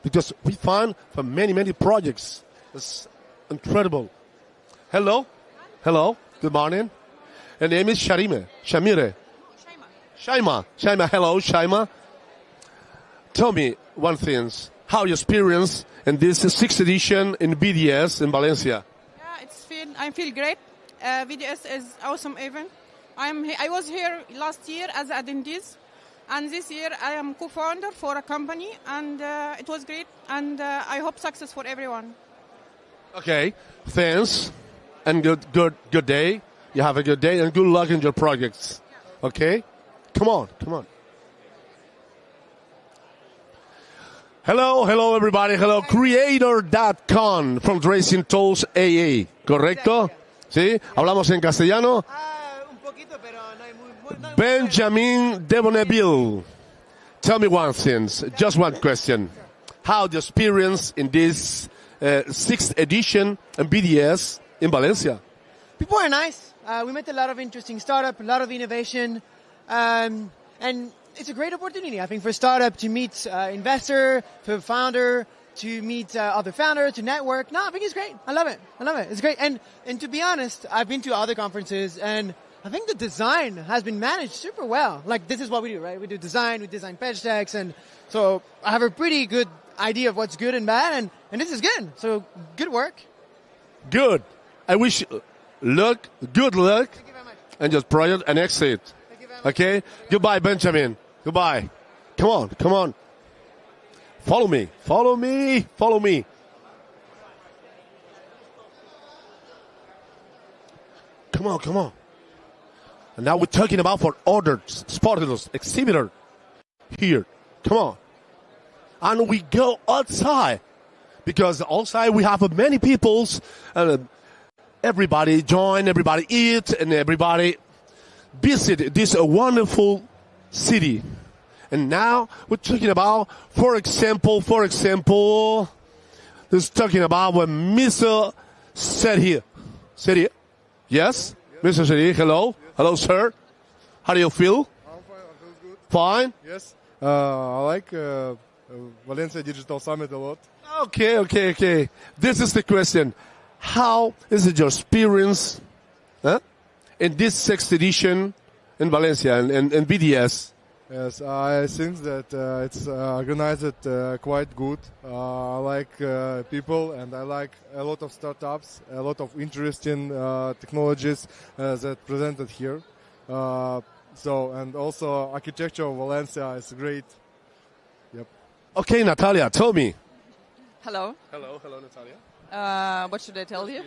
Speaker 5: Because we found for many projects. It's incredible. Hello. Good morning. Her name is Shamire. Shaima. Hello, Shaima. Tell me one thing. How you experience in this 6th edition in BDS in Valencia?
Speaker 13: Yeah, I feel great. BDS is awesome event. I was here last year as attendees, and this year I am co-founder for a company, and it was great. And I hope success for everyone.
Speaker 5: Okay, thanks, and good day. You have a good day and good luck in your projects. Okay, come on. Hello everybody. Hello, Creator.com from Racing Tools AA. ¿Correcto? ¿Sí? ¿Hablamos en castellano?
Speaker 15: Un poquito, pero no hay muy...
Speaker 5: Benjamin Deboneville. Tell me one thing, just one question. How the experience in this 6th edition in BDS in Valencia?
Speaker 15: People are nice. We met a lot of interesting startup, a lot of innovation, and it's a great opportunity, I think, for a startup to meet investor, for a founder, to meet other founders, to network. No, I think it's great. I love it. It's great. And to be honest, I've been to other conferences, and I think the design has been managed super well. Like, this is what we do, right? We design pitch decks, and so I have a pretty good idea of what's good and bad, and this is good. So, good work.
Speaker 5: Good. I wish good luck, and just project and exit. Okay? Goodbye, Benjamin. Goodbye. Come on. Follow me. Come on. And now we're talking about for other sports exhibitor here. Come on. And we go outside. Because outside we have many peoples. Everybody join, everybody eat, and everybody visit this wonderful city. And now we're talking about, for example, this is talking about what Mr. said here. Yes? Mr. Seri, hello. Hello, sir. How do you feel?
Speaker 26: I'm fine. I feel good.
Speaker 5: Fine?
Speaker 26: Yes. I like Valencia Digital Summit a lot.
Speaker 5: Okay. This is the question. How is it your experience in this 6th edition in Valencia and BDS?
Speaker 26: Yes, I think that it's organized quite good. I like people, and I like a lot of startups, a lot of interesting technologies that presented here. And also architecture of Valencia is great. Yep.
Speaker 5: Okay, Natalia, tell me.
Speaker 16: Hello.
Speaker 5: Hello, Natalia.
Speaker 16: What should I tell you?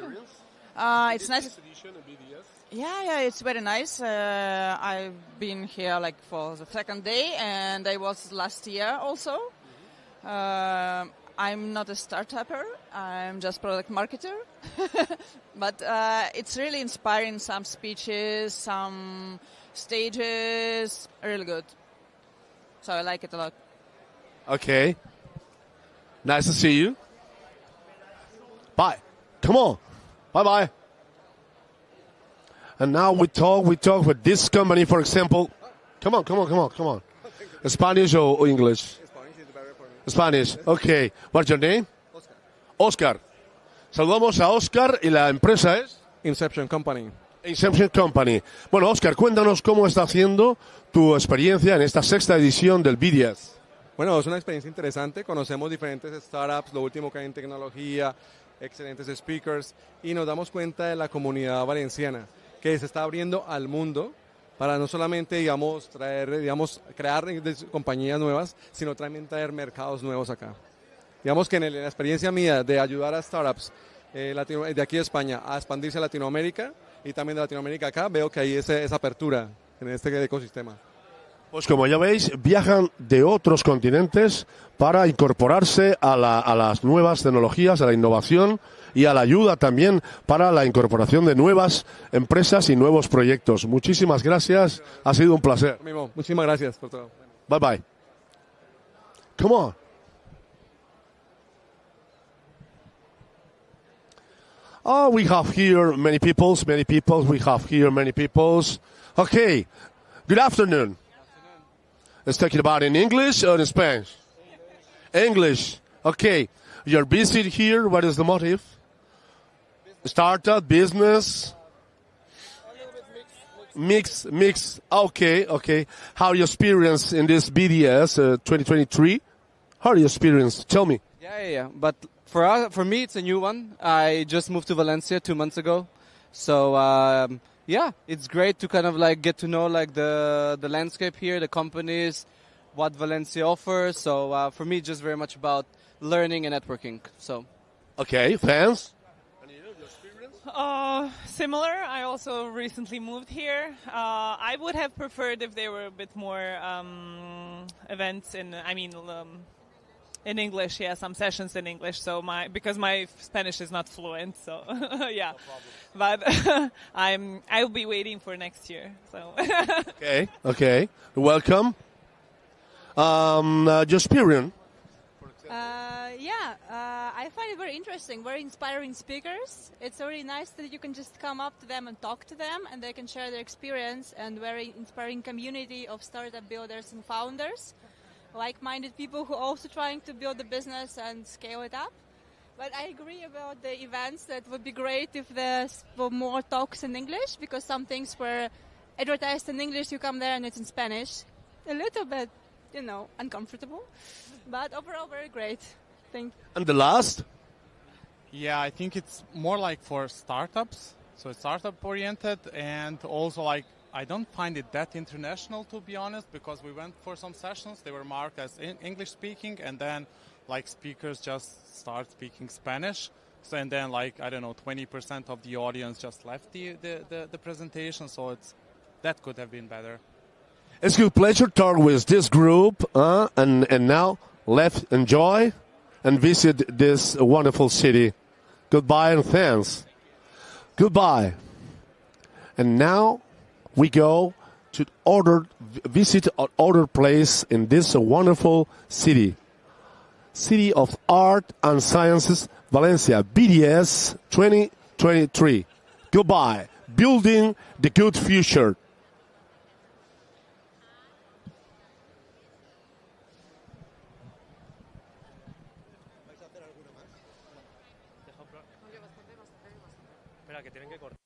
Speaker 16: It's nice.
Speaker 5: Edition of BDS.
Speaker 16: Yeah, it's very nice. I've been here like for the second day, and I was last year also. I'm not a startupper. I'm just product marketer. But it's really inspiring. Some speeches, some stages, really good. So I like it a lot.
Speaker 5: Okay. Nice to see you. Bye. Come on. Bye-bye. And now we talk with this company, for example. Come on. Spanish or English? Spanish. Okay. What's your name? Oscar. Saludamos a Oscar y la empresa es
Speaker 17: Inception Company.
Speaker 5: Inception Company. Bueno, Oscar, cuéntanos cómo está haciendo tu experiencia en esta sexta edición del BDS.
Speaker 17: Bueno, es una experiencia interesante. Conocemos diferentes startups, lo último que hay en tecnología, excelentes speakers, y nos damos cuenta de la comunidad valenciana que se está abriendo al mundo para no solamente, digamos, crear compañías nuevas, sino también traer mercados nuevos acá. Digamos que en la experiencia mía de ayudar a startups de aquí de España a expandirse a Latinoamérica y también de Latinoamérica acá, veo que hay esa apertura en este ecosistema.
Speaker 5: Pues como ya veis, viajan de otros continentes para incorporarse a las nuevas tecnologías, a la innovación y a la ayuda también para la incorporación de nuevas empresas y nuevos proyectos. Muchísimas gracias, ha sido un placer.
Speaker 17: Muchísimas gracias por todo.
Speaker 5: Bye bye. Come on. Oh, we have here many peoples. We have here many peoples. Okay, good afternoon. Let's talk about in English or in Spanish? English. Okay. You're busy here. What is the motive? Startup, business? Mix. Okay. How are you experience in this BDS 2023? How are you experience? Tell me.
Speaker 18: Yeah. But for me, it's a new one. I just moved to Valencia 2 months ago. So, it's great to kind of like get to know like the landscape here, the companies, what Valencia offers. So for me, just very much about learning and networking. So,
Speaker 5: okay, fans.
Speaker 20: Similar. I also recently moved here. I would have preferred if there were a bit more events in English. Yeah, some sessions in English. So because my Spanish is not fluent. So yeah, but I'll be waiting for next year. So
Speaker 5: Okay. Welcome. Your experience.
Speaker 21: I find it very interesting, very inspiring speakers. It's really nice that you can just come up to them and talk to them, and they can share their experience, and very inspiring community of startup builders and founders, like-minded people who are also trying to build a business and scale it up. But I agree about the events that would be great if there were more talks in English, because some things were advertised in English, you come there and it's in Spanish. A little bit, uncomfortable. But overall, very great. Thank you.
Speaker 5: And the last?
Speaker 22: Yeah, I think it's more like for startups. So it's startup oriented, and also like I don't find it that international, to be honest, because we went for some sessions. They were marked as English speaking, and then like speakers just start speaking Spanish. So and then 20% of the audience just left the presentation. So that could have been better.
Speaker 5: It's a good pleasure to talk with this group, and now let's enjoy and visit this wonderful city. Goodbye and thanks. Goodbye. And now we go to visit another place in this wonderful city. City of Art and Sciences, Valencia, BDS 2023. Goodbye. Building the good future.
Speaker 1: Espera, que tienen que cortar.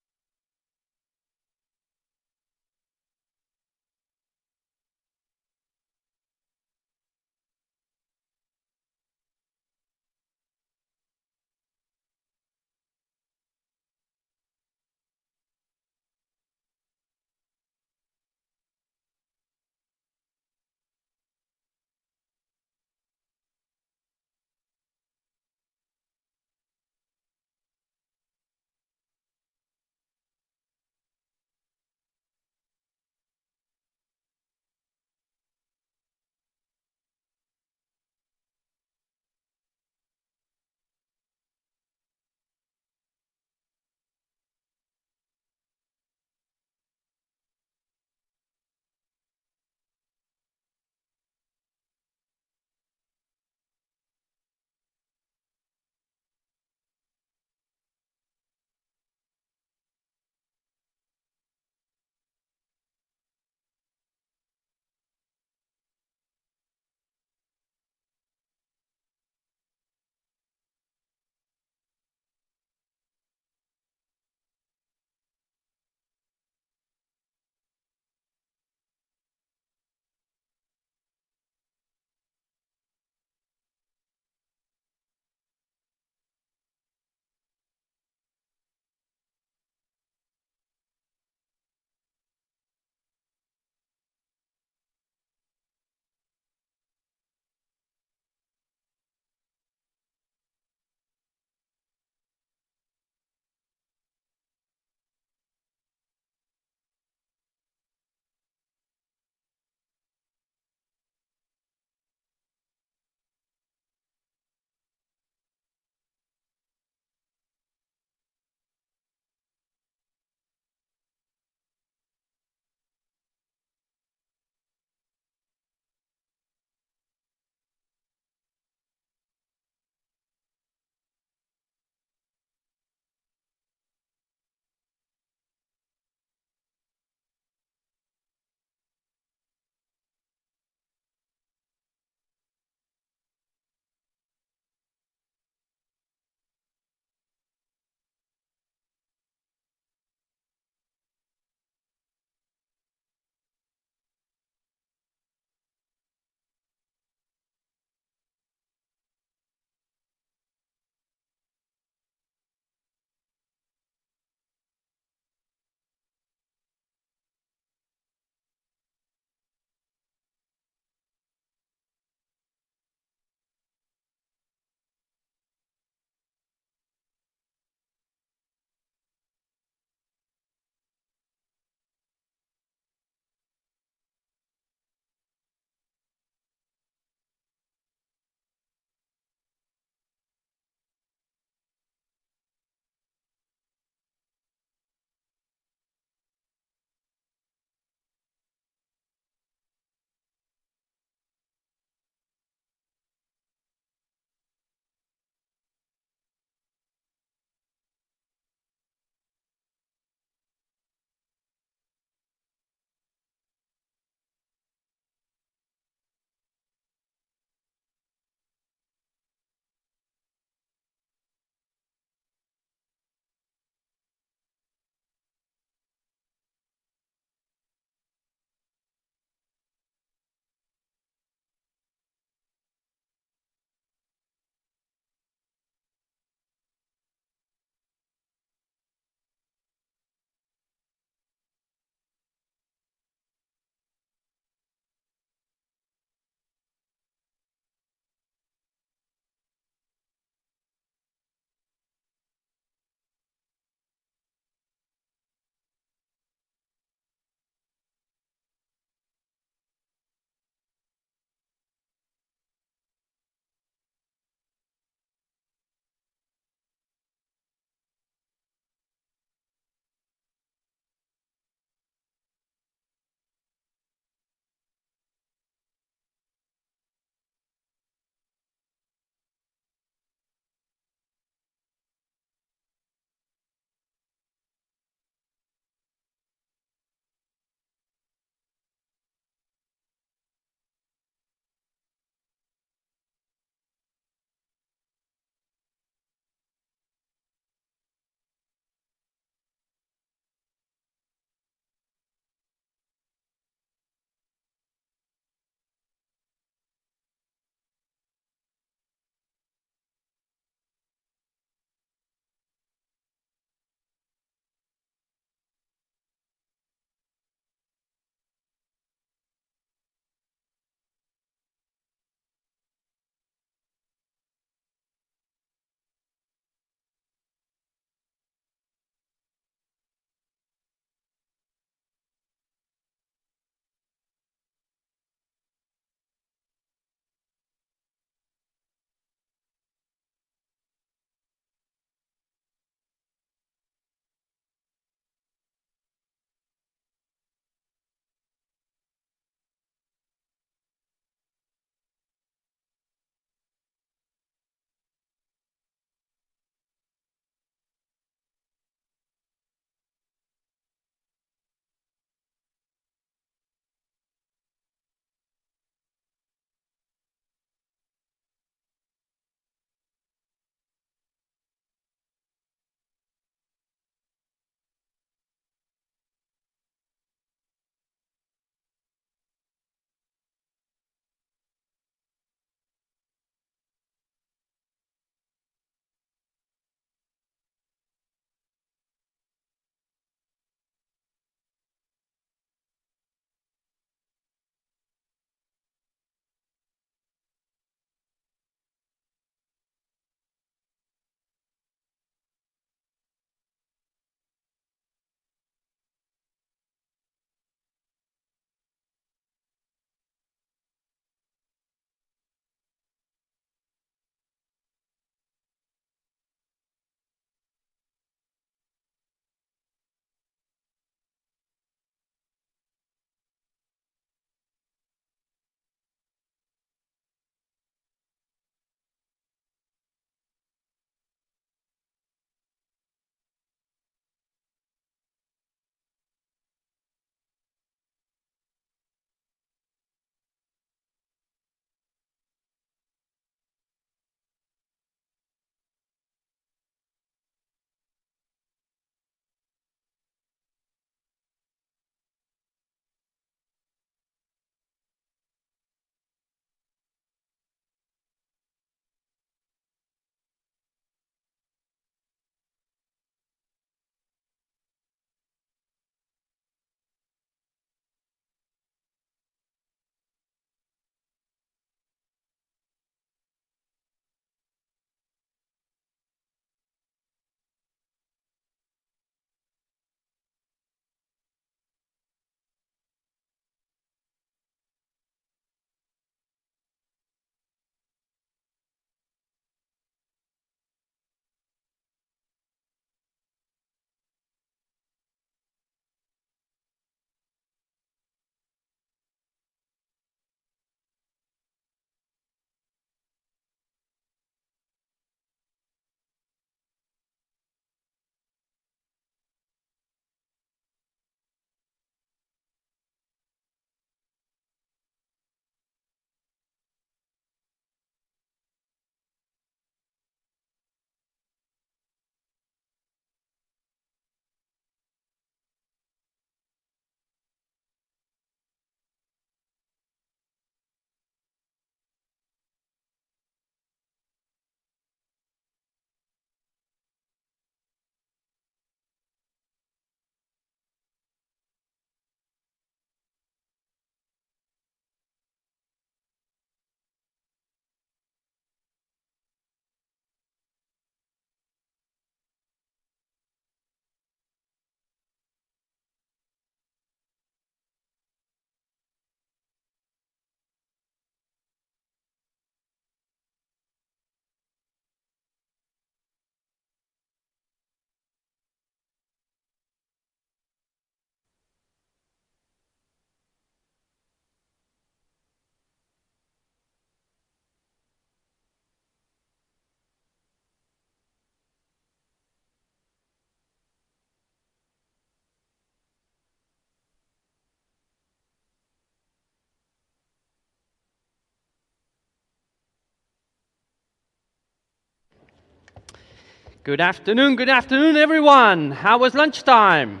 Speaker 1: Good afternoon, everyone. How was lunchtime?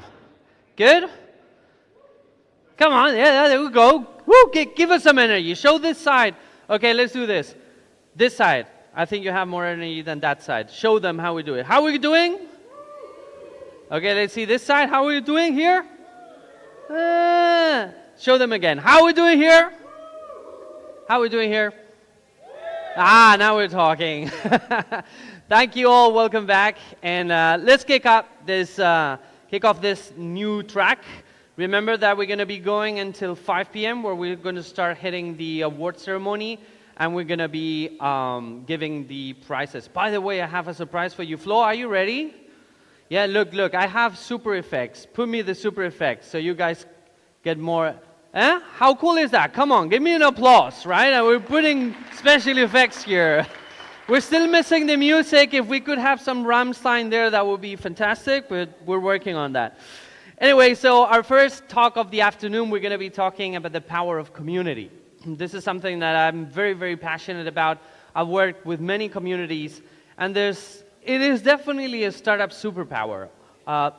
Speaker 1: Good? Come on, yeah, there we go. Woo, give us some energy. Show this side. Okay, let's do this. This side. I think you have more energy than that side. Show them how we do it. How are we doing? Okay, let's see this side. How are we doing here? Show them again. How are we doing here? How are we doing here? Now we're talking. Thank you all. Welcome back. And let's kick off this new track. Remember that we're going to be going until 5 p.m. where we're going to start hitting the award ceremony. And we're going to be giving the prizes. By the way, I have a surprise for you. Flo, are you ready? Yeah, look. I have super effects. Put me the super effects so you guys get more. How cool is that? Come on, give me an applause, right? And we're putting special effects here. We're still missing the music. If we could have some Rammstein there, that would be fantastic, but we're working on that. Anyway, so our first talk of the afternoon, we're going to be talking about the power of community. This is something that I'm very, very passionate about. I've worked with many communities, and it is definitely a startup superpower.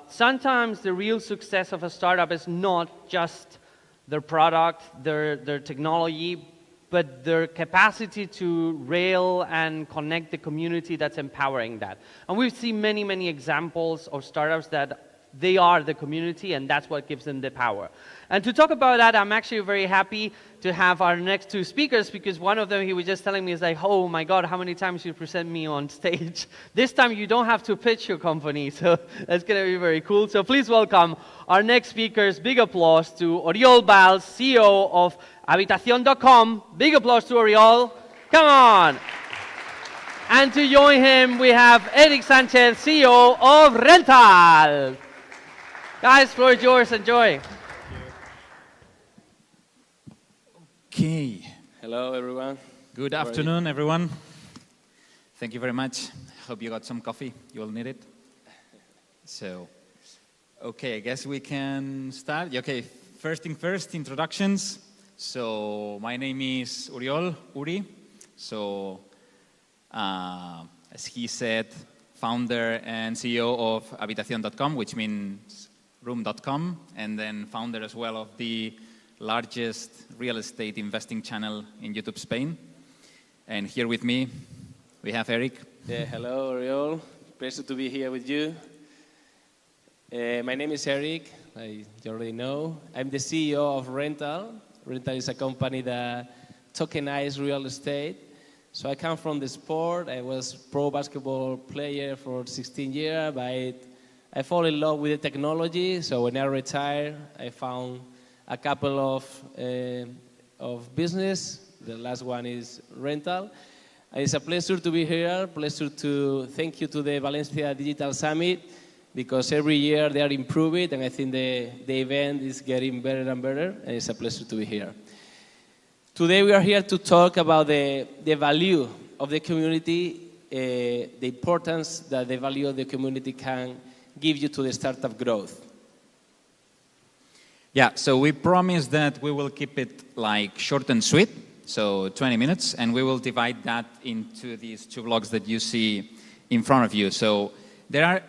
Speaker 1: Sometimes the real success of a startup is not just their product, their technology, but their capacity to rail and connect the community that's empowering that. And we've seen many, many examples of startups that they are the community, and that's what gives them the power. And to talk about that, I'm actually very happy to have our next two speakers, because one of them, he was just telling me, is like, oh my God, how many times you present me on stage? This time you don't have to pitch your company, so that's going to be very cool. So please welcome our next speakers. Big applause to Oriol Valls, CEO of Habitacion.com. Big applause to Oriol. Come on. And to join him, we have Eric Sanchez, CEO of Rental. Guys, floor is yours. Enjoy.
Speaker 2: Okay.
Speaker 14: Hello, everyone.
Speaker 2: Good afternoon, everyone. Thank you very much. Hope you got some coffee. You will need it. So, okay, I guess we can start. Okay, first thing first, introductions. So, my name is Uri. So, as he said, founder and CEO of Habitacion.com, which means room.com, and then founder as well of the largest real estate investing channel in YouTube Spain. And here with me, we have Eric.
Speaker 14: Yeah, hello, Oriol. Pleasure to be here with you. My name is Eric, you already know. I'm the CEO of Rental. Rental is a company that tokenizes real estate. So I come from the sport. I was pro basketball player for 16 years, but I fall in love with the technology. So when I retired, I found a couple of business. The last one is Rental. And it's a pleasure to be here. Pleasure to thank you to the Valencia Digital Summit, because every year they are improving, and I think the event is getting better and better, and it's a pleasure to be here. Today we are here to talk about the value of the community, the importance that the value of the community can give you to the startup growth.
Speaker 2: Yeah, so we promise that we will keep it like short and sweet, so 20 minutes, and we will divide that into these two blocks that you see in front of you. So there are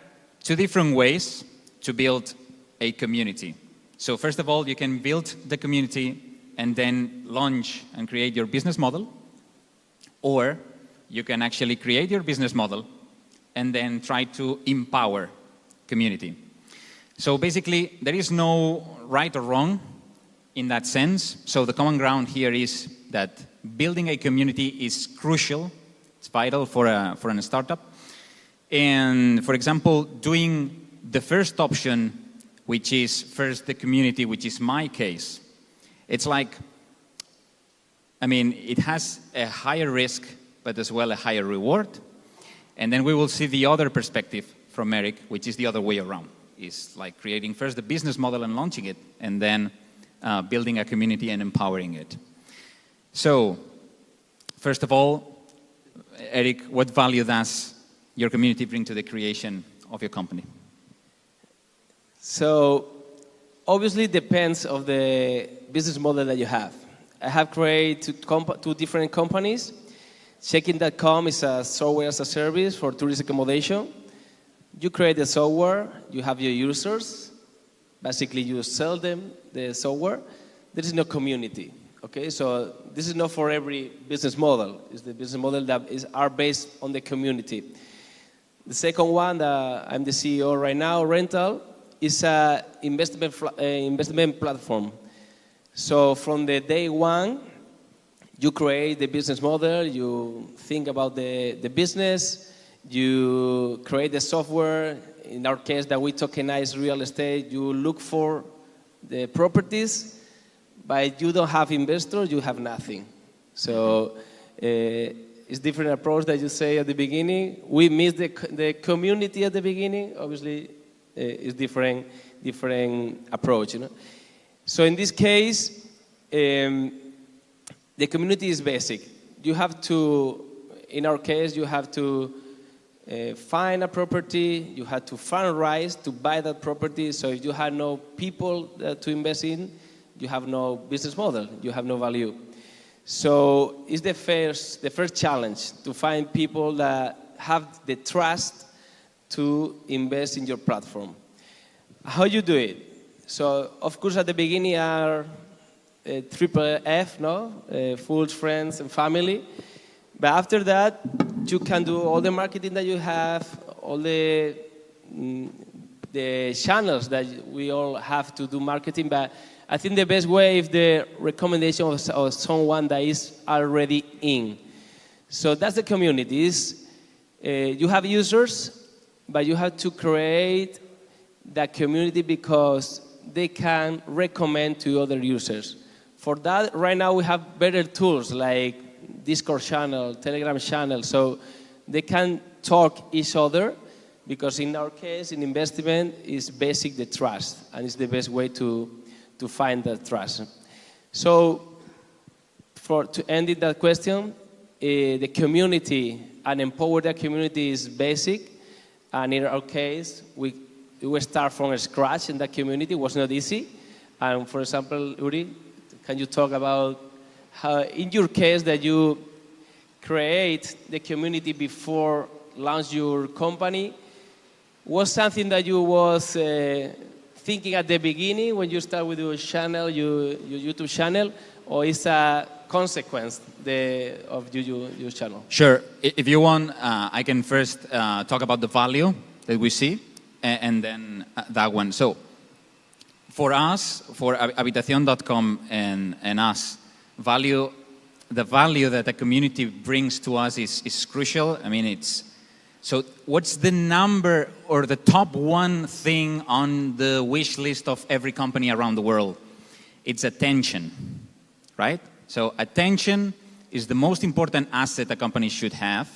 Speaker 2: two different ways to build a community. So first of all, you can build the community and then launch and create your business model, or you can actually create your business model and then try to empower community. So basically, there is no right or wrong in that sense. So the common ground here is that building a community is crucial. It's vital for a startup. And for example, doing the first option, which is first the community, which is my case, it's like, I mean, it has a higher risk, but as well a higher reward. And then we will see the other perspective from Eric, which is the other way around. Is like creating first the business model and launching it, and then building a community and empowering it. So, first of all, Eric, what value does your community bring to the creation of your company?
Speaker 14: So, obviously, it depends on the business model that you have. I have created two different companies. Checking.com is a software as a service for tourist accommodation. You create the software, you have your users, basically you sell them the software. There is no community, okay? So this is not for every business model. It's the business model that are based on the community. The second one that I'm the CEO right now, rental, is an investment platform. So from the day one, you create the business model, you think about the business, you create the software. In our case, that we tokenize real estate, you look for the properties, but you don't have investors, you have nothing. So it's different approach that you say at the beginning. We miss the community at the beginning. Obviously, it's different approach. You know? So in this case, the community is basic. You have to, in our case, you have to find a property, you have to fundraise to buy that property. So if you have no people to invest in, you have no business model, you have no value. So it's the first challenge, to find people that have the trust to invest in your platform. How you do it? So of course at the beginning are triple F, no? Fools, friends, and family. But after that, you can do all the marketing that you have, all the channels that we all have to do marketing. But I think the best way is the recommendation of someone that is already in. So that's the community. You have users, but you have to create that community because they can recommend to other users. For that, right now we have better tools like Discord channel, Telegram channel, so they can talk each other, because in our case, in investment, is basic the trust, and it's the best way to find that trust. So to end it, that question, the community and empower the community is basic, and in our case, we start from scratch in that community. It was not easy. And for example, Uri, can you talk about how, in your case, that you create the community before launch your company, was something that you was thinking at the beginning when you start with your channel, your YouTube channel, or is a consequence of your channel?
Speaker 2: Sure. If you want, I can first talk about the value that we see, and then that one. So for us, for Habitacion.com and us, the value that the community brings to us is crucial. I mean, so what's the number or the top one thing on the wish list of every company around the world? It's attention, right? So attention is the most important asset a company should have,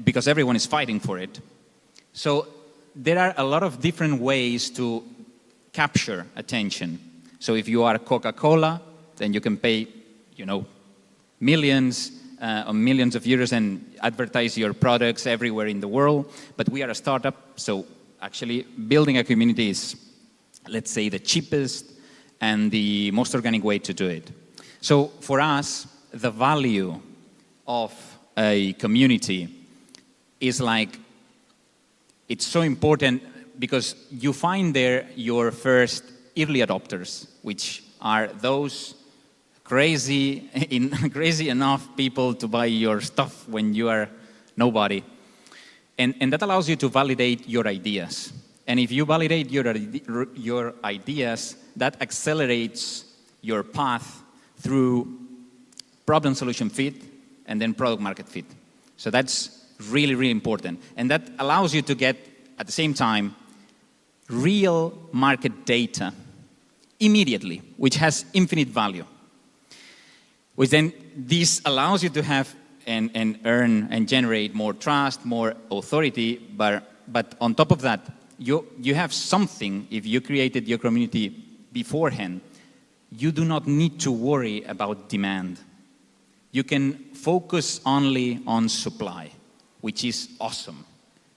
Speaker 2: because everyone is fighting for it. So there are a lot of different ways to capture attention. So if you are Coca-Cola, then you can pay, millions or millions of euros and advertise your products everywhere in the world. But we are a startup, so actually building a community is, let's say, the cheapest and the most organic way to do it. So for us, the value of a community is like, it's so important because you find there your first early adopters, which are those crazy enough people to buy your stuff when you are nobody. And that allows you to validate your ideas. And if you validate your ideas, that accelerates your path through problem-solution fit and then product-market fit. So that's really, really important. And that allows you to get, at the same time, real market data immediately, which has infinite value. Which then this allows you to have and earn and generate more trust, more authority, but on top of that, you have something. If you created your community beforehand, you do not need to worry about demand. You can focus only on supply, which is awesome,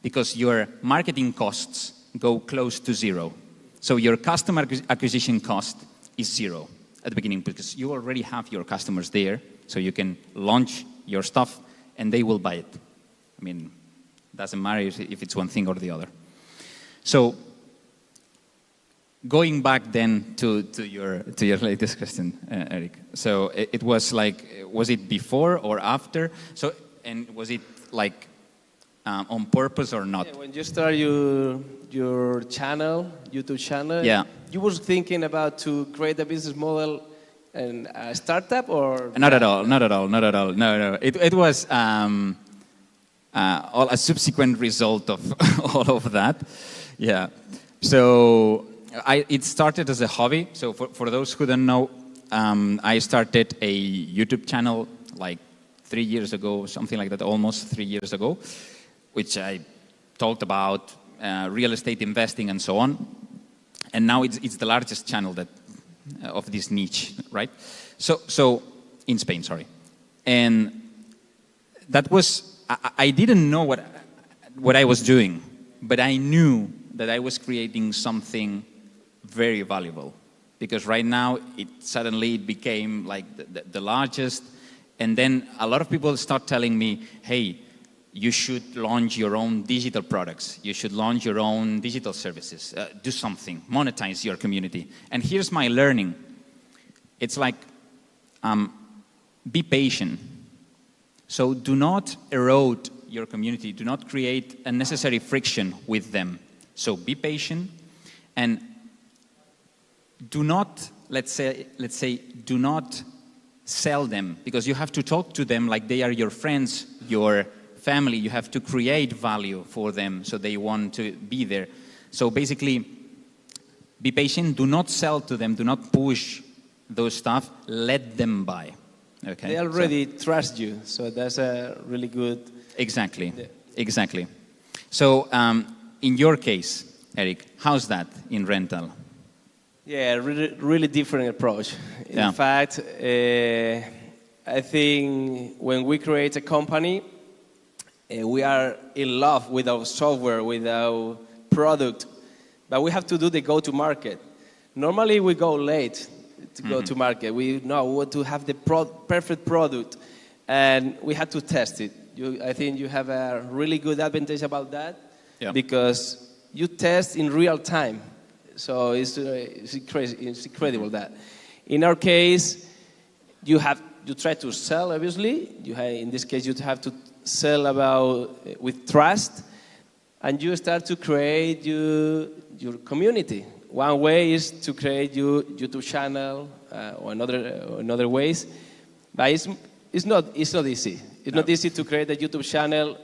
Speaker 2: because your marketing costs go close to zero. So your customer acquisition cost is zero at the beginning, because you already have your customers there, so you can launch your stuff and they will buy it. I mean, Doesn't matter if it's one thing or the other. So, going back then to your latest question, Eric. So it was like, was it before or after? So, and was it like on purpose or not?
Speaker 14: Yeah, when you start your channel, YouTube channel,
Speaker 2: Yeah.
Speaker 14: you were thinking about to create a business model and a startup, or
Speaker 2: Not at all. No. It was all a subsequent result of all of that. Yeah. So it started as a hobby. So for those who don't know, I started a YouTube channel like 3 years ago, something like that, almost 3 years ago, which I talked about real estate investing and so on. And now it's the largest channel of this niche, right? So in Spain, sorry. And that was, I didn't know what I was doing, but I knew that I was creating something very valuable, because right now it suddenly became like the largest. And then a lot of people start telling me, hey, you should launch your own digital products. You should launch your own digital services. Do something, monetize your community. And here's my learning. It's like, be patient. So do not erode your community. Do not create unnecessary friction with them. So be patient, and do not, let's say, do not sell them, because you have to talk to them like they are your friends, your family. You have to create value for them so they want to be there. So basically, be patient. Do not sell to them. Do not push those stuff. Let them buy. Okay.
Speaker 14: They already trust you, so that's a really good.
Speaker 2: Exactly. So in your case, Eric, how's that in rental?
Speaker 14: Yeah, really different approach. In fact, I think when we create a company, we are in love with our software, with our product, but we have to do the go-to-market. Normally, we go late to go to market. We know what to have the perfect product, and we have to test it. I think you have a really good advantage about that, because you test in real time. So it's incredible that. In our case, you try to sell, obviously. In this case, you have to sell with trust, and you start to create your community. One way is to create your YouTube channel, or another ways, but it's not easy. It's not easy to create a YouTube channel.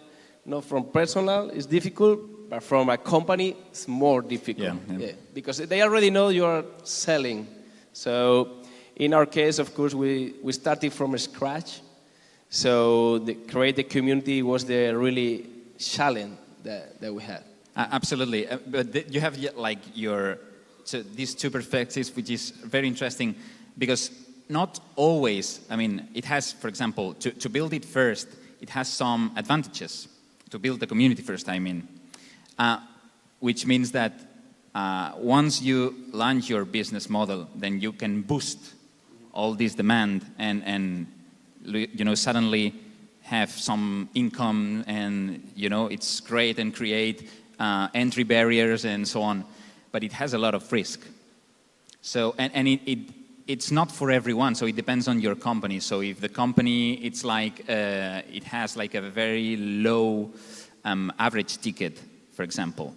Speaker 14: Not from personal, it's difficult, but from a company, it's more difficult. Yeah. Because they already know you are selling. So in our case, of course, we started from scratch. So create the community was the really challenge that we had.
Speaker 2: Absolutely. But you have these two perspectives, which is very interesting, because not always, it has, for example, to build it first, it has some advantages. To build the community first, which means that once you launch your business model, then you can boost all this demand and suddenly have some income, and it's great, and create entry barriers and so on. But it has a lot of risk. So it's not for everyone. So it depends on your company. So if the company it's like it has like a very low average ticket, for example,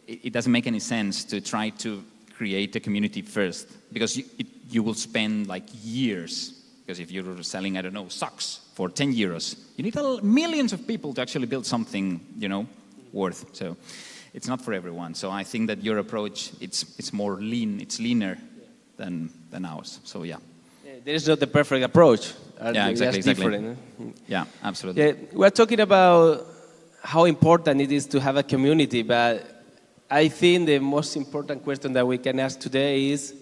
Speaker 2: it doesn't make any sense to try to create a community first, because you will spend like years. Because if you're selling, I don't know, socks for 10 euros, you need millions of people to actually build something, worth. So it's not for everyone. So I think that your approach, it's more lean, it's leaner than ours. So yeah.
Speaker 14: There is not the perfect approach.
Speaker 2: Yeah, exactly.
Speaker 14: Different.
Speaker 2: Yeah, absolutely.
Speaker 14: Yeah, we're talking about how important it is to have a community, but I think the most important question that we can ask today is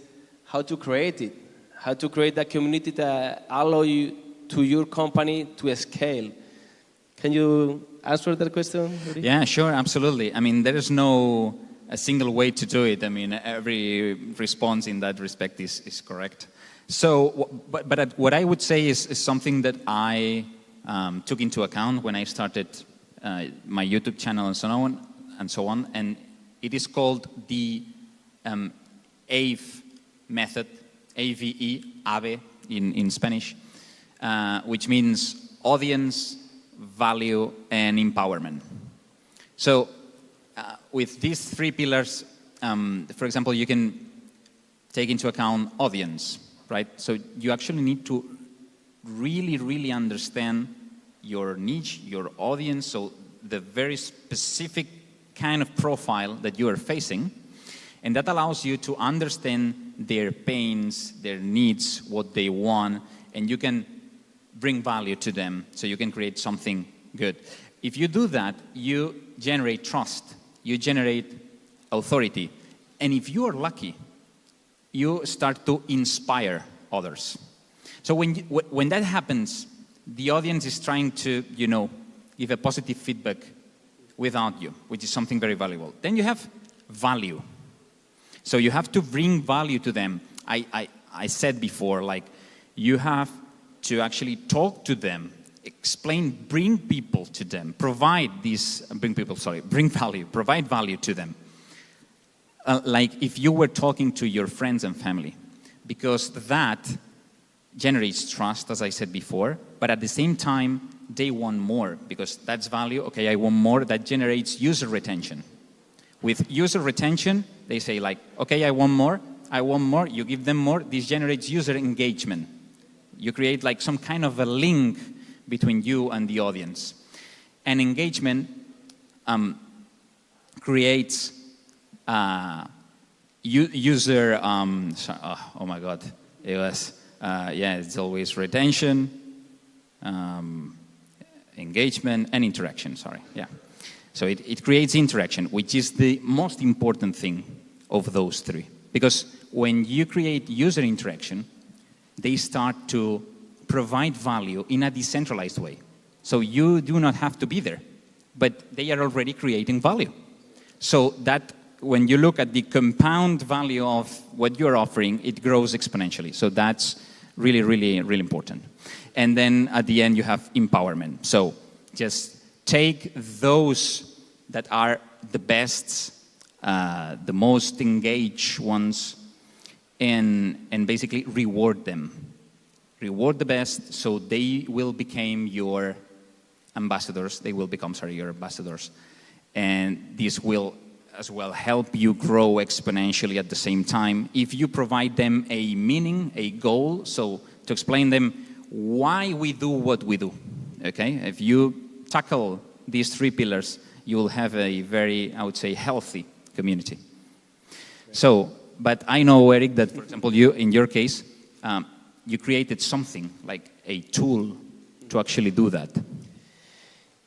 Speaker 14: how to create it. How to create that community that allow you to your company to scale. Can you answer that question, Rudy?
Speaker 2: Yeah, sure, absolutely. There is no a single way to do it. Every response in that respect is correct. So, but what I would say is something that I took into account when I started my YouTube channel and so on. And it is called the AVE method, AVE, AVE in Spanish, which means audience, value, and empowerment. So with these three pillars, for example, you can take into account audience, right? So you actually need to really, really understand your niche, your audience, so the very specific kind of profile that you are facing. And that allows you to understand their pains, their needs, what they want, and you can bring value to them so you can create something good. If you do that, you generate trust, you generate authority, and if you are lucky, you start to inspire others. So when that happens, the audience is trying to, give a positive feedback without you, which is something very valuable. Then you have value. So you have to bring value to them. I said before, like, you have to actually talk to them, explain, bring people to them, provide value, provide value to them. Like if you were talking to your friends and family, because that generates trust, as I said before, but at the same time, they want more, because that's value. Okay, I want more. That generates user retention. With user retention, they say like, okay, I want more, you give them more. This generates user engagement. You create like some kind of a link between you and the audience. And engagement creates user, oh my God, it was, it's always retention, engagement, and interaction, So it creates interaction, which is the most important thing of those three. Because when you create user interaction, they start to provide value in a decentralized way. So you do not have to be there, but they are already creating value. So that when you look at the compound value of what you're offering, it grows exponentially. So that's really, really, really important. And then at the end, you have empowerment. So just take those that are the best, the most engaged ones, and basically reward them. Reward the best, so they will become your ambassadors. They will become, your ambassadors. And this will as well help you grow exponentially at the same time. If you provide them a meaning, a goal, so to explain them why we do what we do, okay? If you tackle these three pillars, you will have a very, I would say, healthy community. So, but I know, Eric, that, for example, you, in your case, you created something, like a tool to actually do that.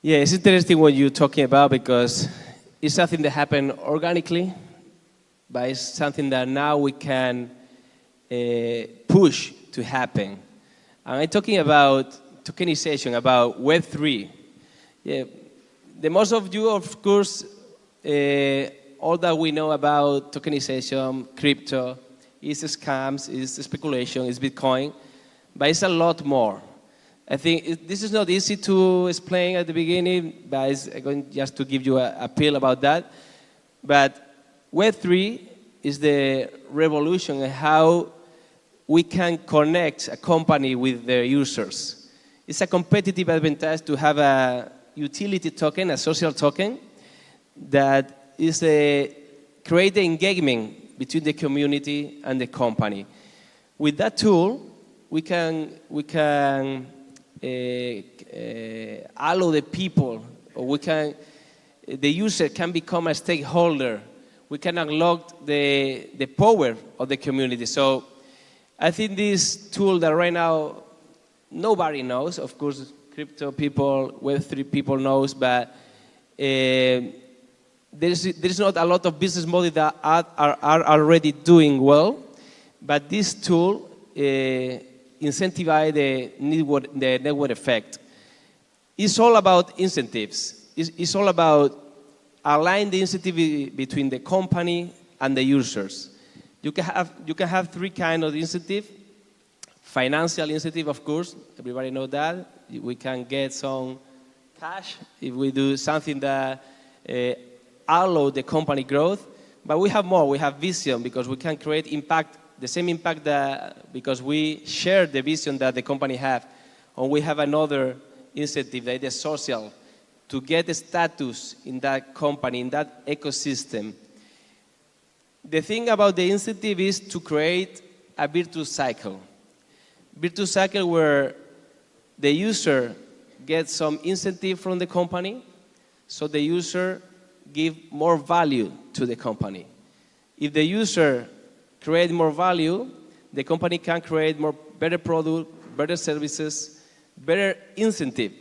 Speaker 14: Yeah, it's interesting what you're talking about, because it's something that happened organically, but it's something that now we can push to happen. And I'm talking about tokenization, about Web3. Yeah, the most of you, of course, all that we know about tokenization, crypto, is scams, is speculation, is Bitcoin, but it's a lot more. I think this is not easy to explain at the beginning, but I'm going just to give you a feel about that. But Web3 is the revolution in how we can connect a company with their users. It's a competitive advantage to have a utility token, a social token, that is create the engagement between the community and the company. With that tool, we can allow the people, or the user can become a stakeholder. We can unlock the power of the community. So I think this tool that right now nobody knows, of course, crypto people, Web3 people knows, but there's not a lot of business models that are already doing well, but this tool incentivize the network effect. It's all about incentives. It's all about aligning the incentive between the company and the users. You can have three kinds of incentive. Financial incentive, of course, everybody knows that. We can get some cash, if we do something that allow the company growth. But we have more. We have vision because we can create impact, the same impact that because we share the vision that the company have. And we have another incentive, that is social, to get the status in that company, in that ecosystem. The thing about the incentive is to create a virtuous cycle. Virtuous cycle where the user gets some incentive from the company, so the user give more value to the company. If the user create more value, the company can create better product, better services, better incentive.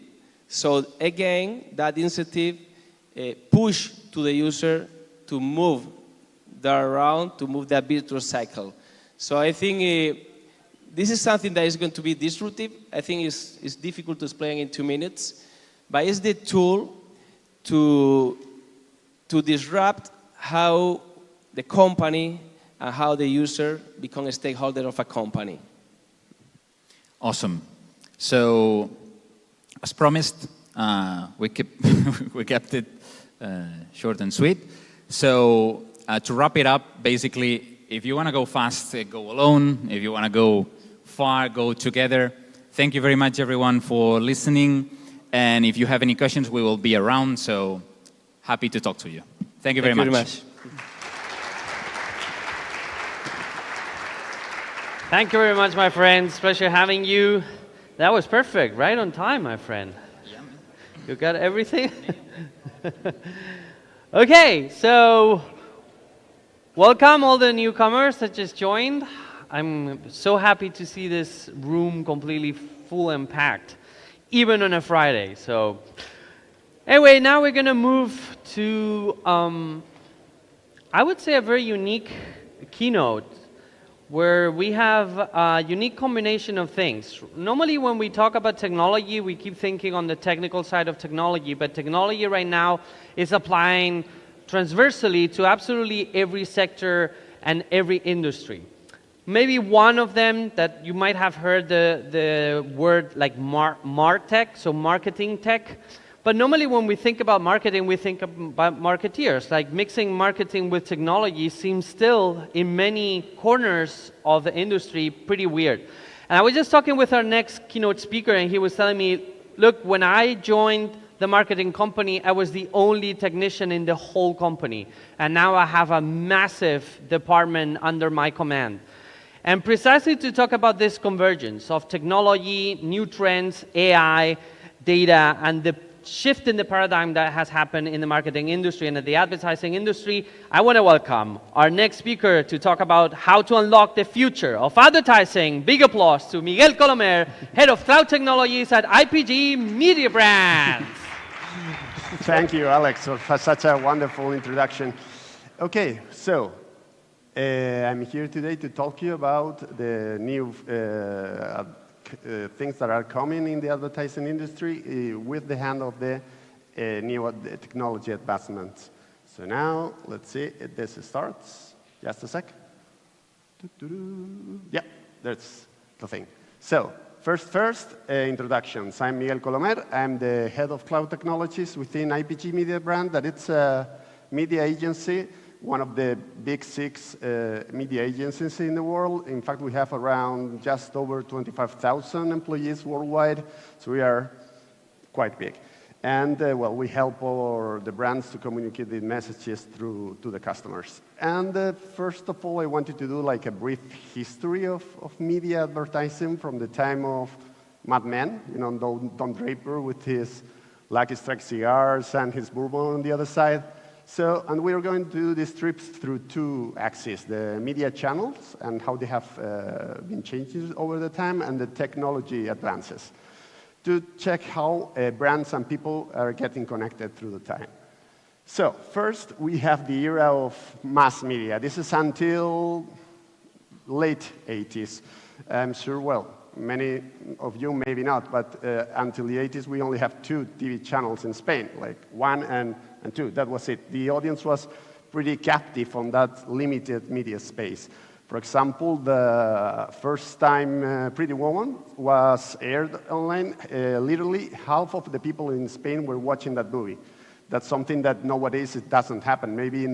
Speaker 14: So again, that incentive push to the user to move that around, to move that virtuous cycle. So I think this is something that is going to be disruptive. I think it's difficult to explain in 2 minutes, but it's the tool to disrupt how the company and how the user become a stakeholder of a company.
Speaker 2: Awesome. So, as promised, we kept it short and sweet. So, to wrap it up, basically, if you want to go fast, go alone. If you want to go far, go together. Thank you very much, everyone, for listening. And if you have any questions, we will be around. So, happy to talk to you. Thank you very much.
Speaker 1: Thank you very much, my friends. Pleasure having you. That was perfect, right on time, my friend.
Speaker 2: Yeah, man.
Speaker 1: You got everything? Okay, so welcome all the newcomers that just joined. I'm so happy to see this room completely full and packed, even on a Friday. So anyway, now we're going to move to, I would say, a very unique keynote where we have a unique combination of things. Normally when we talk about technology, we keep thinking on the technical side of technology, but technology right now is applying transversally to absolutely every sector and every industry. Maybe one of them that you might have heard the word like MarTech, so marketing tech. But normally when we think about marketing, we think about marketeers. Like mixing marketing with technology seems still, in many corners of the industry, pretty weird. And I was just talking with our next keynote speaker, and he was telling me, look, when I joined the marketing company, I was the only technician in the whole company. And now I have a massive department under my command. And precisely to talk about this convergence of technology, new trends, AI, data, and the shift in the paradigm that has happened in the marketing industry and in the advertising industry, I want to welcome our next speaker to talk about how to unlock the future of advertising. Big applause to Miguel Colomer, Head of Cloud Technologies at IPG Media Brands.
Speaker 3: Thank you, Alex, for such a wonderful introduction. Okay, so I'm here today to talk to you about the new things that are coming in the advertising industry with the hand of the new technology advancements. So now, let's see if this starts. Just a sec. Yeah, that's the thing. So, first, introductions. I'm Miguel Colomer. I'm the head of cloud technologies within IPG Media Brand, that it's a media agency, one of the big 6 media agencies in the world. In fact, we have around just over 25,000 employees worldwide, so we are quite big. And, well, we help all the brands to communicate the messages to the customers. And first of all, I wanted to do like a brief history of media advertising from the time of Mad Men, you know, Don Draper with his Lucky Strike cigars and his bourbon on the other side. So, and we're going to do these trips through 2 axes, the media channels and how they have been changing over the time, and the technology advances, to check how brands and people are getting connected through the time. So, first, we have the era of mass media. This is until late 80s. I'm sure, well, many of you maybe not, but until the 80s, we only have 2 TV channels in Spain, like 1 and 2. That was it. The audience was pretty captive on that limited media space. For example, the first time Pretty Woman was aired online, literally half of the people in Spain were watching that movie. That's something that nowadays it doesn't happen. Maybe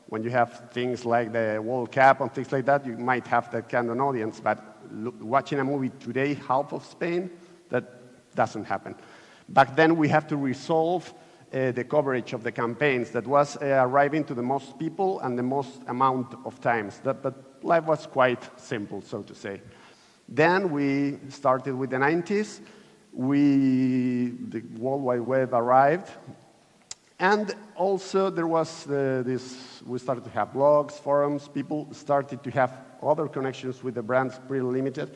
Speaker 3: when you have things like the World Cup and things like that, you might have that kind of an audience. But watching a movie today, half of Spain, that doesn't happen. Back then, we have to resolve the coverage of the campaigns that was arriving to the most people and the most amount of times. But life was quite simple, so to say. Then we started with the 90s. The World Wide Web arrived. And also there was we started to have blogs, forums, people started to have other connections with the brands, pretty limited.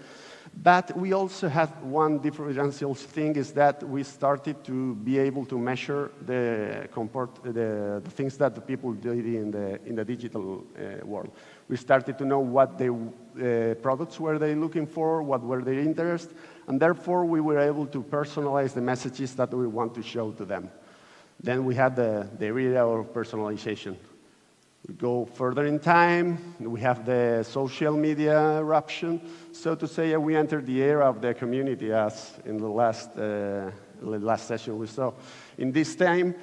Speaker 3: But we also had one differential thing is that we started to be able to measure the things that the people did in the digital world. We started to know what products were they looking for, what were their interests, and therefore we were able to personalize the messages that we want to show to them. Then we had the era of personalization. We go further in time, we have the social media eruption. So to say, we entered the era of the community, as in the last session we saw. In this time,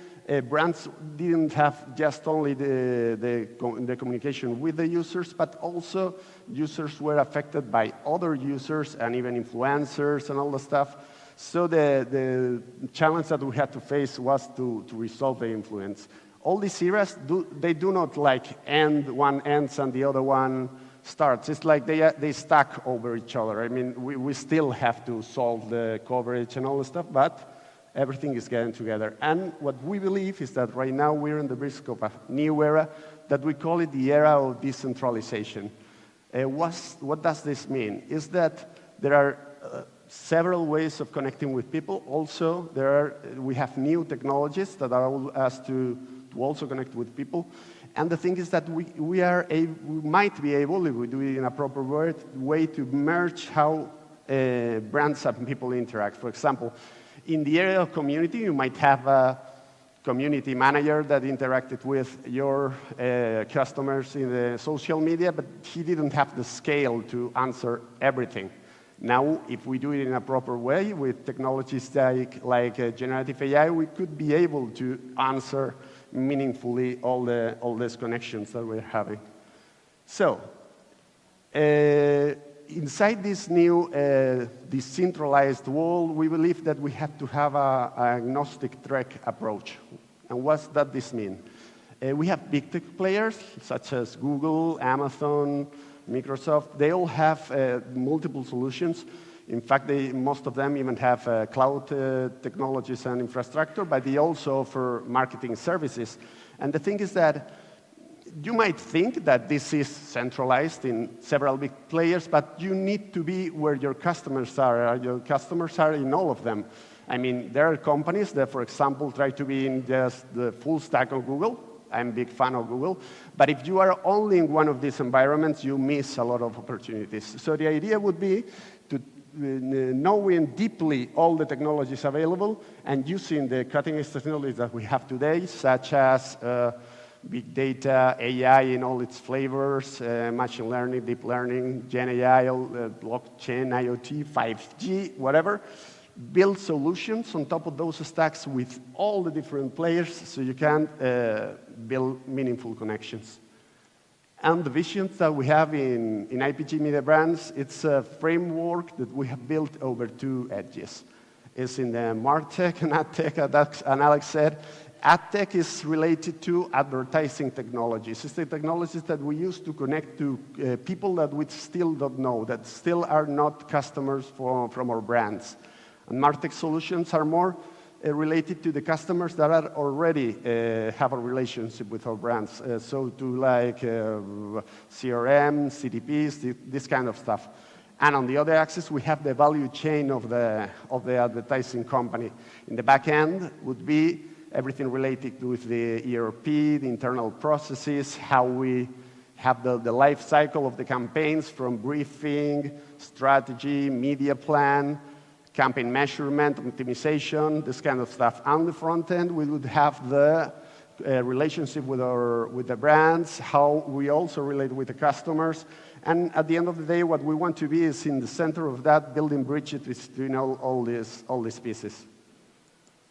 Speaker 3: brands didn't have just only the communication with the users, but also users were affected by other users and even influencers and all the stuff. So the challenge that we had to face was to resolve the influence. All these eras, they do not like end, one ends and the other one starts. It's like they stack over each other. I mean, we still have to solve the coverage and all the stuff, but everything is getting together. And what we believe is that right now we're in the risk of a new era that we call it the era of decentralization. What does this mean? Is that there are several ways of connecting with people. Also, we have new technologies that allow us to also connect with people. And the thing is that we might be able, if we do it in a proper way, to merge how brands and people interact. For example, in the area of community, you might have a community manager that interacted with your customers in the social media, but he didn't have the scale to answer everything. Now, if we do it in a proper way with technologies like generative AI, we could be able to answer meaningfully all these connections that we're having. So, inside this new decentralized world, we believe that we have to have an agnostic track approach. And what does this mean? We have big tech players such as Google, Amazon, Microsoft. They all have multiple solutions. In fact, most of them even have cloud technologies and infrastructure, but they also offer marketing services. And the thing is that you might think that this is centralized in several big players, but you need to be where your customers are. Your customers are in all of them. I mean, there are companies that, for example, try to be in just the full stack of Google. I'm a big fan of Google. But if you are only in one of these environments, you miss a lot of opportunities. So the idea would be to knowing deeply all the technologies available and using the cutting-edge technologies that we have today, such as big data, AI in all its flavors, machine learning, deep learning, Gen AI, blockchain, IoT, 5G, whatever. Build solutions on top of those stacks with all the different players so you can build meaningful connections. And the visions that we have in IPG Media Brands, it's a framework that we have built over two edges. It's in the MarTech and AdTech, and Alex said, AdTech is related to advertising technologies. It's the technologies that we use to connect to people that we still don't know, that still are not customers from our brands. And MarTech solutions are more related to the customers that are already have a relationship with our brands. So to like CRM, CDPs, this kind of stuff. And on the other axis, we have the value chain of the advertising company. In the back end would be everything related with the ERP, the internal processes, how we have the life cycle of the campaigns from briefing, strategy, media plan, campaign measurement, optimization, this kind of stuff. On the front end, we would have the relationship with the brands, how we also relate with the customers. And at the end of the day, what we want to be is in the center of that, building bridges between all these pieces.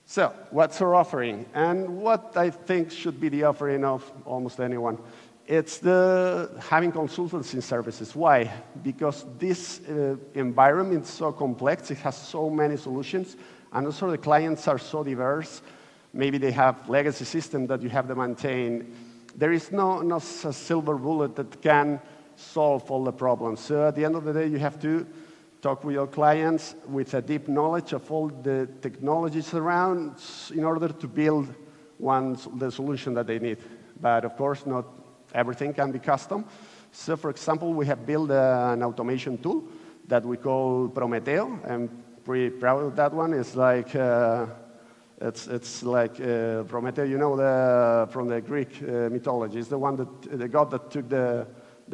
Speaker 3: So, what's our offering? And what I think should be the offering of almost anyone. It's having consultancy services. Why? Because this environment is so complex, it has so many solutions, and also the clients are so diverse. Maybe they have legacy systems that you have to maintain. There is no silver bullet that can solve all the problems. So at the end of the day, you have to talk with your clients with a deep knowledge of all the technologies around in order to build the solution that they need. But of course, not everything can be custom. So for example, we have built an automation tool that we call Prometeo. I'm pretty proud of that one. It's like it's like Prometeo, you know, from the Greek mythology. It's the god that took the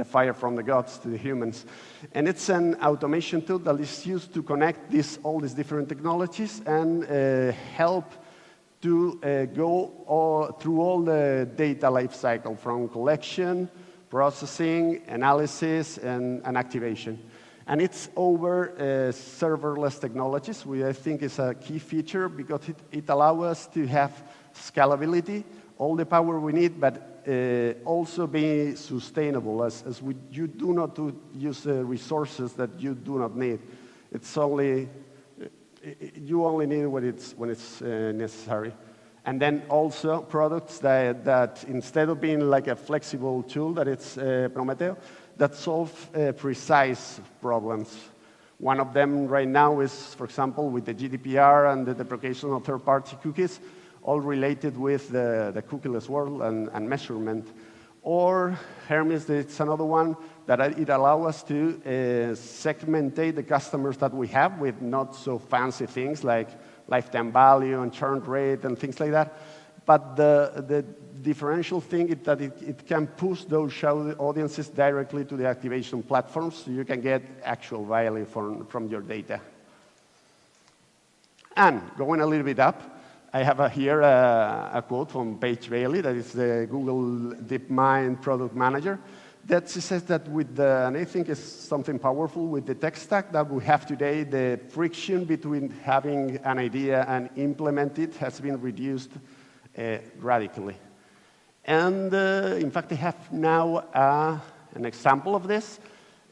Speaker 3: fire from the gods to the humans. And it's an automation tool that is used to connect all these different technologies and help to go through all the data lifecycle from collection, processing, analysis, and activation. And it's over serverless technologies, which I think is a key feature because it allows us to have scalability, all the power we need, but also be sustainable, as you do not use resources that you do not need. You only need when it's necessary. And then also products that instead of being like a flexible tool that it's Prometeo, that solve precise problems. One of them right now is, for example, with the GDPR and the deprecation of third-party cookies, all related with the cookieless world and measurement. Or Hermes, it's another one that it allows us to segmentate the customers that we have with not so fancy things like lifetime value and churn rate and things like that. But the differential thing is that it can push those audiences directly to the activation platforms so you can get actual value from your data. And going a little bit up, I have here a quote from Paige Bailey, that is the Google DeepMind product manager, that she says that and I think it's something powerful, with the tech stack that we have today, the friction between having an idea and implement it has been reduced radically. And in fact, I have now an example of this.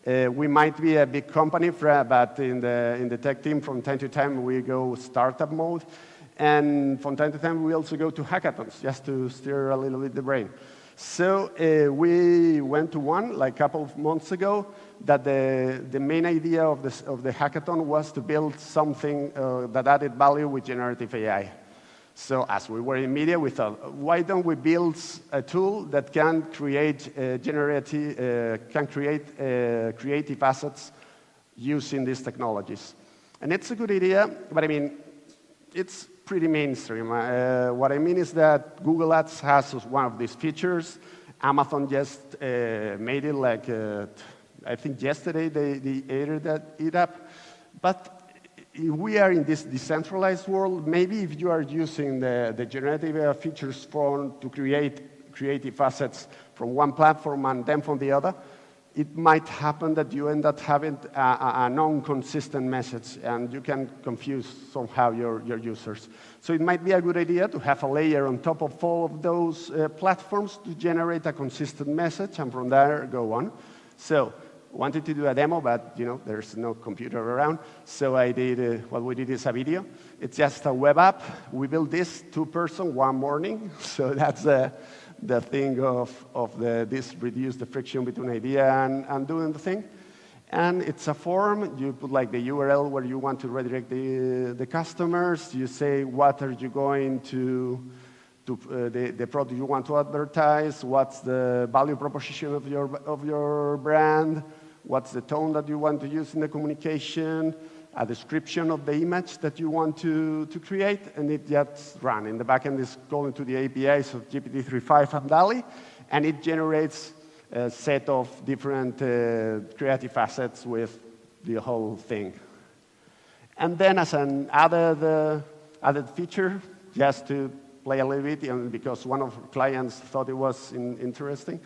Speaker 3: We might be a big company, but in the tech team, from time to time, we go startup mode. And from time to time, we also go to hackathons, just to stir a little bit the brain. So we went to one like a couple of months ago that the main idea of the hackathon was to build something that added value with generative AI. So as we were in media, we thought, why don't we build a tool that can create creative assets using these technologies? And it's a good idea, but I mean, it's pretty mainstream. What I mean is that Google Ads has one of these features. Amazon just made it like, I think yesterday they added it up. But if we are in this decentralized world, maybe if you are using the generative features to create creative assets from one platform and then from the other, it might happen that you end up having a non-consistent message, and you can confuse somehow your users. So it might be a good idea to have a layer on top of all of those platforms to generate a consistent message, and from there go on. So wanted to do a demo, but there's no computer around. So I did what we did is a video. It's just a web app. We built this 2-person one morning. So that's the thing of this reduce the friction between idea and doing the thing. And it's a form. You put like the URL where you want to redirect the customers. You say what are you going to the product you want to advertise, what's the value proposition of your brand, what's the tone that you want to use in the communication, a description of the image that you want to create, and it just runs. In the backend, it's calling to the APIs of GPT-3.5 and DALL-E, and it generates a set of different creative assets with the whole thing. And then as an added feature, just to play a little bit, and because one of our clients thought it was interesting.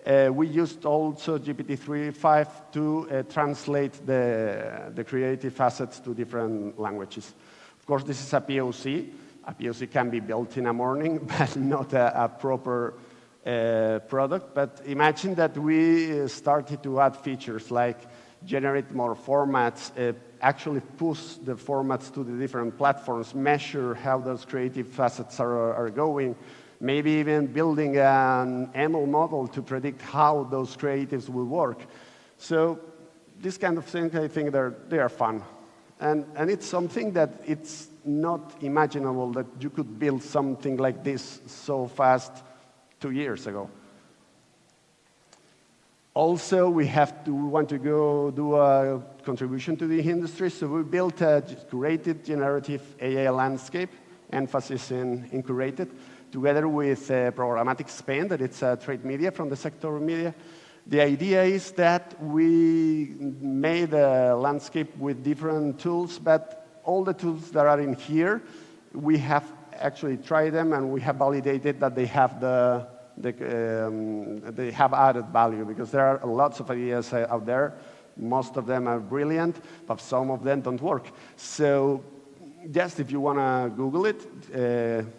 Speaker 3: We used also GPT-3.5 to translate the creative assets to different languages. Of course, this is a POC. A POC can be built in a morning, but not a proper product. But imagine that we started to add features like generate more formats, actually push the formats to the different platforms, measure how those creative assets are going, maybe even building an ML model to predict how those creatives will work. So this kind of things, I think they are fun. And it's something that it's not imaginable that you could build something like this so fast 2 years ago. Also, we want to go do a contribution to the industry, so we built a curated generative AI landscape, emphasis in curated, together with Programmatic Spain, that it's a trade media from the sector of media. The idea is that we made a landscape with different tools, but all the tools that are in here, we have actually tried them and we have validated that they have they have added value, because there are lots of ideas out there. Most of them are brilliant, but some of them don't work. So just if you want to Google it,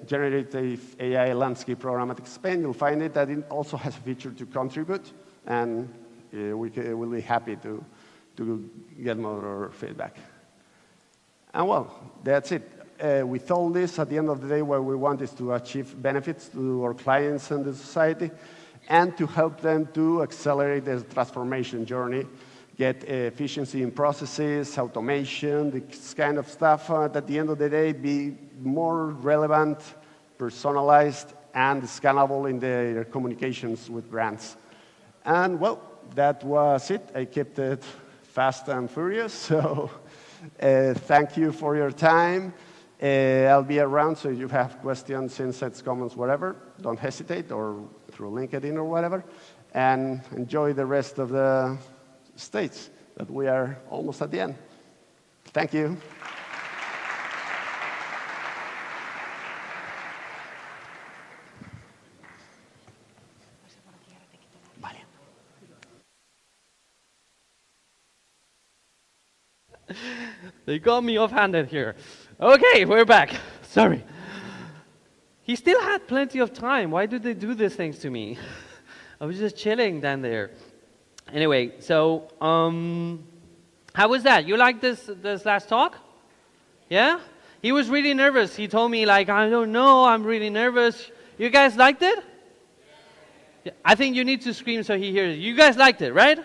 Speaker 3: Generative AI Landscape Programmatic Spain, you'll find it that it also has a feature to contribute, and we'll be happy to get more feedback. And well, that's it. With all this, at the end of the day, what we want is to achieve benefits to our clients and the society, and to help them to accelerate their transformation journey, get efficiency in processes, automation, this kind of stuff, at the end of the day, be more relevant, personalized, and scalable in their communications with brands. And well, that was it. I kept it fast and furious, so thank you for your time. I'll be around, so if you have questions, insights, comments, whatever, don't hesitate, or through LinkedIn or whatever, and enjoy the rest of the stage, that we are almost at the end. Thank you.
Speaker 1: They got me off-handed here. Okay, we're back. Sorry. He still had plenty of time. Why did they do these things to me? I was just chilling down there. Anyway, so how was that? You liked this last talk? Yeah? He was really nervous. He told me, like, I don't know, I'm really nervous. You guys liked it? Yeah, I think you need to scream so he hears. You guys liked it, right?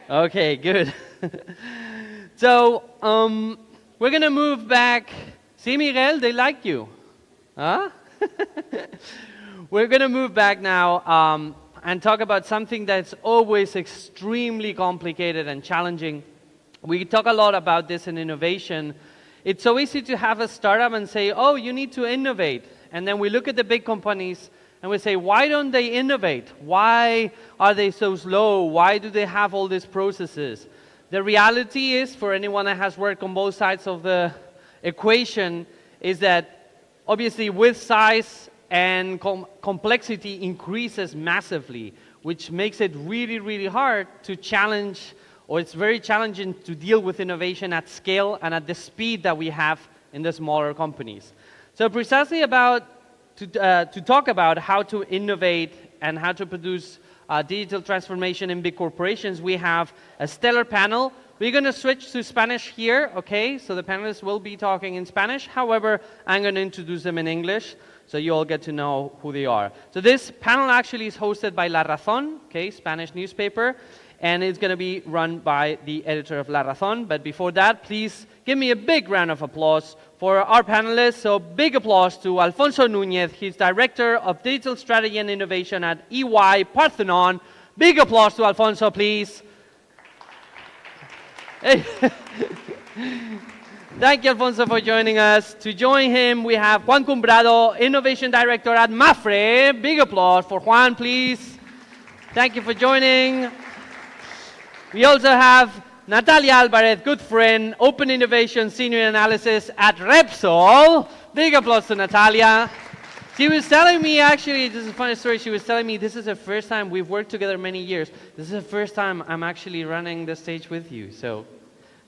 Speaker 1: Okay, good. So, we're going to move back. See, Miguel, they like you. Huh? We're going to move back now and talk about something that's always extremely complicated and challenging. We talk a lot about this in innovation. It's so easy to have a startup and say, oh, you need to innovate. And then we look at the big companies and we say, why don't they innovate? Why are they so slow? Why do they have all these processes? The reality is, for anyone that has worked on both sides of the equation, is that obviously with size and complexity increases massively, which makes it really, really hard to challenge, or it's very challenging to deal with innovation at scale and at the speed that we have in the smaller companies. So precisely to talk about how to innovate and how to produce digital transformation in big corporations, we have a stellar panel. We're going to switch to Spanish here, okay? So the panelists will be talking in Spanish. However, I'm going to introduce them in English, so you all get to know who they are. So this panel actually is hosted by La Razón, okay, Spanish newspaper, and it's going to be run by the editor of La Razón. But before that, please give me a big round of applause for our panelists. So big applause to Alfonso Núñez. He's Director of Digital Strategy and Innovation at EY Parthenon. Big applause to Alfonso, please. Hey. Thank you, Alfonso, for joining us. To join him, we have Juan Cumbrado, Innovation Director at Mafre. Big applause for Juan, please. Thank you for joining. We also have Natalia Alvarez, good friend, Open Innovation Senior Analysis at Repsol. Big applause to Natalia. She was telling me, actually, this is a funny story. She was telling me this is the first time we've worked together many years. This is the first time I'm actually running the stage with you. So,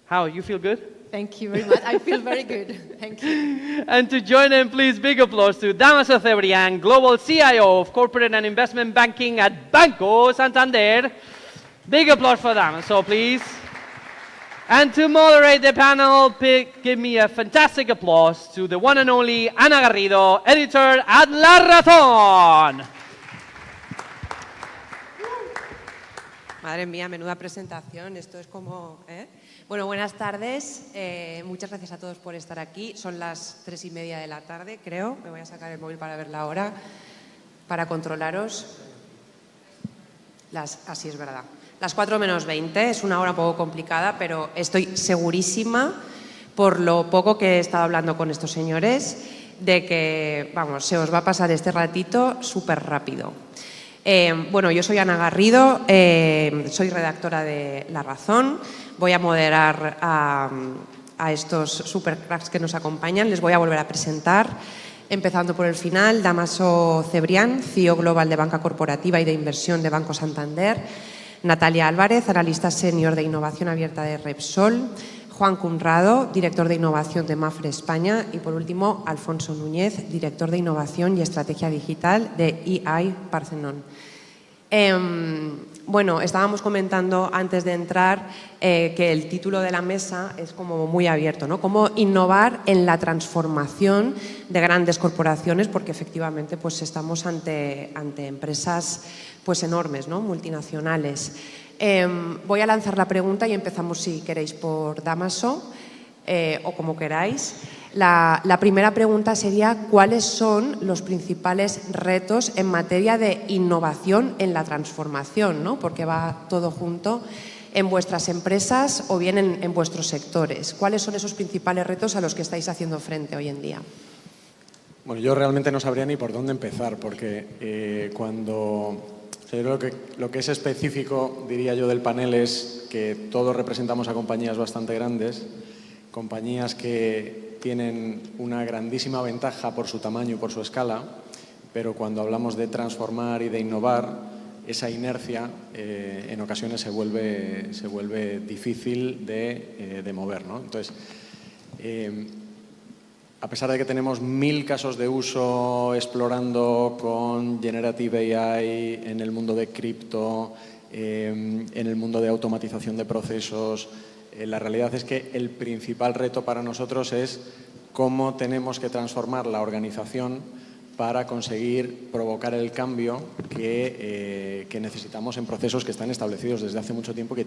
Speaker 1: how, you feel good?
Speaker 4: Thank you very much. I feel very good. Thank you.
Speaker 1: And to join in, please, big applause to Damaso Cebrián, Global CIO of Corporate and Investment Banking at Banco Santander. Big applause for Damaso, please. And to moderate the panel, give me a fantastic applause to the one and only Ana Garrido, editor at La Razón.
Speaker 6: Madre mía, menuda presentación. Esto es como... Bueno, buenas tardes. Muchas gracias a todos por estar aquí. Son las 3:30 de la tarde, creo. Me voy a sacar el móvil para ver la hora, para controlaros. Así es verdad. Las 4 menos 20, es una hora un poco complicada, pero estoy segurísima, por lo poco que he estado hablando con estos señores, de que, vamos, se os va a pasar este ratito súper rápido. Bueno, yo soy Ana Garrido, soy redactora de La Razón, voy a moderar a estos super cracks que nos acompañan, les voy a volver a presentar, empezando por el final, Damaso Cebrián, CEO Global de Banca Corporativa y de Inversión de Banco Santander, Natalia Álvarez, analista senior de Innovación Abierta de Repsol, Juan Cunrado, director de Innovación de Mafre España y, por último, Alfonso Núñez, director de Innovación y Estrategia Digital de EI Parthenon. Bueno, estábamos comentando antes de entrar que el título de la mesa es como muy abierto, ¿no? Cómo innovar en la transformación de grandes corporaciones, porque efectivamente pues estamos ante empresas pues enormes, ¿no? Multinacionales. Voy a lanzar la pregunta y empezamos, si queréis, por Damaso o como queráis. La primera pregunta sería: ¿cuáles son los principales retos en materia de innovación en la transformación, ¿no? Porque va todo junto, en vuestras empresas o bien en vuestros sectores. ¿Cuáles son esos principales retos a los que estáis haciendo frente hoy en día?
Speaker 19: Bueno, yo realmente no sabría ni por dónde empezar, porque yo creo que lo que es específico, diría yo, del panel es que todos representamos a compañías bastante grandes, compañías que tienen una grandísima ventaja por su tamaño y por su escala, pero cuando hablamos de transformar y de innovar, esa inercia en ocasiones se vuelve difícil de mover, ¿no? Entonces, a pesar de que tenemos 1000 casos de uso explorando con Generative AI en el mundo de cripto, en el mundo de automatización de procesos, la realidad es que el principal reto para nosotros es cómo tenemos que transformar la organización para conseguir provocar el cambio que necesitamos en procesos que están establecidos desde hace mucho tiempo, que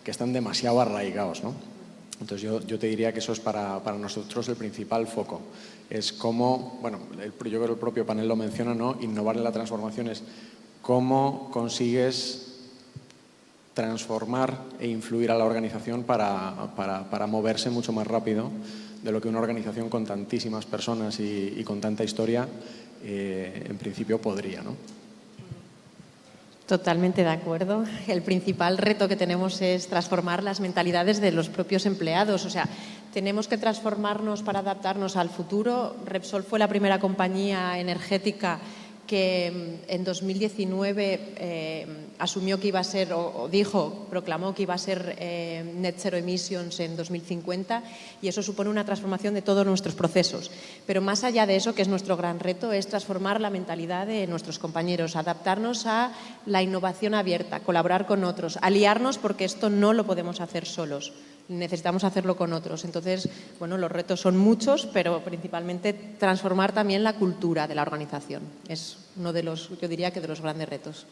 Speaker 19: están demasiado arraigados, ¿no? Entonces yo te diría que eso es para nosotros el principal foco. Es cómo, bueno, yo creo que el propio panel lo menciona, ¿no? Innovar en la transformación es cómo consigues transformar e influir a la organización para moverse mucho más rápido de lo que una organización con tantísimas personas y con tanta historia en principio podría, ¿no?
Speaker 4: Totalmente de acuerdo. El principal reto que tenemos es transformar las mentalidades de los propios empleados. O sea, tenemos que transformarnos para adaptarnos al futuro. Repsol fue la primera compañía energética que en 2019 asumió que iba a ser, proclamó que iba a ser net zero emissions en 2050, y eso supone una transformación de todos nuestros procesos. Pero más allá de eso, que es nuestro gran reto, es transformar la mentalidad de nuestros compañeros, adaptarnos a la innovación abierta, colaborar con otros, aliarnos, porque esto no lo podemos hacer solos. Necesitamos hacerlo con otros. Entonces, bueno, los retos son muchos, pero principalmente transformar también la cultura de la organización. Es uno de los, yo diría que de los grandes retos.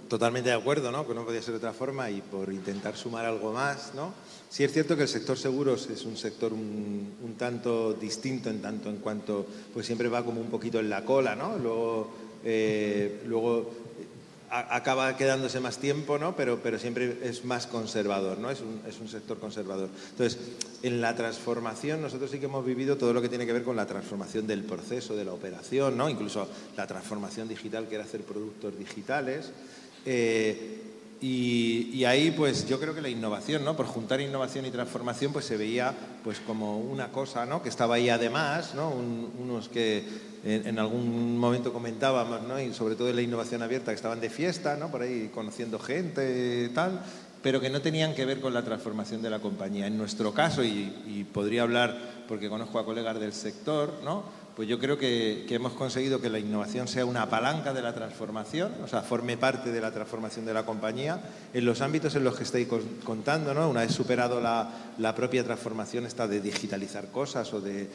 Speaker 23: Totalmente de acuerdo, ¿no? Que no podía ser de otra forma, y por intentar sumar algo más, ¿no? Sí es cierto que el sector seguros es un sector un tanto distinto en cuanto pues siempre va como un poquito en la cola, ¿no? Luego acaba quedándose más tiempo, ¿no? Pero siempre es más conservador, ¿no? Es un sector conservador. Entonces, en la transformación, nosotros sí que hemos vivido todo lo que tiene que ver con la transformación del proceso, de la operación, ¿no? Incluso la transformación digital, que era hacer productos digitales. Y ahí, pues yo creo que la innovación, ¿no? Por juntar innovación y transformación, pues se veía pues como una cosa, ¿no? Que estaba ahí además, ¿no? Unos que en algún momento comentábamos, ¿no? Y sobre todo en la innovación abierta, que estaban de fiesta, ¿no? Por ahí conociendo gente, tal, pero que no tenían que ver con la transformación de la compañía. En nuestro caso, y podría hablar porque conozco a colegas del sector, ¿no? Pues yo creo que hemos conseguido que la innovación sea una palanca de la transformación, o sea, forme parte de la transformación de la compañía en los ámbitos en los que estáis contando, ¿no? Una vez superado la propia transformación esta de digitalizar cosas o de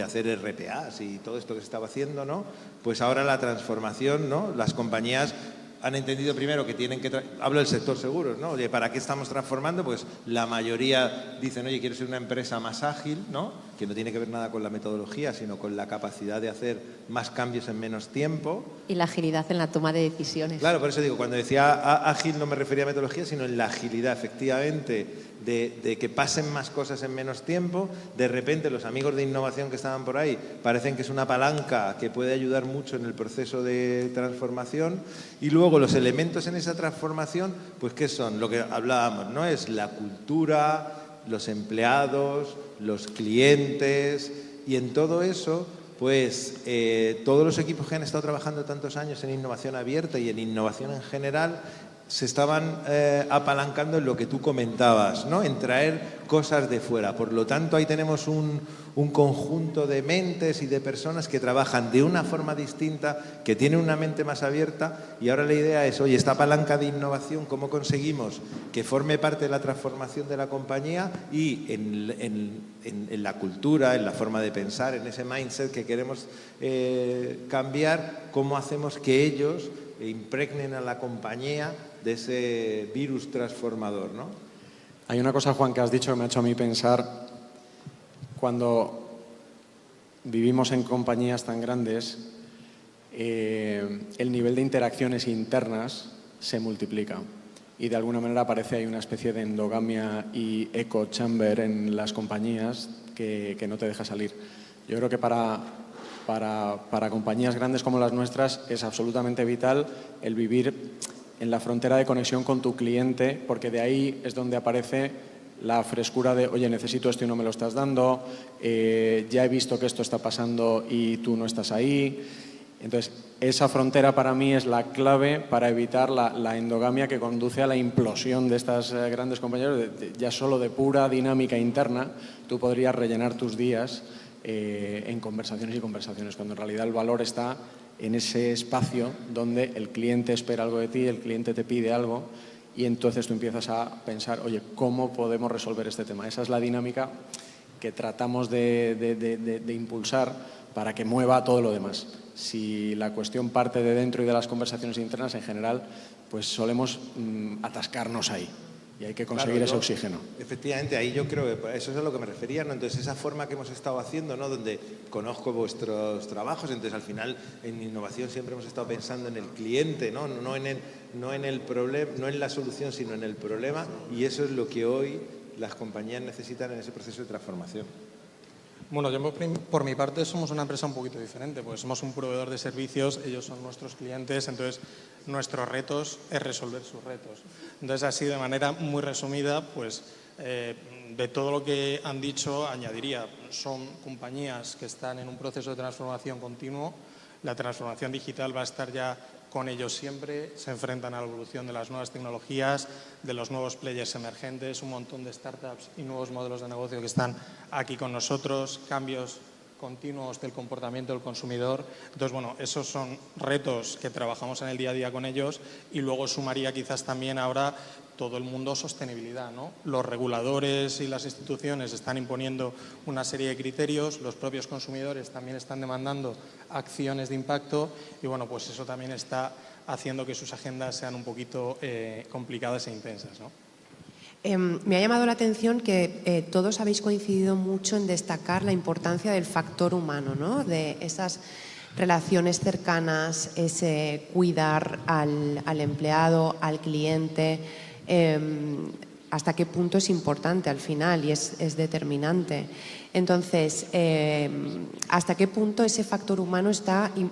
Speaker 23: hacer RPAs y todo esto que se estaba haciendo, ¿no? Pues ahora la transformación, ¿no? Las compañías han entendido primero que tienen que... Hablo del sector seguros, ¿no? Oye, ¿para qué estamos transformando? Pues la mayoría dicen, oye, quiero ser una empresa más ágil, ¿no? Que no tiene que ver nada con la metodología, sino con la capacidad de hacer más cambios en menos tiempo.
Speaker 4: Y la agilidad en la toma de decisiones.
Speaker 23: Claro, por eso digo, cuando decía ágil no me refería a metodología, sino en la agilidad, efectivamente, de que pasen más cosas en menos tiempo. De repente los amigos de innovación que estaban por ahí parecen que es una palanca que puede ayudar mucho en el proceso de transformación. Y luego los elementos en esa transformación, pues ¿qué son? Lo que hablábamos, ¿no? Es la cultura, los empleados, los clientes, y en todo eso, pues todos los equipos que han estado trabajando tantos años en innovación abierta y en innovación en general se estaban apalancando en lo que tú comentabas, ¿no? En traer cosas de fuera. Por lo tanto, ahí tenemos un conjunto de mentes y de personas que trabajan de una forma distinta, que tienen una mente más abierta, y ahora la idea es, oye, esta palanca de innovación, ¿cómo conseguimos que forme parte de la transformación de la compañía y en la cultura, en la forma de pensar, en ese mindset que queremos cambiar, cómo hacemos que ellos impregnen a la compañía de ese virus transformador, ¿no?
Speaker 19: Hay una cosa, Juan, que has dicho que me ha hecho a mí pensar, cuando vivimos en compañías tan grandes, el nivel de interacciones internas se multiplica y de alguna manera parece hay una especie de endogamia y echo chamber en las compañías que no te deja salir. Yo creo que para compañías grandes como las nuestras es absolutamente vital el vivir en la frontera de conexión con tu cliente, porque de ahí es donde aparece la frescura de, oye, necesito esto y no me lo estás dando, ya he visto que esto está pasando y tú no estás ahí. Entonces, esa frontera para mí es la clave para evitar la endogamia que conduce a la implosión de estas grandes compañías. Ya solo de pura dinámica interna, tú podrías rellenar tus días en conversaciones y conversaciones, cuando en realidad el valor está en ese espacio donde el cliente espera algo de ti, el cliente te pide algo y entonces tú empiezas a pensar, oye, ¿cómo podemos resolver este tema? Esa es la dinámica que tratamos de impulsar para que mueva todo lo demás. Si la cuestión parte de dentro y de las conversaciones internas, en general, pues solemos atascarnos ahí. Y hay que conseguir ese oxígeno.
Speaker 23: Efectivamente, ahí yo creo que eso es a lo que me refería, ¿no? Entonces, esa forma que hemos estado haciendo, ¿no? Donde conozco vuestros trabajos, entonces al final en innovación siempre hemos estado pensando en el cliente, ¿no? No en el problema, no en la solución, sino en el problema, y eso es lo que hoy las compañías necesitan en ese proceso de transformación.
Speaker 7: Bueno, yo por mi parte somos una empresa un poquito diferente, pues somos un proveedor de servicios, ellos son nuestros clientes, entonces nuestros retos es resolver sus retos. Entonces, así de manera muy resumida, pues de todo lo que han dicho añadiría, son compañías que están en un proceso de transformación continuo, la transformación digital va a estar ya con ellos siempre, se enfrentan a la evolución de las nuevas tecnologías, de los nuevos players emergentes, un montón de startups y nuevos modelos de negocio que están aquí con nosotros, cambios continuos del comportamiento del consumidor. Entonces, bueno, esos son retos que trabajamos en el día a día con ellos y luego sumaría quizás también ahora todo el mundo sostenibilidad, ¿no? Los reguladores y las instituciones están imponiendo una serie de criterios, los propios consumidores también están demandando acciones de impacto y, bueno, pues eso también está haciendo que sus agendas sean un poquito complicadas e intensas, ¿no?
Speaker 6: Me ha llamado la atención que todos habéis coincidido mucho en destacar la importancia del factor humano, ¿no? De esas relaciones cercanas, ese cuidar al empleado, al cliente, hasta qué punto es importante al final y es determinante. Entonces, ¿hasta qué punto ese factor humano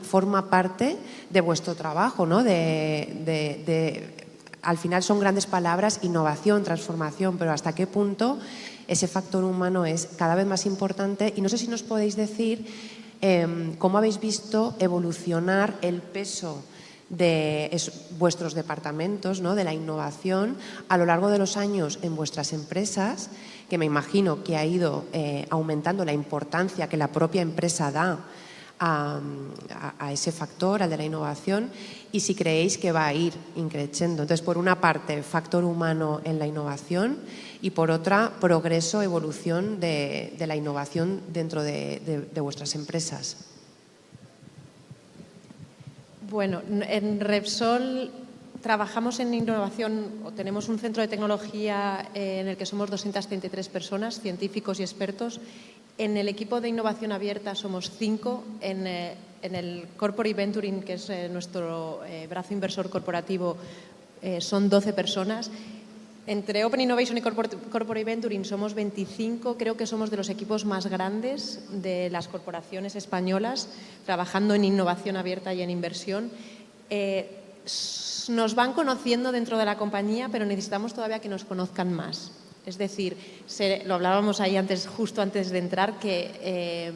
Speaker 6: forma parte de vuestro trabajo, ¿no? al final son grandes palabras, innovación, transformación, pero hasta qué punto ese factor humano es cada vez más importante. Y no sé si nos podéis decir cómo habéis visto evolucionar el peso de vuestros departamentos, ¿no?, de la innovación a lo largo de los años en vuestras empresas, que me imagino que ha ido aumentando la importancia que la propia empresa da a ese factor, al de la innovación, y si creéis que va a ir increciendo. Entonces, por una parte, factor humano en la innovación y por otra, progreso, evolución de la innovación dentro de vuestras empresas.
Speaker 4: Bueno, en Repsol trabajamos en innovación, o tenemos un centro de tecnología en el que somos 233 personas, científicos y expertos. En el equipo de innovación abierta somos 5, en el Corporate Venturing, que es nuestro brazo inversor corporativo, son 12 personas. Entre Open Innovation y Corporate Venturing somos 25, creo que somos de los equipos más grandes de las corporaciones españolas, trabajando en innovación abierta y en inversión. Nos van conociendo dentro de la compañía, pero necesitamos todavía que nos conozcan más. Es decir, lo hablábamos ahí antes, justo antes de entrar, que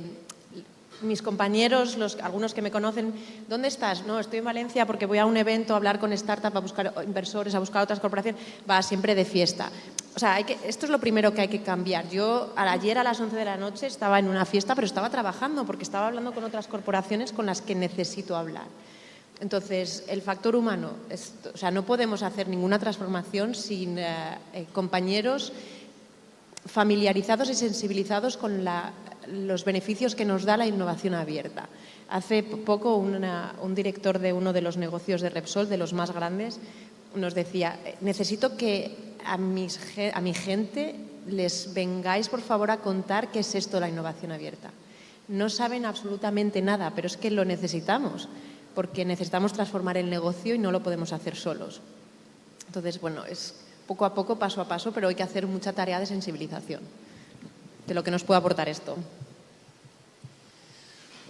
Speaker 4: mis compañeros, algunos que me conocen, ¿dónde estás? No, estoy en Valencia porque voy a un evento a hablar con startups, a buscar inversores, a buscar otras corporaciones. Va siempre de fiesta. O sea, esto es lo primero que hay que cambiar. Yo ayer a las 11 de la noche estaba en una fiesta, pero estaba trabajando porque estaba hablando con otras corporaciones con las que necesito hablar. Entonces, el factor humano, o sea, no podemos hacer ninguna transformación sin compañeros familiarizados y sensibilizados con los beneficios que nos da la innovación abierta. Hace poco un director de uno de los negocios de Repsol, de los más grandes, nos decía, necesito que a mi gente les vengáis por favor a contar qué es esto la innovación abierta. No saben absolutamente nada, pero es que lo necesitamos, porque necesitamos transformar el negocio y no lo podemos hacer solos. Entonces, bueno, es poco a poco, paso a paso, pero hay que hacer mucha tarea de sensibilización de lo que nos puede aportar esto.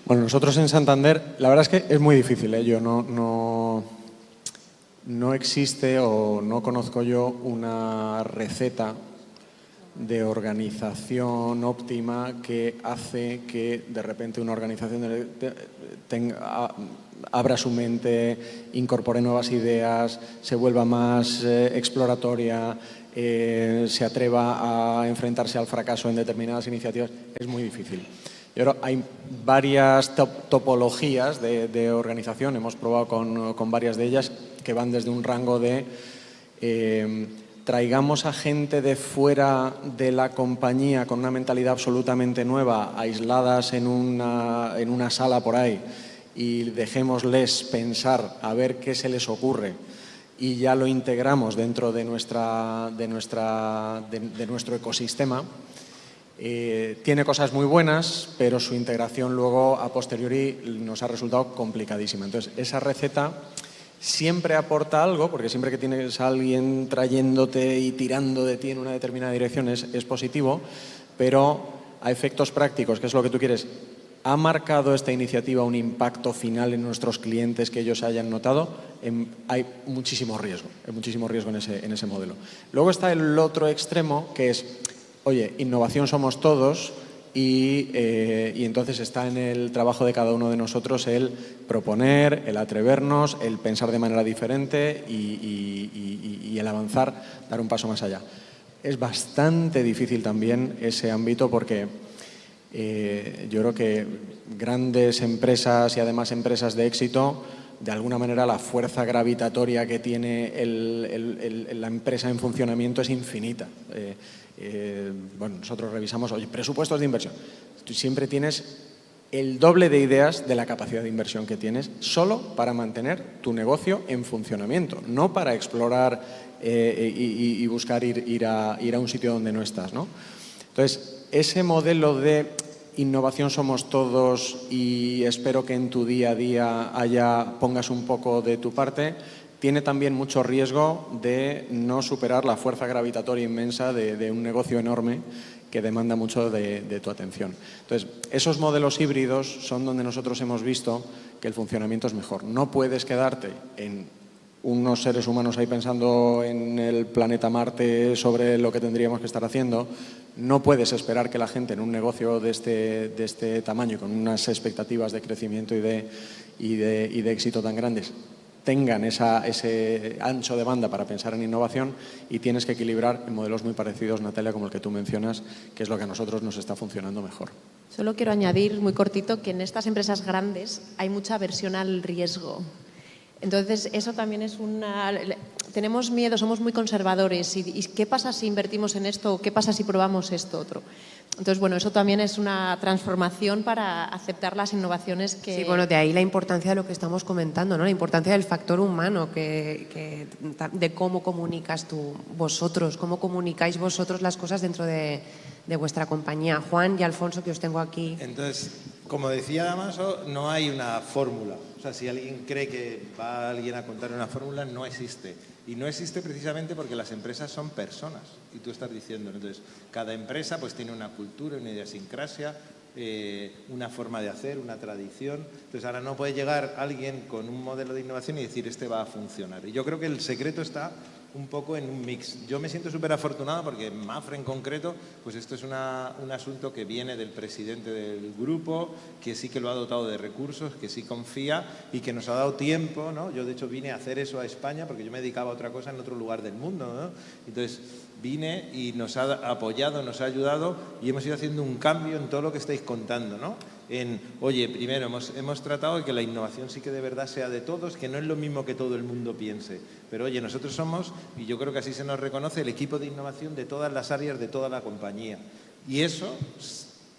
Speaker 19: Bueno, nosotros en Santander, la verdad es que es muy difícil, ¿eh? Yo no existe o no conozco yo una receta de organización óptima que hace que de repente una organización abra su mente, incorpore nuevas ideas, se vuelva más exploratoria, se atreva a enfrentarse al fracaso en determinadas iniciativas. Es muy difícil. Y ahora hay varias topologías de organización, hemos probado con varias de ellas, que van desde un rango de traigamos a gente de fuera de la compañía con una mentalidad absolutamente nueva, aisladas en una sala por ahí, y dejémosles pensar a ver qué se les ocurre y ya lo integramos dentro de nuestro ecosistema. Tiene cosas muy buenas, pero su integración luego a posteriori nos ha resultado complicadísima. Entonces, esa receta siempre aporta algo, porque siempre que tienes a alguien trayéndote y tirando de ti en una determinada dirección es positivo, pero a efectos prácticos, que es lo que tú quieres, ¿ha marcado esta iniciativa un impacto final en nuestros clientes que ellos hayan notado? Hay muchísimo riesgo en ese modelo. Luego está el otro extremo, que es, oye, innovación somos todos y entonces está en el trabajo de cada uno de nosotros el proponer, el atrevernos, el pensar de manera diferente y el avanzar, dar un paso más allá. Es bastante difícil también ese ámbito porque yo creo que grandes empresas y además empresas de éxito, de alguna manera la fuerza gravitatoria que tiene la empresa en funcionamiento es infinita. Bueno, nosotros revisamos, oye, presupuestos de inversión. Tú siempre tienes el doble de ideas de la capacidad de inversión que tienes solo para mantener tu negocio en funcionamiento, no para explorar y buscar ir a un sitio donde no estás, ¿no? Entonces, ese modelo de innovación somos todos y espero que en tu día a día pongas un poco de tu parte, tiene también mucho riesgo de no superar la fuerza gravitatoria inmensa de un negocio enorme que demanda mucho de tu atención. Entonces, esos modelos híbridos son donde nosotros hemos visto que el funcionamiento es mejor. No puedes quedarte en unos seres humanos ahí pensando en el planeta Marte sobre lo que tendríamos que estar haciendo, no puedes esperar que la gente en un negocio de este tamaño y con unas expectativas de crecimiento y de éxito tan grandes tengan ese ancho de banda para pensar en innovación, y tienes que equilibrar en modelos muy parecidos, Natalia, como el que tú mencionas, que es lo que a nosotros nos está funcionando mejor.
Speaker 4: Solo quiero añadir muy cortito que en estas empresas grandes hay mucha aversión al riesgo. Entonces, eso también es tenemos miedo, somos muy conservadores. ¿Y qué pasa si invertimos en esto? ¿O qué pasa si probamos esto otro? Entonces, bueno, eso también es una transformación para aceptar las innovaciones que...
Speaker 6: Sí, bueno, de ahí la importancia de lo que estamos comentando, ¿no? La importancia del factor humano, de cómo comunicas vosotros, cómo comunicáis vosotros las cosas dentro de vuestra compañía. Juan y Alfonso, que os tengo aquí.
Speaker 23: Entonces, como decía Damaso, no hay una fórmula. O sea, si alguien cree que va alguien a contar una fórmula, no existe. Y no existe precisamente porque las empresas son personas. Y tú estás diciendo, entonces, cada empresa pues tiene una cultura, una idiosincrasia, una forma de hacer, una tradición. Entonces, ahora no puede llegar alguien con un modelo de innovación y decir, este va a funcionar. Y yo creo que el secreto está un poco en un mix. Yo me siento súper afortunado porque en Mafre en concreto, pues esto es un asunto que viene del presidente del grupo, que sí que lo ha dotado de recursos, que sí confía y que nos ha dado tiempo, ¿no? Yo de hecho vine a hacer eso a España porque yo me dedicaba a otra cosa en otro lugar del mundo, ¿no? Entonces vine y nos ha apoyado, nos ha ayudado y hemos ido haciendo un cambio en todo lo que estáis contando, ¿no? Oye, primero hemos tratado de que la innovación sí que de verdad sea de todos, que no es lo mismo que todo el mundo piense, pero oye, nosotros somos, y yo creo que así se nos reconoce, el equipo de innovación de todas las áreas de toda la compañía, y eso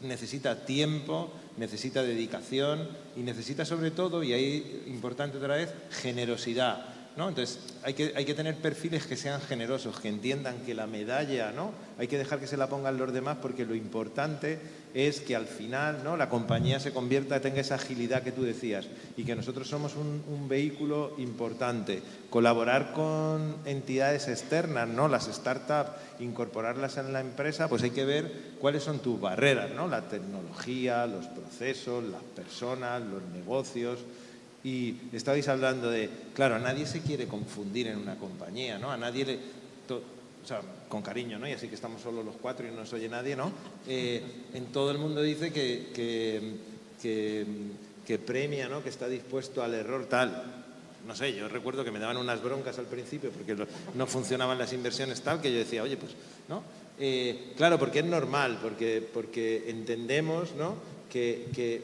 Speaker 23: necesita tiempo, necesita dedicación y necesita sobre todo, y ahí importante otra vez, generosidad, ¿no? Entonces hay que tener perfiles que sean generosos, que entiendan que la medalla, ¿no? Hay que dejar que se la pongan los demás porque lo importante es que al final, ¿no?, la compañía se convierta, tenga esa agilidad que tú decías y que nosotros somos un vehículo importante. Colaborar con entidades externas, ¿no?, las startups, incorporarlas en la empresa, pues hay que ver cuáles son tus barreras, ¿no? La tecnología, los procesos, las personas, los negocios. Y estabais hablando de, claro, nadie se quiere confundir en una compañía, ¿no? A nadie o sea, con cariño, ¿no? Y así que estamos solo los cuatro y no nos oye nadie, ¿no? En todo el mundo dice que premia, ¿no? Que está dispuesto al error tal. No sé, yo recuerdo que me daban unas broncas al principio porque no funcionaban las inversiones tal, que yo decía, oye, pues, ¿no? Claro, porque es normal, porque entendemos, ¿no?,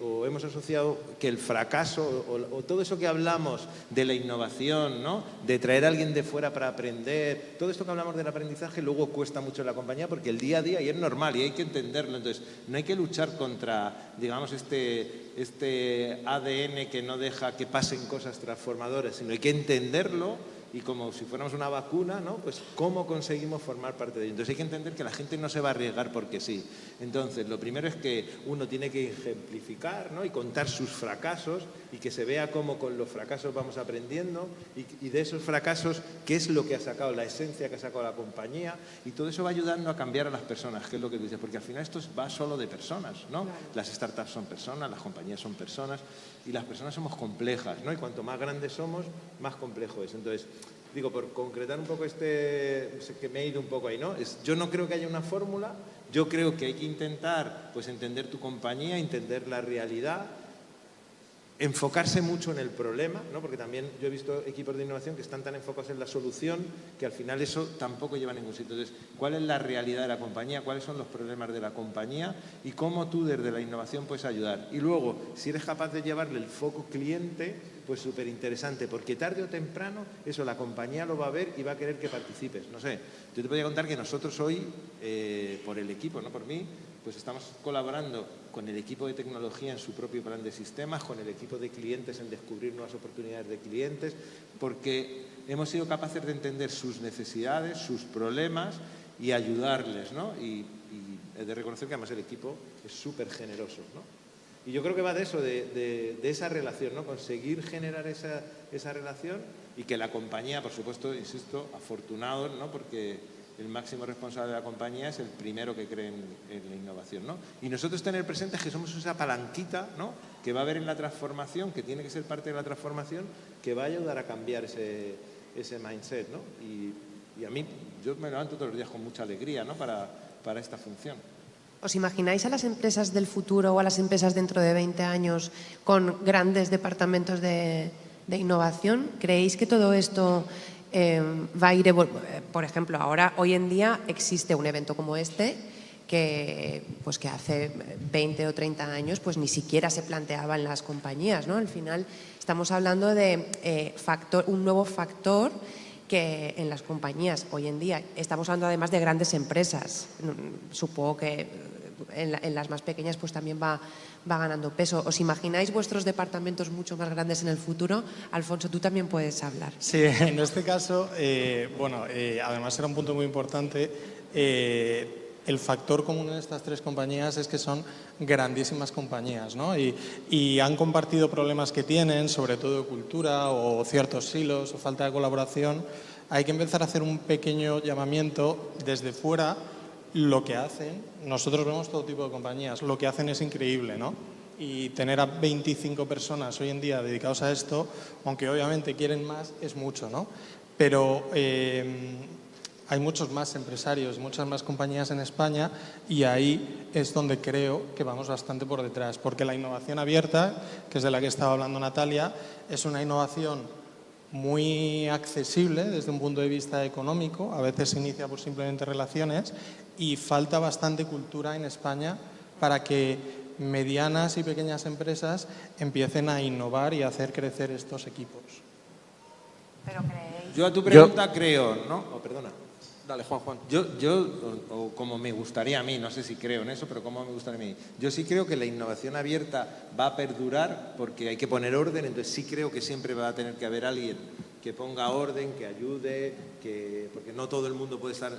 Speaker 23: o hemos asociado que el fracaso o todo eso que hablamos de la innovación, ¿no?, de traer a alguien de fuera para aprender, todo esto que hablamos del aprendizaje luego cuesta mucho en la compañía porque el día a día y es normal y hay que entenderlo. Entonces, no hay que luchar contra, digamos, este ADN que no deja que pasen cosas transformadoras, sino hay que entenderlo. Y como si fuéramos una vacuna, ¿no?, pues cómo conseguimos formar parte de ello. Entonces hay que entender que la gente no se va a arriesgar porque sí. Entonces lo primero es que uno tiene que ejemplificar, ¿no?, y contar sus fracasos y que se vea cómo con los fracasos vamos aprendiendo y de esos fracasos qué es lo que ha sacado, la esencia que ha sacado la compañía, y todo eso va ayudando a cambiar a las personas, que es lo que tú dices, porque al final esto va solo de personas, ¿no? Claro. Las startups son personas, las compañías son personas y las personas somos complejas, ¿no? Y cuanto más grandes somos, más complejo es. Entonces, digo, por concretar un poco que me he ido un poco ahí, ¿no? Yo no creo que haya una fórmula, yo creo que hay que intentar, pues, entender tu compañía, entender la realidad, enfocarse mucho en el problema, ¿no? Porque también yo he visto equipos de innovación que están tan enfocados en la solución que al final eso tampoco lleva a ningún sitio. Entonces, ¿cuál es la realidad de la compañía? ¿Cuáles son los problemas de la compañía? Y cómo tú desde la innovación puedes ayudar. Y luego, si eres capaz de llevarle el foco cliente, pues súper interesante, porque tarde o temprano eso la compañía lo va a ver y va a querer que participes. No sé, yo te podría contar que nosotros hoy, por el equipo, no por mí, pues estamos colaborando con el equipo de tecnología en su propio plan de sistemas, con el equipo de clientes en descubrir nuevas oportunidades de clientes, porque hemos sido capaces de entender sus necesidades, sus problemas y ayudarles, ¿no? Y de reconocer que además el equipo es súper generoso, ¿no? Y yo creo que va de eso, de esa relación, ¿no? Conseguir generar esa relación y que la compañía, por supuesto, insisto, afortunados, ¿no?, porque el máximo responsable de la compañía es el primero que cree en la innovación, ¿no? Y nosotros tener presentes que somos esa palanquita, ¿no?, que va a haber en la transformación, que tiene que ser parte de la transformación, que va a ayudar a cambiar ese mindset, ¿no? Y a mí, yo me levanto todos los días con mucha alegría, ¿no? Para esta función.
Speaker 6: ¿Os imagináis a las empresas del futuro o a las empresas dentro de 20 años con grandes departamentos de innovación? ¿Creéis que todo esto va a ir por ejemplo, hoy en día existe un evento como este que hace 20 o 30 años pues ni siquiera se planteaba en las compañías, ¿no? Al final estamos hablando de un nuevo factor que en las compañías hoy en día, estamos hablando además de grandes empresas, supongo que en las más pequeñas pues también va ganando peso. ¿Os imagináis vuestros departamentos mucho más grandes en el futuro? Alfonso, tú también puedes hablar.
Speaker 7: Sí, en este caso, además era un punto muy importante. El factor común en estas tres compañías es que son grandísimas compañías, ¿no? Y han compartido problemas que tienen, sobre todo de cultura o ciertos silos o falta de colaboración. Hay que empezar a hacer un pequeño llamamiento desde fuera. Lo que hacen, nosotros vemos todo tipo de compañías, lo que hacen es increíble, ¿no? Y tener a 25 personas hoy en día dedicados a esto, aunque obviamente quieren más, es mucho, ¿no? Pero hay muchos más empresarios, muchas más compañías en España y ahí es donde creo que vamos bastante por detrás, porque la innovación abierta, que es de la que estaba hablando Natalia, es una innovación muy accesible desde un punto de vista económico, a veces se inicia por simplemente relaciones y falta bastante cultura en España para que medianas y pequeñas empresas empiecen a innovar y a hacer crecer estos equipos.
Speaker 23: Yo a tu pregunta creo, ¿no? Perdona.
Speaker 18: Dale, Juan.
Speaker 23: O como me gustaría a mí, no sé si creo en eso, pero como me gustaría a mí. Yo sí creo que la innovación abierta va a perdurar porque hay que poner orden, entonces sí creo que siempre va a tener que haber alguien que ponga orden, que ayude, porque no todo el mundo puede estar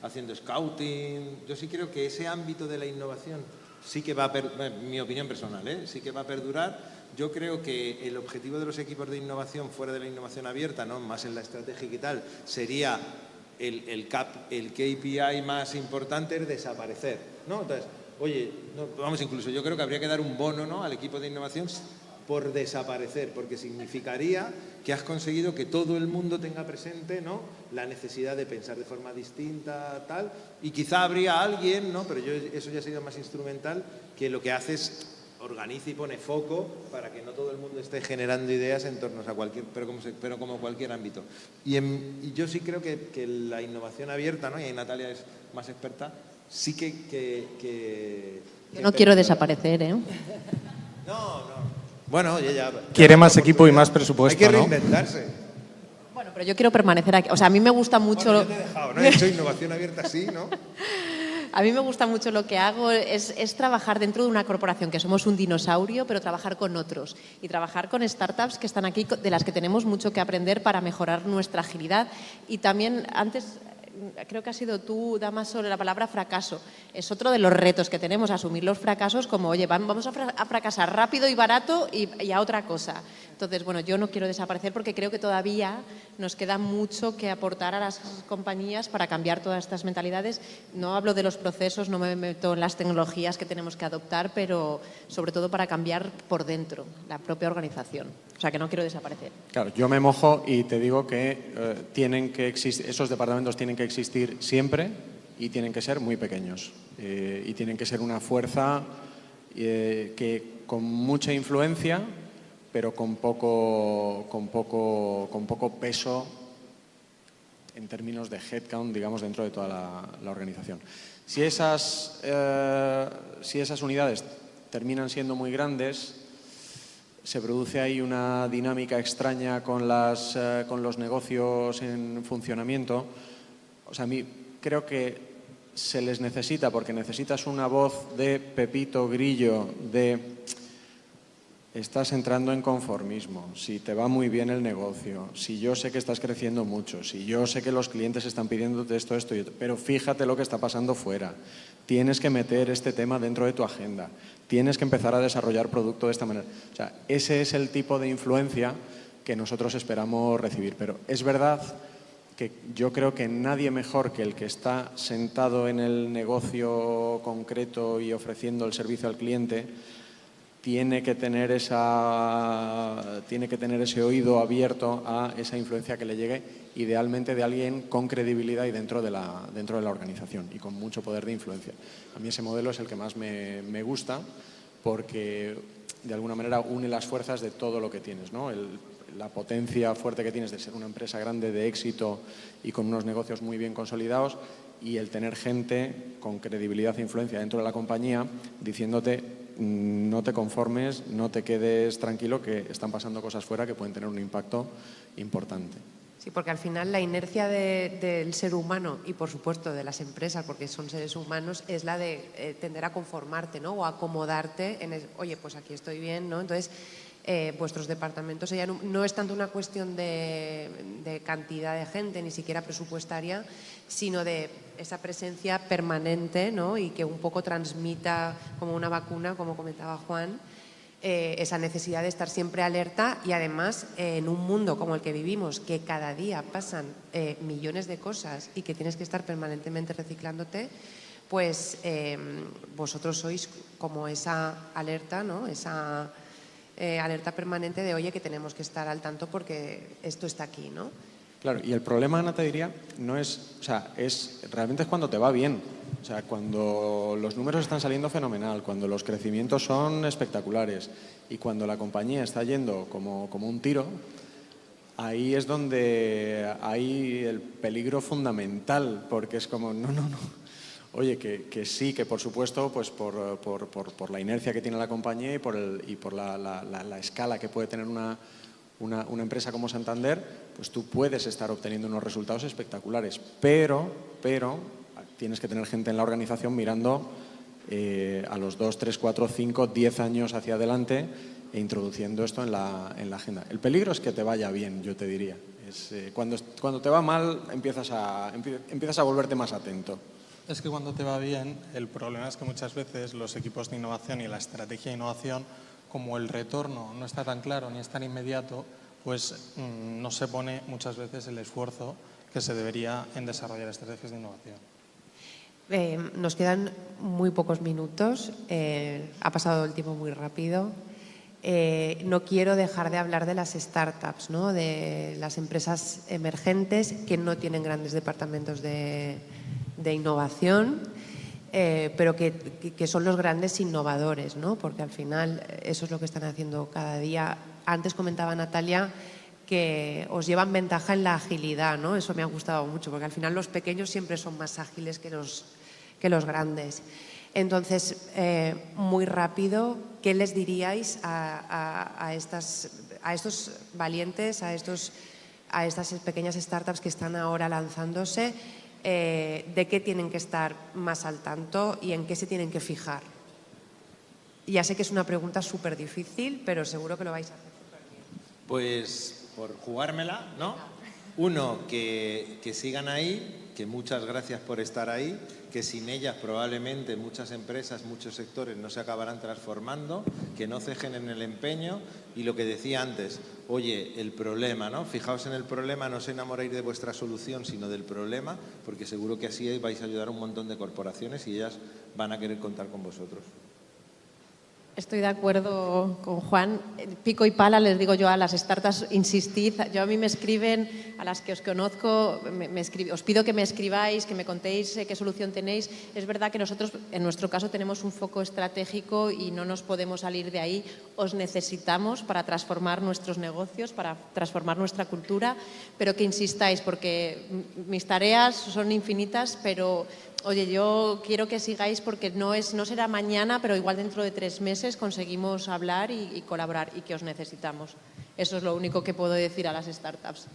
Speaker 23: haciendo scouting. Yo sí creo que ese ámbito de la innovación sí que va a perdurar, mi opinión personal, sí que va a perdurar. Yo creo que el objetivo de los equipos de innovación fuera de la innovación abierta, ¿no? Más en la estrategia y tal, sería el KPI más importante es desaparecer, ¿no? Entonces, oye, incluso yo creo que habría que dar un bono, ¿no? Al equipo de innovación por desaparecer, porque significaría que has conseguido que todo el mundo tenga presente, ¿no? La necesidad de pensar de forma distinta, tal, y quizá habría alguien, ¿no? Pero eso ya sería más instrumental, que lo que hace es organiza y pone foco para que no todo el mundo esté generando ideas en torno a cualquier, pero como cualquier ámbito. Y yo sí creo que la innovación abierta, ¿no? Y ahí Natalia es más experta, sí que
Speaker 4: Yo no quiero desaparecer, ¿eh?
Speaker 23: No. Bueno, oye, ya
Speaker 7: quiere más equipo y más presupuesto,
Speaker 23: hay que reinventarse.
Speaker 4: Bueno, pero yo quiero permanecer aquí. O sea, a mí me gusta mucho...
Speaker 23: Bueno, yo te he dejado, ¿no? He dicho innovación abierta, sí, ¿no?
Speaker 4: A mí me gusta mucho lo que hago, es trabajar dentro de una corporación, que somos un dinosaurio, pero trabajar con otros. Y trabajar con startups que están aquí, de las que tenemos mucho que aprender para mejorar nuestra agilidad. Y también, antes, creo que has sido tú, Damas, sobre la palabra fracaso. Es otro de los retos que tenemos, asumir los fracasos como, oye, vamos a fracasar rápido y barato y a otra cosa. Entonces, bueno, yo no quiero desaparecer porque creo que todavía nos queda mucho que aportar a las compañías para cambiar todas estas mentalidades. No hablo de los procesos, no me meto en las tecnologías que tenemos que adoptar, pero sobre todo para cambiar por dentro la propia organización. O sea, que no quiero desaparecer.
Speaker 19: Claro, yo me mojo y te digo que esos departamentos tienen que existir siempre y tienen que ser muy pequeños. Y tienen que ser una fuerza que con mucha influencia, pero con poco peso en términos de headcount, digamos, dentro de toda la organización. Si esas unidades terminan siendo muy grandes, se produce ahí una dinámica extraña con los negocios en funcionamiento. O sea, a mí creo que se les necesita, porque necesitas una voz de Pepito Grillo, estás entrando en conformismo, si te va muy bien el negocio, si yo sé que estás creciendo mucho, si yo sé que los clientes están pidiéndote esto y otro, pero fíjate lo que está pasando fuera. Tienes que meter este tema dentro de tu agenda. Tienes que empezar a desarrollar producto de esta manera. O sea, ese es el tipo de influencia que nosotros esperamos recibir. Pero es verdad que yo creo que nadie mejor que el que está sentado en el negocio concreto y ofreciendo el servicio al cliente tiene que tener ese oído abierto a esa influencia que le llegue, idealmente de alguien con credibilidad y dentro de la organización y con mucho poder de influencia. A mí ese modelo es el que más me gusta, porque de alguna manera une las fuerzas de todo lo que tienes, ¿no? La potencia fuerte que tienes de ser una empresa grande, de éxito y con unos negocios muy bien consolidados, y el tener gente con credibilidad e influencia dentro de la compañía diciéndote: no te conformes, no te quedes tranquilo, que están pasando cosas fuera que pueden tener un impacto importante.
Speaker 6: Sí, porque al final la inercia del ser humano y, por supuesto, de las empresas, porque son seres humanos, es la de tender a conformarte, ¿no? O a acomodarte oye, pues aquí estoy bien, ¿no? Entonces, vuestros departamentos ya no es tanto una cuestión de cantidad de gente, ni siquiera presupuestaria, sino de esa presencia permanente, ¿no? Y que un poco transmita como una vacuna, como comentaba Juan, esa necesidad de estar siempre alerta, y además en un mundo como el que vivimos, que cada día pasan millones de cosas y que tienes que estar permanentemente reciclándote, pues vosotros sois como esa alerta, ¿no? Esa alerta permanente de, oye, que tenemos que estar al tanto porque esto está aquí, ¿no?
Speaker 19: Claro, y el problema, Ana, te diría, no es, o sea, realmente es cuando te va bien. O sea, cuando los números están saliendo fenomenal, cuando los crecimientos son espectaculares y cuando la compañía está yendo como un tiro, ahí es donde hay el peligro fundamental, porque es como, no. Oye, que sí, que por supuesto, pues por la inercia que tiene la compañía y por la escala que puede tener una empresa como Santander, pues tú puedes estar obteniendo unos resultados espectaculares, pero tienes que tener gente en la organización mirando a los 2, 3, 4, 5, 10 años hacia adelante e introduciendo esto en la agenda. El peligro es que te vaya bien, yo te diría. Cuando te va mal empiezas a volverte más atento.
Speaker 7: Es que cuando te va bien, el problema es que muchas veces los equipos de innovación y la estrategia de innovación, como el retorno no está tan claro ni es tan inmediato, pues no se pone muchas veces el esfuerzo que se debería en desarrollar estrategias de innovación.
Speaker 6: Nos quedan muy pocos minutos, ha pasado el tiempo muy rápido. No quiero dejar de hablar de las startups, ¿no? De las empresas emergentes que no tienen grandes departamentos de innovación, pero que son los grandes innovadores, ¿no? Porque al final eso es lo que están haciendo cada día. Antes comentaba Natalia que os llevan ventaja en la agilidad, ¿no? Eso me ha gustado mucho, porque al final los pequeños siempre son más ágiles que los grandes. Entonces, muy rápido, ¿qué les diríais a estos valientes, a estas pequeñas startups que están ahora lanzándose? ¿De qué tienen que estar más al tanto y en qué se tienen que fijar? Ya sé que es una pregunta súper difícil, pero seguro que lo vais a hacer súper bien.
Speaker 23: Pues por jugármela, ¿no? Uno, que sigan ahí, que muchas gracias por estar ahí, que sin ellas probablemente muchas empresas, muchos sectores no se acabarán transformando, que no cejen en el empeño, y lo que decía antes, oye, el problema, ¿no? Fijaos en el problema, no os enamoréis de vuestra solución, sino del problema, porque seguro que así vais a ayudar a un montón de corporaciones y ellas van a querer contar con vosotros.
Speaker 4: Estoy de acuerdo con Juan. Pico y pala les digo yo a las startups, insistid. A mí me escriben, a las que os conozco, os pido que me escribáis, que me contéis qué solución tenéis. Es verdad que nosotros, en nuestro caso, tenemos un foco estratégico y no nos podemos salir de ahí. Os necesitamos para transformar nuestros negocios, para transformar nuestra cultura, pero que insistáis, porque mis tareas son infinitas, pero... Oye, yo quiero que sigáis porque no será mañana, pero igual dentro de 3 meses conseguimos hablar y colaborar y que os necesitamos. Eso es lo único que puedo decir a las startups.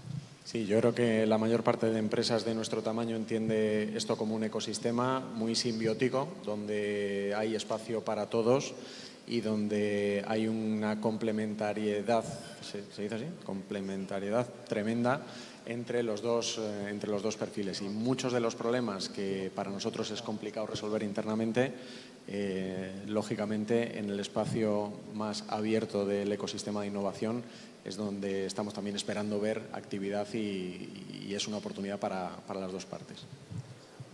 Speaker 19: Sí, yo creo que la mayor parte de empresas de nuestro tamaño entiende esto como un ecosistema muy simbiótico, donde hay espacio para todos y donde hay una complementariedad, ¿se dice así? Complementariedad tremenda entre los dos perfiles, y muchos de los problemas que para nosotros es complicado resolver internamente, lógicamente en el espacio más abierto del ecosistema de innovación es donde estamos también esperando ver actividad y es una oportunidad para las dos partes.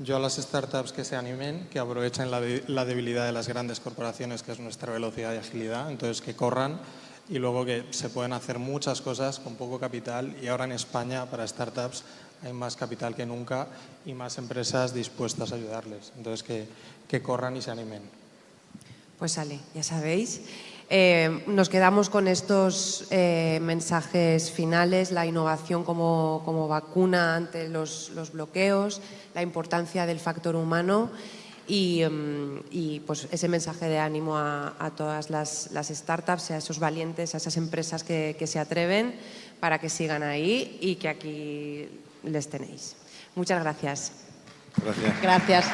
Speaker 7: Yo a las startups que se animen, que aprovechen la debilidad de las grandes corporaciones, que es nuestra velocidad y agilidad, entonces que corran y luego que se pueden hacer muchas cosas con poco capital y ahora en España para startups hay más capital que nunca y más empresas dispuestas a ayudarles. Entonces que corran y se animen.
Speaker 6: Pues sale, ya sabéis. Nos quedamos con estos mensajes finales, la innovación como vacuna ante los bloqueos, la importancia del factor humano y pues ese mensaje de ánimo a todas las startups, a esos valientes, a esas empresas que se atreven para que sigan ahí y que aquí les tenéis. Muchas gracias.
Speaker 23: Gracias.
Speaker 4: Gracias.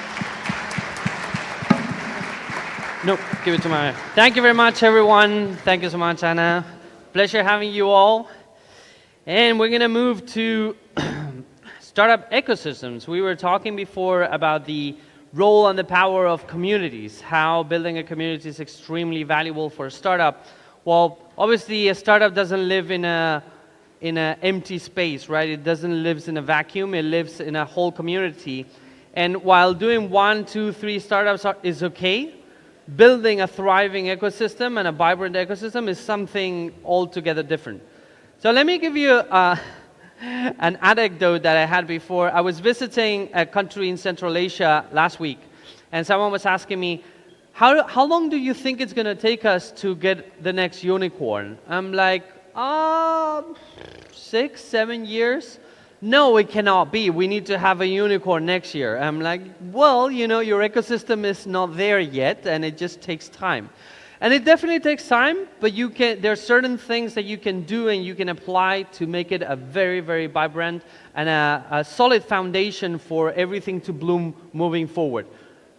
Speaker 1: No, give it to my. Thank you very much, everyone. Thank you so much, Anna. Pleasure having you all. And we're going to move to startup ecosystems. We were talking before about the role and the power of communities, how building a community is extremely valuable for a startup. Well, obviously, a startup doesn't live in an empty space, right? It doesn't live in a vacuum. It lives in a whole community. And while doing 1, 2, 3 startups is okay, building a thriving ecosystem and a vibrant ecosystem is something altogether different. So let me give you an anecdote that I had before. I was visiting a country in Central Asia last week, and someone was asking me, how long do you think it's going to take us to get the next unicorn? I'm like, 6, 7 years? No, it cannot be. We need to have a unicorn next year. I'm like, well, you know, your ecosystem is not there yet, and it just takes time. And it definitely takes time, but there are certain things that you can do and you can apply to make it a very, very vibrant and a solid foundation for everything to bloom moving forward.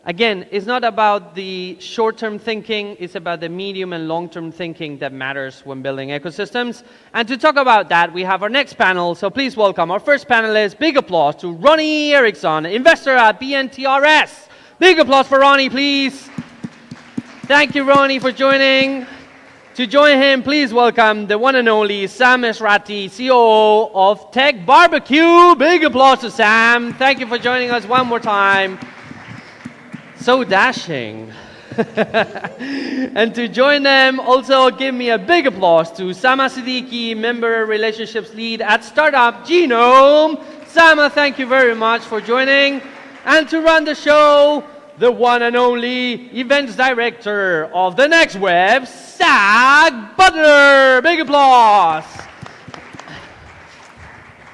Speaker 1: Again, it's not about the short-term thinking, it's about the medium and long-term thinking that matters when building ecosystems. And to talk about that, we have our next panel, so please welcome our first panelist. Big applause to Ronnie Eriksson, investor at BNTRS. Big applause for Ronnie, please. Thank you, Ronnie, for joining. To join him, please welcome the one and only Sam Esrati, COO of Tech Barbecue. Big applause to Sam. Thank you for joining us one more time. So dashing. And to join them, also give me a big applause to Sama Siddiqui, Member Relationships Lead at Startup Genome. Sama, thank you very much for joining. And to run the show, the one and only Events Director of the Next Web, Zach Butler. Big applause.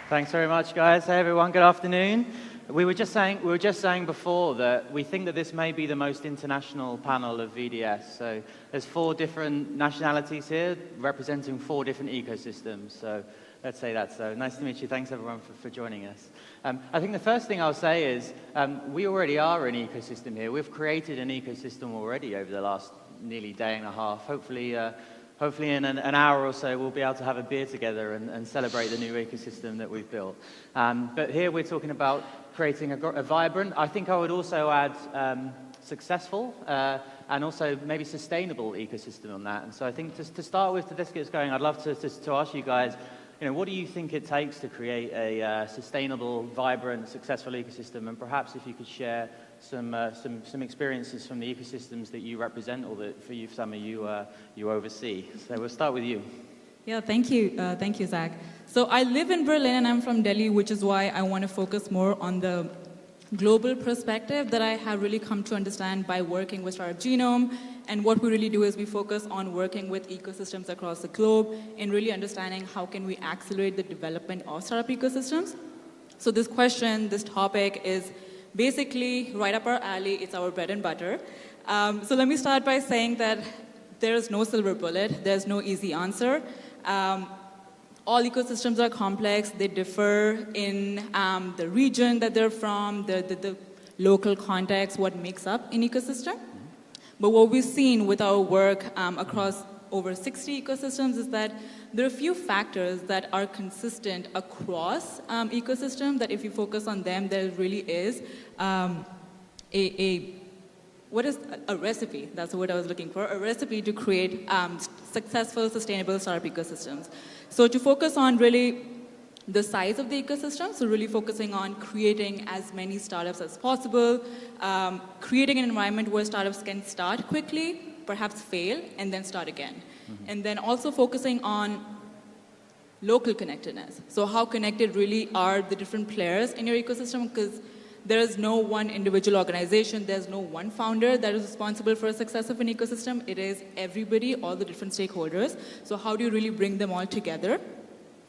Speaker 8: Thanks very much, guys. Hey, everyone. Good afternoon. We were just saying before that we think that this may be the most international panel of VDS. So there's 4 different nationalities here representing 4 different ecosystems. So let's say that. So nice to meet you. Thanks everyone for joining us. I think the first thing I'll say is we already are an ecosystem here. We've created an ecosystem already over the last nearly day and a half. Hopefully in an hour or so, we'll be able to have a beer together and celebrate the new ecosystem that we've built. But here we're talking about creating a vibrant, I think I would also add successful and also maybe sustainable ecosystem on that. And so I think to start with, to just get us going, I'd love to ask you guys, you know, what do you think it takes to create a sustainable, vibrant, successful ecosystem? And perhaps if you could share some experiences from the ecosystems that you represent or that for you, some of you oversee. So we'll start with you.
Speaker 9: Yeah, thank you, Zach. So I live in Berlin and I'm from Delhi, which is why I want to focus more on the global perspective that I have really come to understand by working with Startup Genome. And what we really do is we focus on working with ecosystems across the globe and really understanding how can we accelerate the development of startup ecosystems. So this topic is basically right up our alley. It's our bread and butter. So let me start by saying that there is no silver bullet. There's no easy answer. All ecosystems are complex. They differ in the region that they're from, the local context, what makes up an ecosystem. But what we've seen with our work across over 60 ecosystems is that there are a few factors that are consistent across ecosystems, that if you focus on them, there really is what is a recipe? That's the word I was looking for. A recipe to create successful, sustainable startup ecosystems. So to focus on really the size of the ecosystem, so really focusing on creating as many startups as possible, creating an environment where startups can start quickly, perhaps fail, and then start again. And then also focusing on local connectedness. So how connected really are the different players in your ecosystem? Because there is no one individual organization, there's no one founder that is responsible for the success of an ecosystem. It is everybody, all the different stakeholders. So how do you really bring them all together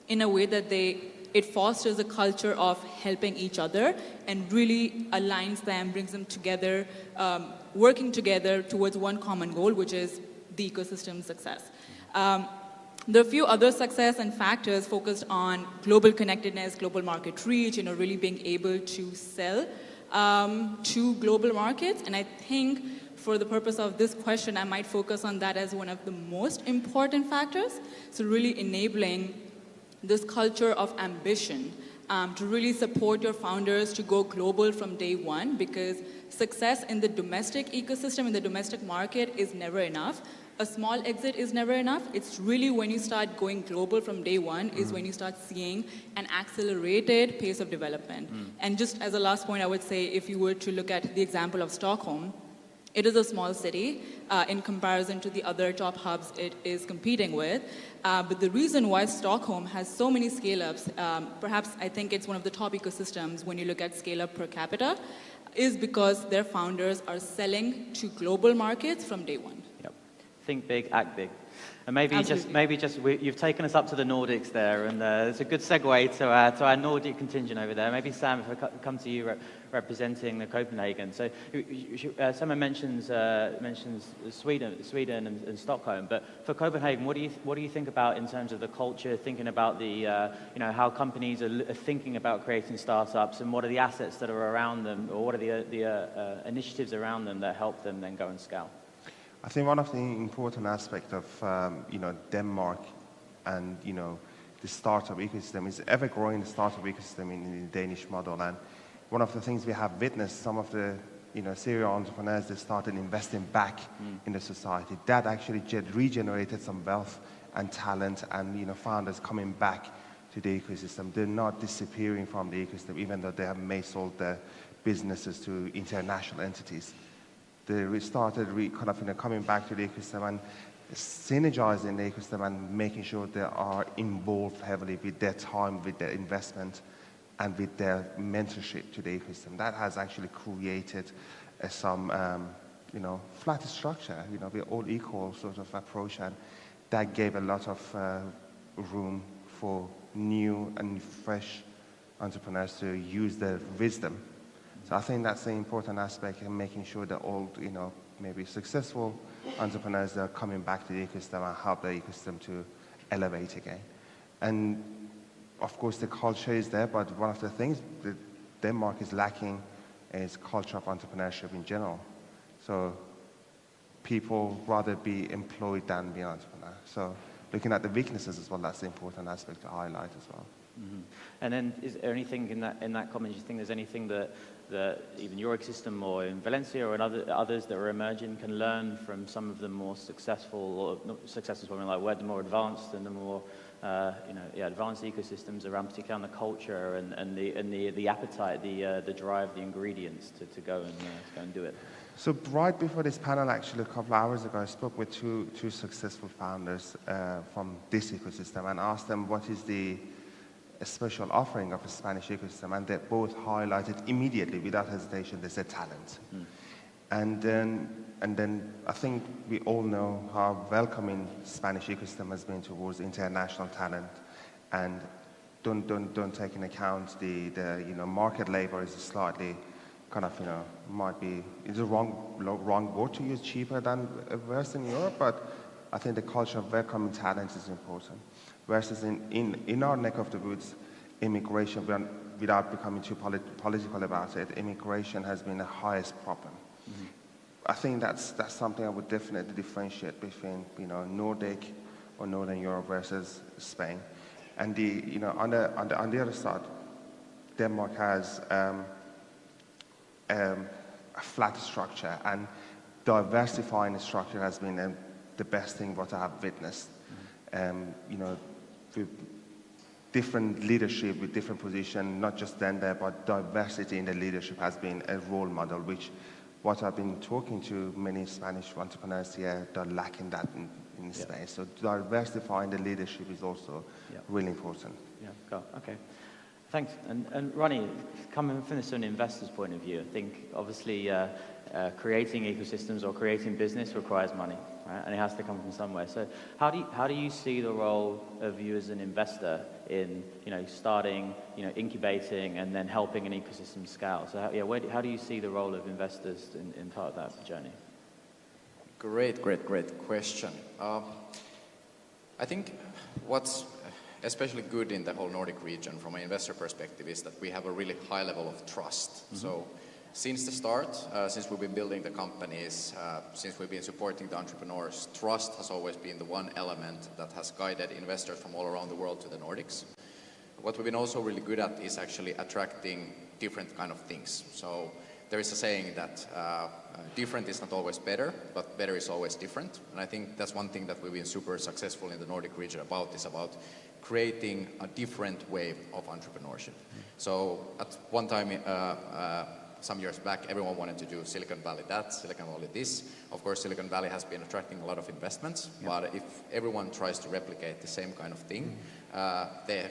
Speaker 9: in a way that it fosters a culture of helping each other and really aligns them, brings them together, working together towards one common goal, which is the ecosystem success. There are a few other success and factors focused on global connectedness, global market reach, really being able to sell to global markets. And I think for the purpose of this question, I might focus on that as one of the most important factors. So really enabling this culture of ambition to really support your founders to go global from day one, because success in the domestic ecosystem, in the domestic market is never enough. A small exit is never enough. It's really when you start going global from day one is when you start seeing an accelerated pace of development. And just as a last point, I would say if you were to look at the example of Stockholm, it is a small city in comparison to the other top hubs it is competing with. But the reason why Stockholm has so many scale-ups, perhaps I think it's one of the top ecosystems when you look at scale-up per capita, is because their founders are selling to global markets from day one.
Speaker 8: Think big, act big. And maybe you've taken us up to the Nordics there, and it's a good segue to our Nordic contingent over there. Maybe Sam, if I come to you representing the Copenhagen. So someone mentions Sweden and Stockholm, but for Copenhagen, what do you think about in terms of the culture, thinking about the how companies are thinking about creating startups, and what are the assets that are around them, or what are the initiatives around them that help them then go and scale?
Speaker 10: I think one of the important aspects of Denmark and the startup ecosystem is ever-growing the startup ecosystem in the Danish model. And one of the things we have witnessed, some of the serial entrepreneurs that started investing back in the society, that actually regenerated some wealth and talent, and founders coming back to the ecosystem. They're not disappearing from the ecosystem, even though they may sold their businesses to international entities. They started coming back to the ecosystem and synergizing the ecosystem and making sure they are involved heavily with their time, with their investment, and with their mentorship to the ecosystem. That has actually created some, flat structure. We're all equal sort of approach, and that gave a lot of room for new and fresh entrepreneurs to use their wisdom. So I think that's the important aspect in making sure that all, maybe successful entrepreneurs that are coming back to the ecosystem and help the ecosystem to elevate again. And of course, the culture is there, but one of the things that Denmark is lacking is culture of entrepreneurship in general. So people rather be employed than be an entrepreneur. So looking at the weaknesses as well, that's the important aspect to highlight as well.
Speaker 8: And then, is there anything in that comment? Do you think there's anything that even your ecosystem or in Valencia or in others that are emerging can learn from some of the more successful, or not successful, like where the more advanced and the more advanced ecosystems around, particularly on the culture and the appetite, the drive, the ingredients to go and do it?
Speaker 10: So right before this panel, actually a couple of hours ago, I spoke with two successful founders from this ecosystem and asked them what is the special offering of the Spanish ecosystem, and they both highlighted immediately, without hesitation, they said talent. And then I think we all know how welcoming Spanish ecosystem has been towards international talent, and don't take into account the market labor is slightly kind of might be, it's a wrong word to use, cheaper than Western Europe, but I think the culture of welcoming talent is important. Versus in our neck of the woods, immigration, without becoming too political about it, immigration has been the highest problem. I think that's something I would definitely differentiate between Nordic or Northern Europe versus Spain. And on the other side, Denmark has a flat structure, and diversifying the structure has been the best thing what I have witnessed. different leadership with different position, not just gender, but diversity in the leadership has been a role model, which what I've been talking to many Spanish entrepreneurs here, they're lacking that in Spain. So diversifying the leadership is also really important.
Speaker 8: Yeah, cool. Okay. Thanks. And Ronnie, coming from this an investor's point of view, I think obviously creating ecosystems or creating business requires money, right? And it has to come from somewhere. So how do you see the role of you as an investor in starting, incubating and then helping an ecosystem scale? So how do you see the role of investors in part of that journey?
Speaker 11: Great question. I think what's especially good in the whole Nordic region from an investor perspective is that we have a really high level of trust. Mm-hmm. So since the start, since we've been building the companies, since we've been supporting the entrepreneurs, trust has always been the one element that has guided investors from all around the world to the Nordics. What we've been also really good at is actually attracting different kind of things. So there is a saying that different is not always better, but better is always different. And I think that's one thing that we've been super successful in the Nordic region about, is about creating a different way of entrepreneurship. So at one time, some years back, everyone wanted to do Silicon Valley that, Silicon Valley this. Of course, Silicon Valley has been attracting a lot of investments, but if everyone tries to replicate the same kind of thing,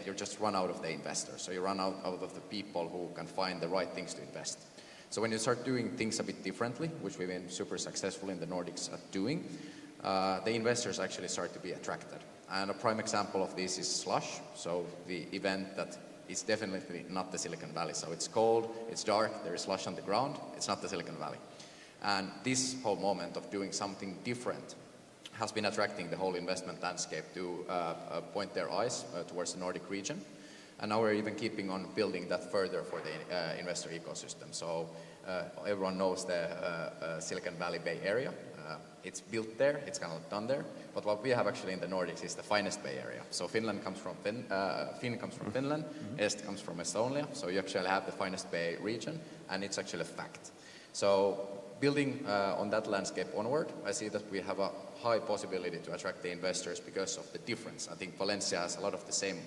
Speaker 11: you just run out of the investors. So you run out of the people who can find the right things to invest. So when you start doing things a bit differently, which we've been super successful in the Nordics at doing, the investors actually start to be attracted. And a prime example of this is Slush, so the event that is definitely not the Silicon Valley. So it's cold, it's dark, there is slush on the ground, it's not the Silicon Valley. And this whole moment of doing something different has been attracting the whole investment landscape to point their eyes towards the Nordic region. And now we're even keeping on building that further for the investor ecosystem. So everyone knows the Silicon Valley Bay Area. It's built there, it's kind of done there. But what we have actually in the Nordics is the finest Bay Area. So Finland comes from Finn comes from Finland, Est comes from Estonia. So you actually have the finest Bay region, and it's actually a fact. So building on that landscape onward, I see that we have a high possibility to attract the investors because of the difference. I think Valencia has a lot of the same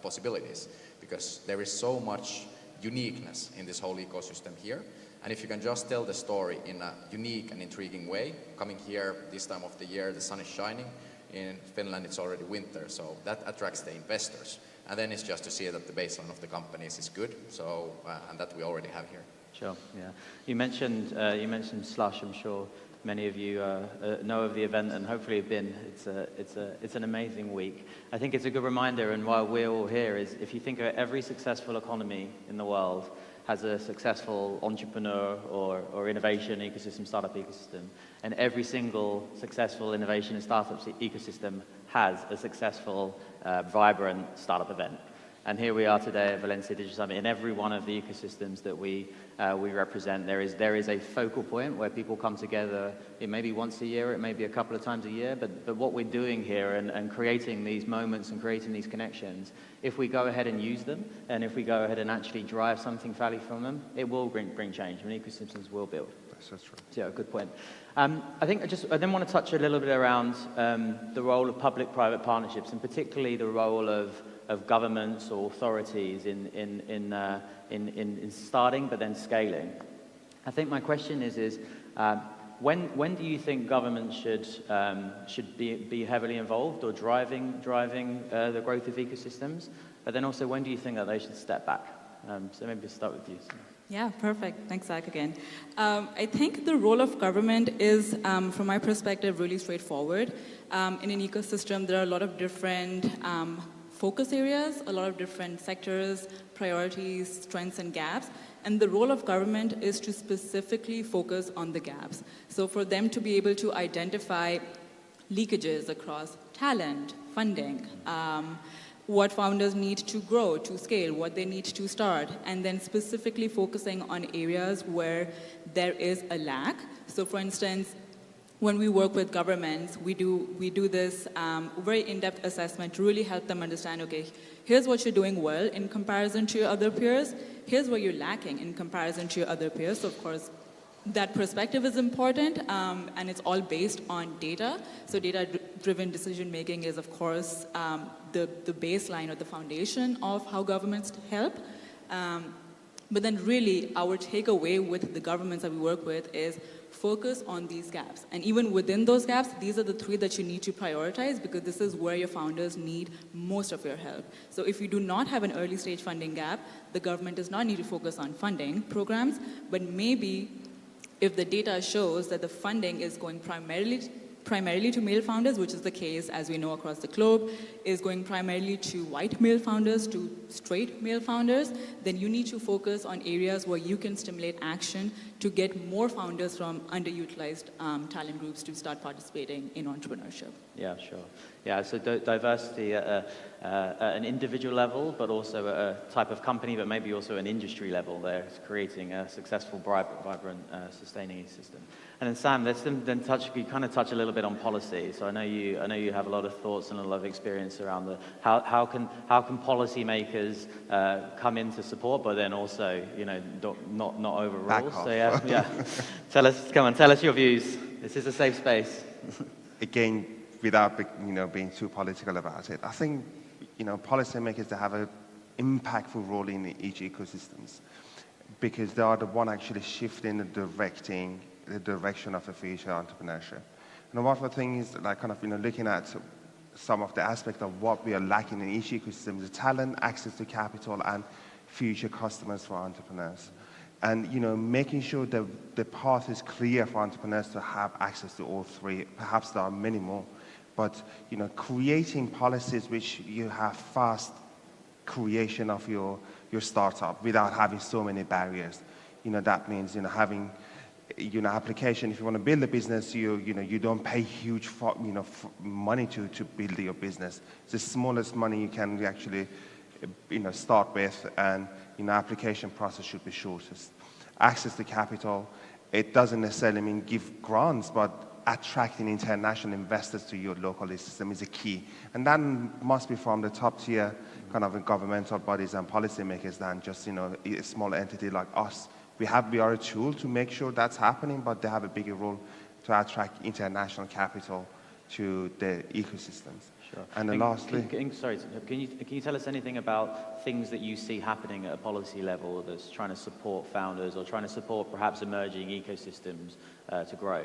Speaker 11: possibilities because there is so much uniqueness in this whole ecosystem here. And if you can just tell the story in a unique and intriguing way, coming here this time of the year, the sun is shining. In Finland, it's already winter, so that attracts the investors. And then it's just to see that the baseline of the companies is good, so and that we already have here.
Speaker 8: Sure. Yeah. You mentioned Slush. I'm sure many of you know of the event and hopefully have been. It's an amazing week. I think it's a good reminder, and why we're all here is if you think of every successful economy in the world has a successful entrepreneur or innovation ecosystem, startup ecosystem, and every single successful innovation and startup ecosystem has a successful, vibrant startup event. And here we are today at Valencia Digital Summit. In every one of the ecosystems that we represent, there is a focal point where people come together. It may be once a year, it may be a couple of times a year, but what we're doing here and creating these moments and creating these connections, if we go ahead and use them, and if we go ahead and actually drive something value from them, it will bring change, and ecosystems will build.
Speaker 10: That's true.
Speaker 8: Yeah, good point. I think I then want to touch a little bit around the role of public-private partnerships, and particularly the role of governments or authorities in starting but then scaling. I think my question is when do you think government should be heavily involved or driving the growth of ecosystems? But then also, when do you think that they should step back? So maybe start with you.
Speaker 9: Yeah, perfect. Thanks, Zach, again. I think the role of government is, from my perspective, really straightforward. In an ecosystem, there are a lot of different focus areas, a lot of different sectors, priorities, strengths, and gaps. And the role of government is to specifically focus on the gaps. So for them to be able to identify leakages across talent, funding, what founders need to grow, to scale, what they need to start, and then specifically focusing on areas where there is a lack. So for instance, when we work with governments, we do this very in-depth assessment to really help them understand, okay, here's what you're doing well in comparison to your other peers, here's where you're lacking in comparison to your other peers. So of course, that perspective is important, and it's all based on data. So data-driven decision-making is, of course, the baseline or the foundation of how governments help. But then really, our takeaway with the governments that we work with is focus on these gaps. And even within those gaps, these are the 3 that you need to prioritize, because this is where your founders need most of your help. So if you do not have an early stage funding gap, the government does not need to focus on funding programs, but maybe if the data shows that the funding is going primarily to male founders, which is the case, as we know, across the globe, is going primarily to white male founders, to straight male founders, then you need to focus on areas where you can stimulate action to get more founders from underutilized talent groups to start participating in entrepreneurship.
Speaker 8: Yeah, sure. Yeah, so diversity at an individual level, but also at a type of company, but maybe also an industry level there, is creating a successful, vibrant, sustaining ecosystem. And then Sam, let's then touch a little bit on policy. So I know you have a lot of thoughts and a lot of experience around how can policymakers come in to support, but then also not overrule.
Speaker 10: Back off.
Speaker 8: So yeah. Tell us your views. This is a safe space.
Speaker 10: Again, without being too political about it, I think policymakers, they have an impactful role in each ecosystems, because they are the one actually shifting and directing the direction of the future entrepreneurship. And one of the things, like looking at some of the aspects of what we are lacking in each ecosystem, the talent, access to capital, and future customers for entrepreneurs. And making sure that the path is clear for entrepreneurs to have access to all 3. Perhaps there are many more, but creating policies which you have fast creation of your startup without having so many barriers. That means having application. If you want to build a business, you don't pay huge money to build your business. It's the smallest money you can actually start with, and application process should be shortest. Access to capital, it doesn't necessarily mean give grants, but attracting international investors to your local system is a key. And that must be from the top tier governmental bodies and policymakers than just a small entity like us. We are a tool to make sure that's happening, but they have a bigger role to attract international capital to the ecosystems.
Speaker 8: Sure.
Speaker 10: And then lastly...
Speaker 8: Can you tell us anything about things that you see happening at a policy level that's trying to support founders or trying to support perhaps emerging ecosystems to grow?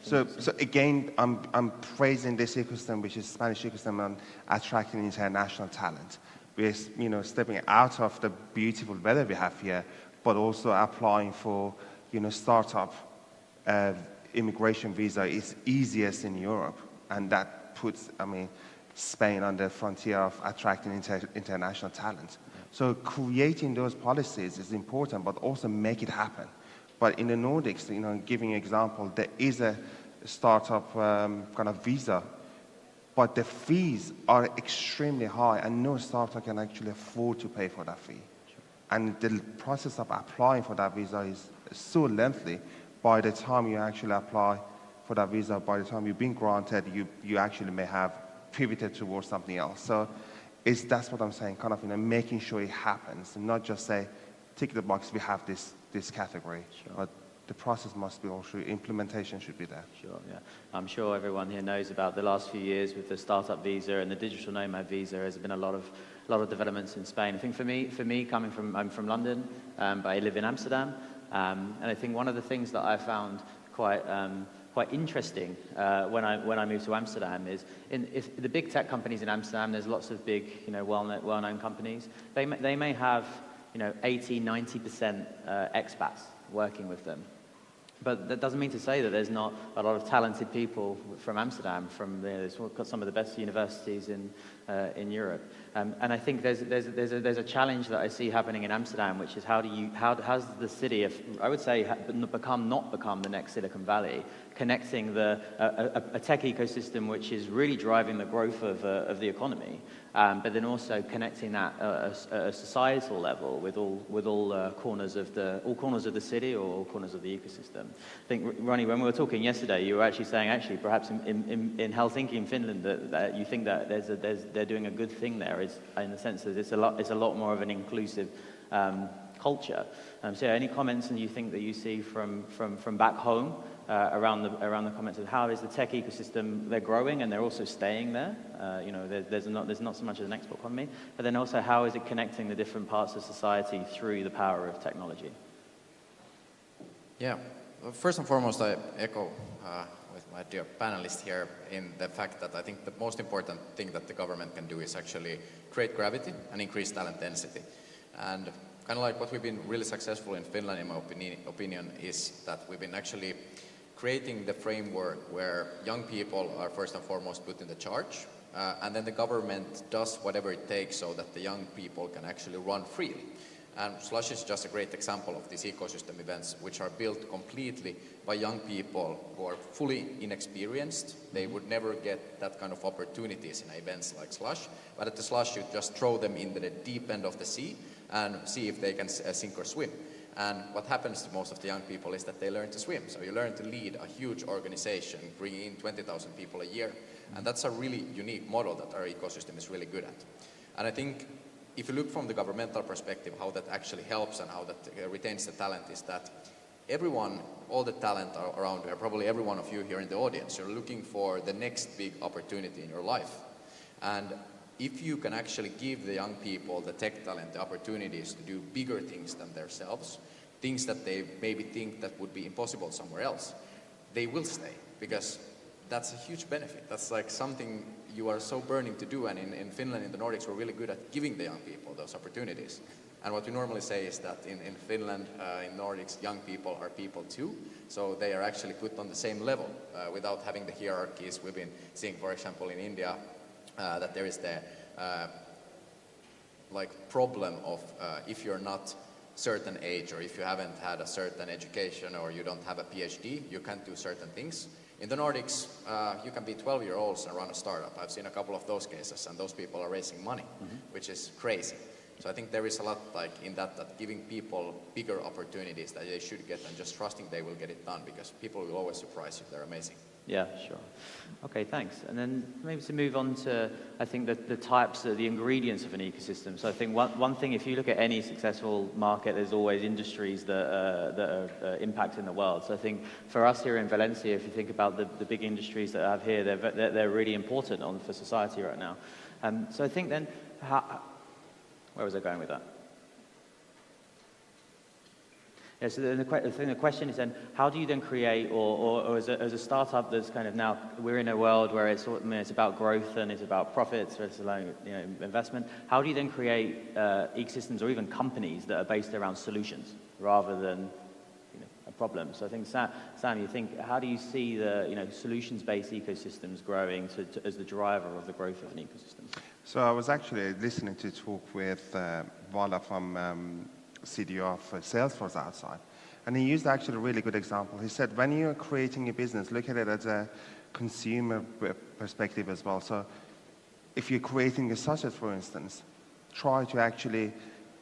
Speaker 10: So again, I'm praising this ecosystem, which is Spanish ecosystem, on attracting international talent. We're stepping out of the beautiful weather we have here, but also applying for startup immigration visa is easiest in Europe, and that puts Spain on the frontier of attracting international talent. So creating those policies is important, but also make it happen. But in the Nordics, giving an example, there is a startup visa, but the fees are extremely high, and no startup can actually afford to pay for that fee. And the process of applying for that visa is so lengthy. By the time you actually apply for that visa, by the time you've been granted, you actually may have pivoted towards something else. So that's what I'm saying, making sure it happens, and not just say, tick the box, we have this category. Sure. But the process must be also, implementation should be there. Sure,
Speaker 8: yeah. I'm sure everyone here knows about the last few years with the startup visa and the digital nomad visa. There's been a lot of developments in Spain. I think for me, I'm from London, but I live in Amsterdam, and I think one of the things that I found quite interesting when I moved to Amsterdam is if the big tech companies in Amsterdam. There's lots of big, well-known companies. They may have 80-90% expats working with them. But that doesn't mean to say that there's not a lot of talented people from Amsterdam. It's got some of the best universities in Europe, and I think there's a challenge that I see happening in Amsterdam, which is how has the city, I would say, not become the next Silicon Valley, connecting a tech ecosystem which is really driving the growth of the economy, but then also connecting that at a societal level with all corners of the city or all corners of the ecosystem. I think, Ronnie, when we were talking yesterday, you were actually saying perhaps in Helsinki, in Finland, that you think that they're doing a good thing there, is in the sense that it's a lot more of an inclusive culture. So any comments and you think that you see from back home around the comments of how is the tech ecosystem, they're growing and they're also staying there. There's not so much as an export economy, but then also how is it connecting the different parts of society through the power of technology?
Speaker 11: Yeah, well, first and foremost, I echo with my dear panelist here in the fact that I think the most important thing that the government can do is actually create gravity and increase talent density. And kind of like what we've been really successful in Finland, in my opinion, is that we've been actually creating the framework where young people are first and foremost put in the charge, and then the government does whatever it takes so that the young people can actually run freely. And Slush is just a great example of these ecosystem events, which are built completely by young people who are fully inexperienced. They would never get that kind of opportunities in events like Slush, but at the Slush you just throw them into the deep end of the sea and see if they can sink or swim. And what happens to most of the young people is that they learn to swim. So you learn to lead a huge organization, bringing in 20,000 people a year. And that's a really unique model that our ecosystem is really good at. And I think if you look from the governmental perspective, how that actually helps and how that retains the talent is that everyone, all the talent around here, probably every one of you here in the audience, you're looking for the next big opportunity in your life. And if you can actually give the young people, the tech talent, the opportunities to do bigger things than themselves, things that they maybe think that would be impossible somewhere else, they will stay, because that's a huge benefit. That's like something you are so burning to do, and in Finland, in the Nordics, we're really good at giving the young people those opportunities. And what we normally say is that in Finland, in Nordics, young people are people too, so they are actually put on the same level without having the hierarchies. We've been seeing, for example, in India, that there is the problem of if you're not certain age, or if you haven't had a certain education, or you don't have a PhD, you can't do certain things. In the Nordics, you can be 12-year-olds and run a startup. I've seen a couple of those cases, and those people are raising money, which is crazy. So I think there is a lot in that giving people bigger opportunities that they should get, and just trusting they will get it done, because people will always surprise you. They're amazing.
Speaker 8: Yeah, sure. Okay, thanks. And then maybe to move on to, I think, the types, the ingredients of an ecosystem. So I think one thing, if you look at any successful market, there's always industries that are impacting the world. So I think for us here in Valencia, if you think about the big industries that I have here, they're really important for society right now. So I think then, where was I going with that? Yeah, so then the question is then, how do you then create, or as a startup that's kind of now, we're in a world where it's about growth and it's about profits versus investment. How do you then create ecosystems or even companies that are based around solutions rather than a problem? So I think, Sam, you think, how do you see the solutions-based ecosystems growing as the driver of the growth of an ecosystem?
Speaker 10: So I was actually listening to a talk with Vala from CDO of Salesforce outside. And he used actually a really good example. He said, when you're creating a business, look at it as a consumer perspective as well. So if you're creating a sausage, for instance, try to actually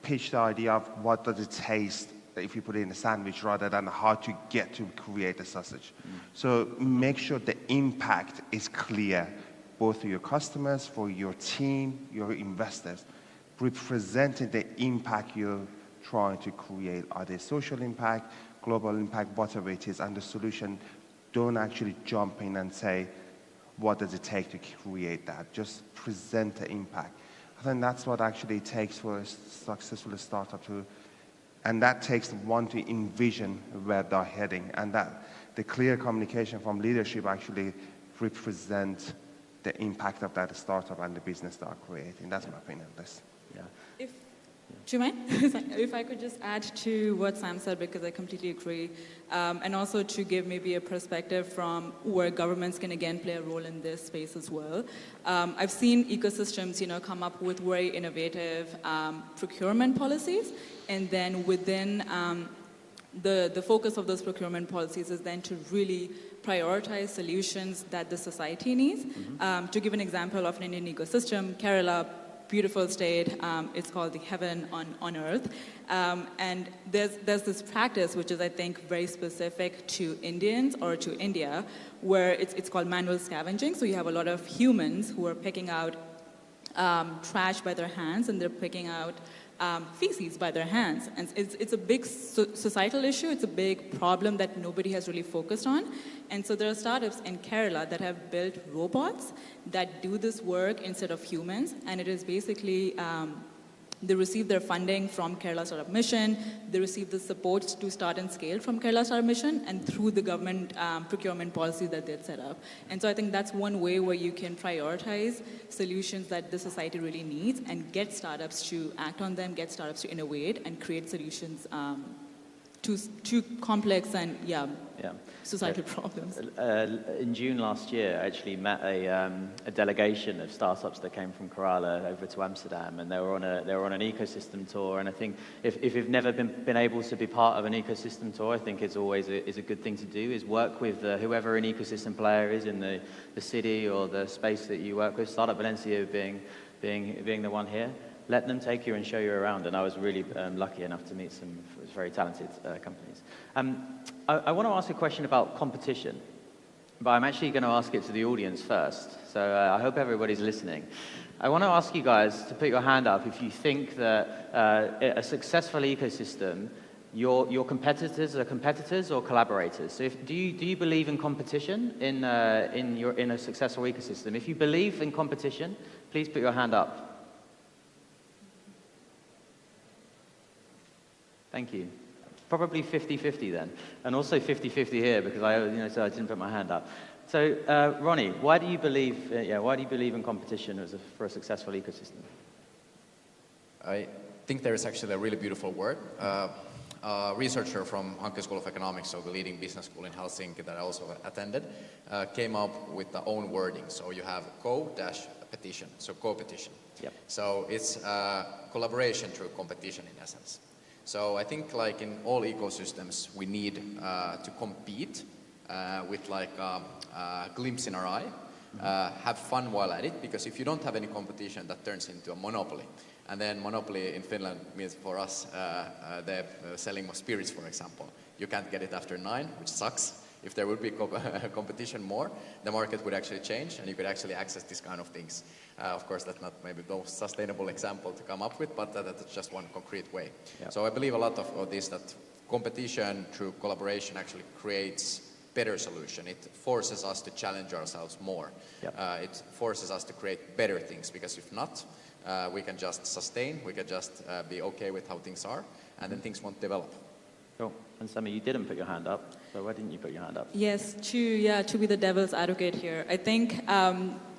Speaker 10: pitch the idea of what does it taste if you put it in a sandwich, rather than how to get to create a sausage. So make sure the impact is clear, both for your customers, for your team, your investors, representing the impact you're trying to create, either social impact, global impact, whatever it is, and the solution. Don't actually jump in and say, what does it take to create that? Just present the impact. I think that's what actually it takes for a successful startup to, and that takes one to envision where they're heading, and that the clear communication from leadership actually represent the impact of that startup and the business they are creating. That's my opinion on this.
Speaker 8: Yeah.
Speaker 9: Do you mind? If I could just add to what Sam said, because I completely agree, and also to give maybe a perspective from where governments can again play a role in this space as well. I've seen ecosystems, come up with very innovative procurement policies, and then within the focus of those procurement policies is then to really prioritize solutions that the society needs. To give an example of an Indian ecosystem, Kerala, beautiful state, it's called the heaven on earth. And there's this practice which is, I think, very specific to Indians or to India, where it's called manual scavenging. So you have a lot of humans who are picking out trash by their hands, and they're picking out feces by their hands. And it's a big societal issue. It's a big problem that nobody has really focused on. And so there are startups in Kerala that have built robots that do this work instead of humans. And it is basically, they receive their funding from Kerala Startup Mission. They receive the support to start and scale from Kerala Startup Mission and through the government procurement policy that they'd set up. And so I think that's one way where you can prioritize solutions that the society really needs and get startups to act on them, get startups to innovate and create solutions to complex and societal problems.
Speaker 8: In June last year, I actually met a delegation of startups that came from Kerala over to Amsterdam, and they were on an ecosystem tour. And I think if you've never been able to be part of an ecosystem tour, I think it's always a good thing to do, is work with whoever an ecosystem player is in the city or the space that you work with. Startup Valencia being the one here. Let them take you and show you around. And I was really lucky enough to meet some very talented companies. I want to ask a question about competition, but I'm actually going to ask it to the audience first. So I hope everybody's listening. I want to ask you guys to put your hand up if you think that a successful ecosystem, your competitors are competitors or collaborators. So do you believe in competition in a successful ecosystem? If you believe in competition, please put your hand up. Thank you. Probably 50-50 then, and also 50-50 here because so I didn't put my hand up. So Ronnie, why do you believe in competition for a successful ecosystem?
Speaker 11: I think there is actually a really beautiful word. A researcher from Hanke School of Economics, so the leading business school in Helsinki that I also attended, came up with the own wording. So you have co-petition, so co-petition.
Speaker 8: Yep.
Speaker 11: So it's collaboration through competition in essence. So I think like in all ecosystems, we need to compete with like a glimpse in our eye, have fun while at it, because if you don't have any competition, that turns into a monopoly. And then monopoly in Finland means for us, the selling of spirits, for example. You can't get it after 9, which sucks. If there would be competition more, the market would actually change and you could actually access these kind of things. Of course, that's not maybe the most sustainable example to come up with, but that's just one concrete way. Yeah. So I believe a lot of this, that competition through collaboration actually creates better solution. It forces us to challenge ourselves more. Yep. It forces us to create better things, because if not, we can just sustain, we can just be okay with how things are, and then things won't develop.
Speaker 8: Cool. And Sammy, you didn't put your hand up, so why didn't you put your hand up?
Speaker 9: Yes, to be the devil's advocate here. I think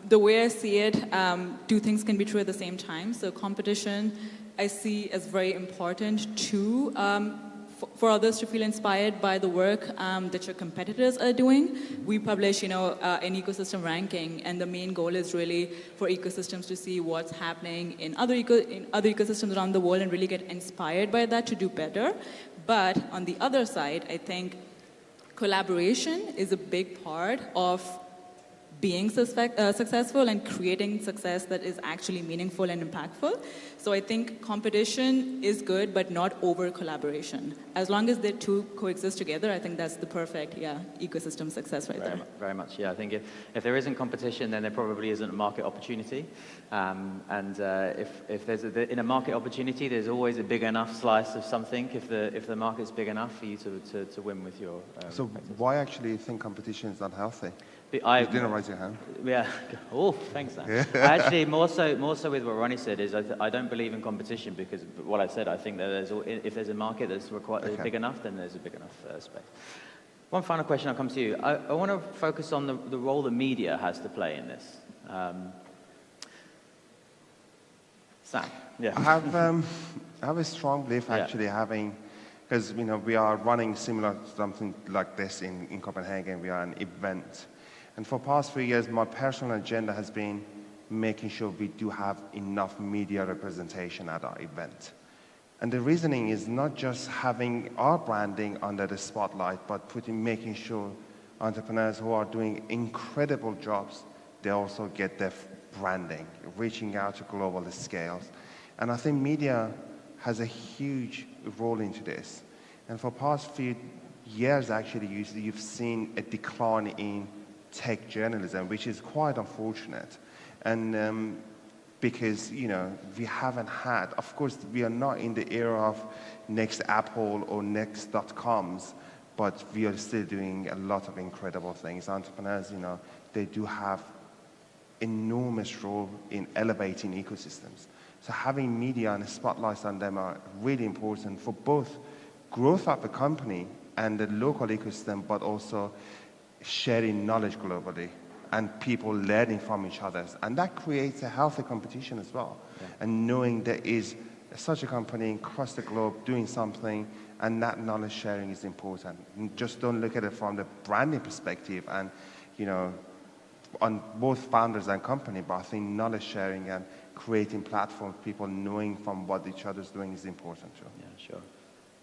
Speaker 9: the way I see it, two things can be true at the same time. So competition I see as very important to for others to feel inspired by the work that your competitors are doing. We publish, an ecosystem ranking, and the main goal is really for ecosystems to see what's happening in other ecosystems around the world and really get inspired by that to do better. But on the other side, I think collaboration is a big part of being successful and creating success that is actually meaningful and impactful. So I think competition is good, but not over collaboration. As long as the two coexist together, I think that's the perfect ecosystem success right there.
Speaker 8: Very much, yeah. I think if there isn't competition, then there probably isn't a market opportunity. If there's in a market opportunity, there's always a big enough slice of something if the market's big enough for you to win with your
Speaker 10: So why actually you think competition is not healthy? You didn't raise your hand.
Speaker 8: Yeah. Oh, thanks, Sam.
Speaker 10: Yeah.
Speaker 8: Actually, more so with what Ronnie said is I don't believe in competition, because what I said, I think that if there's a market that's big enough, then there's a big enough space. One final question, I'll come to you. I want to focus on the role the media has to play in this. Sam, yeah.
Speaker 10: I have a strong belief actually because we are running similar something like this in Copenhagen. We are an event. And for the past 3 years, my personal agenda has been making sure we do have enough media representation at our event. And the reasoning is not just having our branding under the spotlight, but making sure entrepreneurs who are doing incredible jobs, they also get their branding, reaching out to global scales. And I think media has a huge role into this. And for the past few years, actually, you've seen a decline in tech journalism, which is quite unfortunate. And because, you know, we haven't had, of course, we are not in the era of next Apple or next .coms, but we are still doing a lot of incredible things. Entrepreneurs, you know, they do have enormous role in elevating ecosystems. So having media and a spotlight on them are really important for both growth of the company and the local ecosystem, but also sharing knowledge globally and people learning from each other. And that creates a healthy competition as well. Yeah. And knowing there is such a company across the globe doing something, and that knowledge sharing is important. And just don't look at it from the branding perspective and, you know, on both founders and company, but I think knowledge sharing and creating platforms, people knowing from what each other's doing is important too.
Speaker 11: Yeah, sure.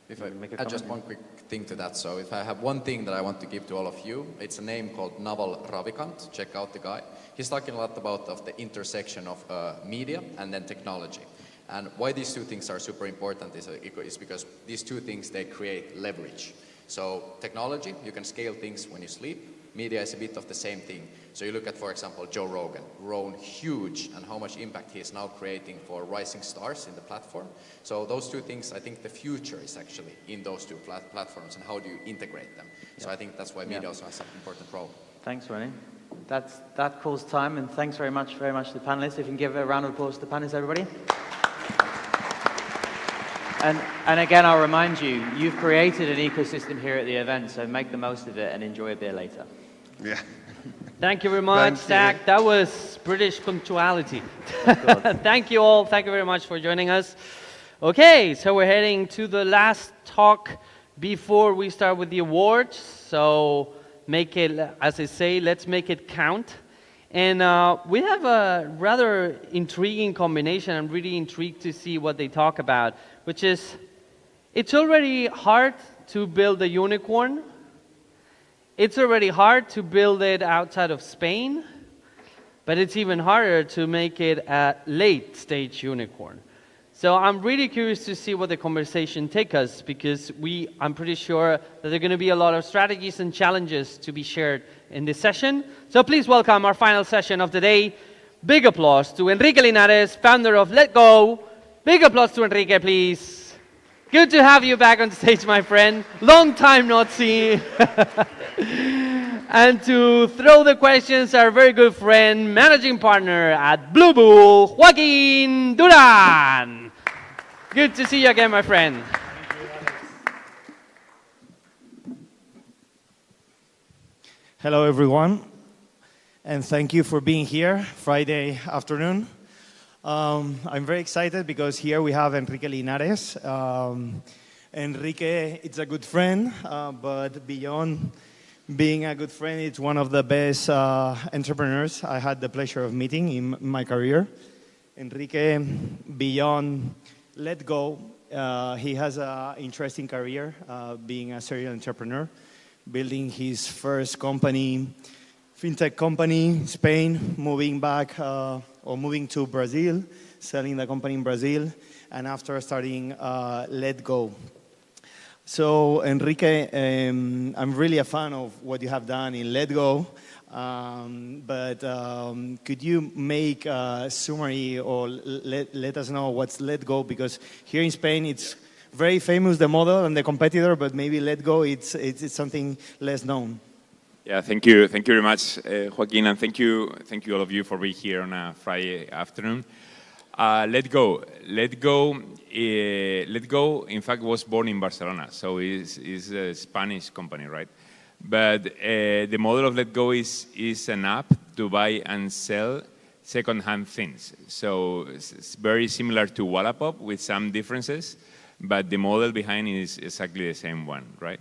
Speaker 11: If I add just one quick thing to that, so if I have one thing that I want to give to all of you, it's a name called Naval Ravikant. Check out the guy. He's talking a lot about the intersection of media and then technology. And why these two things are super important is because these two things, they create leverage. So technology, you can scale things when you sleep. Media is a bit of the same thing. So you look at, for example, Joe Rogan, grown huge, and how much impact he is now creating for rising stars in the platform. So those two things, I think the future is actually in those two platforms, and how do you integrate them? So I think that's why media also has an important role.
Speaker 8: Thanks, Ronnie. That calls time, and thanks very much to the panelists. If you can give a round of applause to the panelists, everybody. And again, I'll remind you, you've created an ecosystem here at the event, so make the most of it and enjoy a beer later.
Speaker 3: Yeah.
Speaker 1: Thank you very much, Zach. That was British punctuality. Thank you all. Thank you very much for joining us. Okay, so we're heading to the last talk before we start with the awards. So make it, as I say, let's make it count. And we have a rather intriguing combination. I'm really intrigued to see what they talk about, which is, it's already hard to build a unicorn. It's already hard to build it outside of Spain, but it's even harder to make it a late-stage unicorn. So I'm really curious to see what the conversation takes us, because I'm pretty sure that there are going to be a lot of strategies and challenges to be shared in this session. So please welcome our final session of the day. Big applause to Enrique Linares, founder of Let Go. Big applause to Enrique, please. Good to have you back on stage, my friend. Long time not seen. And to throw the questions, our very good friend, managing partner at Blue Bull, Joaquin Duran. Good to see you again, my friend.
Speaker 12: Hello, everyone, and thank you for being here Friday afternoon. I'm very excited because here we have Enrique Linares. Enrique, it's a good friend, but beyond being a good friend, it's one of the best entrepreneurs I had the pleasure of meeting in my career. Enrique, beyond Let Go, he has an interesting career being a serial entrepreneur, building his first company, fintech company in Spain, moving back or moving to Brazil, selling the company in Brazil, and after starting Let Go. So Enrique, I'm really a fan of what you have done in Let Go, but could you make a summary or let us know what's Let Go? Because here in Spain, it's very famous, the model and the competitor, but maybe Let Go, it's something less known.
Speaker 13: Yeah, thank you very much, Joaquin, and thank you all of you for being here on a Friday afternoon. Let Go, in fact, was born in Barcelona, so it's a Spanish company, right? But the model of Let Go is an app to buy and sell second-hand things. So it's very similar to Wallapop with some differences, but the model behind it is exactly the same one, right?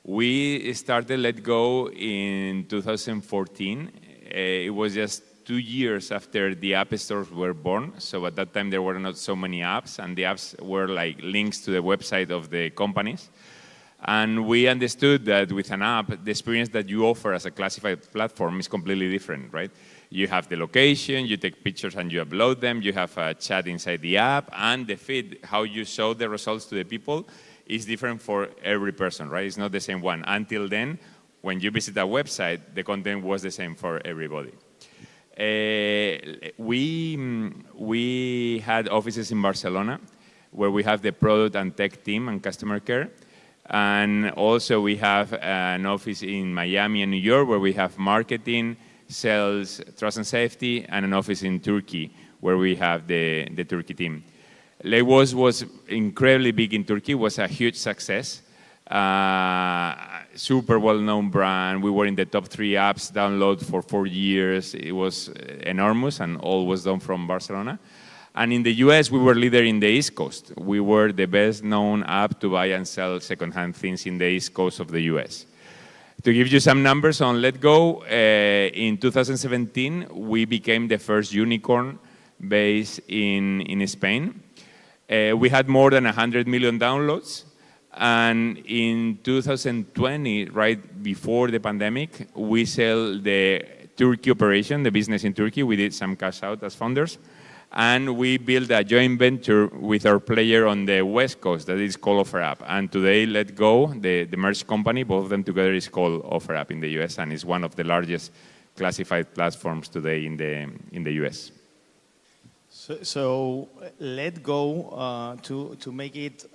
Speaker 13: We started Let Go in 2014. It was just 2 years after the app stores were born. So at that time, there were not so many apps, and the apps were like links to the website of the companies. And we understood that with an app, the experience that you offer as a classified platform is completely different, right? You have the location, you take pictures and you upload them, you have a chat inside the app, and the feed, how you show the results to the people, is different for every person, right? It's not the same one. Until then, when you visit a website, the content was the same for everybody. We had offices in Barcelona, where we have the product and tech team and customer care. And also we have an office in Miami and New York, where we have marketing, sales, trust and safety, and an office in Turkey, where we have the Turkey team. Legos was incredibly big in Turkey, was a huge success. Super well-known brand. We were in the top 3 apps download for 4 years. It was enormous, and all was done from Barcelona. And in the US, we were leader in the East Coast. We were the best-known app to buy and sell second-hand things in the East Coast of the US. To give you some numbers on LetGo, in 2017, we became the first unicorn based in Spain. We had more than 100 million downloads. And in 2020, right before the pandemic, we sell the Turkey operation, the business in Turkey. We did some cash out as founders. And we built a joint venture with our player on the West Coast that is called OfferUp. And today, LetGo, the merged company, both of them together is called OfferUp in the US, and is one of the largest classified platforms today in the US.
Speaker 12: So LetGo, to make it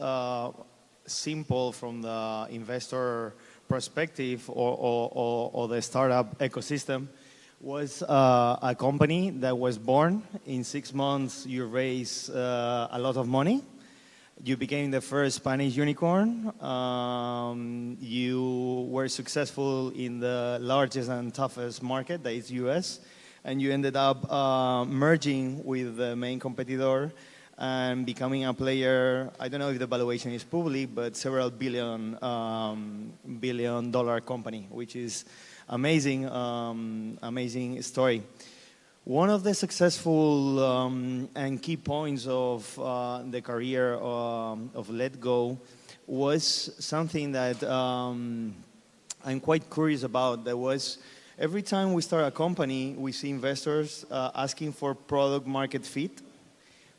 Speaker 12: simple from the investor perspective or the startup ecosystem, was a company that was born. In 6 months, you raised a lot of money. You became the first Spanish unicorn. You were successful in the largest and toughest market, that is US. And you ended up merging with the main competitor and becoming a player. I don't know if the valuation is public, but several billion dollar company, which is amazing, amazing story. One of the successful and key points of the career of LetGo was something that I'm quite curious about. That was, every time we start a company, we see investors asking for product market fit,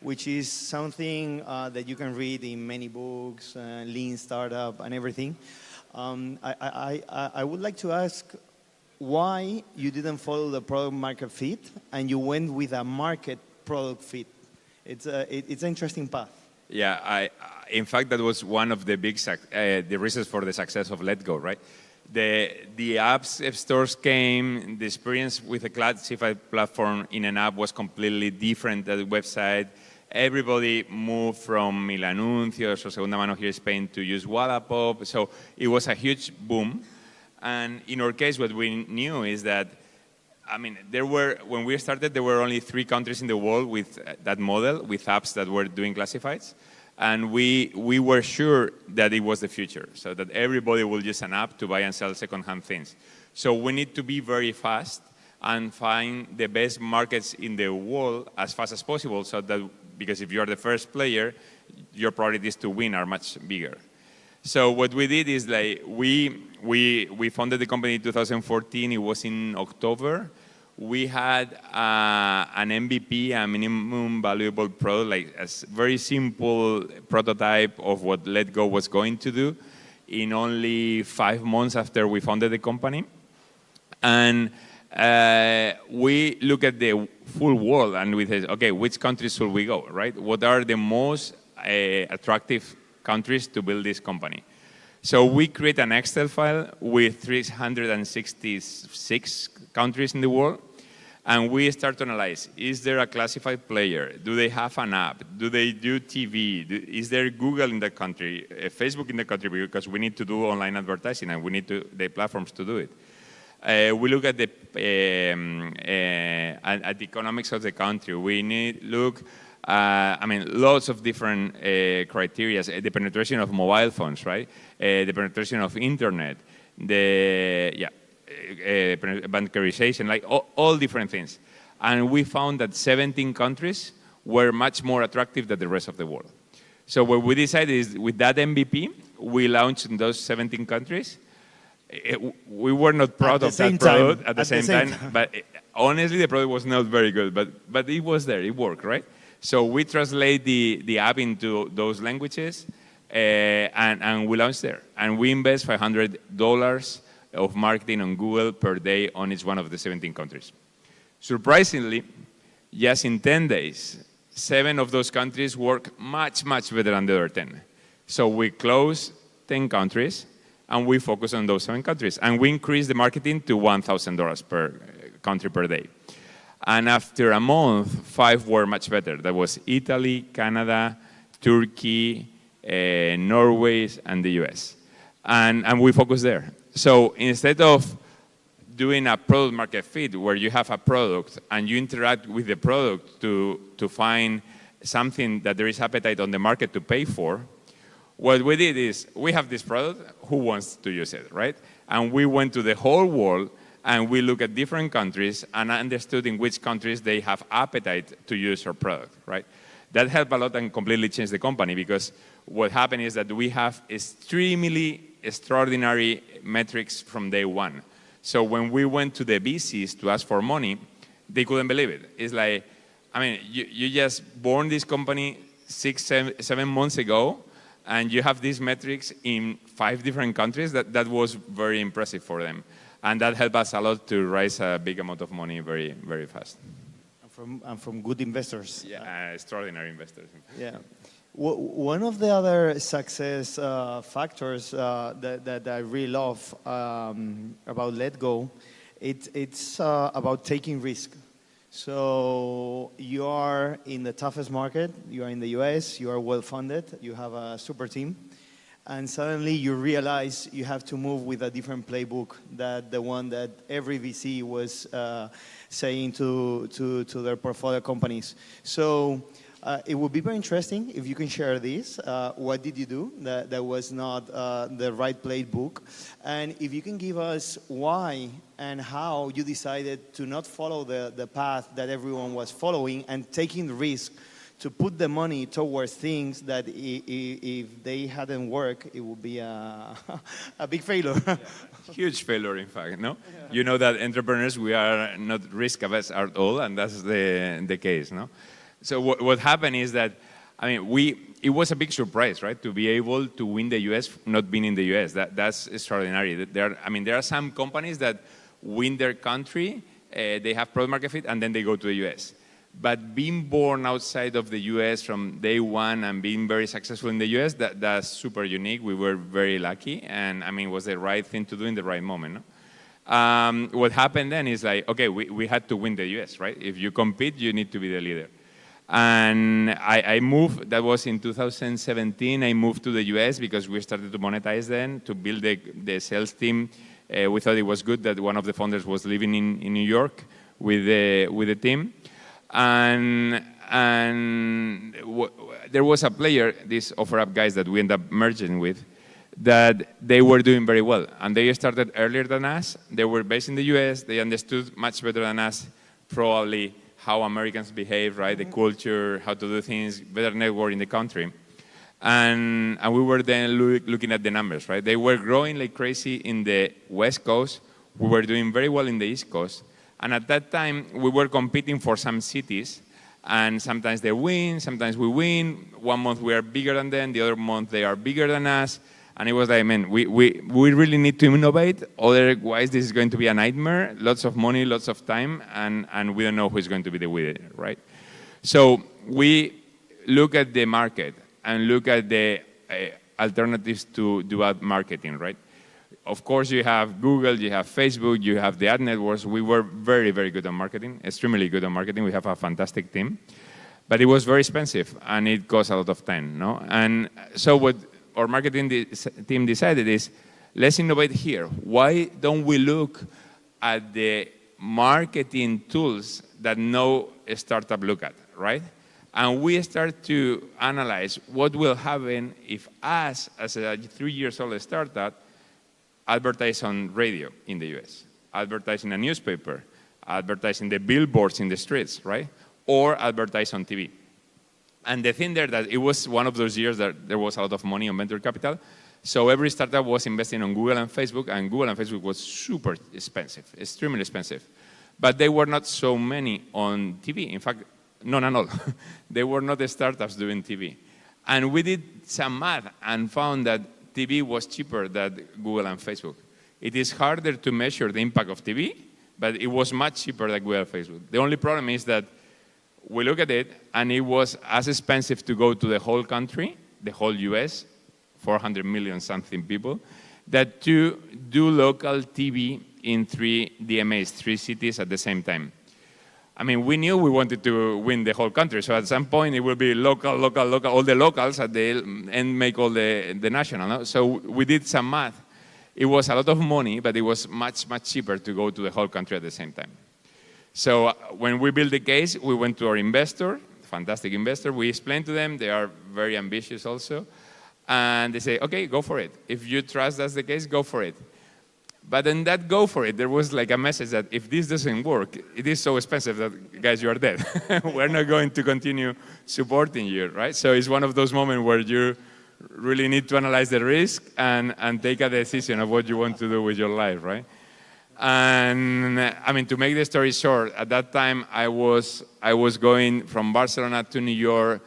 Speaker 12: which is something that you can read in many books, Lean Startup and everything. I would like to ask why you didn't follow the product market fit and you went with a market product fit. It's an interesting path.
Speaker 13: Yeah, in fact, that was one of the big the reasons for the success of LetGo, right? The apps stores came, the experience with a classified platform in an app was completely different than the website. Everybody moved from Mil Anuncios or Segunda Mano here in Spain to use Wallapop. So it was a huge boom. And in our case, what we knew is that, I mean, when we started, there were only 3 countries in the world with that model, with apps that were doing classifieds. And we were sure that it was the future, so that everybody will use an app to buy and sell second-hand things. So we need to be very fast and find the best markets in the world as fast as possible, so that, because if you're the first player, your probabilities to win are much bigger. So what we did is, like, we founded the company in 2014. It was in October. We had an MVP, a minimum valuable product, like a very simple prototype of what LetGo was going to do, in only 5 months after we founded the company. And we look at the full world and we say, okay, which countries should we go, right? What are the most attractive countries to build this company? So we create an Excel file with 366 countries in the world, and we start to analyze, is there a classified player? Do they have an app? Do they do TV? Is there Google in the country, Facebook in the country? Because we need to do online advertising and we need the platforms to do it. We look at the economics of the country. We look lots of different criteria. The penetration of mobile phones, right? The penetration of internet, bankarization, like all different things. And we found that 17 countries were much more attractive than the rest of the world. So what we decided is, with that MVP, we launched in those 17 countries. We were not proud of that product at the same time, but honestly, the product was not very good, but it was there, it worked, right? So we translate the app into those languages, and we launched there. And we invest $500 of marketing on Google per day on each one of the 17 countries. Surprisingly, just in 10 days, 7 of those countries work much, much better than the other 10. So we closed 10 countries, and we focus on those 7 countries. And we increased the marketing to $1,000 per country per day. And after a month, 5 were much better. That was Italy, Canada, Turkey, Norway, and the US. And we focus there. So instead of doing a product market fit where you have a product and you interact with the product to find something that there is appetite on the market to pay for, what we did is we have this product, who wants to use it, right? And we went to the whole world and we looked at different countries and understood in which countries they have appetite to use our product, right? That helped a lot and completely changed the company, because what happened is that we have extremely extraordinary metrics from day one. So when we went to the VCs to ask for money, they couldn't believe it. It's like, I mean, you just born this company 7 months ago, and you have these metrics in 5 different countries. That was very impressive for them. And that helped us a lot to raise a big amount of money very, very fast.
Speaker 12: And from good investors.
Speaker 13: Yeah, extraordinary investors.
Speaker 12: Yeah. One of the other success factors that I really love about Let Go, it's about taking risk. So you are in the toughest market, you are in the US, you are well funded, you have a super team, and suddenly you realize you have to move with a different playbook than the one that every VC was saying to their portfolio companies. So it would be very interesting if you can share this. What did you do that was not the right playbook? And if you can give us why and how you decided to not follow the path that everyone was following and taking the risk to put the money towards things that if they hadn't worked, it would be a big failure.
Speaker 13: Yeah. Huge failure, in fact, no? Yeah. You know that entrepreneurs, we are not risk-averse at all, and that's the case, no? So what happened is that, I mean, it was a big surprise, right, to be able to win the US, not being in the US. That's extraordinary. There are some companies that win their country, they have product market fit, and then they go to the US. But being born outside of the US from day one and being very successful in the US, that's super unique. We were very lucky, and I mean, it was the right thing to do in the right moment, no? What happened then is like, okay, we had to win the US, right? If you compete, you need to be the leader. And I moved, that was in 2017, I moved to the US because we started to monetize then, to build the sales team. We thought it was good that one of the founders was living in New York with the team. And there was a player, these OfferUp guys that we ended up merging with, that they were doing very well. And they started earlier than us. They were based in the US. They understood much better than us, probably, how Americans behave, right? The culture, how to do things, better network in the country. And we were then looking at the numbers, right? They were growing like crazy in the West Coast. We were doing very well in the East Coast. And at that time, we were competing for some cities. And sometimes they win, sometimes we win. One month we are bigger than them, the other month they are bigger than us. And it was like, man, we really need to innovate. Otherwise, this is going to be a nightmare. Lots of money, lots of time, and we don't know who's going to be the winner, right? So we look at the market and look at the alternatives to do ad marketing, right? Of course, you have Google, you have Facebook, you have the ad networks. We were very, very good on marketing, extremely good on marketing. We have a fantastic team. But it was very expensive, and it cost a lot of time, no? And so what our marketing team decided is, let's innovate here. Why don't we look at the marketing tools that no startup look at, right? And we start to analyze what will happen if us, as a 3-year-old startup, advertise on radio in the US, advertise in a newspaper, advertise in the billboards in the streets, right? Or advertise on TV. And the thing there, that it was one of those years that there was a lot of money on venture capital. So every startup was investing on Google and Facebook was super expensive, extremely expensive. But they were not so many on TV. In fact, none at all. They were not the startups doing TV. And we did some math and found that TV was cheaper than Google and Facebook. It is harder to measure the impact of TV but it was much cheaper than Google Facebook. The only problem is that we look at it, and it was as expensive to go to the whole country, the whole US, 400 million something people, that to do local TV in 3 DMAs, 3 cities at the same time. I mean, we knew we wanted to win the whole country, so at some point it will be local, all the locals at the end make all the national. No? So we did some math. It was a lot of money, but it was much, much cheaper to go to the whole country at the same time. So when we built the case, we went to our investor, fantastic investor. We explained to them, they are very ambitious also. And they say, okay, go for it. If you trust that's the case, go for it. But in that go for it, there was like a message that if this doesn't work, it is so expensive that, guys, you are dead. We're not going to continue supporting you, right? So it's one of those moments where you really need to analyze the risk and take a decision of what you want to do with your life, right? And I mean, to make the story short, at that time I was going from Barcelona to New York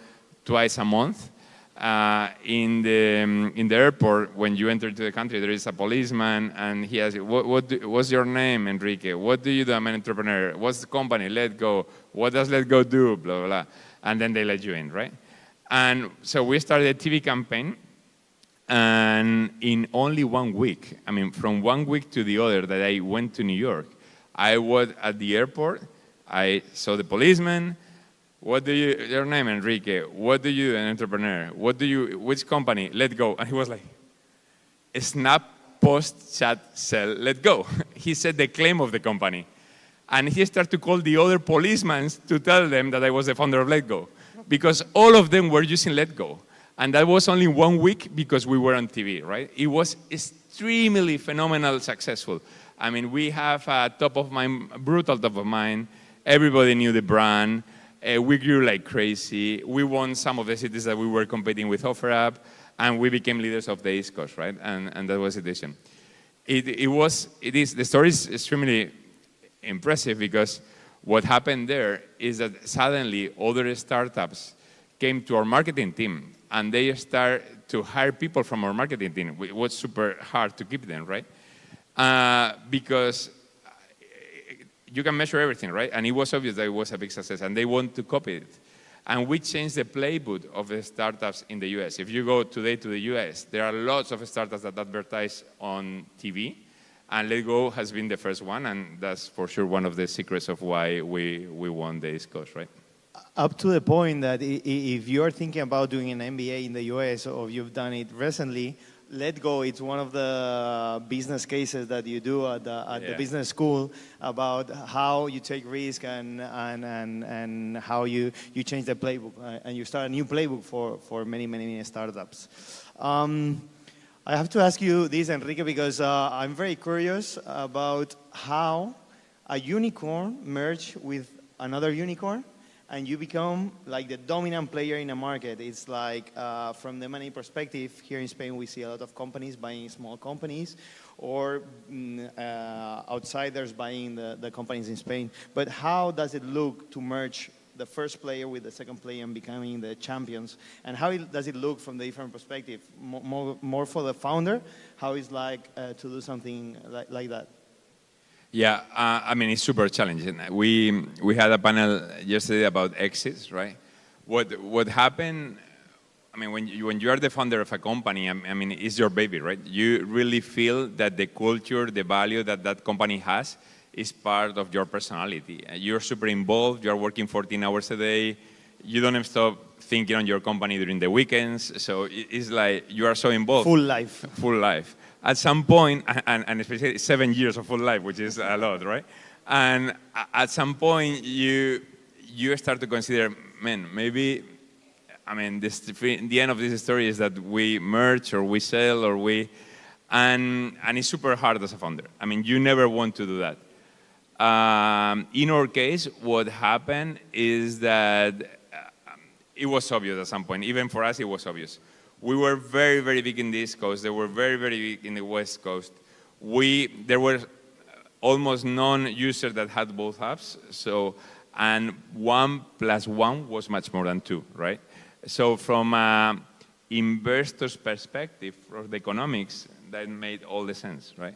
Speaker 13: twice a month. In the airport, when you enter to the country, there is a policeman, and he asks, what's your name, Enrique? What do you do? I'm an entrepreneur. What's the company? Let Go. What does Let Go do? Blah, blah, blah. And then they let you in, right? And so we started a TV campaign. And in only 1 week, I mean, from 1 week to the other that I went to New York, I was at the airport, I saw the policeman. What do you, your name, Enrique? What do you do, an entrepreneur? Which company? Let Go. And he was like, Snap, Post, Chat, Sell, Let Go. He said the claim of the company. And he started to call the other policemen to tell them that I was the founder of Let Go. Because all of them were using Let Go. And that was only 1 week because we were on TV, right? It was extremely phenomenal successful. I mean, we have a top of mind, brutal top of mind. Everybody knew the brand. We grew like crazy. We won some of the cities that we were competing with OfferUp, and we became leaders of the East Coast, right? And that was the decision. The story is extremely impressive because what happened there is that suddenly other startups came to our marketing team, and they start to hire people from our marketing team. It was super hard to keep them, right? Because you can measure everything, right? And it was obvious that it was a big success, and they want to copy it. And we changed the playbook of the startups in the US. If you go today to the US, there are lots of startups that advertise on TV, and Let Go has been the first one, and that's for sure one of the secrets of why we won the East Coast, right?
Speaker 12: Up to the point that if you're thinking about doing an MBA in the US or you've done it recently, Let Go, it's one of the business cases that you do at the business school about how you take risk and how you change the playbook and you start a new playbook for many startups. I have to ask you this, Enrique, because I'm very curious about how a unicorn merges with another unicorn and you become like the dominant player in a market. It's like, from the money perspective, here in Spain we see a lot of companies buying small companies or outsiders buying the companies in Spain. But how does it look to merge the first player with the second player and becoming the champions? And how does it look from the different perspective? More for the founder, how it's like to do something like that?
Speaker 13: Yeah, I mean, it's super challenging. We had a panel yesterday about exits, right? What happened, I mean, when you are the founder of a company, I mean, it's your baby, right? You really feel that the culture, the value that company has is part of your personality. You're super involved, you're working 14 hours a day, you don't stop thinking on your company during the weekends, so it's like you are so involved.
Speaker 12: Full life.
Speaker 13: Full life. At some point, and especially 7 years of full life, which is a lot, right? And at some point, you start to consider, man, maybe, I mean, the end of this story is that we merge or we sell or and it's super hard as a founder. I mean, you never want to do that. In our case, what happened is that it was obvious at some point. Even for us, it was obvious. We were very, very big in the East Coast. They were very, very big in the West Coast. There were almost non-users that had both apps. So, and 1 + 1 was much more than 2, right? So from an investor's perspective, from the economics, that made all the sense, right?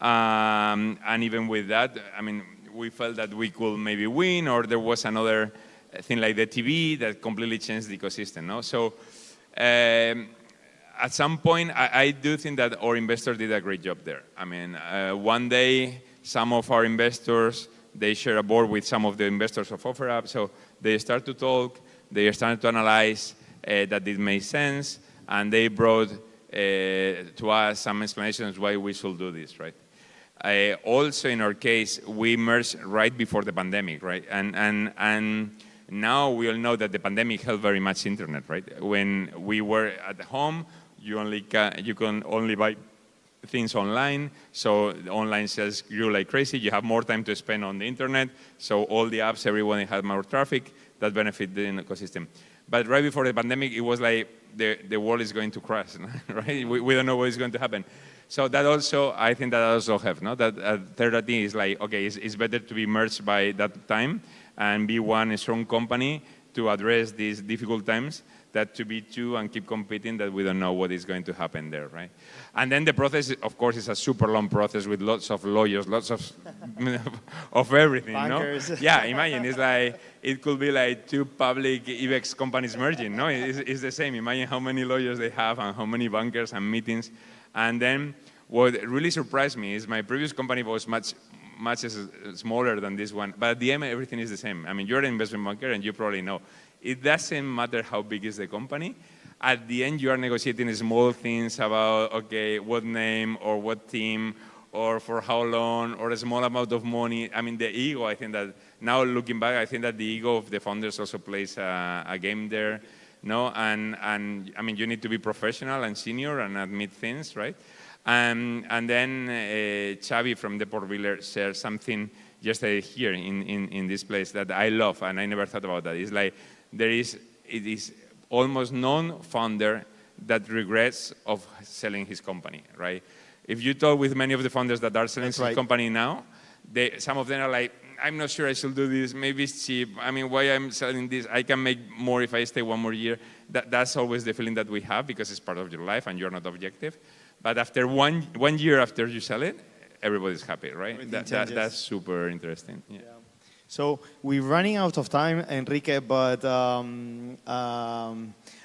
Speaker 13: And even with that, I mean, we felt that we could maybe win, or there was another thing like the TV that completely changed the ecosystem. No? So at some point, I do think that our investors did a great job there. I mean, one day, some of our investors, they share a board with some of the investors of OfferUp, so they start to talk, they start to analyze that it made sense, and they brought to us some explanations why we should do this, right? Also, in our case, we merged right before the pandemic, right? And now we all know that the pandemic helped very much internet, right? When we were at home, you can only buy things online, so the online sales grew like crazy. You have more time to spend on the internet, so all the apps, everyone had more traffic, that benefited the ecosystem. But right before the pandemic, it was like the world is going to crash, right? We don't know what is going to happen. So that also, I think that also helps, no? That third thing is like, okay, it's better to be merged by that time and be one strong company to address these difficult times that to be two and keep competing that we don't know what is going to happen there, right? And then the process, of course, is a super long process with lots of lawyers, lots of everything,
Speaker 12: Bankers.
Speaker 13: No? Yeah, imagine, it's like, it could be like two public IBEX companies merging, no? It's the same. Imagine how many lawyers they have and how many bankers and meetings. And then what really surprised me is my previous company was much smaller than this one, but at the end, everything is the same. I mean, you're an investment banker and you probably know. It doesn't matter how big is the company. At the end, you are negotiating small things about, okay, what name or what team or for how long or a small amount of money. I mean, the ego, I think that now looking back, I think that the ego of the founders also plays a game there. No, and I mean, you need to be professional and senior and admit things, right? And then Xavi from the Port Viller shared something yesterday here in this place that I love, and I never thought about that. It's like it is almost no founder that regrets of selling his company, right? If you talk with many of the founders that are selling their company now, some of them are like, I'm not sure I should do this. Maybe it's cheap. I mean, why I'm selling this? I can make more if I stay one more year. That's always the feeling that we have because it's part of your life and you're not objective. But after one year after you sell it, everybody's happy, right? That's super interesting. Yeah.
Speaker 12: So we're running out of time, Enrique, but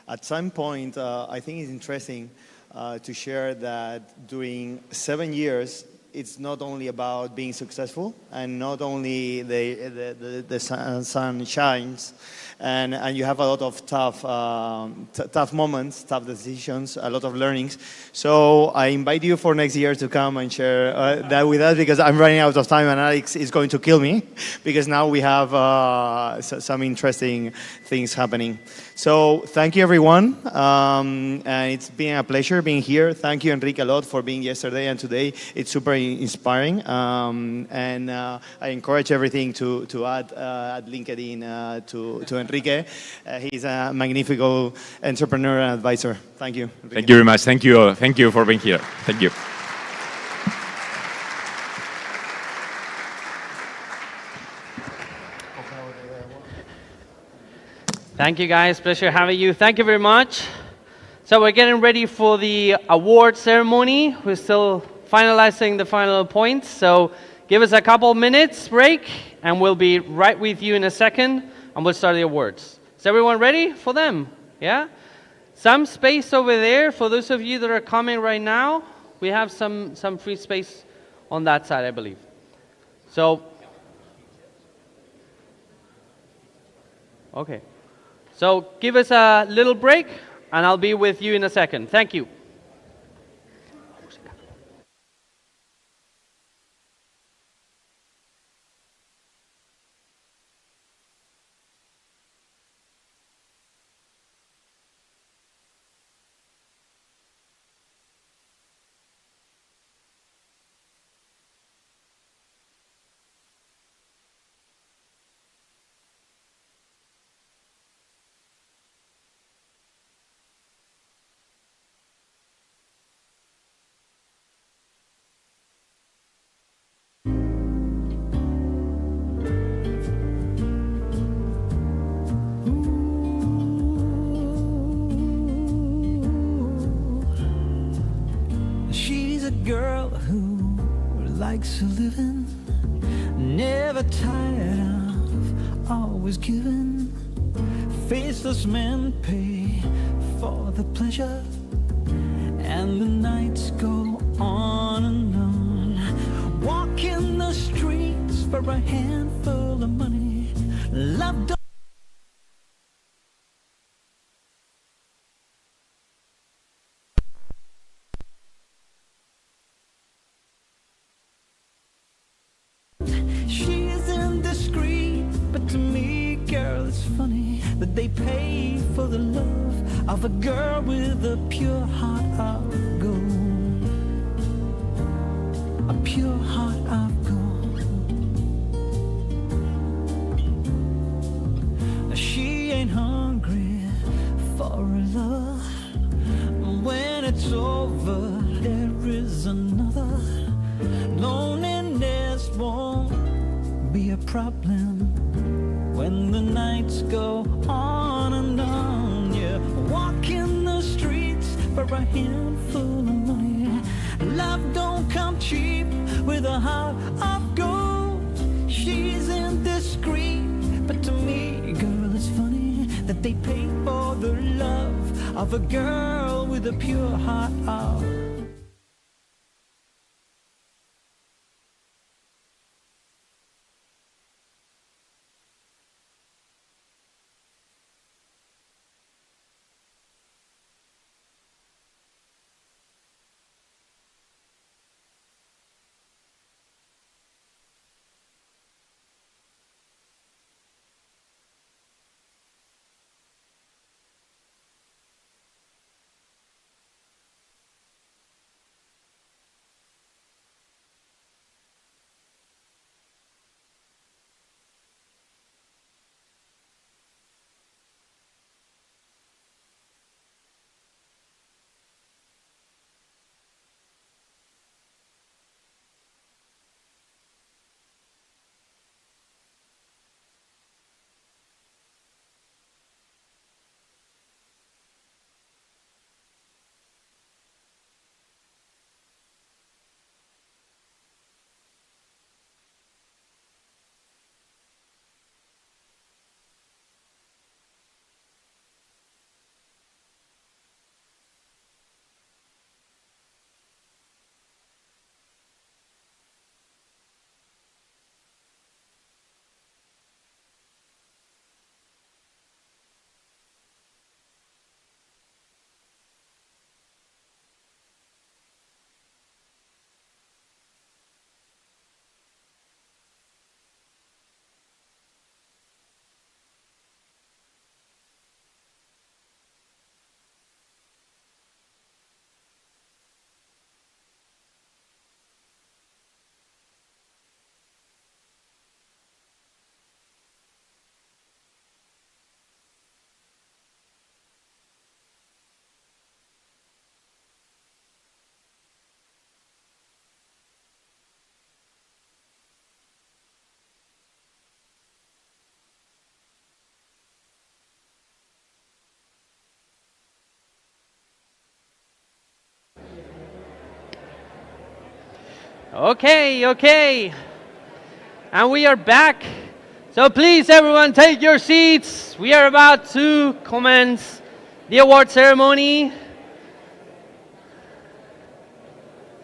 Speaker 12: at some point, I think it's interesting to share that during 7 years, it's not only about being successful and not only the sun shines and you have a lot of tough moments, tough decisions, a lot of learnings. So I invite you for next year to come and share that with us because I'm running out of time and Alex is going to kill me because now we have some interesting things happening. So thank you, everyone. And it's been a pleasure being here. Thank you, Enrique, a lot for being yesterday and today. It's super inspiring. And I encourage everything to add at LinkedIn to Enrique. He's a magnificent entrepreneur and advisor. Thank you, Enrique.
Speaker 13: Thank you very much. Thank you all. Thank you for being here. Thank you.
Speaker 1: Thank you, guys. Pleasure having you. Thank you very much. So we're getting ready for the award ceremony. We're still finalizing the final points. So give us a couple minutes break, and we'll be right with you in a second, and we'll start the awards. Is everyone ready for them? Yeah? Some space over there for those of you that are coming right now. We have some free space on that side, I believe. So, okay. So give us a little break, and I'll be with you in a second. Thank you.
Speaker 15: likes of living, never tired of, always giving. Faceless men pay for the pleasure, and the nights go on and on. Walking the streets for a handful of money. Love don't She's indiscreet, but to me, girl, it's funny that they pay for the love of a girl with a pure heart of gold. A pure heart of gold. She ain't hungry for a lover. When it's over, there is another. Loneliness won't be a problem when the nights go on and on. Yeah, walking the streets for a handful of money. Love don't come cheap with a heart of gold. She's indiscreet, but to me, girl, it's funny that they pay for the love of a girl with a pure heart of.
Speaker 1: Okay. And we are back. So please, everyone, take your seats. We are about to commence the award ceremony.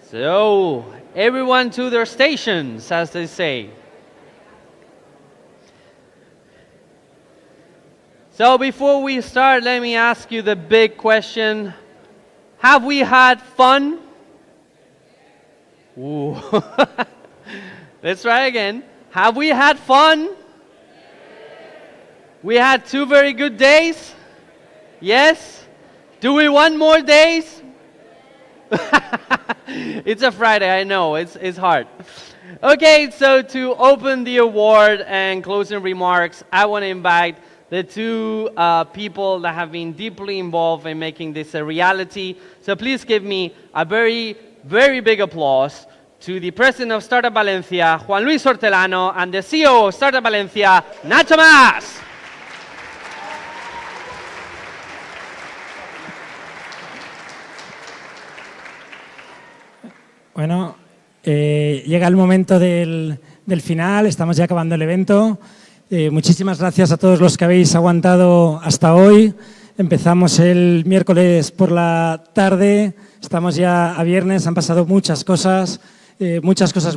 Speaker 1: So, everyone to their stations, as they say. So before we start, let me ask you the big question. Have we had fun? Ooh. Let's try again. Have we had fun? We had 2 very good days? Yes? Do we want more days? It's a Friday, I know, it's hard. Okay, so to open the award and closing remarks, I want to invite the 2 people that have been deeply involved in making this a reality. So please give me a very, very big applause to the president of Startup Valencia, Juan Luis Hortelano, and the CEO of Startup Valencia, Nacho Mas.
Speaker 16: Bueno, Llega el momento del final, estamos ya acabando el evento. Muchísimas gracias a todos los que habéis aguantado hasta hoy. Empezamos el miércoles por la tarde, estamos ya a viernes, han pasado muchas cosas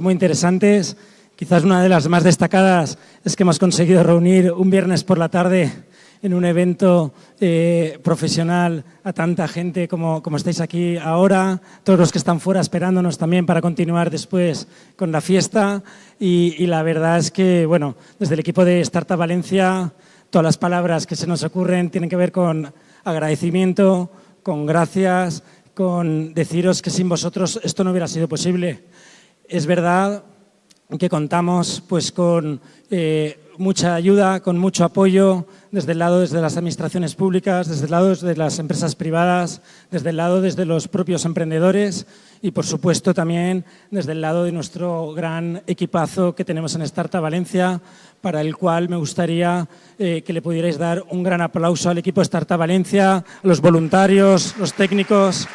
Speaker 16: muy interesantes. Quizás una de las más destacadas es que hemos conseguido reunir un viernes por la tarde en un evento profesional a tanta gente como estáis aquí ahora, todos los que están fuera esperándonos también para continuar después con la fiesta y la verdad es que, bueno, desde el equipo de Startup Valencia, todas las palabras que se nos ocurren tienen que ver con agradecimiento, con gracias, con deciros que sin vosotros esto no hubiera sido posible. Es verdad que contamos pues con mucha ayuda, con mucho apoyo desde el lado de las administraciones públicas, desde el lado de las empresas privadas, desde el lado de los propios emprendedores y, por supuesto, también desde el lado de nuestro gran equipazo que tenemos en Startup Valencia, para el cual me gustaría que le pudierais dar un gran aplauso al equipo de Startup Valencia, a los voluntarios, los técnicos.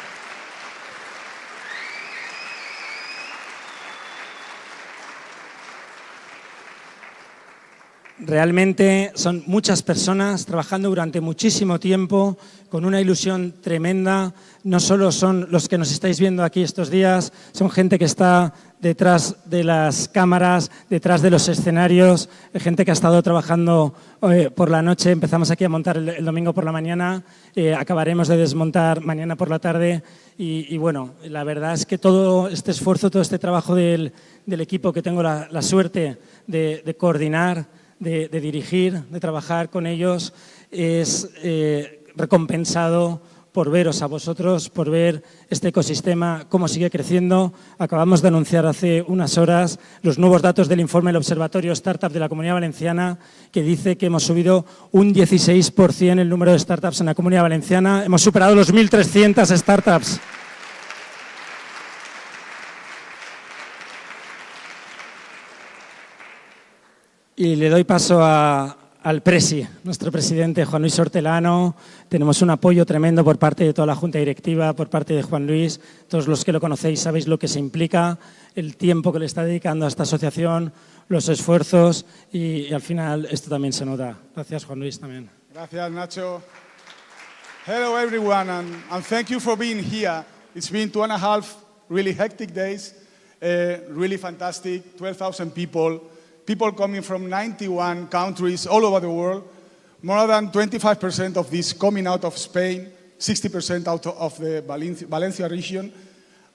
Speaker 16: Realmente son muchas personas trabajando durante muchísimo tiempo con una ilusión tremenda. No solo son los que nos estáis viendo aquí estos días, son gente que está detrás de las cámaras, detrás de los escenarios, gente que ha estado trabajando por la noche. Empezamos aquí a montar el domingo por la mañana, acabaremos de desmontar mañana por la tarde y bueno, la verdad es que todo este esfuerzo, todo este trabajo del equipo que tengo la suerte de coordinar, de dirigir, de trabajar con ellos, es recompensado por veros a vosotros, por ver este ecosistema, cómo sigue creciendo. Acabamos de anunciar hace unas horas los nuevos datos del informe del Observatorio Startup de la Comunidad Valenciana, que dice que hemos subido un 16% el número de startups en la Comunidad Valenciana. Hemos superado los 1.300 startups. Y le doy paso al presi, nuestro presidente Juan Luis Hortelano. Tenemos un apoyo tremendo por parte de toda la Junta Directiva, por parte de Juan Luis. Todos los que lo conocéis sabéis lo que se implica, el tiempo que le está dedicando a esta asociación, los esfuerzos y al final esto también se nota. Gracias, Juan Luis, también.
Speaker 17: Gracias, Nacho. Hello, everyone, and thank you for being here. It's been 2.5 really hectic days, really fantastic, 12,000 people. People coming from 91 countries all over the world, more than 25% of this coming out of Spain, 60% out of the Valencia region.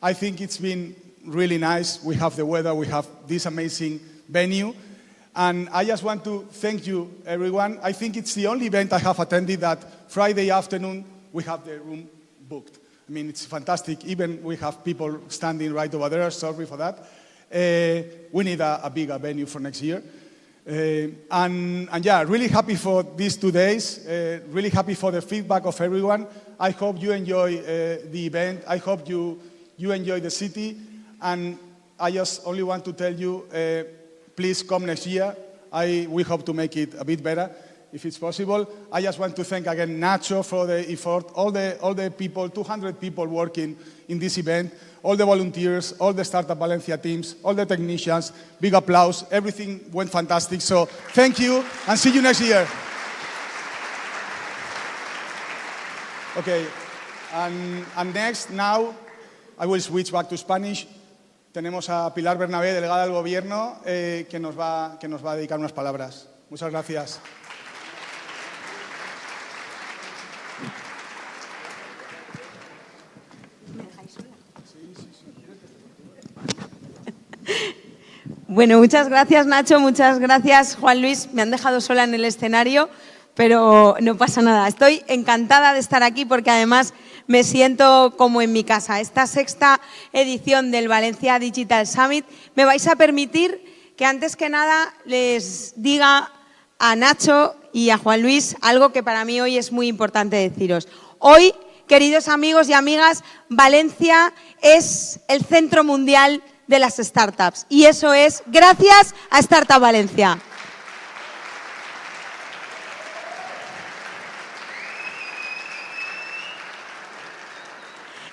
Speaker 17: I think it's been really nice. We have the weather, we have this amazing venue. And I just want to thank you, everyone. I think it's the only event I have attended that Friday afternoon we have the room booked. I mean, it's fantastic. Even we have people standing right over there. Sorry for that. We need a bigger venue for next year. And yeah, really happy for these 2 days, really happy for the feedback of everyone. I hope you enjoy the event. I hope you enjoy the city. And I just only want to tell you, please come next year. We hope to make it a bit better, if it's possible. I just want to thank again Nacho for the effort, all the people, 200 people working in this event, all the volunteers, all the Startup Valencia teams, all the technicians, big applause. Everything went fantastic. So thank you and see you next year. Okay, and next, now, I will switch back to Spanish. Tenemos a Pilar Bernabé, delegada del Gobierno, que nos va a dedicar unas palabras. Muchas gracias.
Speaker 20: Bueno, muchas gracias, Nacho, muchas gracias, Juan Luis. Me han dejado sola en el escenario, pero no pasa nada. Estoy encantada de estar aquí porque además me siento como en mi casa. Esta 6ª edición del Valencia Digital Summit, me vais a permitir que antes que nada les diga a Nacho y a Juan Luis algo que para mí hoy es muy importante deciros. Hoy, queridos amigos y amigas, Valencia es el centro mundial de las startups y eso es gracias a Startup Valencia.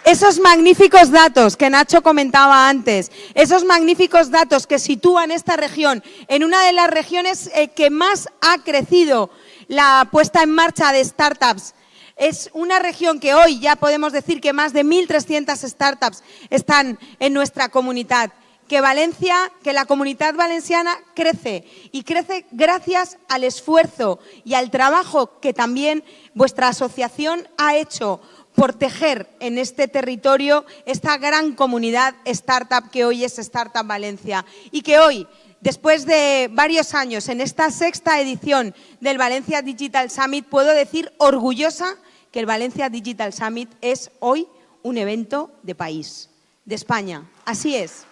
Speaker 20: Esos magníficos datos que Nacho comentaba antes, esos magníficos datos que sitúan esta región en una de las regiones que más ha crecido la puesta en marcha de startups. Es una región que hoy ya podemos decir que más de 1.300 startups están en nuestra comunidad. Que Valencia, que la comunidad valenciana crece y crece gracias al esfuerzo y al trabajo que también vuestra asociación ha hecho por tejer en este territorio esta gran comunidad startup que hoy es Startup Valencia y que hoy, después de varios años en esta 6ª edición del Valencia Digital Summit, puedo decir orgullosa que el Valencia Digital Summit es hoy un evento de país, de España. Así es.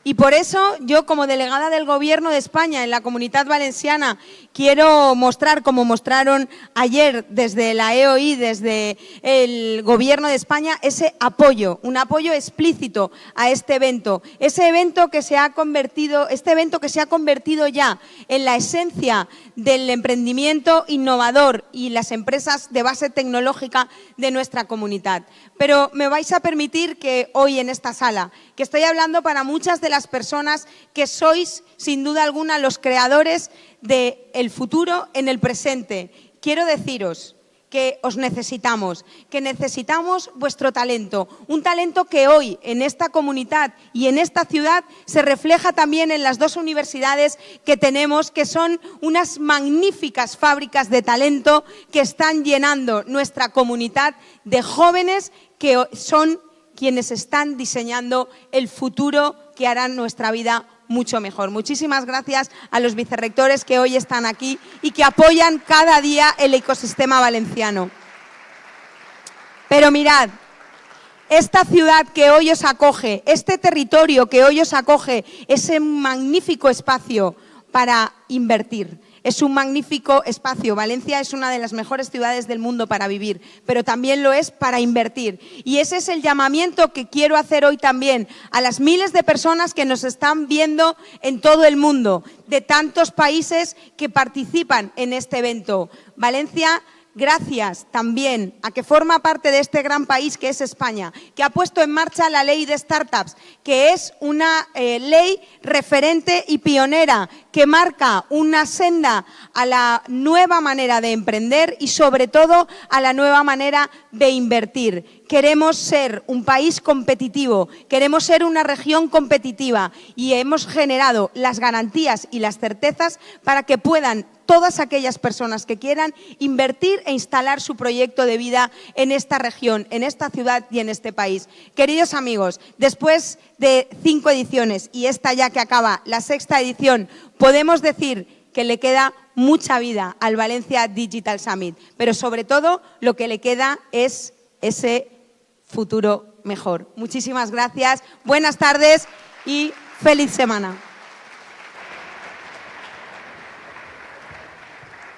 Speaker 20: Y por eso yo, como delegada del Gobierno de España en la Comunidad Valenciana, quiero mostrar, como mostraron ayer desde la EOI, desde el Gobierno de España, ese apoyo, un apoyo explícito a este evento. Este evento que se ha convertido ya en la esencia del emprendimiento innovador y las empresas de base tecnológica de nuestra comunidad. Pero me vais a permitir que hoy en esta sala, que estoy hablando para muchas de las personas que sois, sin duda alguna, los creadores del futuro en el presente, quiero deciros que os necesitamos, que necesitamos vuestro talento, un talento que hoy en esta comunidad y en esta ciudad se refleja también en las 2 universidades que tenemos, que son unas magníficas fábricas de talento que están llenando nuestra comunidad de jóvenes que son quienes están diseñando el futuro que harán nuestra vida mucho mejor. Muchísimas gracias a los vicerrectores que hoy están aquí y que apoyan cada día el ecosistema valenciano. Pero mirad, esta ciudad que hoy os acoge, este territorio que hoy os acoge, es un magnífico espacio para invertir. Es un magnífico espacio. Valencia es una de las mejores ciudades del mundo para vivir, pero también lo es para invertir. Y ese es el llamamiento que quiero hacer hoy también a las miles de personas que nos están viendo en todo el mundo, de tantos países que participan en este evento. Valencia, gracias también a que forma parte de este gran país que es España, que ha puesto en marcha la ley de startups, que es una ley referente y pionera, que marca una senda a la nueva manera de emprender y sobre todo a la nueva manera de invertir. Queremos ser un país competitivo, queremos ser una región competitiva y hemos generado las garantías y las certezas para que puedan todas aquellas personas que quieran invertir e instalar su proyecto de vida en esta región, en esta ciudad y en este país. Queridos amigos, después de 5 ediciones y esta ya que acaba, la 6ª edición, podemos decir que le queda mucha vida al Valencia Digital Summit, pero sobre todo lo que le queda es ese futuro mejor. Muchísimas gracias, buenas tardes y feliz semana.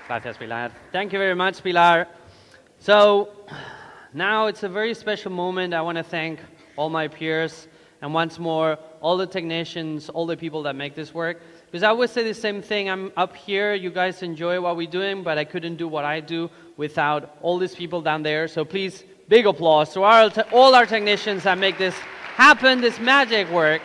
Speaker 1: Gracias, Pilar. Thank you very much, Pilar. So now it's a very special moment. I want to thank all my peers and once more all the technicians, all the people that make this work. Because I always say the same thing. I'm up here, you guys enjoy what we're doing, but I couldn't do what I do without all these people down there. So please, big applause to all our technicians that make this happen, this magic work.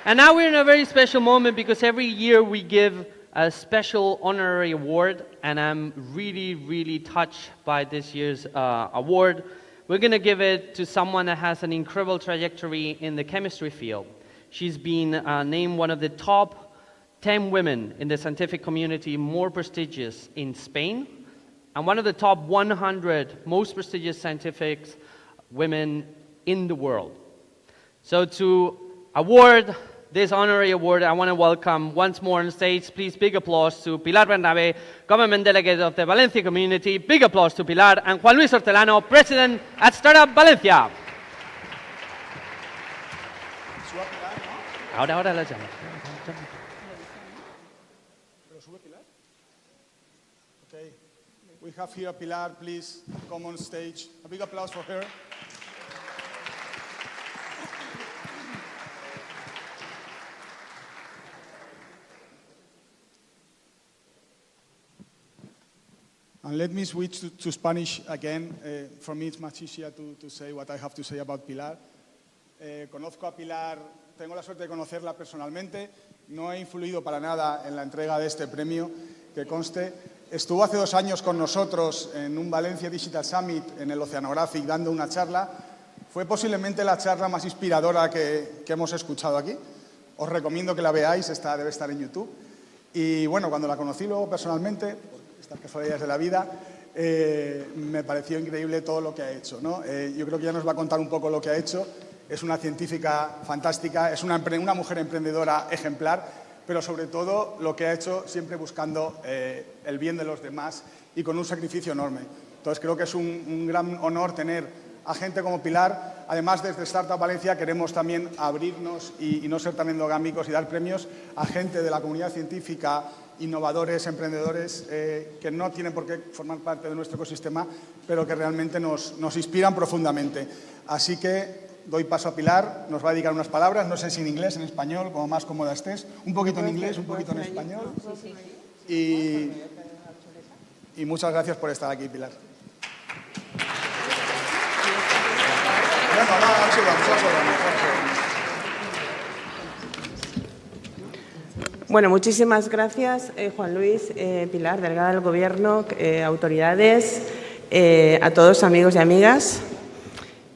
Speaker 1: And now we're in a very special moment because every year we give a special honorary award, and I'm really, really touched by this year's award. We're going to give it to someone that has an incredible trajectory in the chemistry field. She's been named one of the top 10 women in the scientific community more prestigious in Spain, and one of the top 100 most prestigious scientific women in the world. So to award this honorary award, I want to welcome once more on stage, please, big applause to Pilar Bernabé, Government Delegate of the Valencia Community. Big applause to Pilar and Juan Luis Hortelano, President at Startup Valencia. Ahora la llamo.
Speaker 17: Okay, we have here Pilar, please come on stage. A big applause for her. And let me switch to Spanish again. For me, it's much easier to say what I have to say about Pilar. Conozco a Pilar, tengo la suerte de conocerla personalmente. No he influido para nada en la entrega de este premio, que conste. Estuvo hace 2 años con nosotros en un Valencia Digital Summit en el Oceanographic dando una charla. Fue posiblemente la charla más inspiradora que hemos escuchado aquí. Os recomiendo que la veáis, debe estar en YouTube. Y bueno, cuando la conocí luego personalmente, por estas casualidades de la vida, me pareció increíble todo lo que ha hecho, ¿no? Yo creo que ya nos va a contar un poco lo que ha hecho. Es una científica fantástica, es una mujer emprendedora ejemplar, pero sobre todo lo que ha hecho siempre buscando el bien de los demás y con un sacrificio enorme. Entonces creo que es un gran honor tener a gente como Pilar. Además, desde Startup Valencia queremos también abrirnos y no ser tan endogámicos y dar premios a gente de la comunidad científica, innovadores, emprendedores, que no tienen por qué formar parte de nuestro ecosistema, pero que realmente nos inspiran profundamente. Así que doy paso a Pilar, nos va a dedicar unas palabras, no sé si en inglés, en español, como más cómoda estés, un poquito en inglés, un poquito en español. Y muchas gracias por estar aquí, Pilar.
Speaker 6: Bueno, muchísimas gracias, Juan Luis, Pilar, delegada del Gobierno, autoridades, a todos amigos y amigas.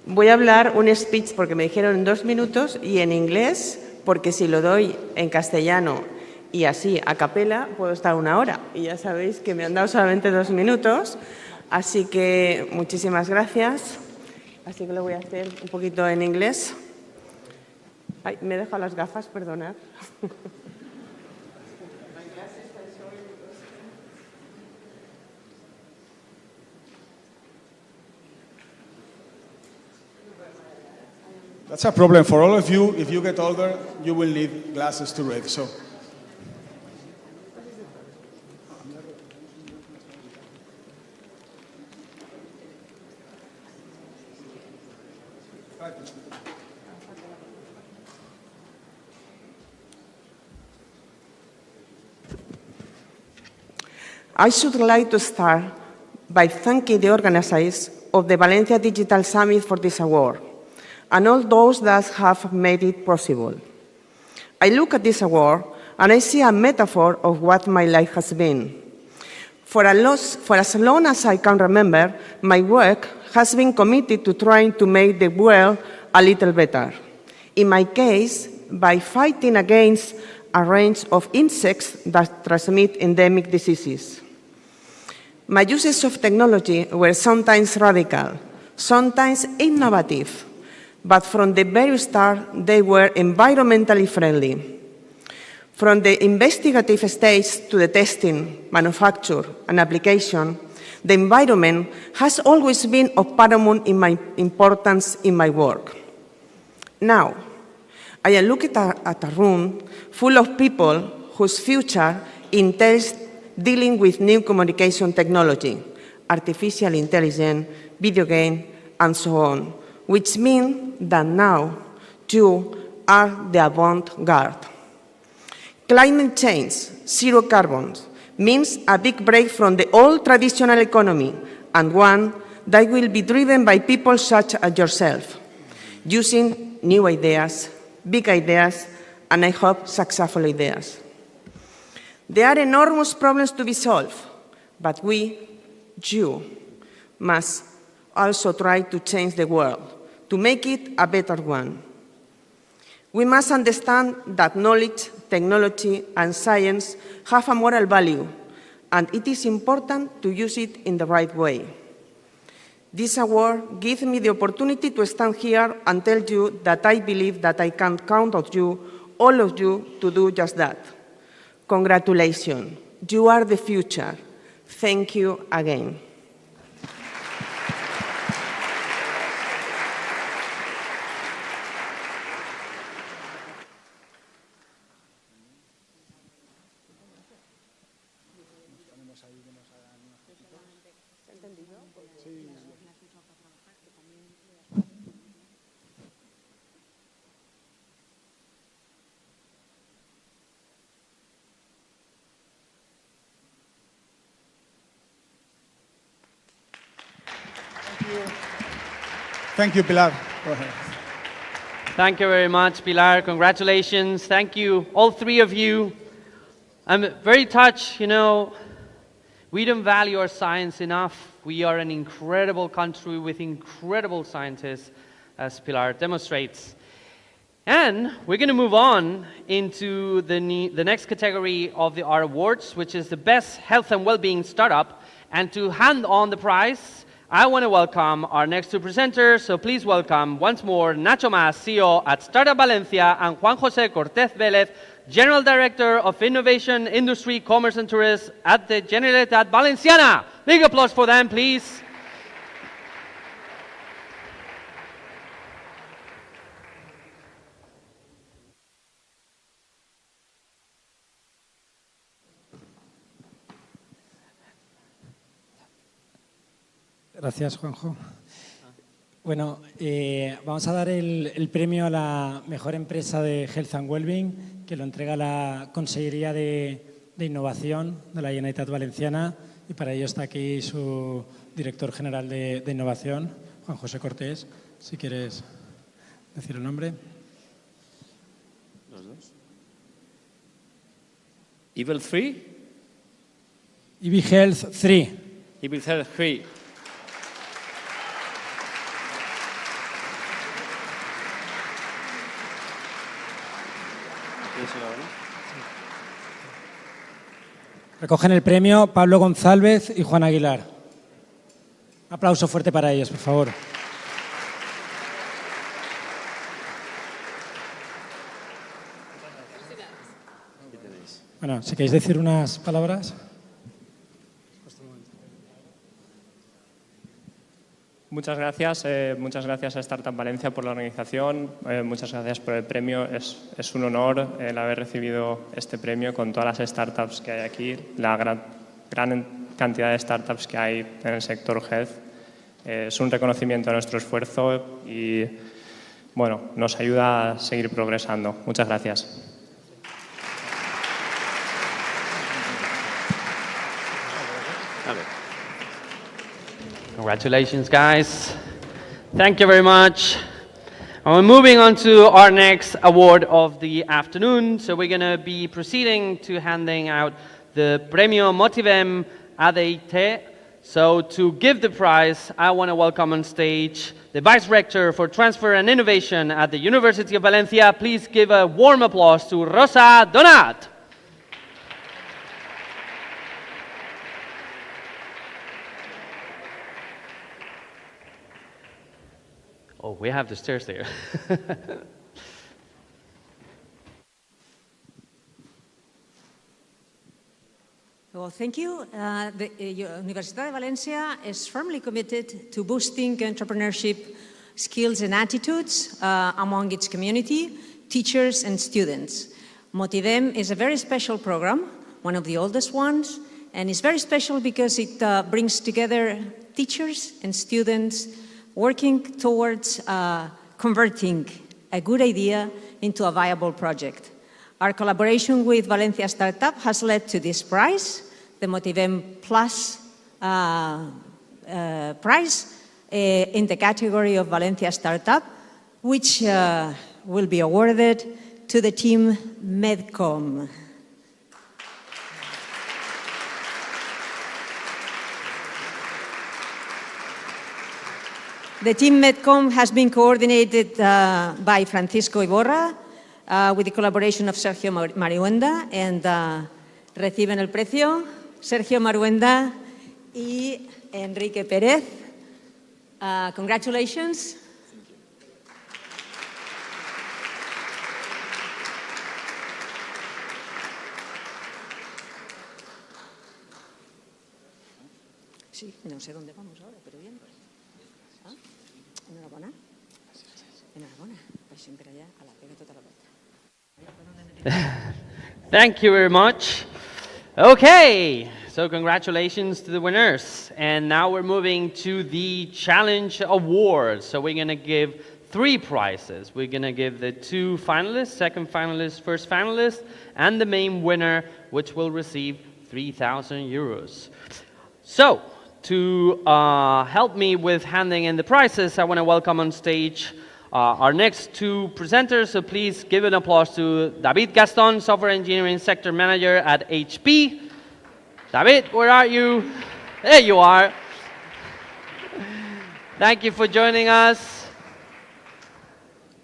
Speaker 6: Voy a hablar un speech porque me dijeron en 2 minutos y en inglés, porque si lo doy en castellano y así a capela puedo estar 1 hora. Y ya sabéis que me han dado solamente 2 minutos, así que muchísimas gracias. Así que lo voy a hacer un poquito en inglés. Ay, me he dejado las gafas, perdonad.
Speaker 17: That's a problem for all of you. If you get older, you will need glasses to read. So.
Speaker 6: I should like to start by thanking the organizers of the Valencia Digital Summit for this award, and all those that have made it possible. I look at this award and I see a metaphor of what my life has been. For as long as I can remember, my work has been committed to trying to make the world a little better. In my case, by fighting against a range of insects that transmit endemic diseases. My uses of technology were sometimes radical, sometimes innovative, but from the very start, they were environmentally friendly. From the investigative stage to the testing, manufacture, and application, the environment has always been of paramount importance in my work. Now, I am looking at a room full of people whose future entails dealing with new communication technology, artificial intelligence, video game, and so on, which means that now you are the avant-garde. Climate change, zero carbon, means a big break from the old traditional economy and one that will be driven by people such as yourself, using new ideas, big ideas, and I hope successful ideas. There are enormous problems to be solved, but you, must also try to change the world, to make it a better one. We must understand that knowledge, technology, and science have a moral value, and it is important to use it in the right way. This award gives me the opportunity to stand here and tell you that I believe that I can count on you, all of you, to do just that. Congratulations. You are the future. Thank you again.
Speaker 17: you. Thank you, Pilar. Go ahead.
Speaker 1: Thank you very much, Pilar. Congratulations. Thank you, all three of you. I'm very touched, we don't value our science enough. We are an incredible country with incredible scientists, as Pilar demonstrates. And we're going to move on into the next category of our awards, which is the Best Health and Wellbeing Startup. And to hand on the prize, I want to welcome our next two presenters. So please welcome once more Nacho Mas, CEO at Startup Valencia, and Juan José Cortez Vélez, General Director of Innovation, Industry, Commerce and Tourism at the Generalitat Valenciana. Big applause for them, please.
Speaker 16: Gracias, Juanjo. Bueno, vamos a dar el premio a la mejor empresa de Health and Wellbeing, que lo entrega la Consellería de Innovación de la Generalitat Valenciana, y para ello está aquí su director general de Innovación, Juan José Cortés. Si quieres decir el nombre.
Speaker 5: Los dos. Evil 3?
Speaker 16: EV Health 3.
Speaker 5: Evil Health 3.
Speaker 16: Recogen el premio Pablo González y Juan Aguilar. Un aplauso fuerte para ellos, por favor. Bueno, si queréis decir unas palabras.
Speaker 21: Muchas gracias a Startup Valencia por la organización, muchas gracias por el premio. Es un honor el haber recibido este premio con todas las startups que hay aquí, la gran cantidad de startups que hay en el sector health. Es un reconocimiento a nuestro esfuerzo y bueno, nos ayuda a seguir progresando. Muchas gracias.
Speaker 1: Congratulations, guys. Thank you very much. And we're moving on to our next award of the afternoon. So we're going to be proceeding to handing out the Premio Motivem ADIT. So to give the prize, I want to welcome on stage the Vice Rector for Transfer and Innovation at the University of Valencia. Please give a warm applause to Rosa Donat. Oh, we have the stairs there.
Speaker 22: Well, thank you. The Universitat de Valencia is firmly committed to boosting entrepreneurship skills and attitudes among its community, teachers and students. Motivem is a very special program, one of the oldest ones, and it's very special because it brings together teachers and students working towards converting a good idea into a viable project. Our collaboration with Valencia Startup has led to this prize, the Motivem Plus prize in the category of Valencia Startup, which will be awarded to the team Medcom. The team Medcom has been coordinated by Francisco Iborra with the collaboration of Sergio Maruenda, and reciben el precio Sergio Maruenda y Enrique Pérez. Congratulations. Sí, no sé dónde vamos ahora, pero bien. Enhorabona. Enhorabona. Pues sempre allà a la pega tota la volta.
Speaker 1: Thank you very much. Okay, so congratulations to the winners. And now we're moving to the Challenge Awards. So we're going to give 3 prizes. We're going to give the 2 finalists, second finalist, first finalist, and the main winner, which will receive 3,000 euros. So, to help me with handing in the prizes, I want to welcome on stage our next two presenters. So please give an applause to David Gaston, Software Engineering Sector Manager at HP. David, where are you? There you are. Thank you for joining us.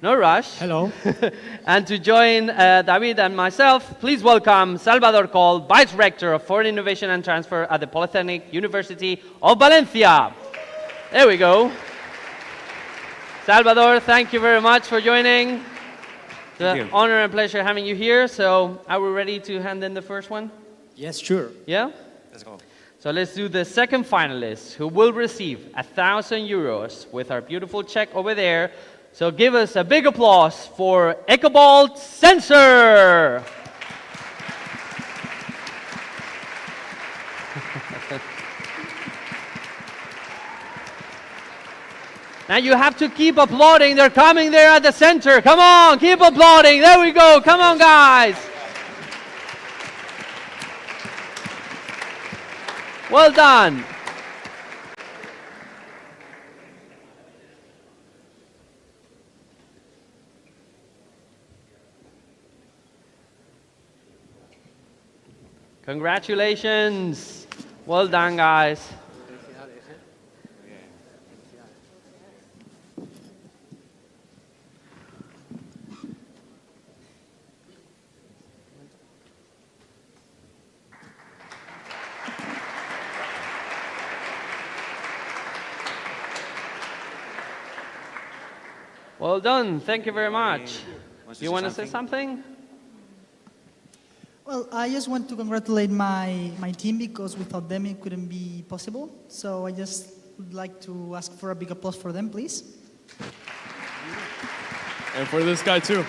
Speaker 1: No rush.
Speaker 2: Hello.
Speaker 1: And to join David and myself, please welcome Salvador Coll, Vice Rector of Foreign Innovation and Transfer at the Polytechnic University of Valencia. There we go. Salvador, thank you very much for joining. It's an honor and pleasure having you here. So are we ready to hand in the first one?
Speaker 2: Yes, sure.
Speaker 1: Yeah?
Speaker 2: Let's go.
Speaker 1: So let's do the second finalist, who will receive 1,000 euros with our beautiful check over there. So give us a big applause for EcoBolt Sensor. Now you have to keep applauding. They're coming there at the center. Come on, keep applauding. There we go. Come on, guys. Well done. Congratulations. Well done, guys. Well done. Thank you very much. You want to say something?
Speaker 14: Well, I just want to congratulate my team because without them it couldn't be possible. So I just would like to ask for a big applause for them, please.
Speaker 21: And for this guy too.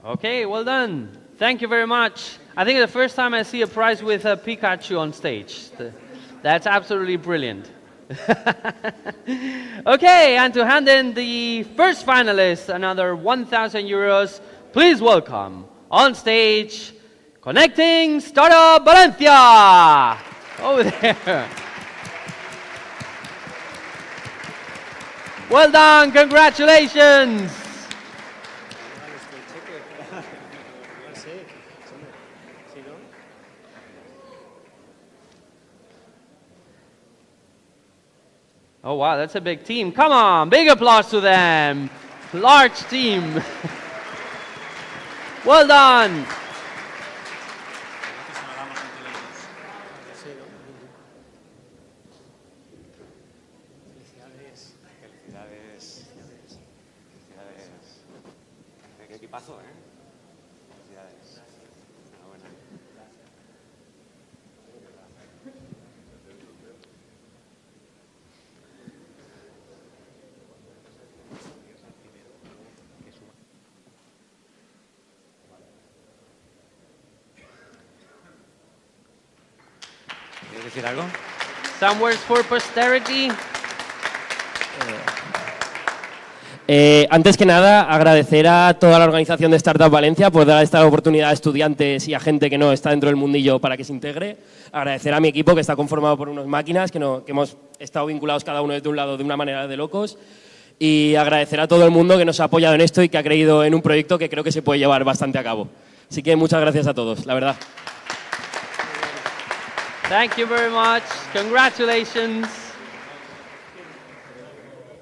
Speaker 1: Okay, well done. Thank you very much. I think it's the first time I see a prize with a Pikachu on stage. That's absolutely brilliant. Okay, and to hand in the first finalist, another 1,000 euros, please welcome on stage, Connecting Startup Valencia. Over there. Well done, congratulations. Oh wow, that's a big team. Come on, big applause to them. Large team. Well done.
Speaker 18: Qué equipazo, ¿eh? Felicidades. Enhorabuena. ¿Quieres decir algo?
Speaker 1: Some words for posterity.
Speaker 24: Antes que nada, agradecer a toda la organización de Startup Valencia por dar esta oportunidad a estudiantes y a gente que no está dentro del mundillo para que se integre. Agradecer a mi equipo, que está conformado por unas máquinas, que hemos estado vinculados cada uno desde un lado de una manera de locos. Y agradecer a todo el mundo que nos ha apoyado en esto y que ha creído en un proyecto que creo que se puede llevar bastante a cabo. Así que muchas gracias a todos, la verdad.
Speaker 1: Thank you very much. Congratulations.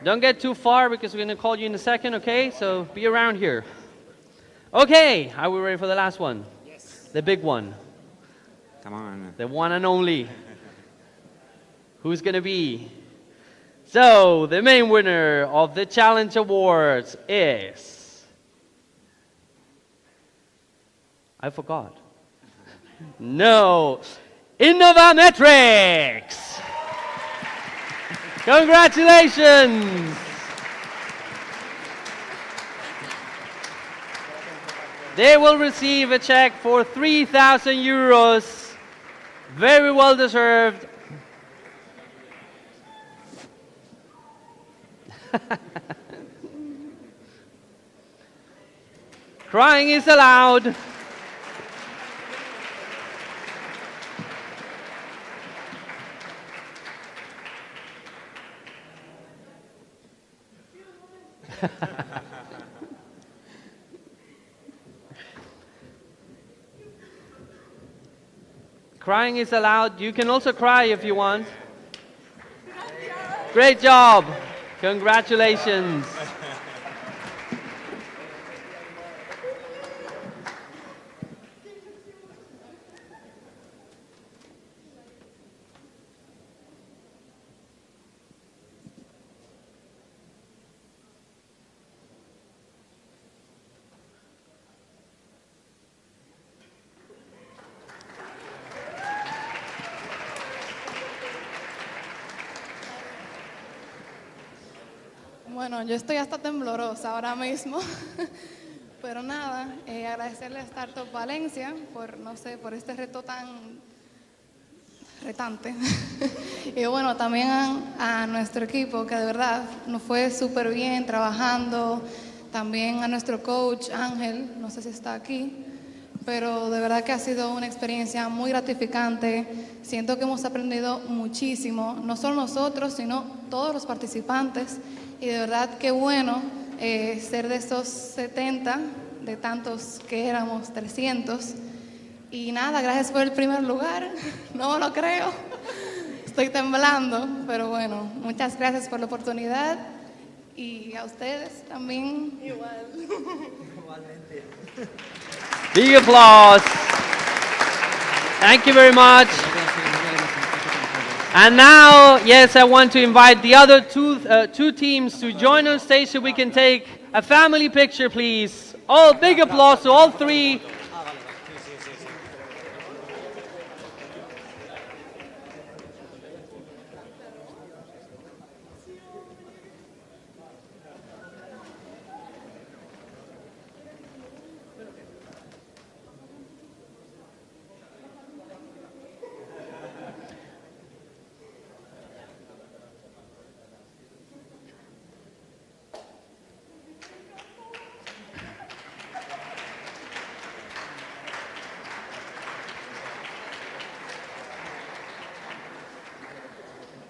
Speaker 1: Don't get too far because we're going to call you in a second, okay? So be around here. Okay, are we ready for the last one? Yes. The big one.
Speaker 18: Come on.
Speaker 1: The one and only. Who's going to be? So, the main winner of the Challenge Awards is... I forgot. No. Innovametrics! Congratulations! They will receive a check for 3,000 euros. Very well deserved. Crying is allowed. Crying is allowed. You can also cry if you want. Great job. Congratulations.
Speaker 2: Bueno, yo estoy hasta temblorosa ahora mismo, pero nada, agradecerle a Startup Valencia por, no sé, por este reto tan retante. Y bueno, también a nuestro equipo, que de verdad nos fue súper bien trabajando, también a nuestro coach Ángel, no sé si está aquí, pero de verdad que ha sido una experiencia muy gratificante. Siento que hemos aprendido muchísimo, no solo nosotros, sino todos los participantes. Y de verdad que bueno ser de esos 70, de tantos que éramos 300. Y nada, gracias por el primer lugar. No lo creo. Estoy temblando, pero bueno, muchas gracias por la oportunidad. Y a ustedes también. Igual. Igualmente.
Speaker 1: Big applause. Thank you very much. And now, yes, I want to invite the other two teams to join on stage so we can take a family picture, please. All big applause to all three.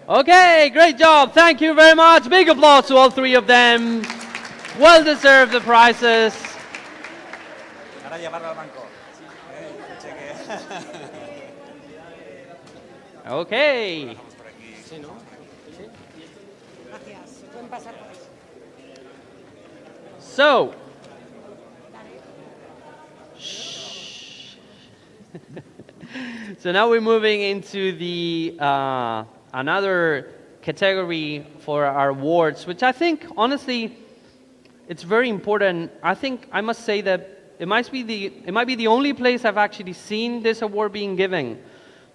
Speaker 1: Okay, great job. Thank you very much. Big applause to all three of them. Well deserved the prizes.
Speaker 18: Ahora llevarlo al banco.
Speaker 1: Okay. So, so now we're moving into the another category for our awards, which I think, honestly, it's very important. I think I must say that it might be the only place I've actually seen this award being given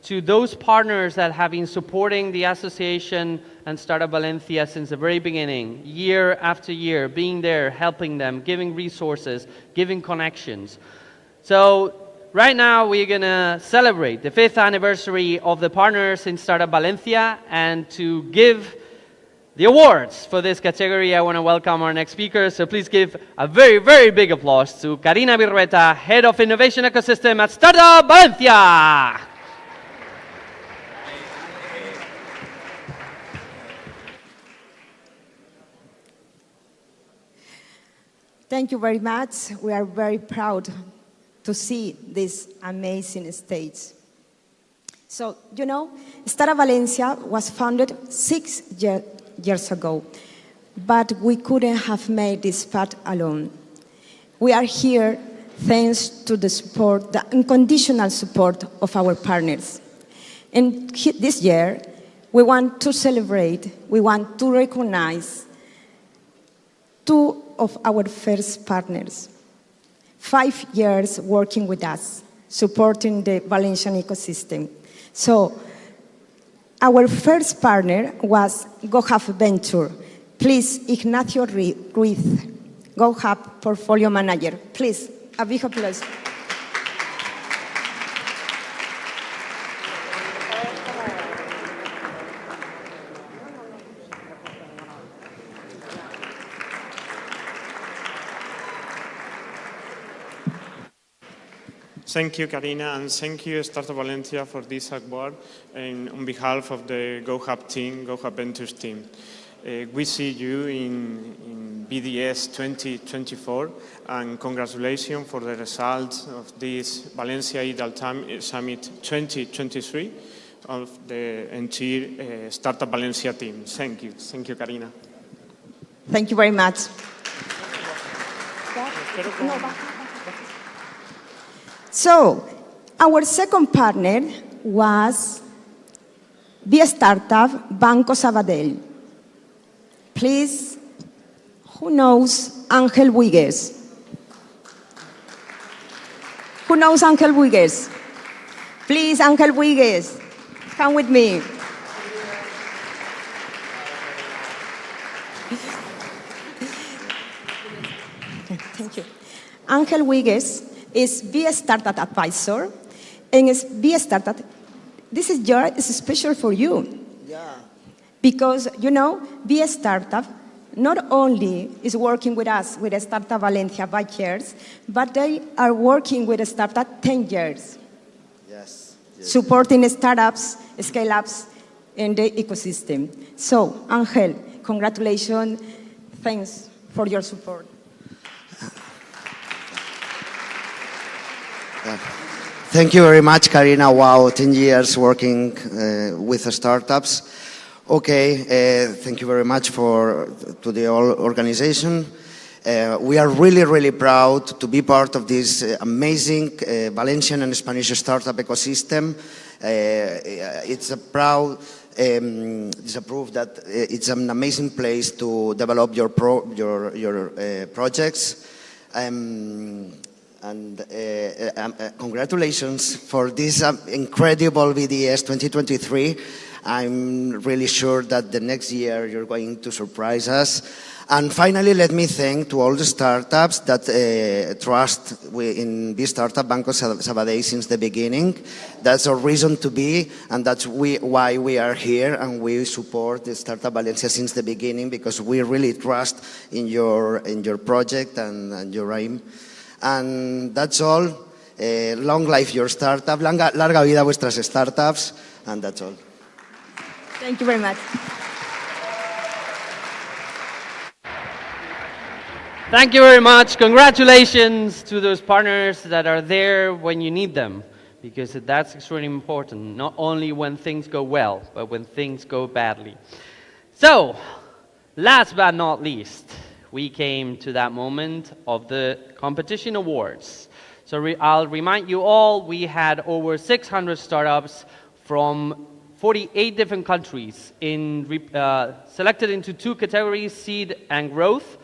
Speaker 1: to those partners that have been supporting the association and Startup Valencia since the very beginning, year after year, being there, helping them, giving resources, giving connections. So right now we're going to celebrate the 5th anniversary of the partners in Startup Valencia, and to give the awards for this category, I want to welcome our next speaker. So please give a very, very big applause to Karina Birrueta, Head of Innovation Ecosystem at Startup Valencia.
Speaker 7: Thank you very much. We are very proud to see this amazing stage. So, you know, Startup Valencia was founded 6 years ago, but we couldn't have made this path alone. We are here thanks to the support, the unconditional support of our partners. And this year, we want to celebrate, we want to recognize 2 of our first partners. 5 years working with us, supporting the Valencian ecosystem. So, our first partner was GoHub Venture. Please, Ignacio Ruiz, GoHub Portfolio Manager. Please, a big applause.
Speaker 19: Thank you, Karina, and thank you, Startup Valencia, for this award, and on behalf of the GoHub team, GoHub Ventures team. We see you in BDS 2024, and congratulations for the results of this Valencia IDAL Summit 2023 of the entire Startup Valencia team. Thank you. Thank you, Karina.
Speaker 7: Thank you very much. So, our second partner was the startup Banco Sabadell. Please, who knows Ángel Buigues? Who knows Ángel Buigues? Please, Ángel Buigues, come with me. Thank you. Ángel Buigues is Be a Startup Advisor, and is Be a Startup. This is special for you. Yeah. Because, you know, Be a Startup not only is working with us, with a Startup Valencia 5 years, but they are working with a startup 10 years.
Speaker 4: Yes.
Speaker 7: Supporting startups, scale-ups in the ecosystem. So, Ángel, congratulations. Thanks for your support.
Speaker 4: Thank you very much, Karina. Wow, 10 years working with startups. Okay, thank you very much to the whole organization. We are really, really proud to be part of this amazing Valencian and Spanish startup ecosystem. It's a proof that it's an amazing place to develop your projects. Congratulations for this incredible VDS 2023. I'm really sure that the next year you're going to surprise us. And finally, let me thank to all the startups that trust in this startup, Banco Sabadell, since the beginning. That's our reason to be, and that's why we are here, and we support the Startup Valencia since the beginning, because we really trust in your project and your aim. And that's all. Long life your startup, larga vida vuestras startups, and that's all.
Speaker 7: Thank you very much.
Speaker 1: Thank you very much. Congratulations to those partners that are there when you need them, because that's extremely important, not only when things go well, but when things go badly. So, last but not least, we came to that moment of the competition awards. So I'll remind you all, we had over 600 startups from 48 different countries selected into 2 categories, seed and growth.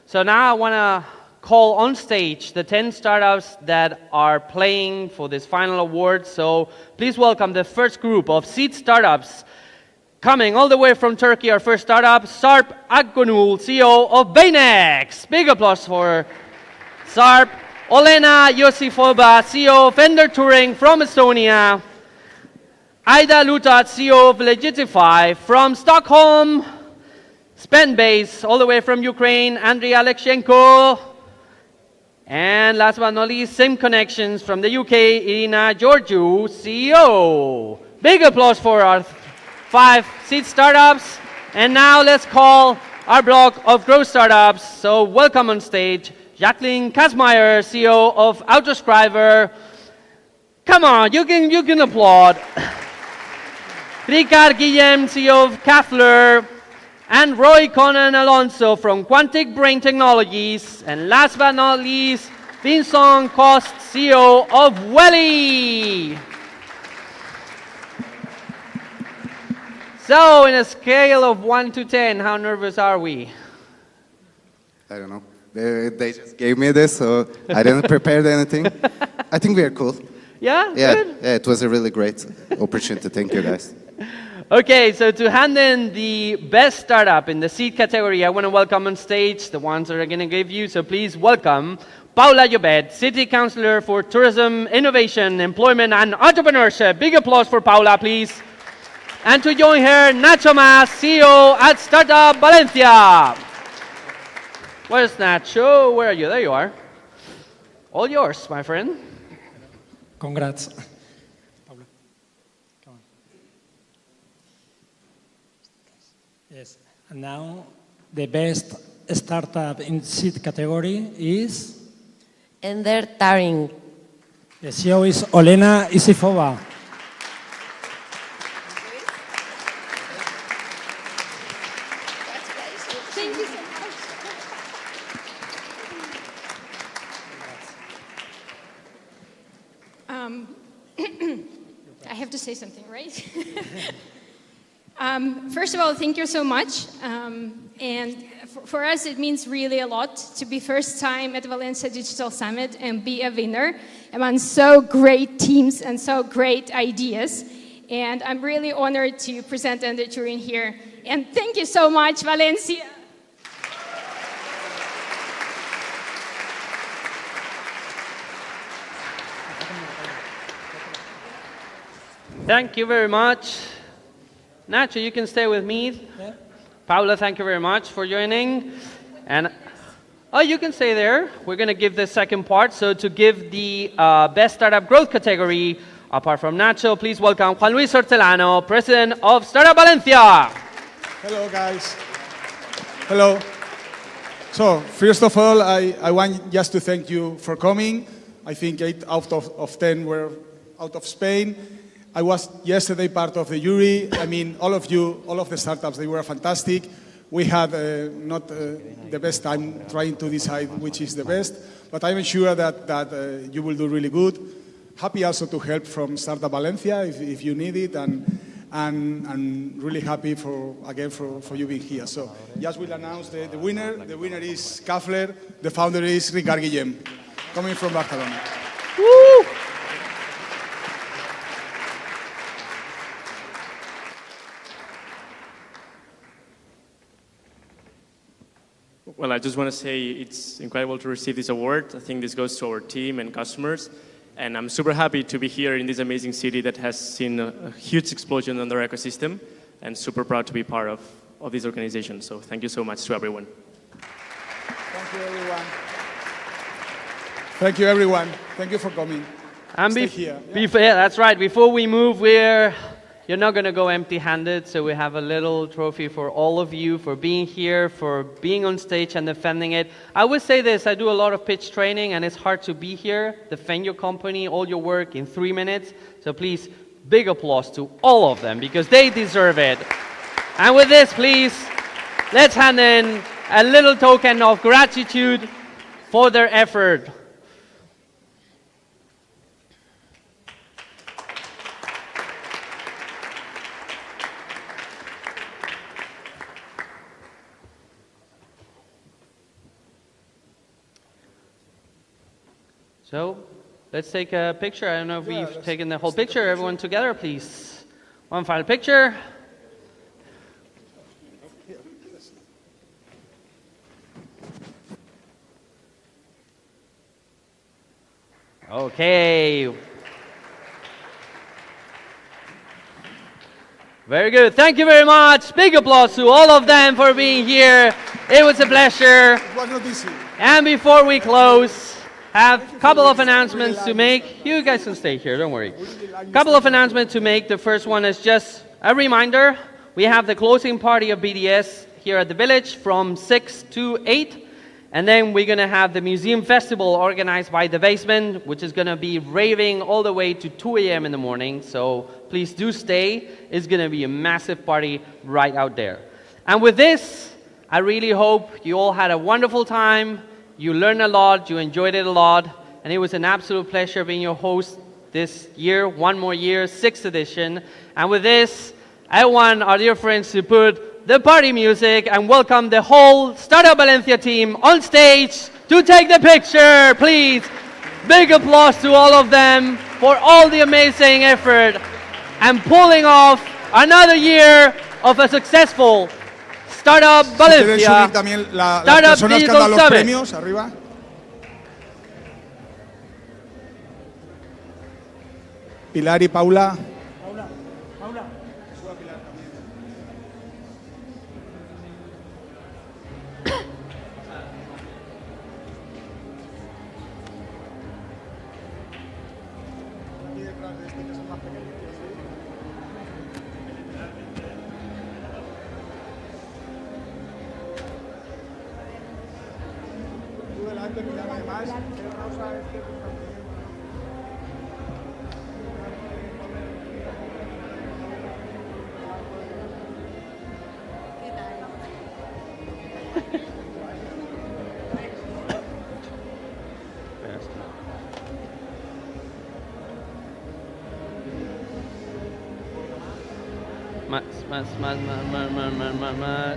Speaker 1: So now I want to call on stage the 10 startups that are playing for this final award. So please welcome the first group of seed startups. Coming all the way from Turkey, our first startup, Sarp Akgonul, CEO of Baynex. Big applause for Sarp. Olena Yosifova, CEO of Fender Touring from Estonia. Aida Lutat, CEO of Legitify from Stockholm. Spenbase, all the way from Ukraine, Andriy Alekshenko. And last but not least, Sim Connections from the UK, Irina Georgiou, CEO. Big applause for our 5 seed startups. And now let's call our block of growth startups. So welcome on stage, Jacqueline Kasmeyer, CEO of Autoscriber. Come on, you can applaud. Ricard Guillem, CEO of Kathler. And Roy Conan Alonso from Quantic Brain Technologies. And last but not least, Vincent Cost, CEO of Welly. So, in a scale of 1 to 10, how nervous are we?
Speaker 9: I don't know. They just gave me this, so I didn't prepare anything. I think we are cool.
Speaker 1: Yeah?
Speaker 9: Yeah,
Speaker 1: Good?
Speaker 9: yeah, it was a really great opportunity. Thank you, guys.
Speaker 1: Okay, so to hand in the best startup in the seed category, I want to welcome on stage the ones that are going to give you. So please welcome Paula Llobet, City Councillor for Tourism, Innovation, Employment and Entrepreneurship. Big applause for Paula, please. And to join her, Nacho Mas, CEO at Startup Valencia. Where's Nacho? Where are you? There you are. All yours, my friend.
Speaker 16: Congrats. Yes, and now the best startup in seed category is?
Speaker 8: Ender Taring.
Speaker 16: The CEO is Olena Isifova.
Speaker 10: Thank you so much. I have to say something, right? First of all, thank you so much. And for us, it means really a lot to be first time at Valencia Digital Summit and be a winner among so great teams and so great ideas. And I'm really honored to present Ender Turing here. And thank you so much, Valencia.
Speaker 1: Thank you very much. Nacho, you can stay with me.
Speaker 16: Yeah.
Speaker 1: Paula, thank you very much for joining. And oh, you can stay there. We're going to give the second part. So to give the Best Startup Growth category, apart from Nacho, please welcome Juan Luis Hortelano, President of Startup Valencia.
Speaker 17: Hello, guys. Hello. So, first of all, I want just to thank you for coming. I think 8 out of 10 were out of Spain. I was yesterday part of the jury. I mean, all of you, all of the startups, they were fantastic. We had not the best time trying to decide which is the best, but I'm sure that you will do really good. Happy also to help from Startup Valencia if you need it, and really happy for you being here. So just will announce the winner. The winner is Kafler. The founder is Ricard Guillem, coming from Barcelona.
Speaker 1: Woo!
Speaker 21: Well, I just want to say it's incredible to receive this award. I think this goes to our team and customers. And I'm super happy to be here in this amazing city that has seen a huge explosion in their ecosystem, and super proud to be part of this organization. So thank you so much to everyone.
Speaker 17: Thank you, everyone. Thank you, everyone. Thank you for coming.
Speaker 1: And
Speaker 17: Stay here.
Speaker 1: yeah, that's right. Before we move, you're not going to go empty-handed, so we have a little trophy for all of you for being here, for being on stage and defending it. I would say this, I do a lot of pitch training, and it's hard to be here, defend your company, all your work in 3 minutes. So please, big applause to all of them, because they deserve it. And with this, please, let's hand in a little token of gratitude for their effort. So let's take a picture. I don't know if we've taken the whole picture. Everyone together, please. One final picture. Okay. Very good. Thank you very much. Big applause to all of them for being here. It was a pleasure.
Speaker 17: It was not easy.
Speaker 1: And before we close, have a couple of announcements to make. You guys can stay here, don't worry. A couple of announcements to make. The first one is just a reminder. We have the closing party of BDS here at the village from 6 to 8. And then we're going to have the museum festival organized by The Basement, which is going to be raving all the way to 2 a.m. in the morning. So please do stay. It's going to be a massive party right out there. And with this, I really hope you all had a wonderful time. You learned a lot. You enjoyed it a lot. And it was an absolute pleasure being your host this year. One more year, 6th edition. And with this, I want our dear friends to put the party music and welcome the whole Startup Valencia team on stage to take the picture, please. Big applause to all of them for all the amazing effort and pulling off another year of a successful Startup Valencia. Startup Digital Summit.
Speaker 17: Pilar y Paula.
Speaker 1: Más.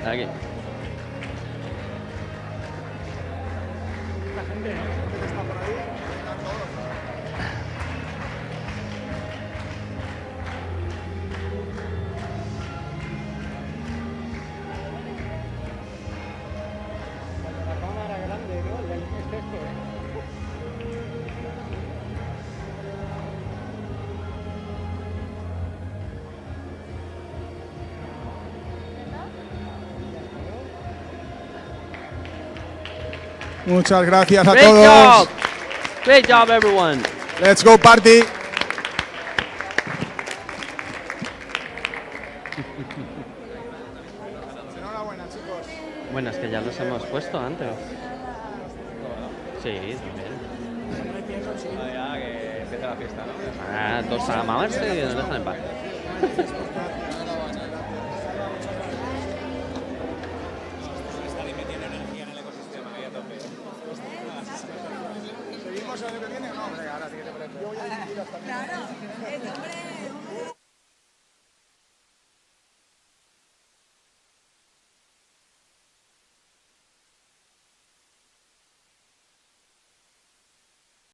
Speaker 1: Aquí.
Speaker 17: Muchas gracias a
Speaker 1: Great
Speaker 17: todos.
Speaker 1: job. Great job, everyone.
Speaker 17: Let's go party. Enhorabuena, chicos.
Speaker 1: Bueno, es que ya los hemos puesto antes. Sí, también.
Speaker 18: Ya que empieza la fiesta, ¿no?
Speaker 1: Ah, todos a mamarse y nos dejan en paz.
Speaker 17: Seguimos el año que viene.